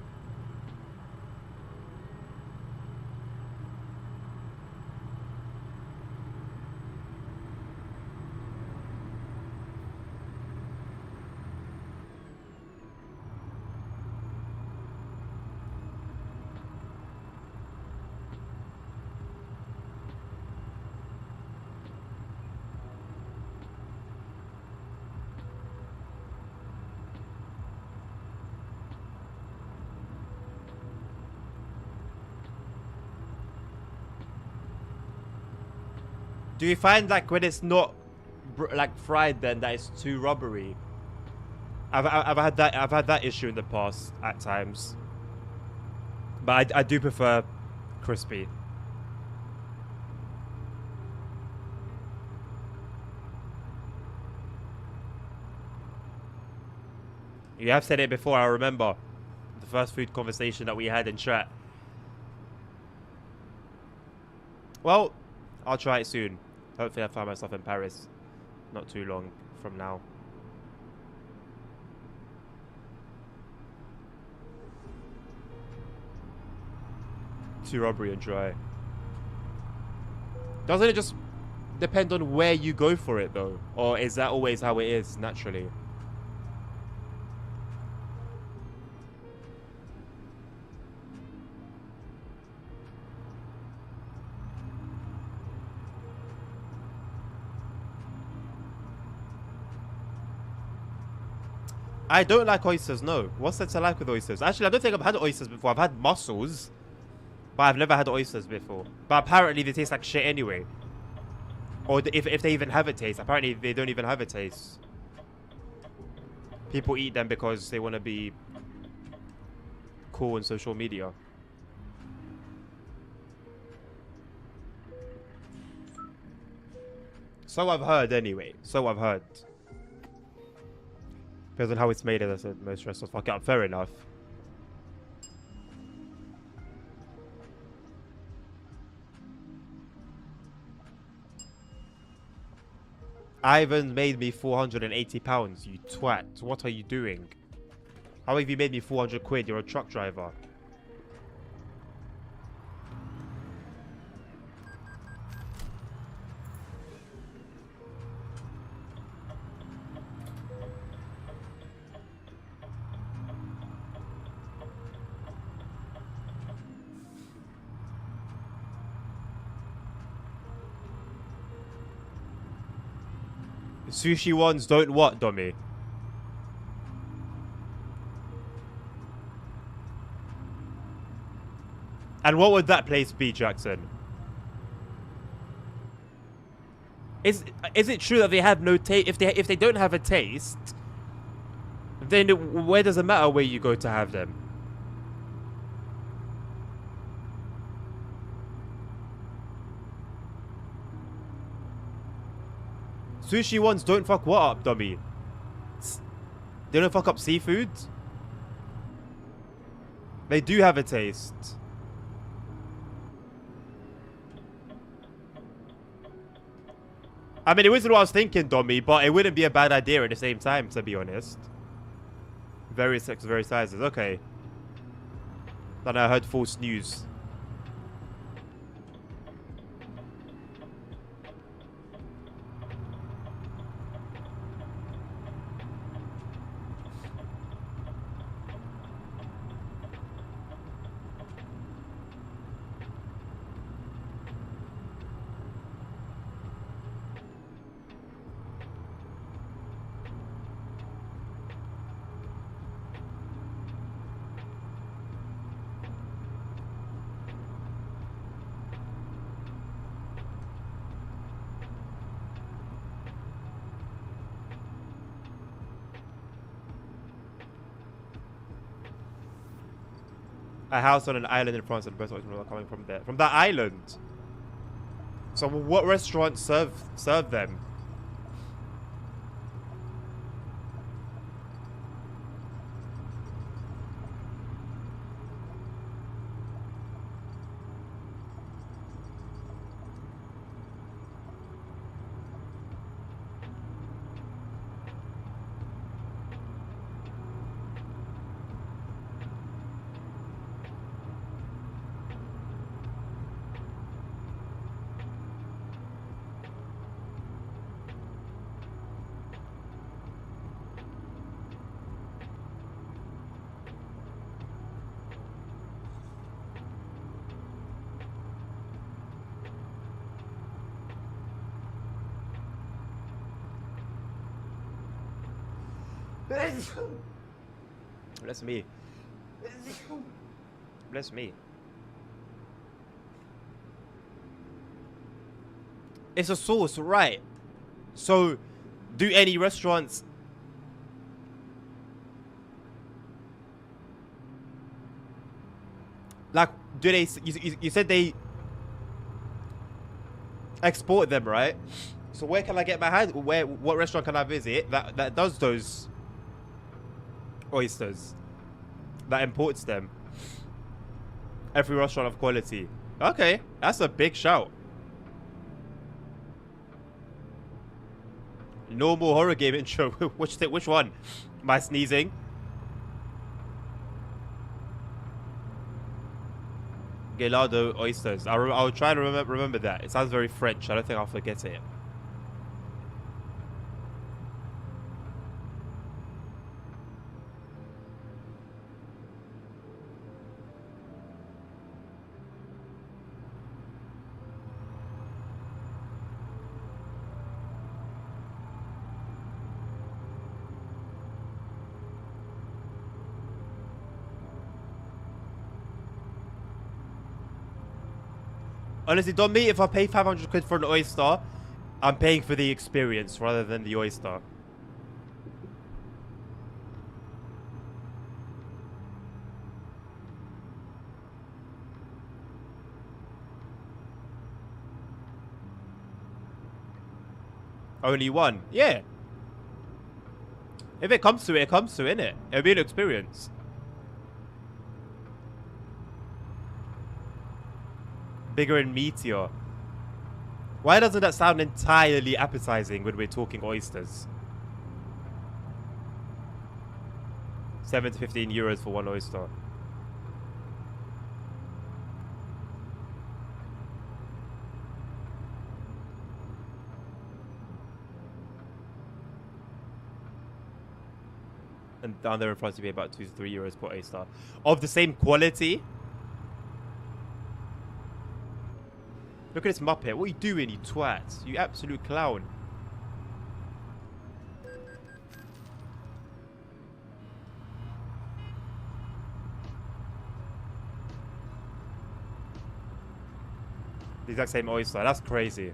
Speaker 1: Do you find like when it's not like fried then that it's too rubbery? I've had that issue in the past at times. But I do prefer crispy. You have said it before, I remember. The first food conversation that we had in chat. Well, I'll try it soon. Hopefully I find myself in Paris not too long from now. Too rubbery and dry. Doesn't it just depend on where you go for it though? Or is that always how it is naturally? I don't like oysters, no. What's there to like with oysters? Actually, I don't think I've had oysters before. I've had mussels, but I've never had oysters before. But apparently they taste like shit anyway. Or if they even have a taste. Apparently they don't even have a taste. People eat them because they want to be cool on social media. So I've heard anyway. So I've heard. Depends on how it's made, as I said, most restaurants fuck it up. Fair enough. Ivan made me £480, you twat. What are you doing? How have you made me 400 quid? You're a truck driver. Sushi ones don't what, Dummy? And what would that place be, Jackson? Is it true that they have no taste? If they don't have a taste, then where does it matter where you go to have them? Sushi ones don't fuck what up, Dummy? They don't fuck up seafood? They do have a taste. I mean, it wasn't what I was thinking, Dummy, but it wouldn't be a bad idea at the same time, to be honest. Various sizes, okay. Then I heard false news. A house on an island in France and the best restaurants are coming from there. From that island. So what restaurants serve them? Bless me. Bless me. It's a sauce, right? So, do any restaurants... Like, do they... You said they... export them, right? So where can I get my hands... What restaurant can I visit that does those... oysters? That imports them? Every restaurant of quality. Okay, that's a big shout. Normal horror game intro. Which one? Am I sneezing? Gelado oysters. I'll try to remember that. It sounds very French. I don't think I'll forget it. Honestly, don't me if I pay 500 quid for an oyster, I'm paying for the experience rather than the oyster. Only one? Yeah. If it comes to it, it comes to it, innit? It'll be an experience. Bigger and meatier. Why doesn't that sound entirely appetizing when we're talking oysters? 7 to 15 euros for one oyster. And down there in France, you pay about 2 to 3 euros per oyster. Of the same quality? Look at this Muppet. What are you doing, you twat? You absolute clown. The exact same oyster. That's crazy.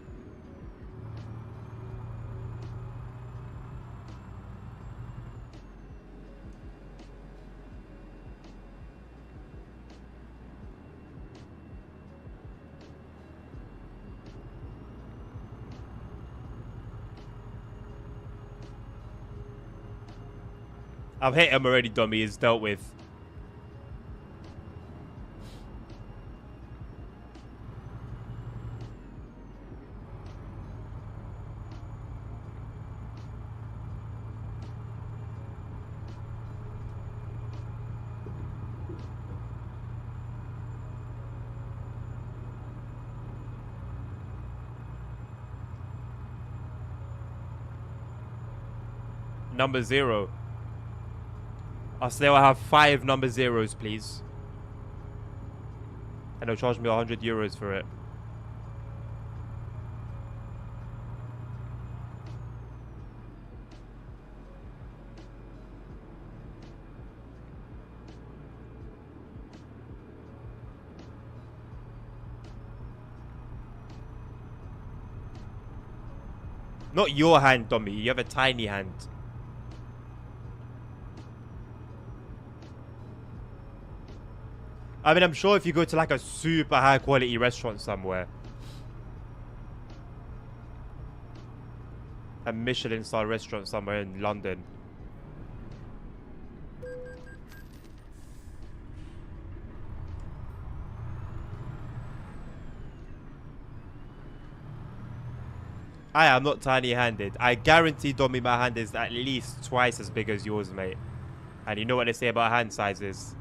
Speaker 1: I've hit him already, dummy. It's dealt with. Number 0. I'll say I'll have 5 number 0s, please. And they'll charge me 100 euros for it. Not your hand, Tommy. You have a tiny hand. I mean, I'm sure if you go to like a super high quality restaurant somewhere, a Michelin star restaurant somewhere in London, I am not tiny-handed. I guarantee, Domi, my hand is at least twice as big as yours, mate. And you know what they say about hand sizes.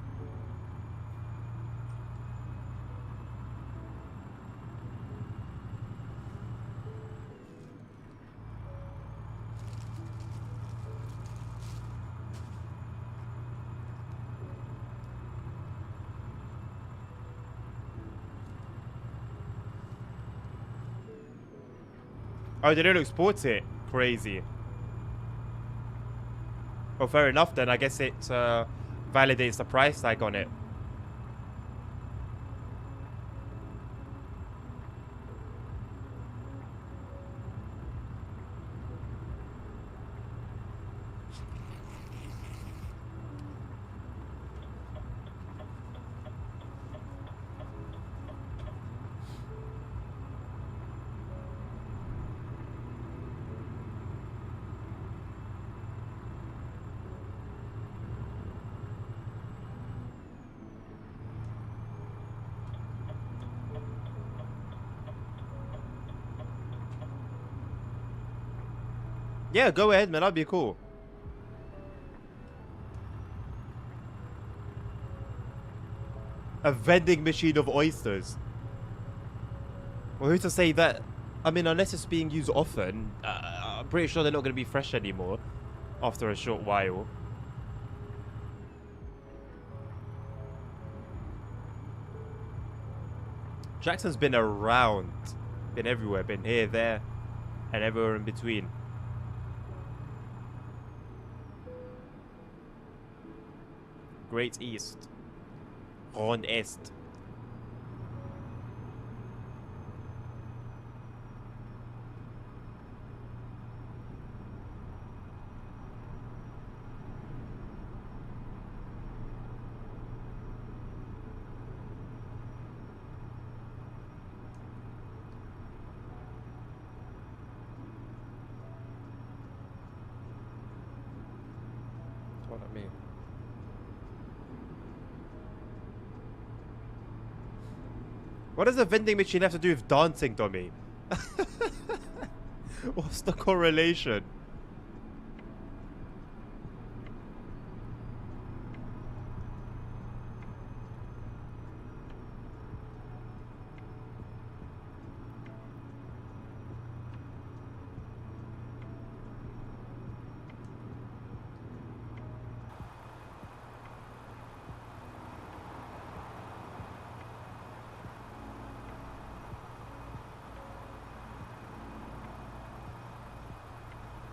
Speaker 1: Oh, they don't export it? Crazy. Well, fair enough then. I guess it validates the price tag on it. Yeah, go ahead, man. That'd be cool. A vending machine of oysters. Well, who's to say that? I mean, unless it's being used often, I'm pretty sure they're not going to be fresh anymore after a short while. Jackson's been around. Been everywhere. Been here, there, and everywhere in between. Great East. Grand Est. That's what I mean. What does a vending machine have to do with dancing, Tommy? What's the correlation?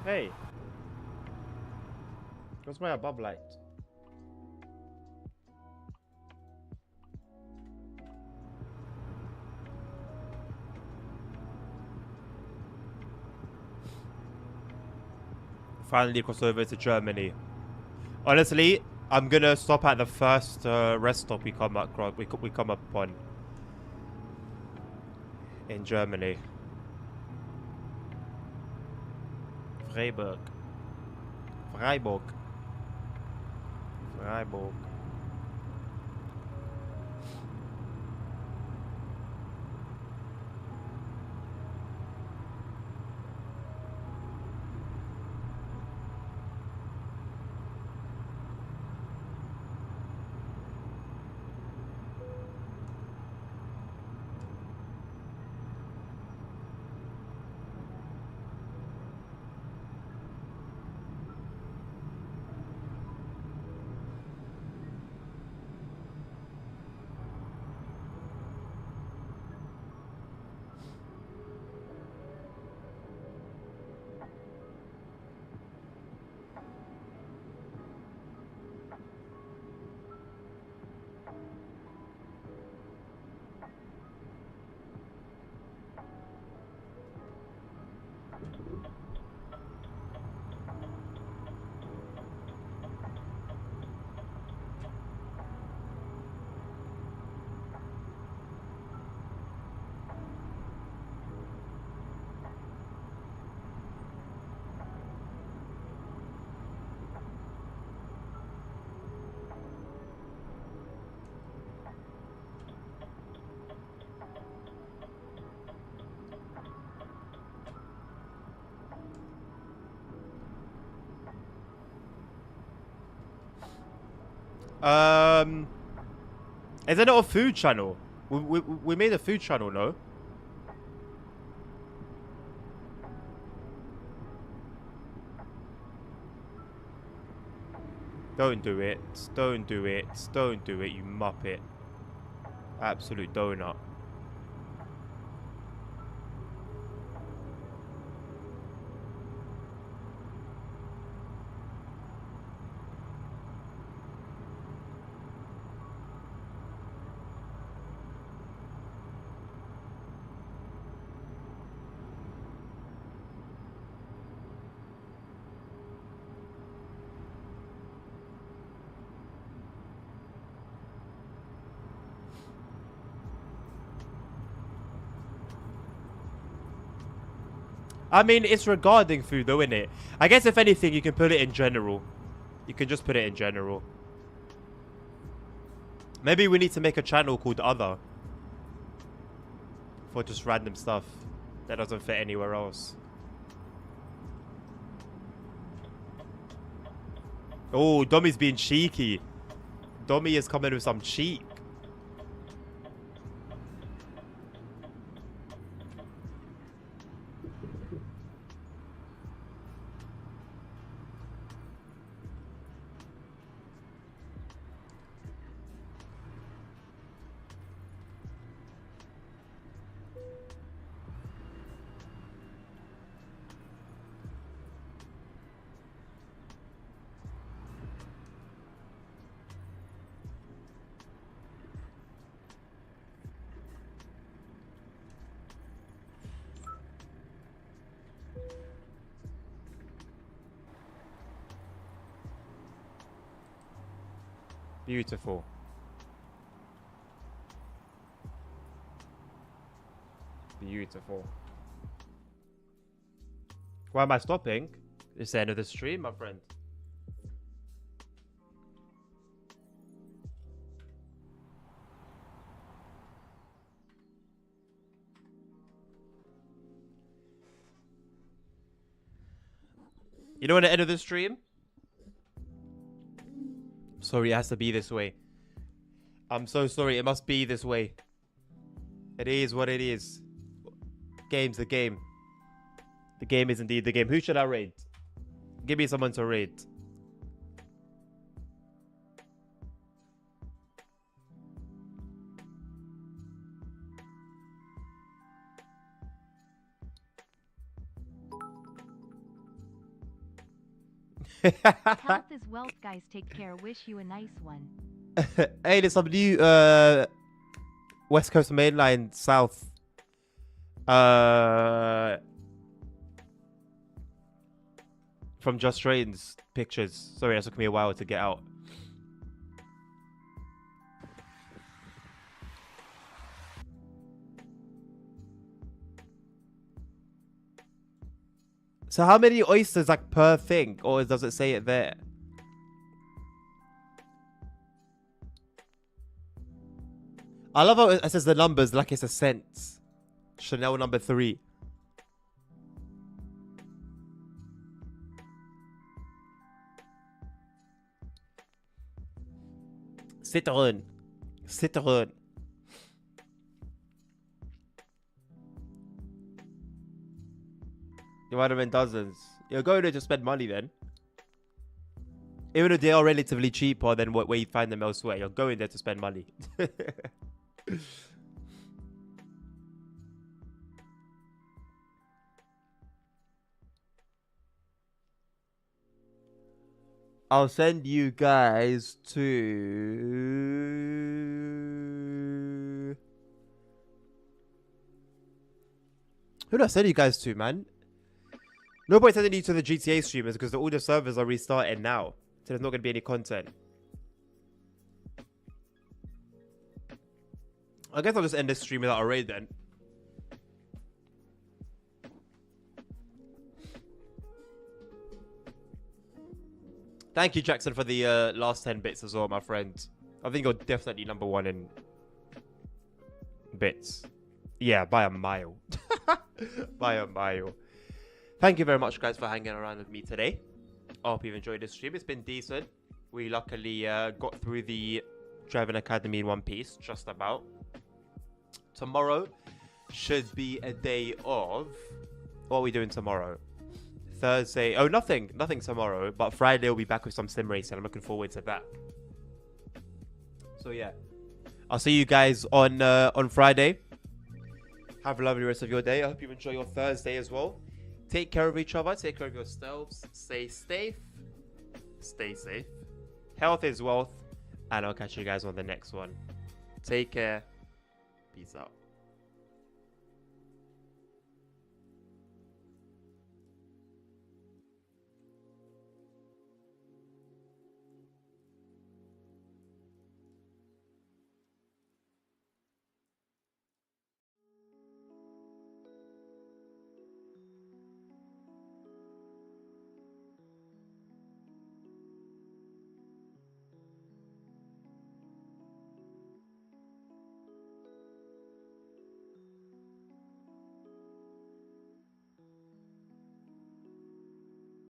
Speaker 1: Hey. What's my above light? Finally cross over to Germany. Honestly, I'm gonna stop at the first rest stop we come across. We come upon in Germany. Freiburg. Freiburg. Freiburg. Is there not a food channel? We made a food channel, no? Don't do it. Don't do it. Don't do it, you muppet. Absolute donut. I mean, it's regarding food though, innit? I guess if anything, you can put it in general. You can just put it in general. Maybe we need to make a channel called Other. For just random stuff that doesn't fit anywhere else. Oh, Dommy's being cheeky. Dommy is coming with some cheek. Beautiful. Beautiful. Why am I stopping? It's the end of the stream, my friend. You know, at the end of the stream? Sorry, it has to be this way. I'm so sorry. It must be this way. It is what it is. Game's the game. The game is indeed the game. Who should I raid? Give me someone to raid.
Speaker 2: Health is wealth, guys. Take care. Wish you a nice one.
Speaker 1: Hey, there's some new West Coast Mainline South from Just Trains pictures. Sorry, it took me a while to get out. So how many oysters like per thing, or does it say it there? I love how it says the numbers like it's a cent. Chanel number 3. Citron. Citron. You might have been dozens. You're going there to spend money then. Even though they are relatively cheaper than where you find them elsewhere, you're going there to spend money. I'll send you guys to... Who do I send you guys to, man? No point sending you to the GTA streamers because all the servers are restarting now. So there's not going to be any content. I guess I'll just end this stream without a raid then. Thank you, Jackson, for the last 10 bits as well, my friend. I think you're definitely number 1 in bits. Yeah, by a mile. By a mile. Thank you very much, guys, for hanging around with me today. I hope you've enjoyed this stream. It's been decent. We luckily got through the Driving Academy in one piece, just about. Tomorrow should be a day of... What are we doing tomorrow? Thursday... Oh, nothing tomorrow. But Friday we'll be back with some sim racing. I'm looking forward to that. So yeah. I'll see you guys on Friday. Have a lovely rest of your day. I hope you enjoy your Thursday as well. Take care of each other. Take care of yourselves. Stay safe. Stay safe. Health is wealth. And I'll catch you guys on the next one. Take care. Peace out.